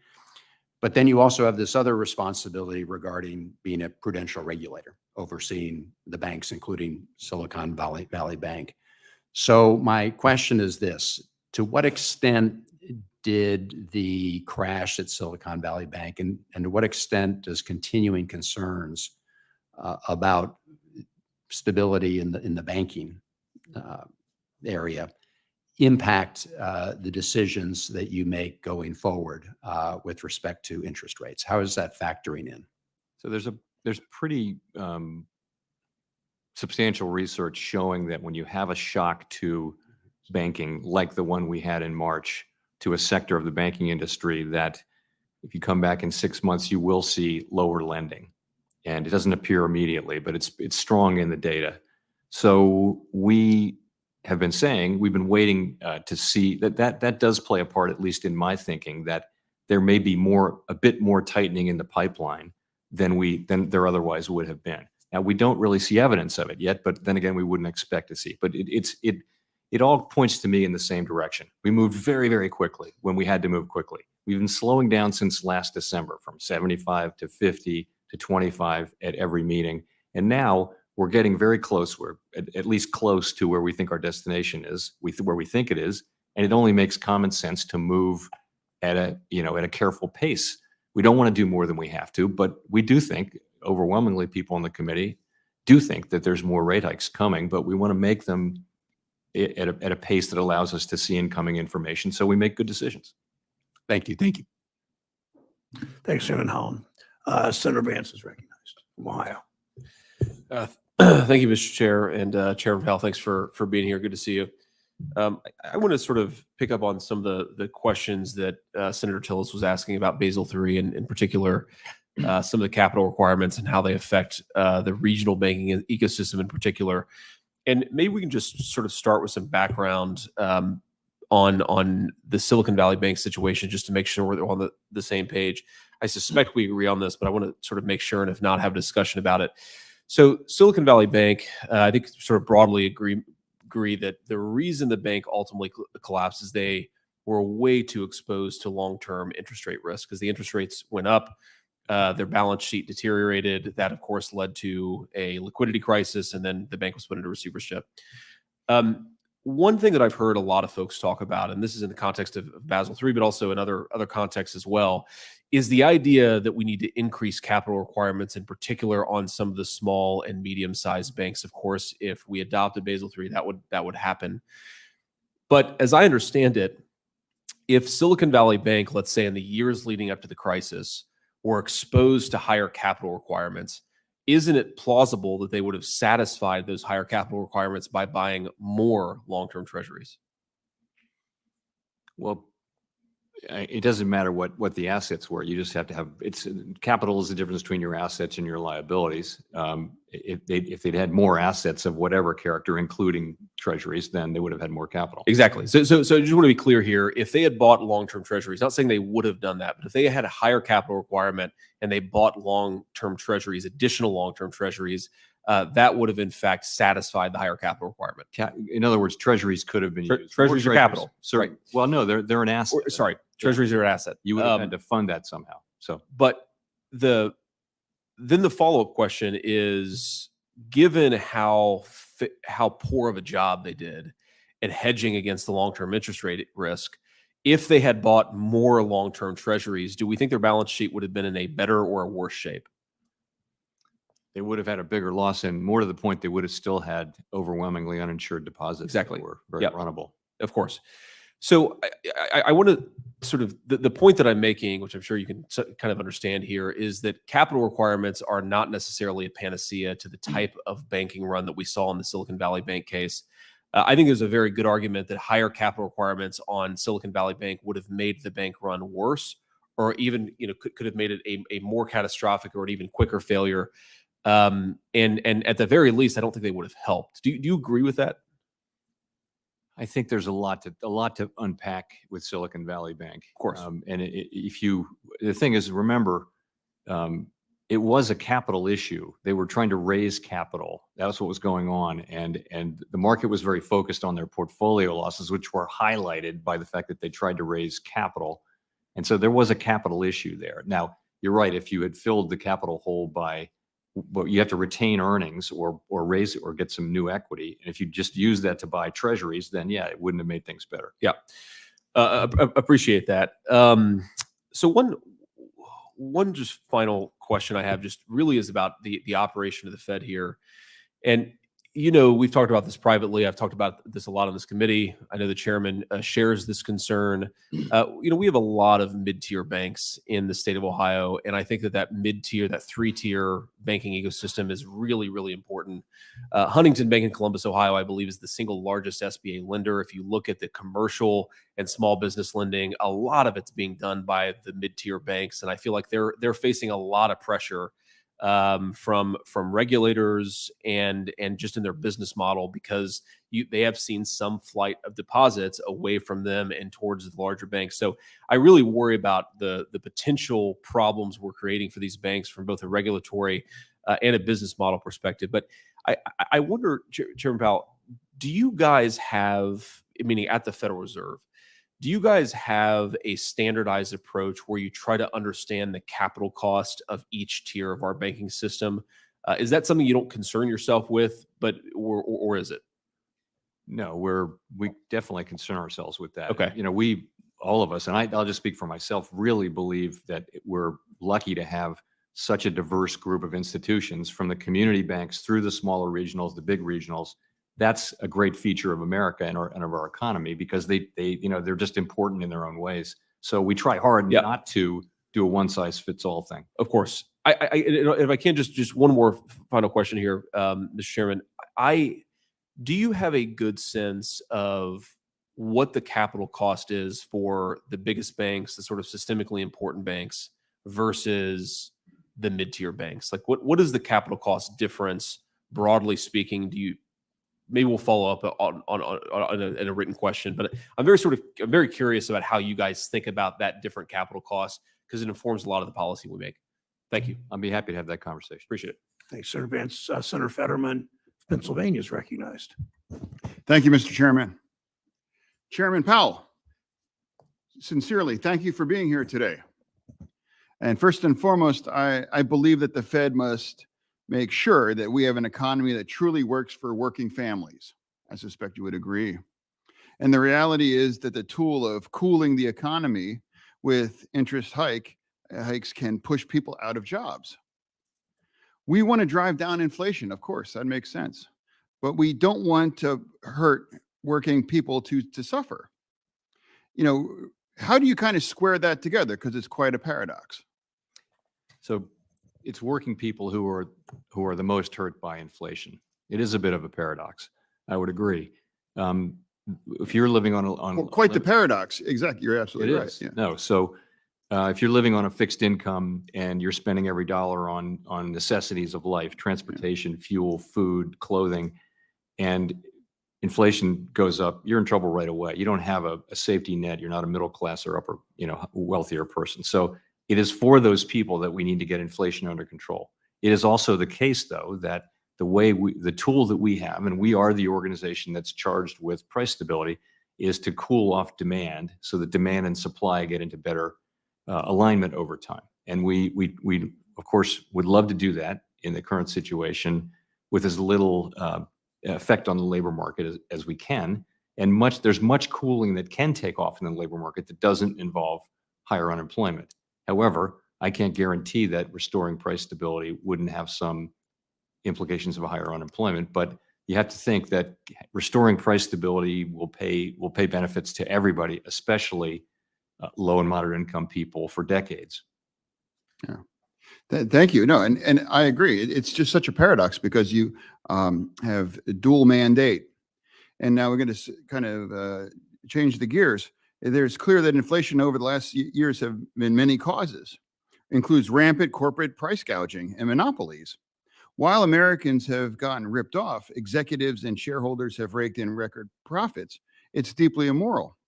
Speaker 10: But then you also have this other responsibility regarding being a prudential regulator, overseeing the banks, including Silicon Valley Bank. So my question is this: to what extent did the crash at Silicon Valley Bank, and to what extent does continuing concerns about stability in the banking area impact the decisions that you make going forward with respect to interest rates? How is that factoring in?
Speaker 5: So there's pretty substantial research showing that when you have a shock to banking, like the one we had in March, to a sector of the banking industry, that if you come back in 6 months, you will see lower lending. And it doesn't appear immediately, but it's strong in the data. So we have been saying, we've been waiting to see that does play a part, at least in my thinking, that there may be a bit more tightening in the pipeline than there otherwise would have been. Now, we don't really see evidence of it yet, but then again, we wouldn't expect to see. But it all points to me in the same direction. We moved very, very quickly when we had to move quickly. We've been slowing down since last December, from 75 to 50 to 25 at every meeting. And now we're getting very close. We're at least close to where we think our destination is, where we think it is. And it only makes common sense to move at a careful pace. We don't want to do more than we have to, but we do think overwhelmingly people on the committee do think that there's more rate hikes coming, but we want to make them at a pace that allows us to see incoming information so we make good decisions.
Speaker 10: Thank you. Thank you.
Speaker 3: Thanks, Senator Holland. Senator Vance is recognized from Ohio.
Speaker 11: Thank you, Mr. Chair, and Chairman Powell, thanks for being here. Good to see you. I want to sort of pick up on some of the questions that Senator Tillis was asking about Basel III, and in particular, some of the capital requirements and how they affect the regional banking ecosystem in particular. And maybe we can just sort of start with some background on the Silicon Valley Bank situation, just to make sure we're on the same page. I suspect we agree on this, but I want to sort of make sure, and if not, have a discussion about it. So Silicon Valley Bank, I think sort of broadly agree that the reason the bank ultimately collapsed is they were way too exposed to long-term interest rate risk, because the interest rates went up, their balance sheet deteriorated. That, of course, led to a liquidity crisis, and then the bank was put into receivership. One thing that I've heard a lot of folks talk about, and this is in the context of Basel III, but also in other contexts as well, is the idea that we need to increase capital requirements, in particular on some of the small and medium-sized banks. Of course, if we adopted Basel III, that would happen. But as I understand it, if Silicon Valley Bank, let's say in the years leading up to the crisis, were exposed to higher capital requirements, isn't it plausible that they would have satisfied those higher capital requirements by buying more long-term treasuries?
Speaker 5: Well, it doesn't matter what the assets were. You just have to have capital is the difference between your assets and your liabilities. If they'd had more assets of whatever character, including treasuries, then they would have had more capital.
Speaker 11: Exactly. So I just want to be clear here. If they had bought long-term treasuries, not saying they would have done that, but if they had a higher capital requirement and they bought long-term treasuries, additional long-term treasuries, that would have in fact satisfied the higher capital requirement.
Speaker 5: In other words, treasuries could have been used.
Speaker 11: Treasuries are capital.
Speaker 5: So,
Speaker 11: right.
Speaker 5: Well, no, they're an asset.
Speaker 11: Treasuries are an asset.
Speaker 5: You would have had to fund that somehow. So,
Speaker 11: but then the follow-up question is, given how poor of a job they did at hedging against the long-term interest rate risk, if they had bought more long-term treasuries, do we think their balance sheet would have been in a better or a worse shape?
Speaker 5: They would have had a bigger loss, and more to the point, they would have still had overwhelmingly uninsured deposits.
Speaker 11: Exactly.
Speaker 5: That were very runnable.
Speaker 11: Of course. So I want to sort of, the point that I'm making, which I'm sure you can kind of understand here, is that capital requirements are not necessarily a panacea to the type of banking run that we saw in the Silicon Valley Bank case. I think there's a very good argument that higher capital requirements on Silicon Valley Bank would have made the bank run worse, or even could have made it a more catastrophic or an even quicker failure. And at the very least, I don't think they would have helped. Do you agree with that?
Speaker 5: I think there's a lot to unpack with Silicon Valley Bank.
Speaker 11: Of course.
Speaker 5: And the thing is, remember, it was a capital issue. They were trying to raise capital. That was what was going on. And the market was very focused on their portfolio losses, which were highlighted by the fact that they tried to raise capital. And so there was a capital issue there. Now, you're right. If you had filled the capital hole but you have to retain earnings or raise it or get some new equity. And if you just use that to buy treasuries, then yeah, it wouldn't have made things better.
Speaker 11: Yeah. Appreciate that. So one just final question I have just really is about the operation of the Fed here. And, we've talked about this privately. I've talked about this a lot on this committee. I know the chairman shares this concern. We have a lot of mid-tier banks in the state of Ohio. And I think that mid-tier, that three-tier banking ecosystem is really, really important. Huntington Bank in Columbus, Ohio, I believe is the single largest SBA lender. If you look at the commercial and small business lending, a lot of it's being done by the mid-tier banks. And I feel like they're facing a lot of pressure from regulators and just in their business model, because they have seen some flight of deposits away from them and towards the larger banks. So I really worry about the potential problems we're creating for these banks from both a regulatory and a business model perspective. But I wonder, Chairman Powell, do you guys have, meaning at the Federal Reserve, do you guys have a standardized approach where you try to understand the capital cost of each tier of our banking system? Is that something you don't concern yourself with, or is it?
Speaker 5: No, we definitely concern ourselves with that.
Speaker 11: Okay.
Speaker 5: We all of us, and I'll just speak for myself, really believe that we're lucky to have such a diverse group of institutions, from the community banks through the smaller regionals, the big regionals. That's a great feature of America and of our economy, because they're just important in their own ways. So we try hard not to do a one size fits all thing.
Speaker 11: Of course. If I can just one more final question here, Mr. Chairman. Do you have a good sense of what the capital cost is for the biggest banks, the sort of systemically important banks, versus the mid-tier banks? Like, what is the capital cost difference, broadly speaking? Maybe we'll follow up in a written question, but I'm very curious about how you guys think about that different capital cost, because it informs a lot of the policy we make. Thank you.
Speaker 5: I'd be happy to have that conversation.
Speaker 11: Appreciate it.
Speaker 3: Thanks, Senator Vance. Senator Fetterman, Pennsylvania is recognized.
Speaker 12: Thank you, Mr. Chairman. Chairman Powell, sincerely, thank you for being here today. And first and foremost, I believe that the Fed must make sure that we have an economy that truly works for working families. I suspect you would agree. And the reality is that the tool of cooling the economy with interest hikes can push people out of jobs. We want to drive down inflation, of course, that makes sense. But we don't want to hurt working people to suffer. How do you kind of square that together? Because it's quite a paradox.
Speaker 5: So it's working people who are the most hurt by inflation. It is a bit of a paradox. I would agree. If you're living on
Speaker 12: Quite the paradox. Exactly. You're absolutely right. Yeah.
Speaker 5: No. So if you're living on a fixed income and you're spending every dollar on necessities of life, transportation, fuel, food, clothing, and inflation goes up, you're in trouble right away. You don't have a safety net. You're not a middle class or upper, wealthier person. So it is for those people that we need to get inflation under control. It is also the case, though, that the tool that we have, and we are the organization that's charged with price stability, is to cool off demand so that demand and supply get into better alignment over time. And we of course would love to do that in the current situation with as little effect on the labor market as we can. And there's much cooling that can take off in the labor market that doesn't involve higher unemployment. However, I can't guarantee that restoring price stability wouldn't have some implications of a higher unemployment, but you have to think that restoring price stability will pay benefits to everybody, especially low and moderate income people, for decades.
Speaker 12: Yeah. Thank you. No, and I agree. It's just such a paradox, because you have a dual mandate, and now we're going to kind of change the gears. There's clear that inflation over the last years have been many causes, includes rampant corporate price gouging and monopolies. While Americans have gotten ripped off, executives and shareholders have raked in record profits. It's deeply immoral.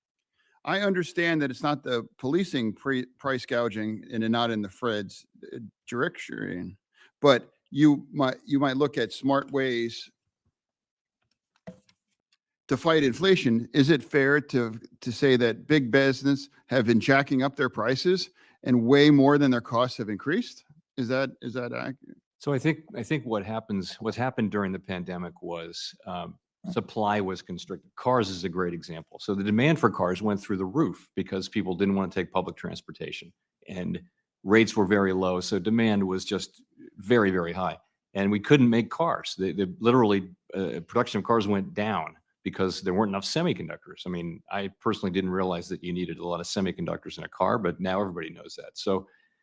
Speaker 12: I understand that it's not the policing price gouging and not in the Fed's direction, but you might look at smart ways to fight inflation. Is it fair to say that big business have been jacking up their prices and way more than their costs have increased? Is that accurate?
Speaker 5: So I think what happened during the pandemic was supply was constricted. Cars is a great example. So the demand for cars went through the roof because people didn't want to take public transportation, and rates were very low. So demand was just very, very high, and we couldn't make cars. Literally, production of cars went down because there weren't enough semiconductors. I mean, I personally didn't realize that you needed a lot of semiconductors in a car, but now everybody knows that.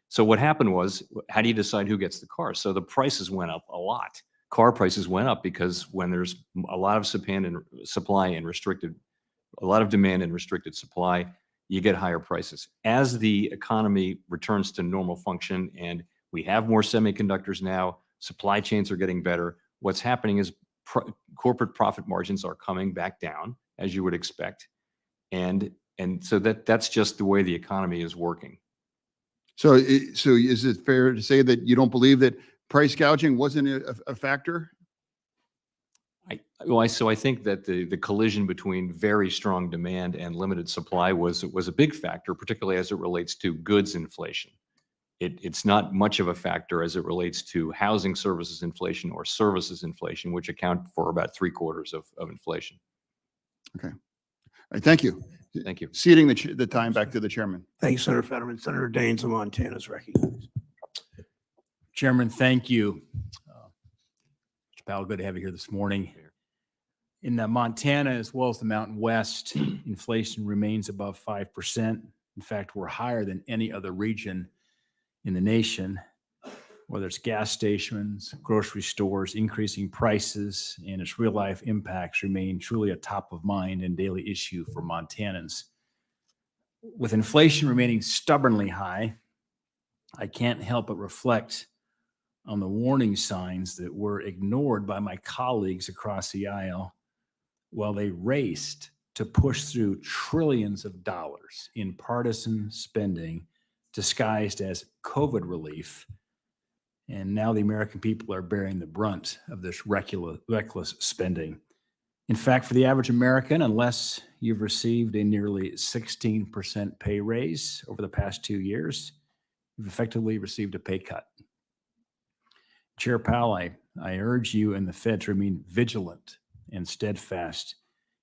Speaker 5: So what happened was, how do you decide who gets the car? So the prices went up a lot. Car prices went up because when there's a lot of supply and a lot of demand and restricted supply, you get higher prices. As the economy returns to normal function and we have more semiconductors now, supply chains are getting better. What's happening is corporate profit margins are coming back down, as you would expect. And so that's just the way the economy is working.
Speaker 12: So is it fair to say that you don't believe that price gouging wasn't a factor?
Speaker 5: So I think that the collision between very strong demand and limited supply was a big factor, particularly as it relates to goods inflation. It's not much of a factor as it relates to housing services inflation or services inflation, which account for about 3/4 of inflation.
Speaker 12: Okay. All right, thank you.
Speaker 5: Thank you.
Speaker 12: Ceding the time back to the chairman.
Speaker 3: Thank you, Senator Fetterman. Senator Daines of Montana is recognized.
Speaker 10: Chairman, thank you. Mr. Powell, good to have you here this morning. In Montana, as well as the Mountain West, inflation remains above 5%. In fact, we're higher than any other region in the nation, whether it's gas stations, grocery stores, increasing prices, and its real life impacts remain truly a top of mind and daily issue for Montanans. With inflation remaining stubbornly high, I can't help but reflect on the warning signs that were ignored by my colleagues across the aisle while they raced to push through trillions of dollars in partisan spending disguised as COVID relief. And now the American people are bearing the brunt of this reckless spending. In fact, for the average American, unless you've received a nearly 16% pay raise over the past 2 years, you've effectively received a pay cut. Chair Powell, I urge you and the Fed to remain vigilant and steadfast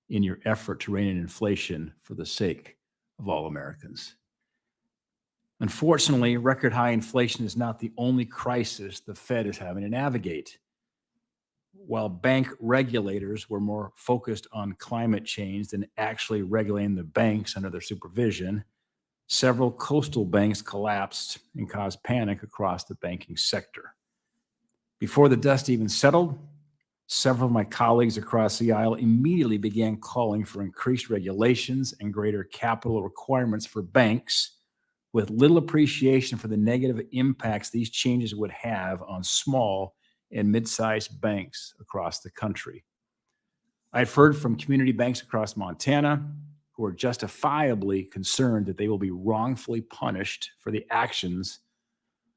Speaker 10: in your effort to rein in inflation for the sake of all Americans. Unfortunately, record high inflation is not the only crisis the Fed is having to navigate. While bank regulators were more focused on climate change than actually regulating the banks under their supervision, several coastal banks collapsed and caused panic across the banking sector. Before the dust even settled, several of my colleagues across the aisle immediately began calling for increased regulations and greater capital requirements for banks, with little appreciation for the negative impacts these changes would have on small and mid-sized banks across the country. I've heard from community banks across Montana who are justifiably concerned that they will be wrongfully punished for the actions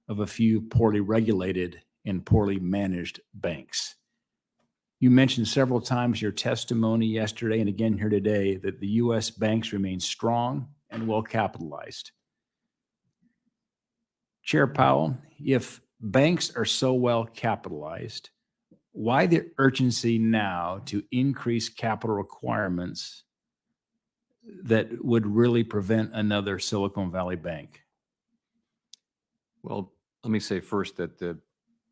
Speaker 10: of a few poorly regulated and poorly managed banks. You mentioned several times your testimony yesterday and again here today that the U.S. banks remain strong and well capitalized. Chair Powell, if banks are so well capitalized, why the urgency now to increase capital requirements that would really prevent another Silicon Valley Bank?
Speaker 5: Well, let me say first that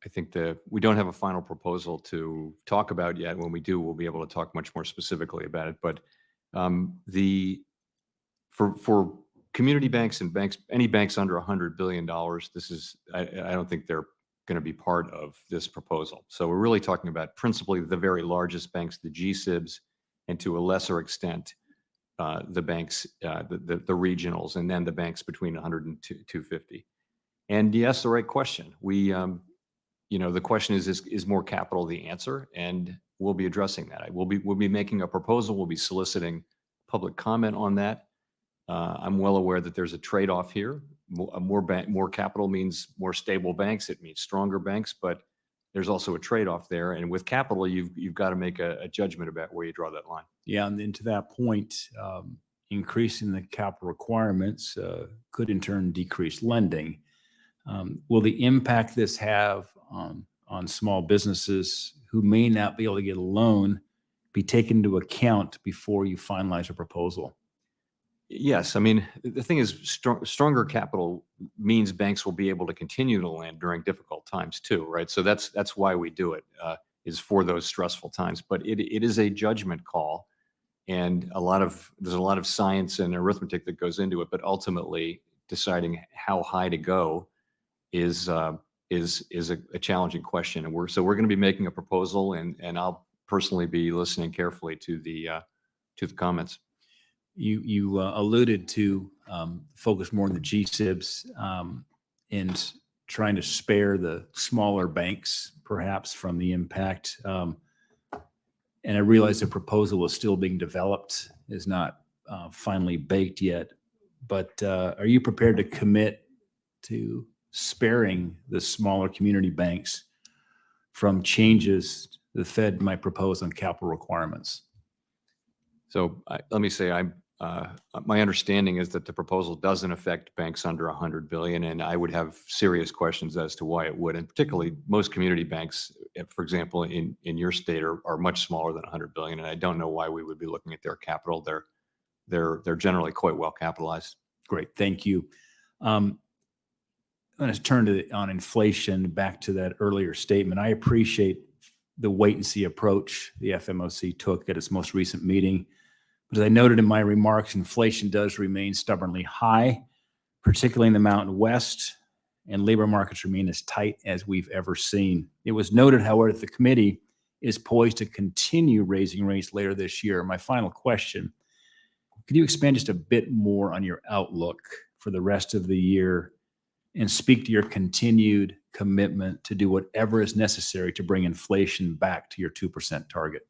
Speaker 5: I think we don't have a final proposal to talk about yet. When we do, we'll be able to talk much more specifically about it. But for community banks and banks, any banks under $100 billion, this is, I don't think they're going to be part of this proposal. So we're really talking about principally the very largest banks, the GSIBs, and to a lesser extent, the banks, the regionals, and then the banks between 100 and 250. And yes, the right question. The question is more capital the answer? And we'll be addressing that. We'll be making a proposal. We'll be soliciting public comment on that. I'm well aware that there's a trade-off here. More capital means more stable banks. It means stronger banks, but there's also a trade-off there. And with capital, you've got to make a judgment about where you draw that line.
Speaker 10: Yeah, and then to that point, increasing the capital requirements could in turn decrease lending. Will the impact this have on small businesses who may not be able to get a loan be taken into account before you finalize a proposal?
Speaker 5: Yes. I mean, the thing is, stronger capital means banks will be able to continue to lend during difficult times too, right? So that's why we do it, is for those stressful times. But it is a judgment call, and there's a lot of science and arithmetic that goes into it. But ultimately, deciding how high to go is a challenging question. And we're going to be making a proposal, and I'll personally be listening carefully to the comments.
Speaker 10: You alluded to focus more on the GSIBs and trying to spare the smaller banks, perhaps, from the impact. And I realize the proposal is still being developed, is not finally baked yet. But are you prepared to commit to sparing the smaller community banks from changes the Fed might propose on capital requirements?
Speaker 5: So let me say, my understanding is that the proposal doesn't affect banks under 100 billion, and I would have serious questions as to why it would. And particularly, most community banks, for example, in your state, are much smaller than 100 billion, and I don't know why we would be looking at their capital. they're generally quite well capitalized.
Speaker 13: Great, thank you. I'm going to turn on inflation, back to that earlier statement. I appreciate the wait and see approach the FMOC took at its most recent meeting. But as I noted in my remarks, inflation does remain stubbornly high, particularly in the Mountain West, and labor markets remain as tight as we've ever seen. It was noted, however, that the committee is poised to continue raising rates later this year. My final question, could you expand just a bit more on your outlook for the rest of the year and speak to your continued commitment to do whatever is necessary to bring inflation back to your 2% target?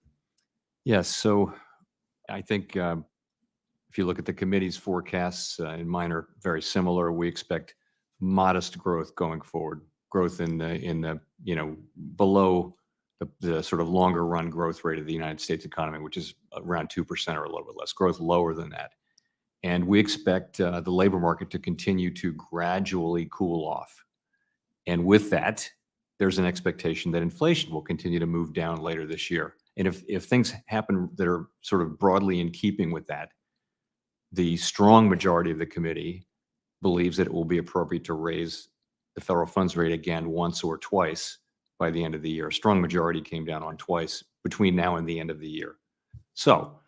Speaker 5: Yes. So I think if you look at the committee's forecasts, and mine are very similar, we expect modest growth going forward, growth in the below the sort of longer run growth rate of the United States economy, which is around 2% or a little bit less, growth lower than that. And we expect the labor market to continue to gradually cool off. And with that, there's an expectation that inflation will continue to move down later this year. And if things happen that are sort of broadly in keeping with that, the strong majority of the committee believes that it will be appropriate to raise the federal funds rate again once or twice by the end of the year. A strong majority came down on twice between now and the end of the year. So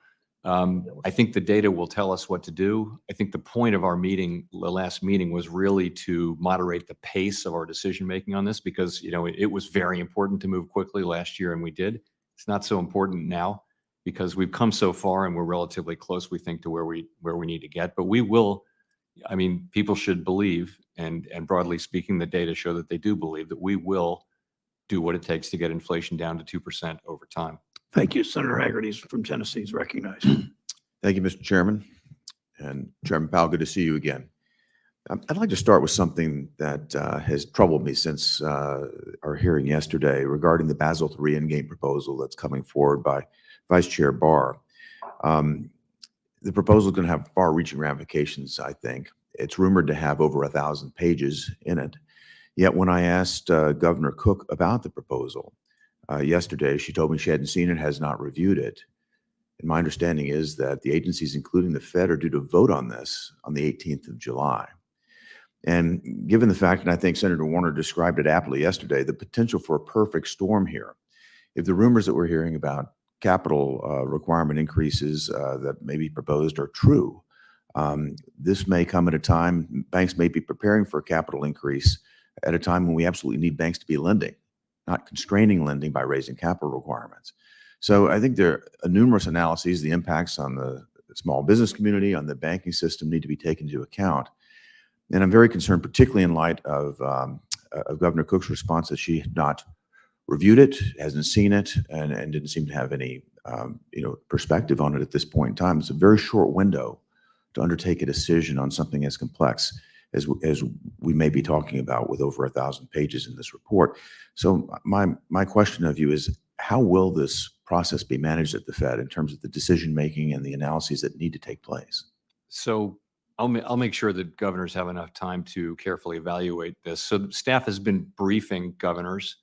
Speaker 5: I think the data will tell us what to do. I think the point of our meeting, the last meeting, was really to moderate the pace of our decision making on this, because it was very important to move quickly last year, and we did. It's not so important now because we've come so far and we're relatively close, we think, to where we need to get. But we will. I mean, people should believe, and broadly speaking, the data show that they do believe that we will do what it takes to get inflation down to 2% over time.
Speaker 3: Thank you. Senator Hagerty from Tennessee is recognized.
Speaker 14: Thank you, Mr. Chairman. And Chairman Powell, good to see you again. I'd like to start with something that has troubled me since our hearing yesterday regarding the Basel III Endgame proposal that's coming forward by Vice Chair Barr. The proposal is going to have far-reaching ramifications, I think. It's rumored to have over 1,000 pages in it. Yet when I asked Governor Cook about the proposal yesterday, she told me she hadn't seen it, has not reviewed it. And my understanding is that the agencies, including the Fed, are due to vote on this on the 18th of July. And given the fact, and I think Senator Warner described it aptly yesterday, the potential for a perfect storm here, if the rumors that we're hearing about capital requirement increases that may be proposed are true, this may come at a time, banks may be preparing for a capital increase at a time when we absolutely need banks to be lending, not constraining lending by raising capital requirements. So I think there are numerous analyses, the impacts on the small business community, on the banking system need to be taken into account. And I'm very concerned, particularly in light of Governor Cook's response that she had not reviewed it, hasn't seen it, and didn't seem to have any perspective on it at this point in time. It's a very short window to undertake a decision on something as complex as we may be talking about with over 1,000 pages in this report. So my question of you is, how will this process be managed at the Fed in terms of the decision making and the analyses that need to take place?
Speaker 5: So I'll make sure that governors have enough time to carefully evaluate this. So staff has been briefing governors,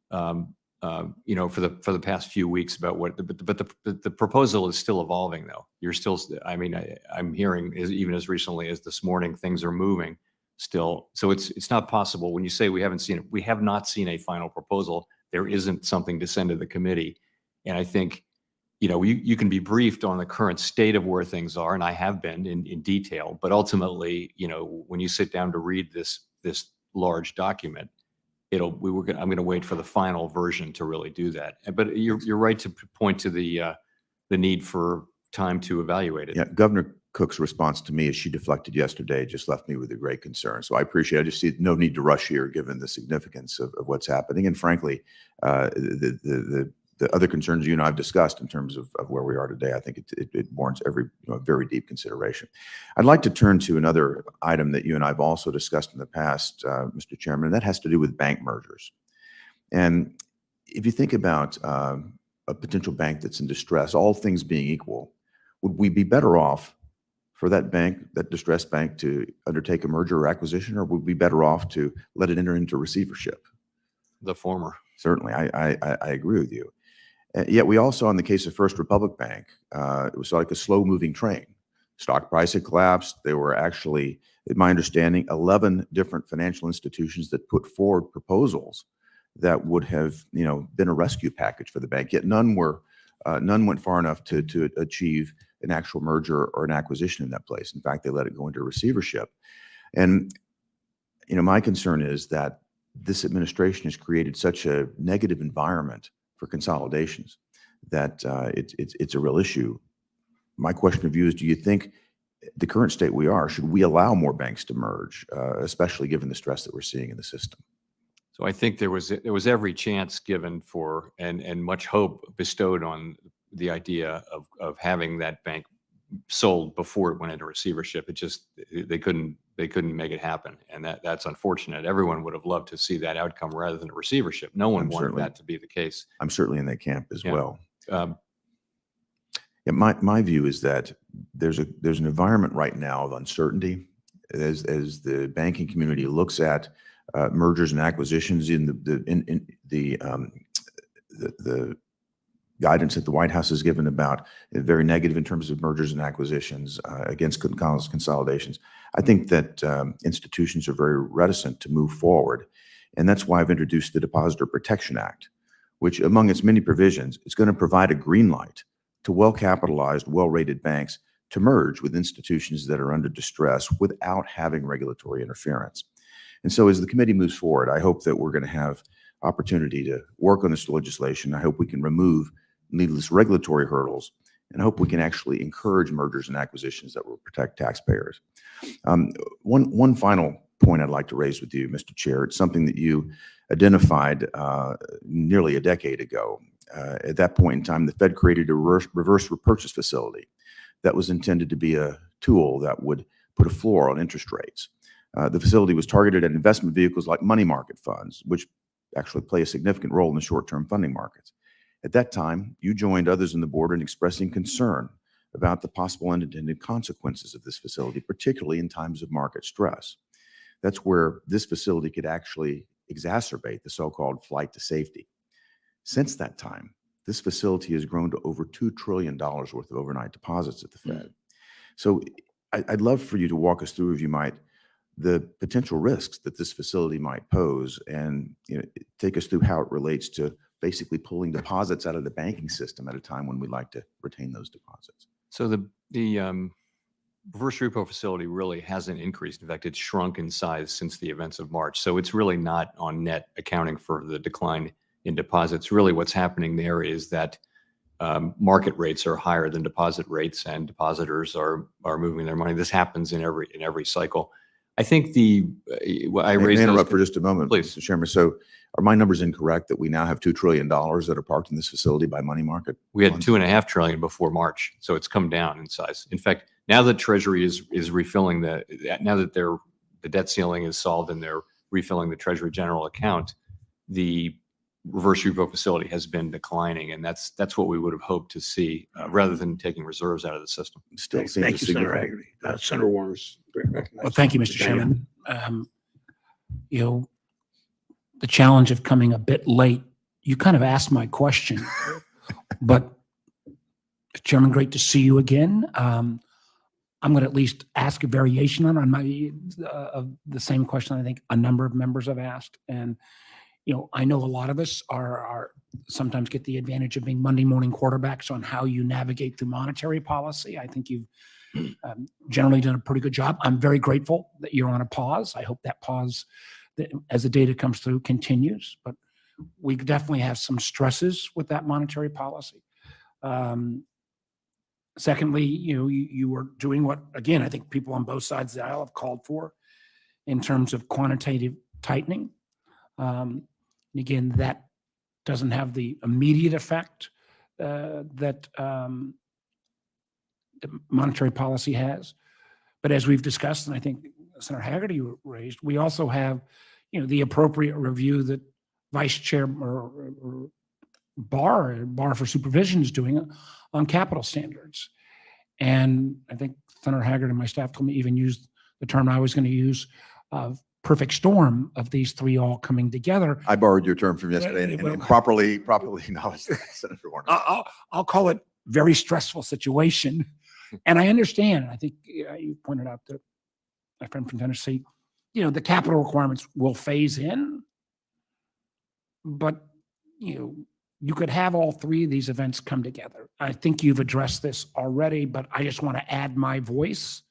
Speaker 5: for the past few weeks about what. But the proposal is still evolving, though. You're still. I mean, I'm hearing even as recently as this morning, things are moving still. So it's not possible when you say we haven't seen it. We have not seen a final proposal. There isn't something to send to the committee, and I think. You can be briefed on the current state of where things are, and I have been in detail. But ultimately, when you sit down to read this large document, I'm going to wait for the final version to really do that. But you're right to point to the need for time to evaluate it.
Speaker 14: Yeah, Governor Cook's response to me as she deflected yesterday just left me with a great concern. So I appreciate it. I just see no need to rush here, given the significance of what's happening, and frankly, the other concerns you and I have discussed in terms of where we are today. I think it warrants very deep consideration. I'd like to turn to another item that you and I have also discussed in the past, Mr. Chairman, and that has to do with bank mergers. And if you think about a potential bank that's in distress, all things being equal, would we be better off for that bank, that distressed bank, to undertake a merger or acquisition, or would we be better off to let it enter into receivership?
Speaker 5: The former.
Speaker 14: Certainly, I agree with you. Yet we also, in the case of First Republic Bank, it was like a slow-moving train. stock price had collapsed. There were actually, in my understanding, 11 different financial institutions that put forward proposals that would have, been a rescue package for the bank. Yet none went far enough to achieve an actual merger or an acquisition in that place. In fact, they let it go into receivership. And, my concern is that this administration has created such a negative environment for consolidations that it's a real issue. My question of you is, do you think the current state we are, should we allow more banks to merge, especially given the stress that we're seeing in the system?
Speaker 5: So I think there was every chance given for and much hope bestowed on the idea of having that bank sold before it went into receivership. It just they couldn't make it happen, and that's unfortunate. Everyone would have loved to see that outcome rather than a receivership. No one wanted that to be the case.
Speaker 14: I'm certainly in that camp as
Speaker 5: Yeah.
Speaker 14: well. My view is that there's an environment right now of uncertainty as the banking community looks at mergers and acquisitions in the guidance that the White House has given about very negative in terms of mergers and acquisitions against consolidations. I think that institutions are very reticent to move forward, and that's why I've introduced the Depositor Protection Act, which, among its many provisions, is going to provide a green light to well-capitalized, well-rated banks to merge with institutions that are under distress without having regulatory interference. And so as the committee moves forward, I hope that we're going to have opportunity to work on this legislation. I hope we can remove needless regulatory hurdles, and I hope we can actually encourage mergers and acquisitions that will protect taxpayers. One final point I'd like to raise with you, Mr. Chair. It's something that you identified nearly a decade ago. At that point in time, the Fed created a reverse repurchase facility that was intended to be a tool that would put a floor on interest rates. The facility was targeted at investment vehicles like money market funds, which actually play a significant role in the short-term funding markets. At that time, you joined others in the board in expressing concern about the possible unintended consequences of this facility, particularly in times of market stress. That's where this facility could actually exacerbate the so-called flight to safety. Since that time, this facility has grown to over $2 trillion worth of overnight deposits at the Fed. So I'd love for you to walk us through, if you might, the potential risks that this facility might pose, and take us through how it relates to basically pulling deposits out of the banking system at a time when we'd like to retain those deposits.
Speaker 5: So the reverse repo facility really hasn't increased. In fact, it's shrunk in size since the events of March. So it's really not on net accounting for the decline in deposits. Really what's happening there is that market rates are higher than deposit rates, and depositors are moving their money. This happens in every cycle. I think I raised.
Speaker 14: May I interrupt for just a moment,
Speaker 5: please,
Speaker 14: Mr. Chairman? So are my numbers incorrect that we now have $2 trillion that are parked in this facility by money market?
Speaker 5: We had $2.5 trillion before March, so it's come down in size. In fact, now that Treasury is refilling now that the debt ceiling is solved and they're refilling the Treasury General account, the reverse repo facility has been declining, and that's what we would have hoped to see rather than taking reserves out of the system.
Speaker 14: Still seems
Speaker 3: Thank you, Senator Haggerty. Senator Warner's recognized.
Speaker 7: Well, thank you, Mr. Chairman. The challenge of coming a bit late, you kind of asked my question, but Chairman, great to see you again. I'm going to at least ask a variation on the same question I think a number of members have asked. And, I know a lot of us are sometimes get the advantage of being Monday morning quarterbacks on how you navigate through monetary policy. I think you've generally done a pretty good job. I'm very grateful that you're on a pause. I hope that pause, as the data comes through, continues. But we definitely have some stresses with that monetary policy. Secondly, you were doing what, again, I think people on both sides of the aisle have called for in terms of quantitative tightening. And again, that doesn't have the immediate effect that monetary policy has. But as we've discussed, and I think Senator Haggerty raised, we also have, the appropriate review that Vice Chair or Barr for Supervision is doing on capital standards. And I think Senator Haggard and my staff told me even used the term I was going to use of perfect storm of these three all coming together.
Speaker 14: I borrowed your term from yesterday and properly acknowledged that, Senator Warner.
Speaker 7: I'll call it very stressful situation
Speaker 15: And I understand, I think you pointed out that my friend from Tennessee, the capital requirements will phase in, but you could have all three of these events come together. I think you've addressed this already, but I just want to add my voice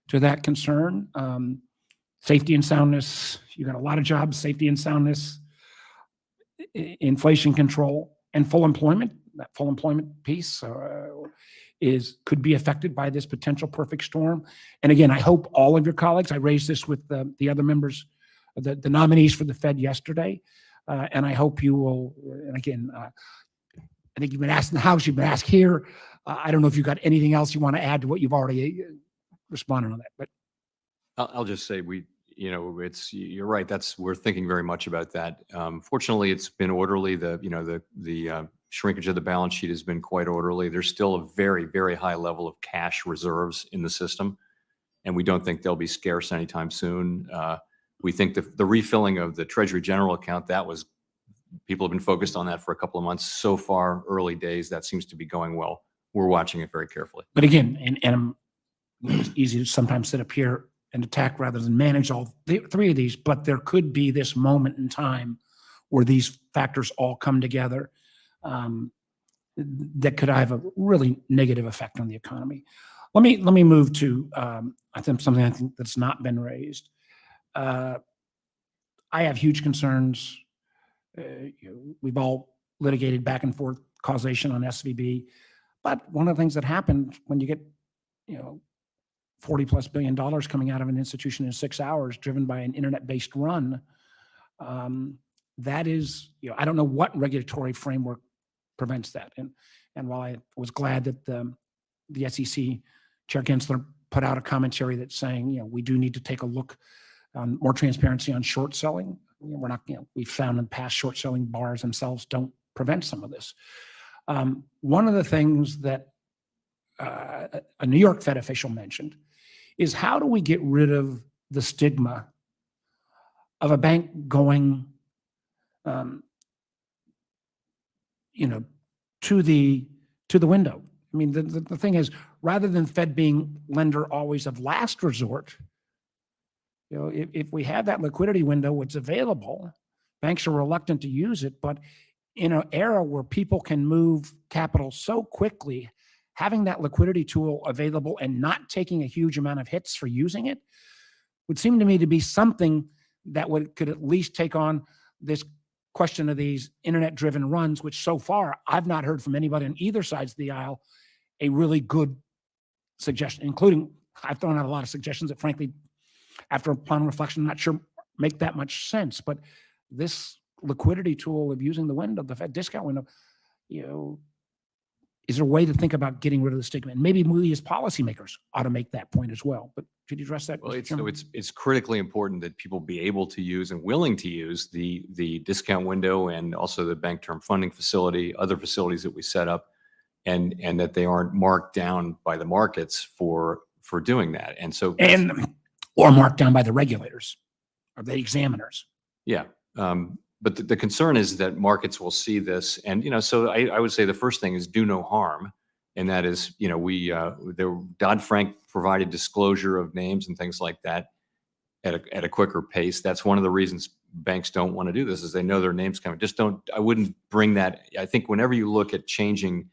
Speaker 15: to that concern. Safety and soundness, you got a lot of jobs, safety and soundness, inflation control, and full employment. That full employment piece could be affected by this potential perfect storm. And again, I hope all of your colleagues, I raised this with the other members, the nominees for the Fed yesterday, and I hope you will, and again, I think you've been asked in the House, you've been asked here. I don't know if you've got anything else you want to add to what you've already responded on that, but.
Speaker 5: I'll just say you're right. We're thinking very much about that. Fortunately, it's been orderly. The shrinkage of the balance sheet has been quite orderly. There's still a very, very high level of cash reserves in the system, and we don't think they'll be scarce anytime soon. We think the refilling of the Treasury General account, people have been focused on that for a couple of months. So far, early days, that seems to be going well. We're watching it very carefully.
Speaker 15: But again, and it's easy to sometimes sit up here and attack rather than manage all three of these, but there could be this moment in time where these factors all come together that could have a really negative effect on the economy. Let me move to something I think that's not been raised. I have huge concerns. We've all litigated back and forth causation on SVB, but one of the things that happened when you get $40+ billion coming out of an institution in 6 hours, driven by an internet-based run. That is, I don't know what regulatory framework prevents that. And while I was glad that the SEC Chair Gensler put out a commentary that's saying, we do need to take a look on more transparency on short selling. We're not, we've found in the past short selling bars themselves don't prevent some of this. One of the things that a New York Fed official mentioned is how do we get rid of the stigma of a bank going, to the window. I mean, the thing is, rather than Fed being lender always of last resort, if we have that liquidity window, it's available. Banks are reluctant to use it, but in an era where people can move capital so quickly, having that liquidity tool available and not taking a huge amount of hits for using it would seem to me to be something that could at least take on this question of these internet-driven runs, which so far I've not heard from anybody on either sides of the aisle a really good suggestion, including I've thrown out a lot of suggestions that frankly, after upon reflection, I'm not sure make that much sense. But this liquidity tool of using the window, the Fed discount window, is there a way to think about getting rid of the stigma? And maybe we as policymakers ought to make that point as well. But could you address that?
Speaker 5: Well, it's critically important that people be able to use and willing to use the discount window and also the bank term funding facility, other facilities that we set up, and that they aren't marked down by the markets for doing that. And so
Speaker 15: or marked down by the regulators or the examiners.
Speaker 5: Yeah. But the concern is that markets will see this. And, so I would say the first thing is do no harm. And that is, the Dodd-Frank provided disclosure of names and things like that at a quicker pace. That's one of the reasons banks don't want to do this is they know their name's coming. I wouldn't bring that. I think whenever you look at changing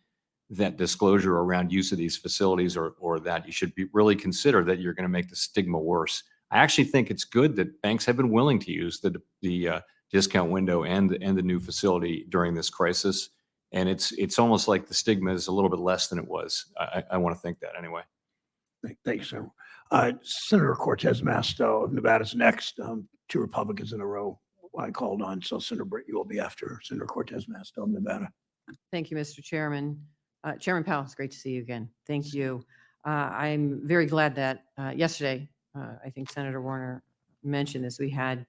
Speaker 5: that disclosure around use of these facilities or that, you should really consider that you're going to make the stigma worse. I actually think it's good that banks have been willing to use the discount window and the new facility during this crisis. And it's almost like the stigma is a little bit less than it was. I want to think that anyway.
Speaker 3: Thanks, sir. Senator Cortez Masto of Nevada's next. 2 Republicans in a row I called on. So Senator Britt, you will be after Senator Cortez Masto of Nevada.
Speaker 16: Thank you, Mr. Chairman. Chairman Powell, it's great to see you again. Thank you. I'm very glad that yesterday, I think Senator Warner mentioned this, we had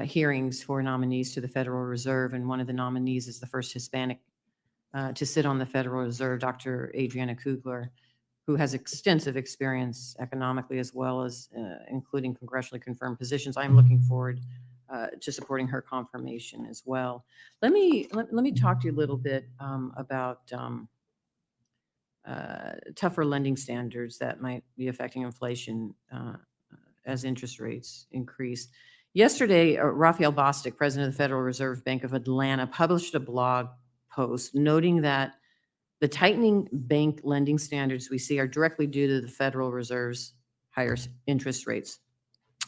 Speaker 16: hearings for nominees to the Federal Reserve, and one of the nominees is the first Hispanic to sit on the Federal Reserve, Dr. Adriana Kugler, who has extensive experience economically as well as including congressionally confirmed positions. I'm looking forward to supporting her confirmation as well. Let me talk to you a little bit about tougher lending standards that might be affecting inflation as interest rates increase. Yesterday, Raphael Bostic, president of the Federal Reserve Bank of Atlanta, published a blog post noting that the tightening bank lending standards we see are directly due to the Federal Reserve's higher interest rates.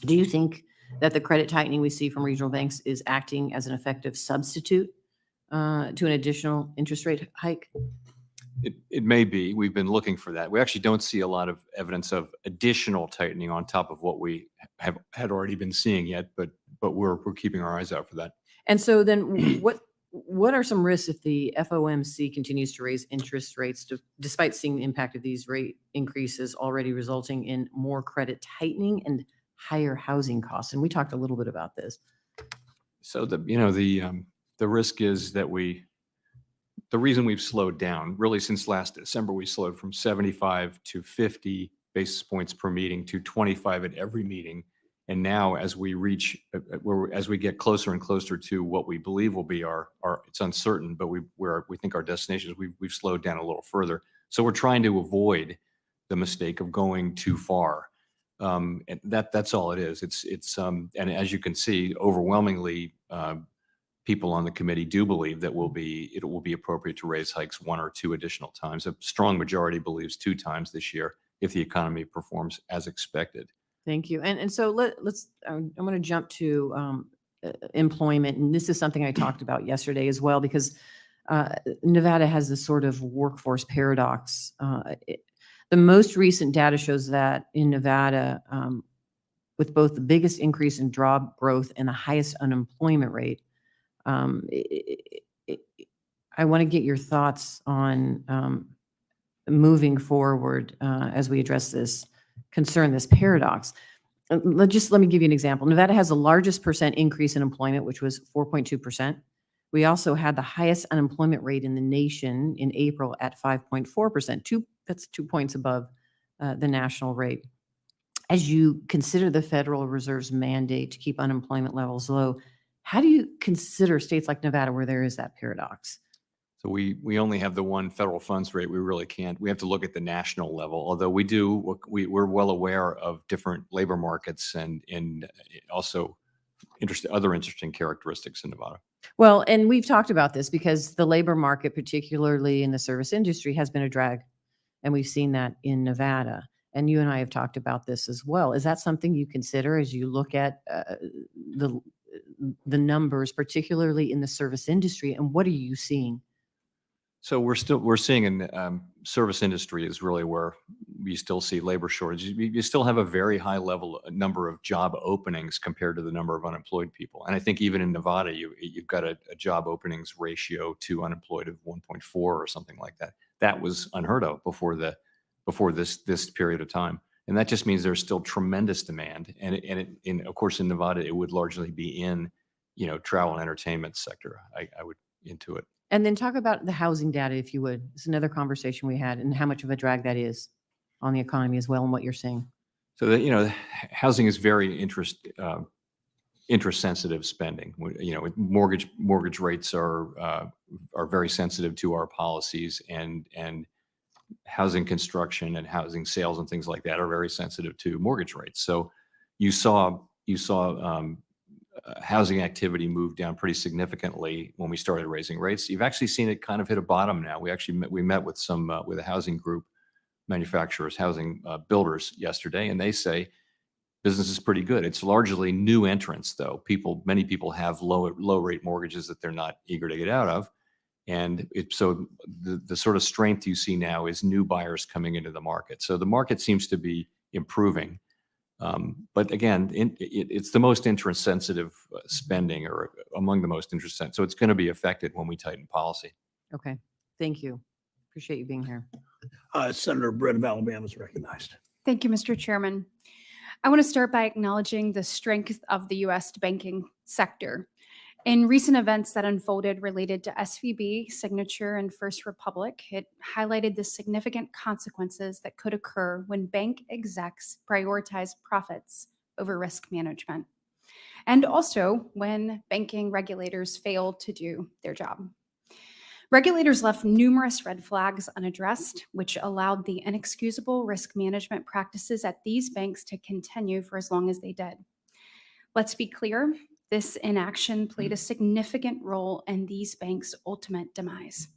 Speaker 16: Do you think that the credit tightening we see from regional banks is acting as an effective substitute to an additional interest rate hike?
Speaker 5: It may be. We've been looking for that. We actually don't see a lot of evidence of additional tightening on top of what we had already been seeing yet, but we're keeping our eyes out for that.
Speaker 16: And so then what are some risks if the FOMC continues to raise interest rates despite seeing the impact of these rate increases already resulting in more credit tightening and higher housing costs? And we talked a little bit about this.
Speaker 5: So the risk is that the reason we've slowed down really since last December, we slowed from 75 to 50 basis points per meeting to 25 at every meeting. And now as we as we get closer and closer to what we believe will be our it's uncertain, but we think our destination is, we've slowed down a little further. So we're trying to avoid the mistake of going too far. And that's all it is. And as you can see, overwhelmingly, people on the committee do believe that it will be appropriate to raise hikes 1 or 2 additional times. A strong majority believes 2 times this year if the economy performs as expected.
Speaker 16: Thank you. And so I'm going to jump to employment. And this is something I talked about yesterday as well, because Nevada has this sort of workforce paradox. The most recent data shows that in Nevada, with both the biggest increase in job growth and the highest unemployment rate, I want to get your thoughts on moving forward as we address this concern, this paradox. Let me give you an example. Nevada has the largest percent increase in employment, which was 4.2%. We also had the highest unemployment rate in the nation in April at 5.4%. That's 2 points above the national rate. As you consider the Federal Reserve's mandate to keep unemployment levels low, how do you consider states like Nevada where there is that paradox?
Speaker 5: So we only have the one federal funds rate. We really can't. We have to look at the national level, although we're well aware of different labor markets and also other interesting characteristics in Nevada.
Speaker 16: Well, and we've talked about this because the labor market, particularly in the service industry, has been a drag. And we've seen that in Nevada. And you and I have talked about this as well. Is that something you consider as you look at the numbers, particularly in the service industry? And what are you seeing?
Speaker 5: So we're seeing in service industry is really where we still see labor shortages. You still have a very high number of job openings compared to the number of unemployed people. And I think even in Nevada, you've got a job openings ratio to unemployed of 1.4 or something like that. That was unheard of before this period of time. And that just means there's still tremendous demand. And of course, in Nevada, it would largely be in, travel and entertainment sector. I would into it.
Speaker 16: And then talk about the housing data, if you would. It's another conversation we had, and how much of a drag that is on the economy as well, and what you're seeing.
Speaker 5: So housing is very interest-sensitive spending. Mortgage rates are very sensitive to our policies, and housing construction and housing sales and things like that are very sensitive to mortgage rates. So you saw housing activity moved down pretty significantly when we started raising rates. You've actually seen it kind of hit a bottom now. We met with with a housing group, manufacturers, housing builders yesterday, and they say business is pretty good. It's largely new entrants, though. Many people have low rate mortgages that they're not eager to get out of, and so the sort of strength you see now is new buyers coming into the market. So the market seems to be improving. But again, it's the most interest-sensitive spending, or among the most interest-sensitive. So it's going to be affected when we tighten policy.
Speaker 16: Okay, thank you. Appreciate you being here.
Speaker 3: Senator Britt of Alabama is recognized.
Speaker 17: Thank you, Mr. Chairman. I want to start by acknowledging the strength of the U.S. banking sector. In recent events that unfolded related to SVB, Signature, and First Republic, it highlighted the significant consequences that could occur when bank execs prioritize profits over risk management, and also when banking regulators fail to do their job. Regulators left numerous red flags unaddressed, which allowed the inexcusable risk management practices at these banks to continue for as long as they did. Let's be clear, this inaction played a significant role in these banks' ultimate demise.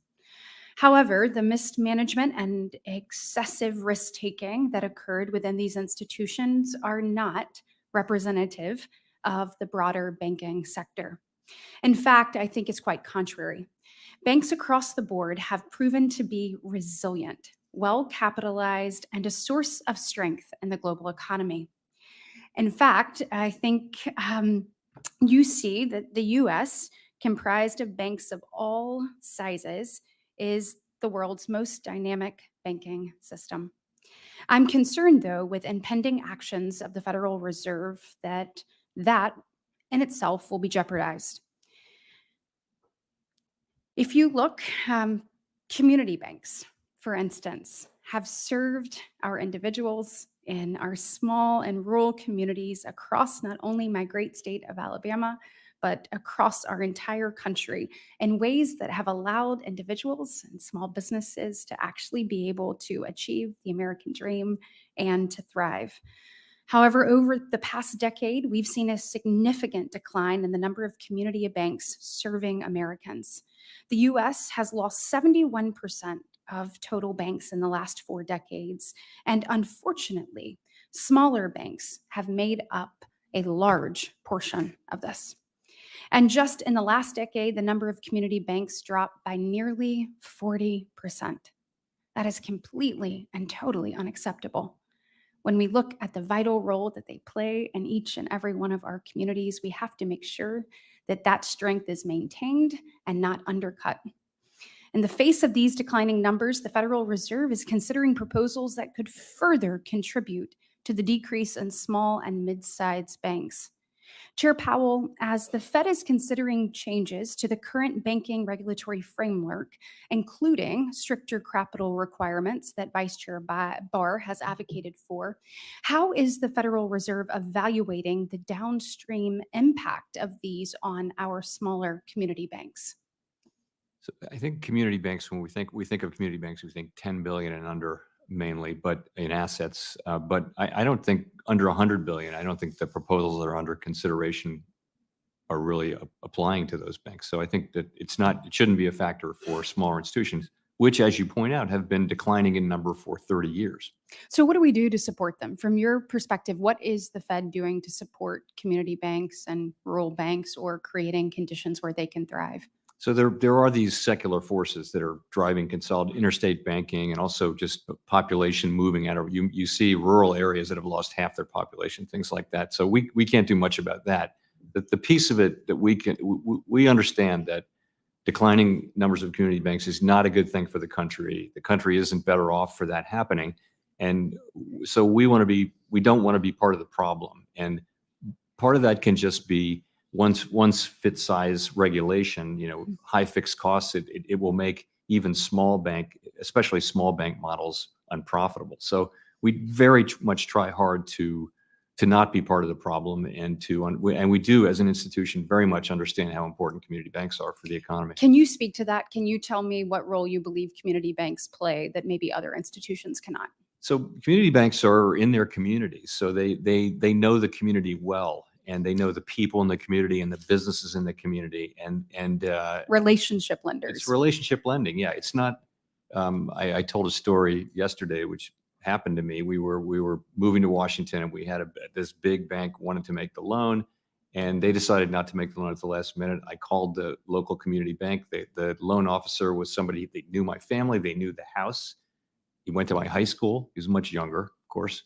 Speaker 17: However, the mismanagement and excessive risk-taking that occurred within these institutions are not representative of the broader banking sector. In fact, I think it's quite contrary. Banks across the board have proven to be resilient, well-capitalized, and a source of strength in the global economy. In fact, I think you see that the US, comprised of banks of all sizes, is the world's most dynamic banking system. I'm concerned, though, with impending actions of the Federal Reserve that in itself will be jeopardized. If you look, community banks, for instance, have served our individuals in our small and rural communities across not only my great state of Alabama, but across our entire country in ways that have allowed individuals and small businesses to actually be able to achieve the American dream and to thrive. However, over the past decade, we've seen a significant decline in the number of community banks serving Americans. The US has lost 71% of total banks in the last 4 decades, and unfortunately, smaller banks have made up a large portion of this. And just in the last decade, the number of community banks dropped by nearly 40%. That is completely and totally unacceptable. When we look at the vital role that they play in each and every one of our communities, we have to make sure that that strength is maintained and not undercut. In the face of these declining numbers, the Federal Reserve is considering proposals that could further contribute to the decrease in small and mid-sized banks. Chair Powell, as the Fed is considering changes to the current banking regulatory framework, including stricter capital requirements that Vice Chair Barr has advocated for, how is the Federal Reserve evaluating the downstream impact of these on our smaller community banks?
Speaker 5: So I think community banks, when we think of community banks, we think 10 billion and under mainly, but in assets. But I don't think under 100 billion. I don't think the proposals that are under consideration are really applying to those banks. So I think that it shouldn't be a factor for smaller institutions, which, as you point out, have been declining in number for 30 years.
Speaker 17: So what do we do to support them? From your perspective, what is the Fed doing to support community banks and rural banks, or creating conditions where they can thrive?
Speaker 5: So there are these secular forces that are driving interstate banking, and also just population moving out of, you see rural areas that have lost half their population, things like that. So we can't do much about that. The piece of it that we understand that declining numbers of community banks is not a good thing for the country. The country isn't better off for that happening. And so we don't want to be part of the problem. And part of that can just be once fit size regulation, high fixed costs, it will make even especially small bank models unprofitable. So we very much try hard to not be part of the problem, and we do, as an institution, very much understand how important community banks are for the economy.
Speaker 17: Can you speak to that? Can you tell me what role you believe community banks play that maybe other institutions cannot?
Speaker 5: So community banks are in their communities, so they know the community well. And they know the people in the community and the businesses in the community, and
Speaker 17: relationship lenders.
Speaker 5: It's relationship lending. Yeah, it's not. I told a story yesterday, which happened to me. We were moving to Washington, and we had this big bank wanted to make the loan, and they decided not to make the loan at the last minute. I called the local community bank. The loan officer was somebody, they knew my family, they knew the house. He went to my high school. He was much younger, of course.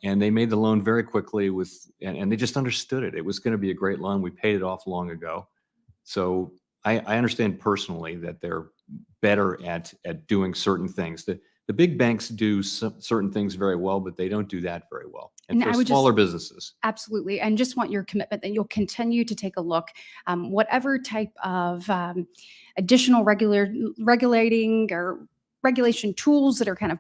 Speaker 5: And they made the loan very quickly and they just understood it. It was going to be a great loan. We paid it off long ago. So I understand personally that they're better at doing certain things. The big banks do certain things very well, but they don't do that very well. And for smaller businesses.
Speaker 17: Absolutely. And just want your commitment that you'll continue to take a look, whatever type of additional regulating or regulation tools that are kind of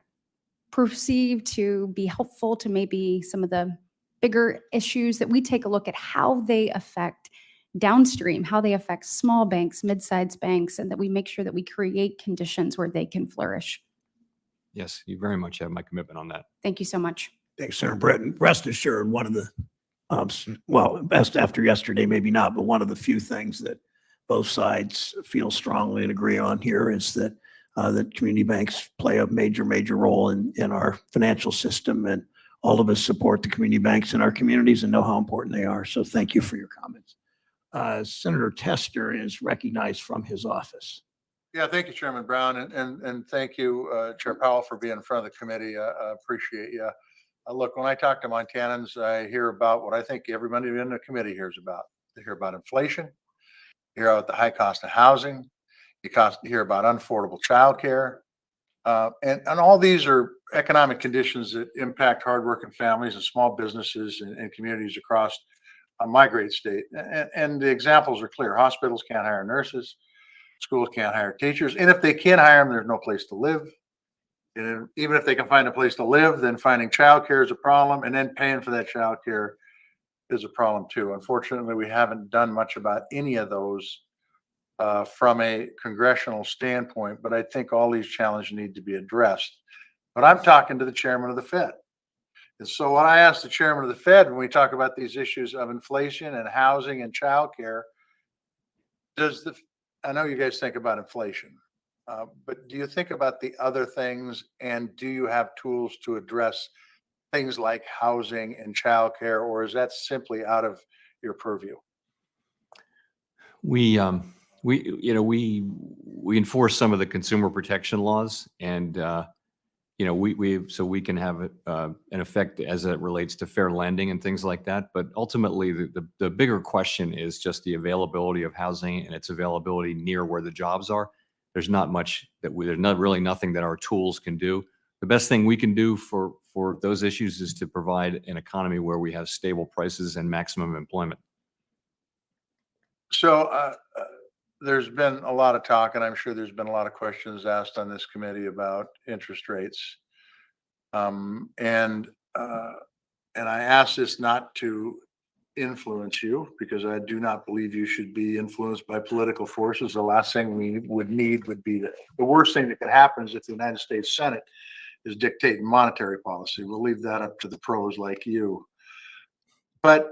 Speaker 17: perceived to be helpful to maybe some of the bigger issues, that we take a look at how they affect downstream, how they affect small banks, mid-sized banks, and that we make sure that we create conditions where they can flourish.
Speaker 5: Yes, you very much have my commitment on that.
Speaker 17: Thank you so much.
Speaker 3: Thanks, Senator Britton. Rest assured, one of the, well, best after yesterday, maybe not, but one of the few things that both sides feel strongly and agree on here is that that community banks play a major, major role in our financial system, and all of us support the community banks in our communities and know how important they are. So thank you for your comments. Senator Tester is recognized from his office.
Speaker 18: Yeah, thank you, Chairman Brown, and thank you, Chair Powell, for being in front of the committee. I appreciate you. Look, when I talk to Montanans, I hear about what I think everybody in the committee hears about. They hear about inflation, hear about the high cost of housing, you hear about unaffordable childcare, and all these are economic conditions that impact hardworking families and small businesses and communities across my great state. And the examples are clear. Hospitals can't hire nurses. Schools can't hire teachers. And if they can hire them, there's no place to live. And even if they can find a place to live, then finding childcare is a problem. And then paying for that childcare is a problem too. Unfortunately, we haven't done much about any of those from a congressional standpoint, but I think all these challenges need to be addressed. But I'm talking to the chairman of the Fed. And so what I asked the chairman of the Fed when we talk about these issues of inflation and housing and childcare, I know you guys think about inflation, but do you think about the other things, and do you have tools to address things like housing and childcare, or is that simply out of your purview?
Speaker 5: We enforce some of the consumer protection laws, and so we can have an effect as it relates to fair lending and things like that. But ultimately, the bigger question is just the availability of housing and its availability near where the jobs are. There's not much there's not really nothing that our tools can do. The best thing we can do for those issues is to provide an economy where we have stable prices and maximum employment.
Speaker 18: So there's been a lot of talk, and I'm sure there's been a lot of questions asked on this committee about interest rates. And I ask this not to influence you, because I do not believe you should be influenced by political forces. The last thing we would need would be the worst thing that could happen is if the United States Senate is dictating monetary policy. We'll leave that up to the pros like you. But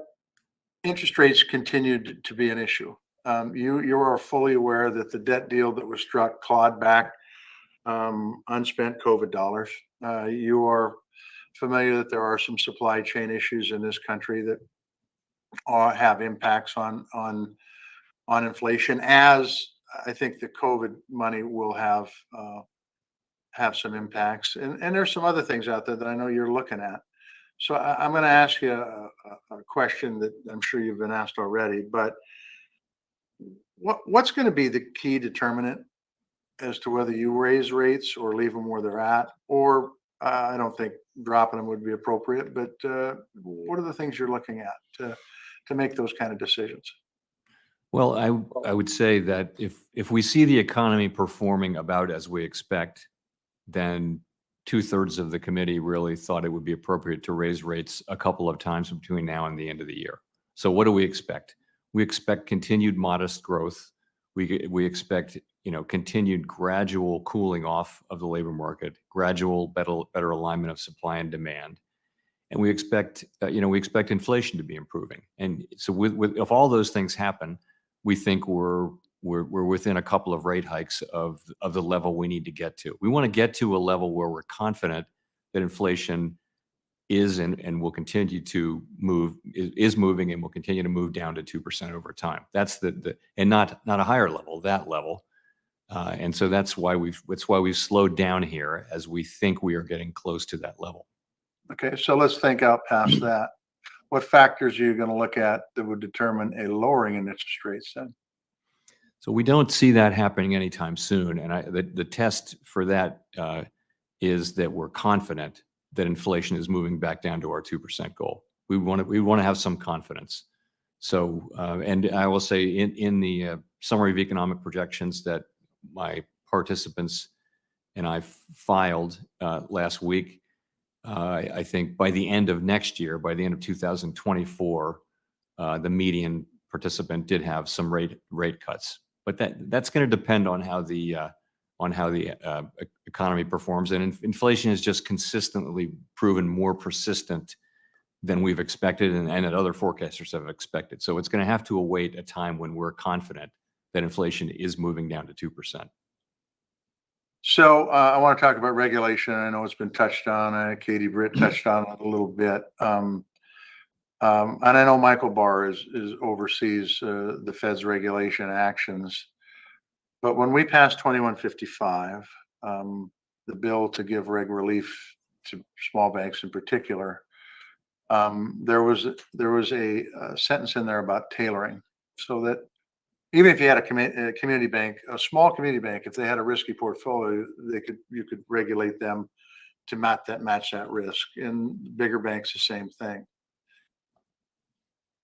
Speaker 18: interest rates continued to be an issue. You are fully aware that the debt deal that was struck clawed back unspent COVID dollars. You are familiar that there are some supply chain issues in this country that have impacts on inflation, as I think the COVID money will have some impacts. And there's some other things out there that I know you're looking at. So I'm going to ask you a question that I'm sure you've been asked already, but what's going to be the key determinant as to whether you raise rates or leave them where they're at? Or I don't think dropping them would be appropriate, but what are the things you're looking at to make those kind of decisions?
Speaker 5: Well, I would say that if we see the economy performing about as we expect, then 2/3 of the committee really thought it would be appropriate to raise rates a couple of times between now and the end of the year. So what do we expect? We expect continued modest growth. We expect continued gradual cooling off of the labor market, gradual better alignment of supply and demand, and we expect inflation to be improving. And so if all those things happen, we think we're within a couple of rate hikes of the level we need to get to. We want to get to a level where we're confident that inflation is and will continue to is moving and will continue to move down to 2% over time. That's and not a higher level, that level. And so that's why we've slowed down here, as we think we are getting close to that level.
Speaker 18: Okay, so let's think out past that. What factors are you going to look at that would determine a lowering in interest rates then?
Speaker 5: So we don't see that happening anytime soon. And the test for that is that we're confident that inflation is moving back down to our 2% goal. We want to have some confidence. So, and I will say in the summary of economic projections that my participants and I filed last week, I think by the end of next year, by the end of 2024, the median participant did have some rate cuts, but that's going to depend on how the economy performs. And inflation has just consistently proven more persistent than we've expected and that other forecasters have expected. So it's going to have to await a time when we're confident that inflation is moving down to 2%.
Speaker 18: So I want to talk about regulation. I know it's been touched on. Katie Britt touched on it a little bit. And I know Michael Barr oversees the Fed's regulation actions. But when we passed 2155, the bill to give reg relief to small banks in particular, there was a sentence in there about tailoring, so that even if you had a community bank, a small community bank, if they had a risky portfolio, you could regulate them to match that risk. And bigger banks, the same thing.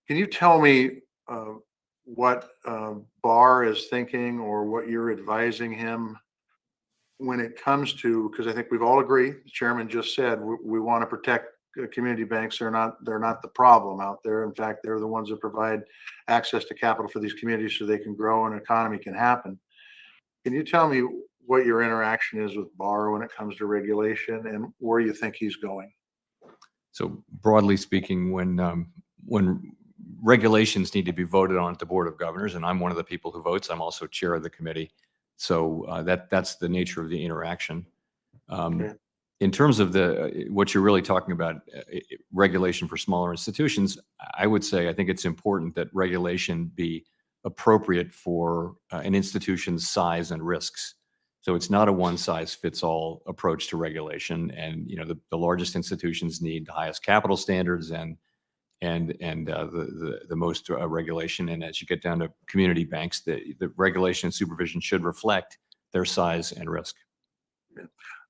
Speaker 18: Can you tell me what Barr is thinking or what you're advising him when it comes to, because I think we've all agreed, the chairman just said, we want to protect community banks. They're not the problem out there. In fact, they're the ones that provide access to capital for these communities so they can grow and an economy can happen. Can you tell me what your interaction is with Barr when it comes to regulation and where you think he's going?
Speaker 5: So broadly speaking, when regulations need to be voted on at the Board of Governors, and I'm one of the people who votes, I'm also chair of the committee. So that's the nature of the interaction.
Speaker 18: Okay.
Speaker 5: In terms of what you're really talking about, regulation for smaller institutions, I would say I think it's important that regulation be appropriate for an institution's size and risks. So it's not a one-size-fits-all approach to regulation. And the largest institutions need the highest capital standards and the most regulation. And as you get down to community banks, the regulation and supervision should reflect their size and risk.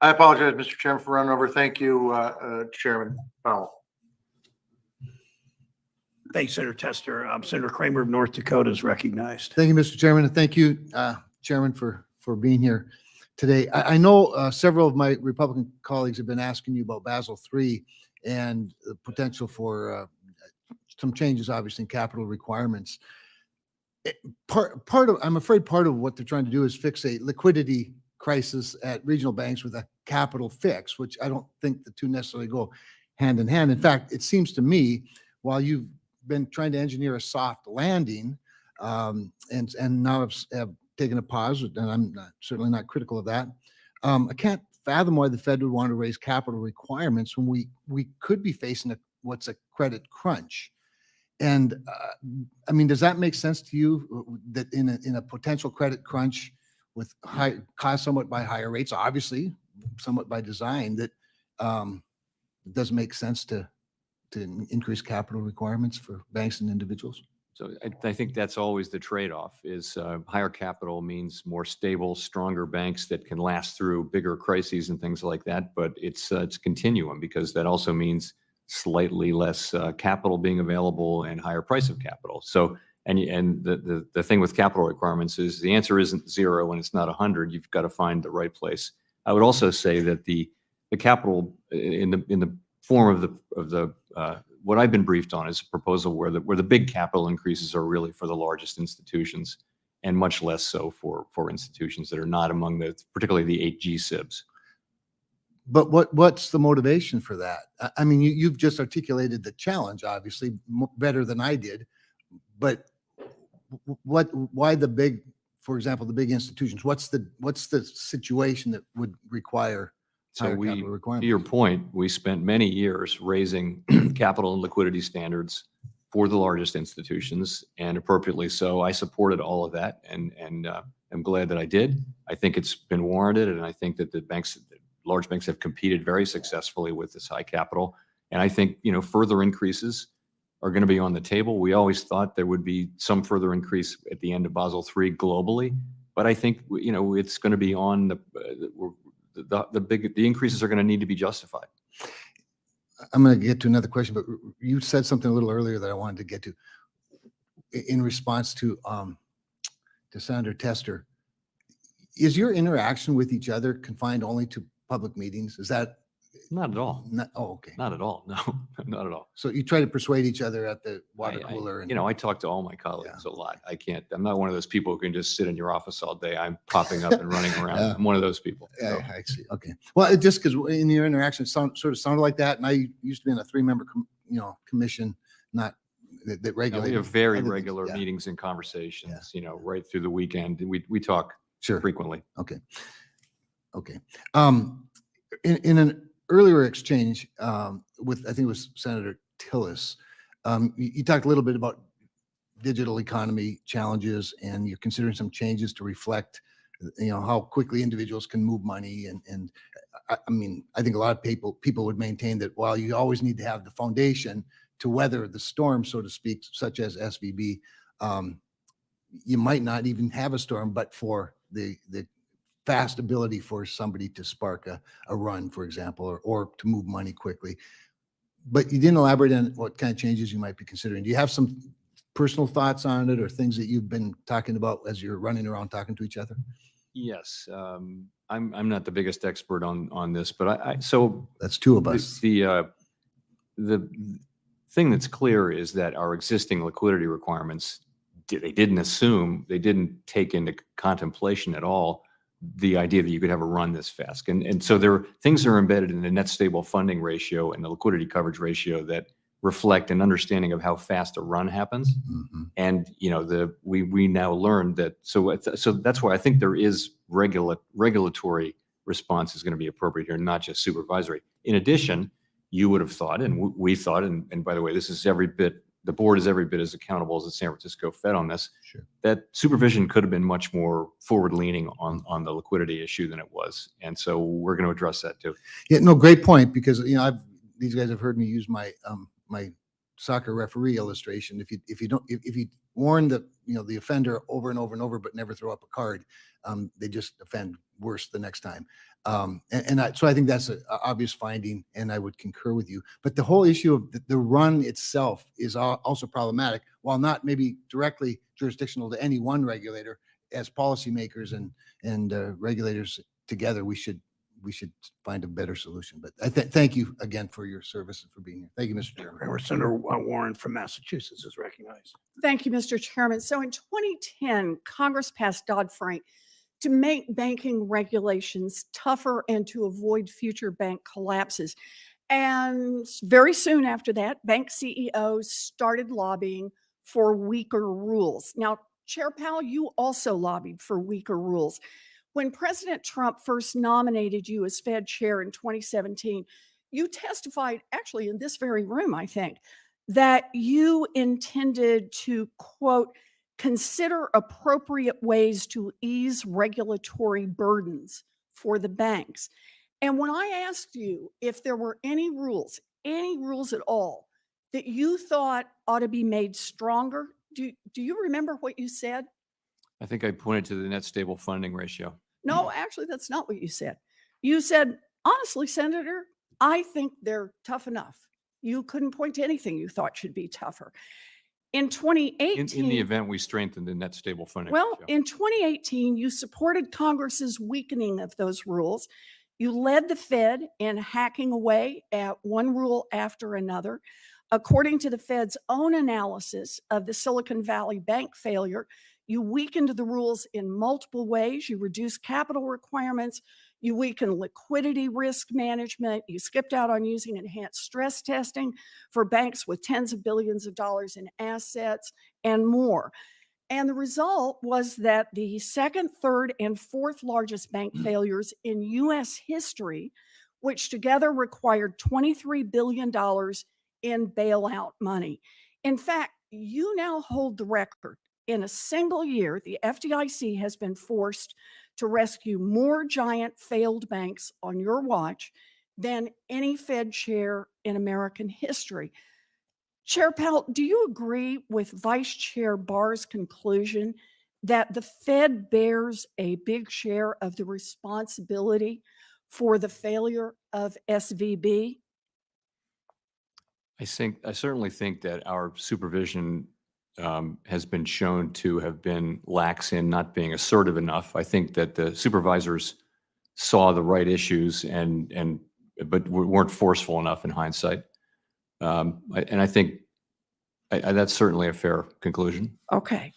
Speaker 18: I apologize, Mr. Chairman, for running over. Thank you, Chairman Powell.
Speaker 3: Thanks, Senator Tester. Senator Kramer of North Dakota is recognized.
Speaker 19: Thank you, Mr. Chairman, and thank you, Chairman, for being here today. I know several of my Republican colleagues have been asking you about Basel III and the potential for some changes, obviously, in capital requirements. I'm afraid part of what they're trying to do is fix a liquidity crisis at regional banks with a capital fix, which I don't think the two necessarily go hand in hand. In fact, it seems to me, while you've been trying to engineer a soft landing, and now have taken a pause, and I'm certainly not critical of that, I can't fathom why the Fed would want to raise capital requirements when we could be facing what's a credit crunch. And I mean, does that make sense to you that in a potential credit crunch with caused somewhat by higher rates, obviously somewhat by design, that it doesn't make sense to increase capital requirements for banks and individuals?
Speaker 5: So I think that's always the trade-off is higher capital means more stable, stronger banks that can last through bigger crises and things like that. But it's continuum, because that also means slightly less capital being available and higher price of capital. So and the thing with capital requirements is the answer isn't 0 and it's not 100. You've got to find the right place. I would also say that the capital in the form of the what I've been briefed on is a proposal where the big capital increases are really for the largest institutions and much less so for institutions that are not among particularly the 8 G-SIBs.
Speaker 19: But what's the motivation for that? I mean, you've just articulated the challenge, obviously, better than I did. But why the big, for example, the big institutions? What's the situation that would require higher capital requirements?
Speaker 5: To your point, we spent many years raising capital and liquidity standards for the largest institutions, and appropriately so. I supported all of that, and I'm glad that I did. I think it's been warranted, and I think that large banks have competed very successfully with this high capital. And I think, further increases are going to be on the table. We always thought there would be some further increase at the end of Basel III globally, but I think, it's going to be on the increases are going to need to be justified.
Speaker 19: I'm going to get to another question, but you said something a little earlier that I wanted to get to in response to Senator Tester. Is your interaction with each other confined only to public meetings? Is that
Speaker 5: Not at all.
Speaker 19: Oh, okay.
Speaker 5: Not at all. No, not at all.
Speaker 19: So you try to persuade each other at the water
Speaker 5: I-
Speaker 19: cooler and.
Speaker 5: You know, I talk to all my colleagues a lot. I'm not one of those people who can just sit in your office all day. I'm popping up and running around.
Speaker 19: Yeah.
Speaker 5: I'm one of those people. So,
Speaker 19: Yeah, I see. Okay. Well, it just because in your interaction, it sort of sounded like that. And I used to be in a 3-member, commission, not that
Speaker 5: we
Speaker 19: regulated.
Speaker 5: have very
Speaker 19: other things.
Speaker 5: regular
Speaker 19: Yeah.
Speaker 5: meetings and conversations, right through the weekend. We talk
Speaker 19: Sure.
Speaker 5: frequently.
Speaker 19: Okay. Okay. In an earlier exchange with, I think it was Senator Tillis, you talked a little bit about digital economy challenges, and you're considering some changes to reflect, how quickly individuals can move money. And I mean, I think a lot of people would maintain that while you always need to have the foundation to weather the storm, so to speak, such as SVB, you might not even have a storm, but for the fast ability for somebody to spark a run, for example, or to move money quickly. But you didn't elaborate on what kind of changes you might be considering. Do you have some personal thoughts on it or things that you've been talking about as you're running around talking to each other?
Speaker 5: Yes. I'm not the biggest expert on this, but so
Speaker 19: that's two of us.
Speaker 5: The thing that's clear is that our existing liquidity requirements, they didn't take into contemplation at all the idea that you could have a run this fast. And so things are embedded in the net stable funding ratio and the liquidity coverage ratio that reflect an understanding of how fast a run happens.
Speaker 19: Mm-hmm.
Speaker 5: And, we now learned that, so that's why I think there is regulatory response is going to be appropriate here, not just supervisory. In addition, you would have thought, and we thought, and by the way, the board is every bit as accountable as the San Francisco Fed on this,
Speaker 19: sure,
Speaker 5: that supervision could have been much more forward-leaning on the liquidity issue than it was. And so we're going to address that too.
Speaker 19: Yeah, no, great point, because, these guys have heard me use my soccer referee illustration. If you warn the offender over and over and over, but never throw up a card, they just offend worse the next time. So I think that's an obvious finding, and I would concur with you. But the whole issue of the run itself is also problematic. While not maybe directly jurisdictional to any one regulator, as policymakers and regulators together, we should find a better solution. But I thank you again for your service and for being here. Thank you, Mr. Chairman.
Speaker 3: Senator Warren from Massachusetts is recognized.
Speaker 20: Thank you, Mr. Chairman. So in 2010, Congress passed Dodd-Frank to make banking regulations tougher and to avoid future bank collapses. And very soon after that, bank CEOs started lobbying for weaker rules. Now, Chair Powell, you also lobbied for weaker rules. When President Trump first nominated you as Fed chair in 2017, you testified, actually in this very room, I think, that you intended to, quote, consider appropriate ways to ease regulatory burdens for the banks. And when I asked you if there were any rules at all that you thought ought to be made stronger, do you remember what you said?
Speaker 5: I think I pointed to the net stable funding ratio.
Speaker 20: No, actually, that's not what you said. You said, honestly, Senator, I think they're tough enough. You couldn't point to anything you thought should be tougher. In 2018,
Speaker 5: In the event we strengthen the net stable funding
Speaker 20: well,
Speaker 5: ratio.
Speaker 20: in 2018, you supported Congress's weakening of those rules. You led the Fed in hacking away at one rule after another. According to the Fed's own analysis of the Silicon Valley Bank failure, you weakened the rules in multiple ways. You reduced capital requirements. You weakened liquidity risk management. You skipped out on using enhanced stress testing for banks with tens of billions of dollars in assets and more. And the result was that the second, third, and fourth largest bank failures in U.S. history, which together required $23 billion in bailout money. In fact, you now hold the record. In a single year, the FDIC has been forced to rescue more giant failed banks on your watch than any Fed chair in American history. Chair Powell, do you agree with Vice Chair Barr's conclusion that the Fed bears a big share of the responsibility for the failure of SVB?
Speaker 5: I certainly think that our supervision has been shown to have been lax in not being assertive enough. I think that the supervisors saw the right issues and but we weren't forceful enough in hindsight. And I think that's certainly a fair conclusion.
Speaker 20: Okay.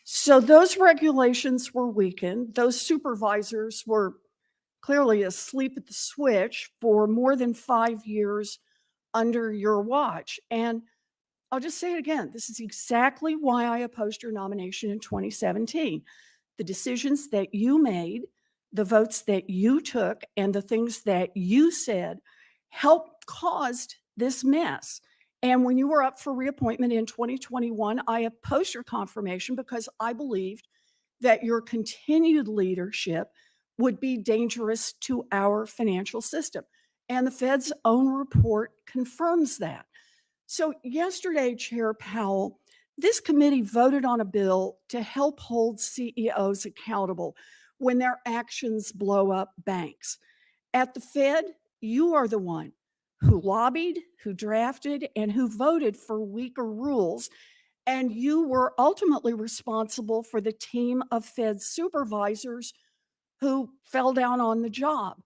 Speaker 20: So those regulations were weakened. Those supervisors were clearly asleep at the switch for more than 5 years under your watch. And I'll just say it again. This is exactly why I opposed your nomination in 2017. The decisions that you made, the votes that you took, and the things that you said helped caused this mess. And when you were up for reappointment in 2021, I opposed your confirmation because I believed that your continued leadership would be dangerous to our financial system. And the Fed's own report confirms that. So yesterday, Chair Powell, this committee voted on a bill to help hold CEOs accountable when their actions blow up banks. At the Fed, you are the one who lobbied, who drafted, and who voted for weaker rules. And you were ultimately responsible for the team of Fed supervisors who fell down on the job.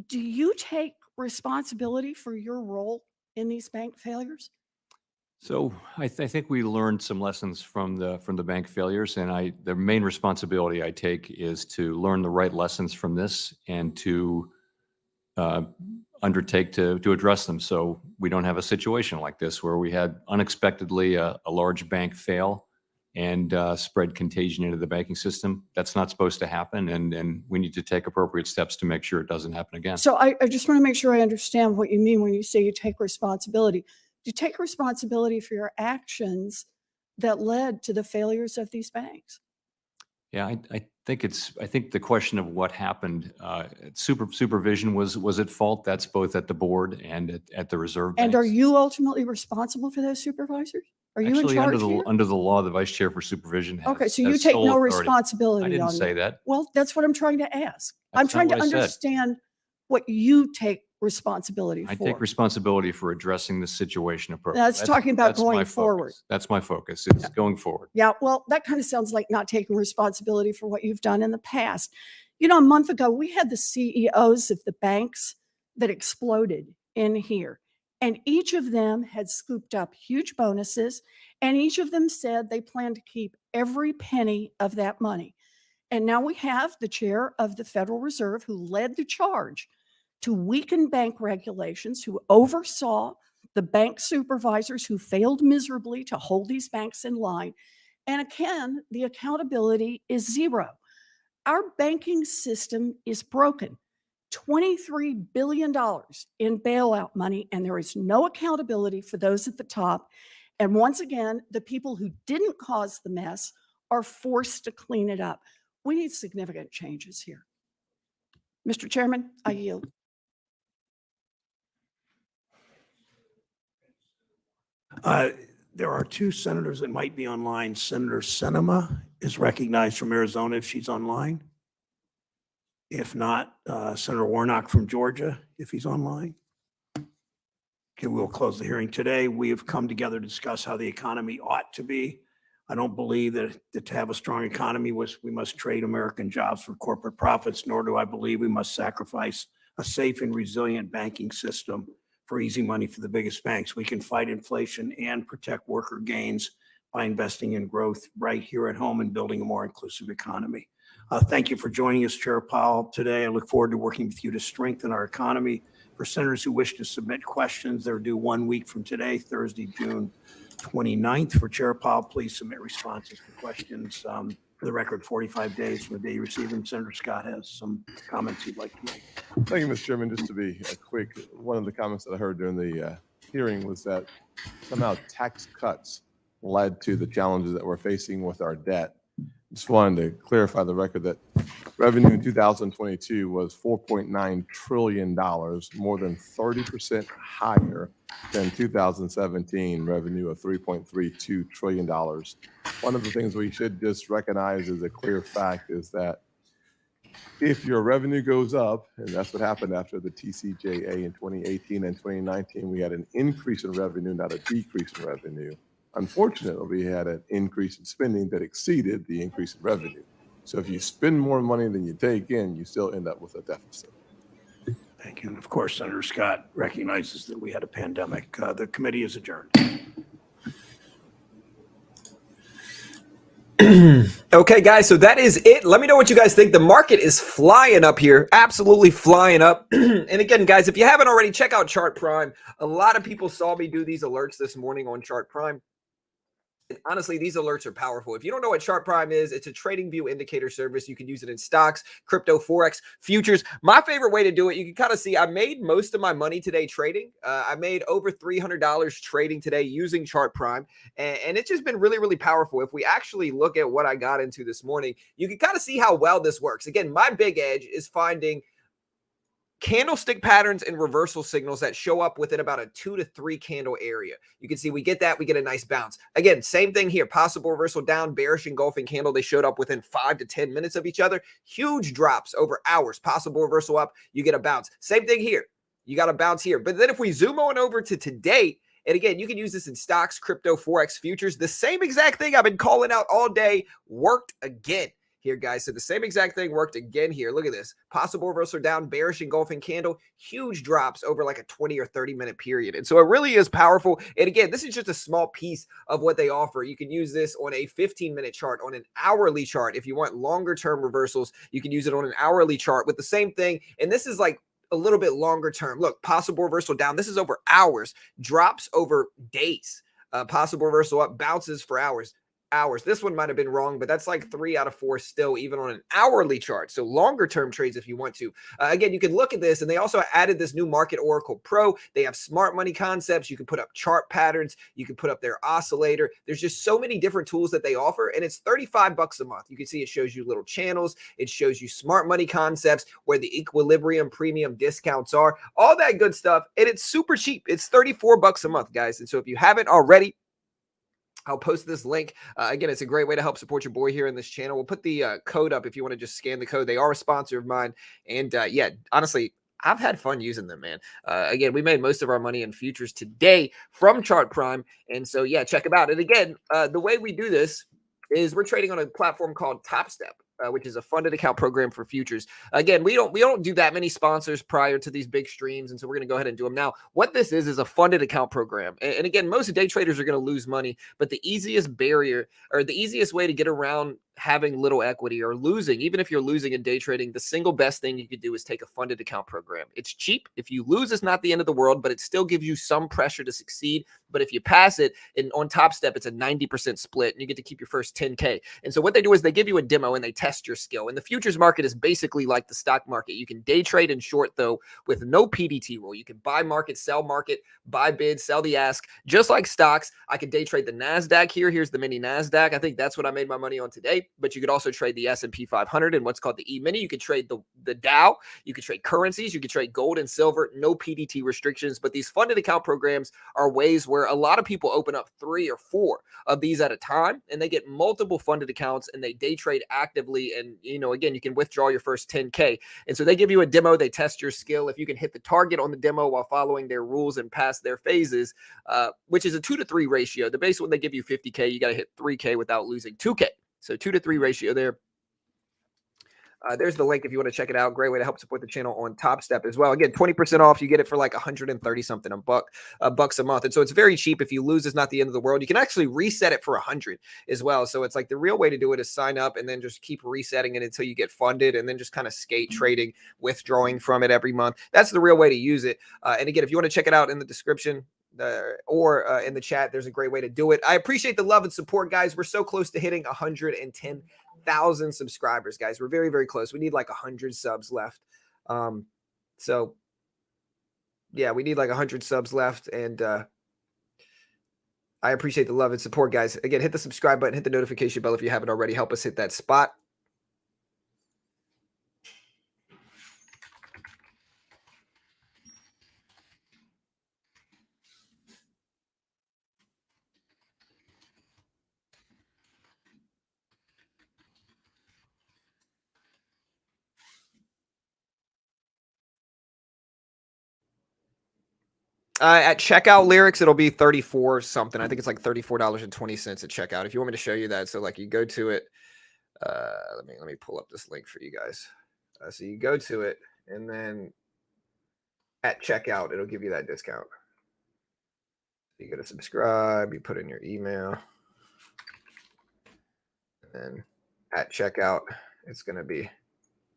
Speaker 20: Do you take responsibility for your role in these bank failures?
Speaker 5: So I think we learned some lessons from the bank failures, and the main responsibility I take is to learn the right lessons from this and to undertake to address them, so we don't have a situation like this where we had unexpectedly a large bank fail and spread contagion into the banking system. That's not supposed to happen, and we need to take appropriate steps to make sure it doesn't happen again.
Speaker 20: So I just want to make sure I understand what you mean when you say you take responsibility. Do you take responsibility for your actions that led to the failures of these banks?
Speaker 5: Yeah, I think the question of what happened, supervision was at fault. That's both at the board and at the reserve
Speaker 20: And
Speaker 5: banks.
Speaker 20: are you ultimately responsible for those supervisors? Are you
Speaker 5: Actually,
Speaker 20: in charge here?
Speaker 5: under the law, the vice chair for supervision has
Speaker 20: Okay, so you
Speaker 5: has
Speaker 20: take
Speaker 5: sole
Speaker 20: no
Speaker 5: authority.
Speaker 20: responsibility
Speaker 5: I didn't
Speaker 20: on
Speaker 5: say that.
Speaker 20: Well, that's what I'm trying to ask. I'm
Speaker 5: That's not
Speaker 20: trying to
Speaker 5: what I said.
Speaker 20: understand what you take responsibility
Speaker 5: I
Speaker 20: for.
Speaker 5: take responsibility for addressing the situation appropriately.
Speaker 20: That's talking about
Speaker 5: that's my
Speaker 20: going forward.
Speaker 5: focus. That's my focus. It's going forward.
Speaker 20: Yeah, well, that kind of sounds like not taking responsibility for what you've done in the past. You know, a month ago, we had the CEOs of the banks that exploded in here, and each of them had scooped up huge bonuses, and each of them said they plan to keep every penny of that money. And now we have the chair of the Federal Reserve who led the charge to weaken bank regulations, who oversaw the bank supervisors who failed miserably to hold these banks in line. And again, the accountability is zero. Our banking system is broken. $23 billion in bailout money, and there is no accountability for those at the top. And once again, the people who didn't cause the mess are forced to clean it up. We need significant changes here. Mr. Chairman, I yield.
Speaker 3: There are two senators that might be online. Senator Sinema is recognized from Arizona if she's online. If not, Senator Warnock from Georgia, if he's online. Okay, we'll close the hearing today. We have come together to discuss how the economy ought to be. I don't believe that to have a strong economy we must trade American jobs for corporate profits, nor do I believe we must sacrifice a safe and resilient banking system for easy money for the biggest banks. We can fight inflation and protect worker gains by investing in growth right here at home and building a more inclusive economy. Thank you for joining us, Chair Powell, today. I look forward to working with you to strengthen our economy. For senators who wish to submit questions, they're due 1 week from today, Thursday, June 29th. For Chair Powell, please submit responses to questions. For the record, 45 days from the day you receive them. Senator Scott has some comments he'd like to make.
Speaker 4: Thank you, Mr. Chairman. Just to be quick, one of the comments that I heard during the hearing was that somehow tax cuts led to the challenges that we're facing with our debt. Just wanted to clarify the record that revenue in 2022 was $4.9 trillion, more than 30% higher than 2017 revenue of $3.32 trillion. One of the things we should just recognize as a clear fact is that if your revenue goes up, and that's what happened after the TCJA in 2018 and 2019, we had an increase in revenue, not a decrease in revenue. Unfortunately, we had an increase in spending that exceeded the increase in revenue. So if you spend more money than you take in, you still end up with a deficit.
Speaker 3: Thank you. pandemic. And of course, Senator Scott recognizes that we had a pandemic. The committee is adjourned.
Speaker 2: Okay, guys, so that is it. Let me know what you guys think. The market is flying up here, absolutely flying up. And again, guys, if you haven't already, check out Chart Prime. A lot of people saw me do these alerts this morning on Chart Prime. And honestly, these alerts are powerful. If you don't know what Chart Prime is, it's a trading view indicator service. You can use it in stocks, crypto, Forex, futures. My favorite way to do it, you can kind of see I made most of my money today trading. I made over $300 trading today using Chart Prime. And it's just been really, really powerful. If we actually look at what I got into this morning, you can kind of see how well this works. Again, my big edge is finding candlestick patterns and reversal signals that show up within about a 2 to 3 candle area. You can see we get that, we get a nice bounce. Again, same thing here, possible reversal down, bearish engulfing candle. They showed up within 5 to 10 minutes of each other. Huge drops over hours, possible reversal up, you get a bounce. Same thing here, you got a bounce here. But then if we zoom on over to today, and again, you can use this in stocks, crypto, Forex, futures. The same exact thing I've been calling out all day worked again here, guys. So the same exact thing worked again here. Look at this. Possible reversal down, bearish engulfing candle, huge drops over like a 20 or 30-minute period. And so it really is powerful. And again, this is just a small piece of what they offer. You can use this on a 15-minute chart, on an hourly chart. If you want longer term reversals, you can use it on an hourly chart with the same thing. And this is like a little bit longer term. Look, possible reversal down. This is over hours, drops over days. Possible reversal up, bounces for hours. This one might have been wrong, but that's like 3 out of 4 still, even on an hourly chart. So longer term trades if you want to. Again, you can look at this, and they also added this new Market Oracle Pro. They have smart money concepts. You can put up chart patterns. You can put up their oscillator. There's just so many different tools that they offer, and it's $35 a month. You can see it shows you little channels. It shows you smart money concepts, where the equilibrium premium discounts are, all that good stuff. And it's super cheap. It's $34 a month, guys. And so if you haven't already, I'll post this link. Again, it's a great way to help support your boy here in this channel. We'll put the code up if you want to just scan the code. They are a sponsor of mine. And yeah, honestly, I've had fun using them, man. Again, we made most of our money in futures today from Chart Prime. And so, yeah, check them out. And again, the way we do this is we're trading on a platform called Top Step, which is a funded account program for futures. Again, we don't do that many sponsors prior to these big streams, and so we're going to go ahead and do them now. What this is a funded account program. And again, most day traders are going to lose money, but the easiest barrier, or the easiest way to get around having little equity or losing, even if you're losing in day trading, the single best thing you could do is take a funded account program. It's cheap. If you lose, it's not the end of the world, but it still gives you some pressure to succeed. But if you pass it, and on Top Step, it's a 90% split, and you get to keep your first 10K. And so what they do is they give you a demo and they test your skill. And the futures market is basically like the stock market. You can day trade and short, though, with no PDT rule. You can buy market, buy bid, sell the ask, just like stocks. I could day trade the NASDAQ here. Here's the mini NASDAQ. I think that's what I made my money on today. But you could also trade the S&P 500 and what's called the E-mini. You could trade the Dow. You could trade currencies. You could trade gold and silver. No PDT restrictions. But these funded account programs are ways where a lot of people open up 3 or 4 of these at a time, and they get multiple funded accounts, and they day trade actively. And, again, you can withdraw your first 10K. And so they give you a demo. They test your skill. If you can hit the target on the demo while following their rules and pass their phases, which is a 2 to 3 ratio. The base one, they give you 50K. You got to hit 3K without losing 2K. So 2 to 3 ratio there. There's the link if you want to check it out. Great way to help support the channel on Top Step as well. Again, 20% off. You get it for like 130 something bucks a month. And so it's very cheap. If you lose, it's not the end of the world. You can actually reset it for 100 as well. So it's like the real way to do it is sign up and then just keep resetting it until you get funded, and then just kind of skate trading, withdrawing from it every month. That's the real way to use it. And again, if you want to check it out in the description, or in the chat, there's a great way to do it. I appreciate the love and support, guys. We're so close to hitting 110,000 subscribers, guys. We're very, very close. We need like 100 subs left. So yeah, we need like 100 subs left, and I appreciate the love and support, guys. Again, hit the subscribe button, hit the notification bell if you haven't already. Help us hit that spot. At checkout, lyrics, it'll be 34 something. I think it's like $34.20 at checkout. If you want me to show you that, so like you go to it. Let me pull up this link for you guys. So you go to it, and then at checkout, it'll give you that discount. You go to subscribe, you put in your email, and then at checkout, it's going to be,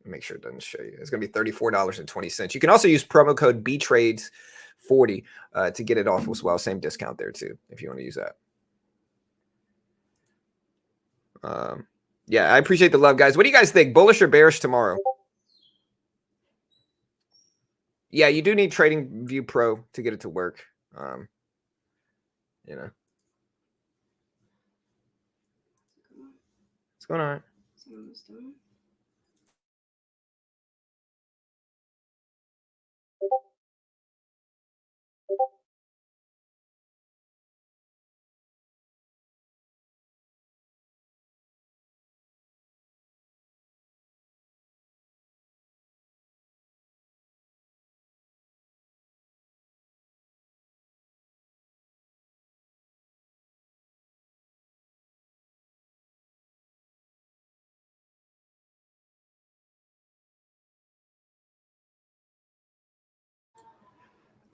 Speaker 2: make sure it doesn't show you. It's going to be $34.20. You can also use promo code BTRADES40 to get it off as well. Same discount there too, if you want to use that. Yeah, I appreciate the love, guys. What do you guys think? Bullish or bearish tomorrow? Yeah, you do need TradingView Pro to get it to work. You know. What's going on?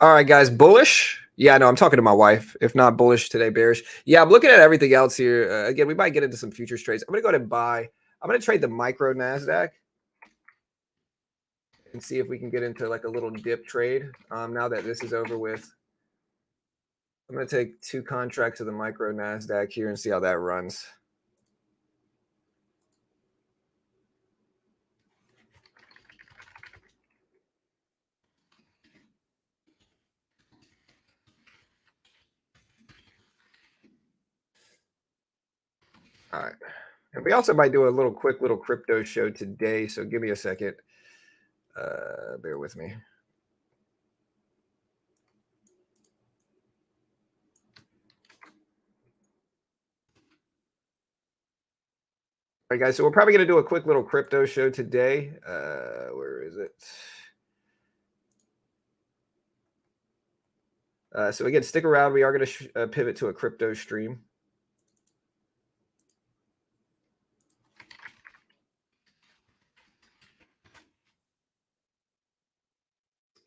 Speaker 2: All right, guys, bullish. Yeah, no, I'm talking to my wife. If not bullish today, bearish. Yeah, I'm looking at everything else here. Again, we might get into some futures trades. I'm going to go ahead and buy. I'm going to trade the micro NASDAQ and see if we can get into like a little dip trade. Now that this is over with, I'm going to take 2 contracts of the micro NASDAQ here and see how that runs. All right. And we also might do a quick little crypto show today. So give me a second. Bear with me. All right, guys. So we're probably going to do a quick little crypto show today. Where is it? So again, stick around. We are going to pivot to a crypto stream.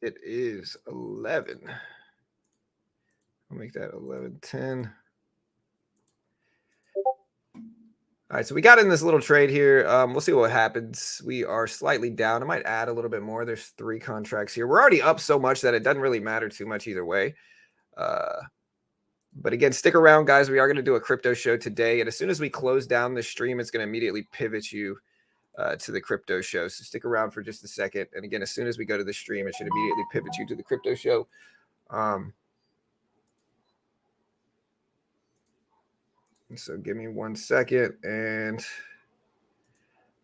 Speaker 2: It is 11. I'll make that 11:10. All right, so we got in this little trade here. We'll see what happens. We are slightly down. I might add a little bit more. There's 3 contracts here. We're already up so much that it doesn't really matter too much either way. But again, stick around, guys. We are going to do a crypto show today. And as soon as we close down the stream, it's going to immediately pivot you to the crypto show. So stick around for just a second. And again, as soon as we go to the stream, it should immediately pivot you to the crypto show. So give me 1 second and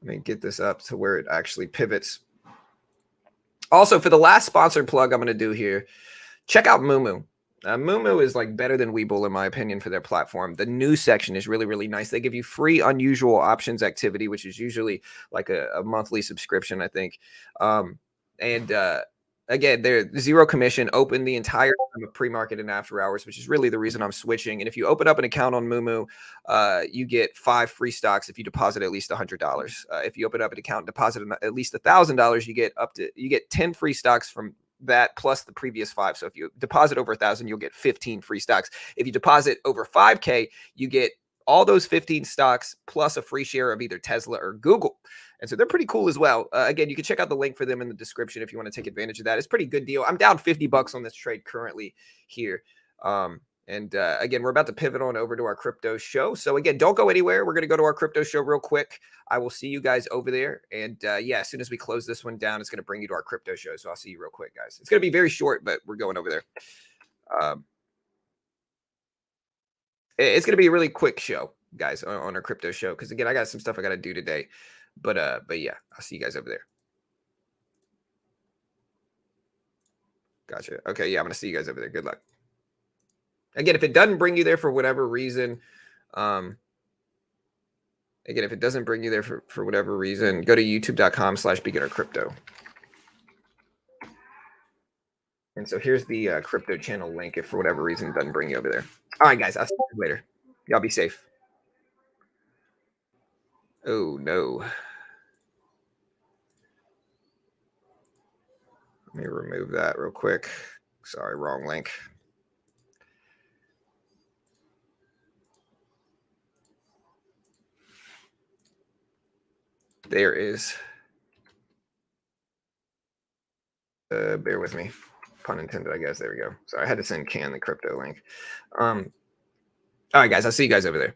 Speaker 2: let me get this up to where it actually pivots. Also, for the last sponsored plug I'm going to do here, check out MooMoo. MooMoo is like better than Webull in my opinion for their platform. The news section is really, really nice. They give you free unusual options activity, which is usually like a monthly subscription, I think. Again, they're 0 commission, open the entire time of pre-market and after hours, which is really the reason I'm switching. And if you open up an account on MooMoo, you get 5 free stocks if you deposit at least $100. If you open up an account and deposit at least $1,000, you get 10 free stocks from that plus the previous 5. So if you deposit over 1,000, you'll get 15 free stocks. If you deposit over 5K, you get all those 15 stocks plus a free share of either Tesla or Google. And so they're pretty cool as well. Again, you can check out the link for them in the description if you want to take advantage of that. It's a pretty good deal. I'm down $50 on this trade currently here. Again, we're about to pivot on over to our crypto show. So again, don't go anywhere. We're going to go to our crypto show real quick. I will see you guys over there. And yeah, as soon as we close this one down, it's going to bring you to our crypto show. So I'll see you real quick, guys. It's going to be very short, but we're going over there. It's going to be a really quick show, guys, on our crypto show. Because again, I got some stuff I got to do today. But yeah, I'll see you guys over there. Gotcha. Okay, yeah, I'm going to see you guys over there. Good luck. Again, if it doesn't bring you there for whatever reason, again, if it doesn't bring you there for whatever reason, go to youtube.com/beginnercrypto. And so here's the crypto channel link if for whatever reason it doesn't bring you over there. All right, guys, I'll see you later. Y'all be safe. Oh, no. Let me remove that real quick. Sorry, wrong link. There is. Bear with me. Pun intended, I guess. There we go. Sorry, I had to send Can the crypto link. All right, guys. I'll see you guys over there.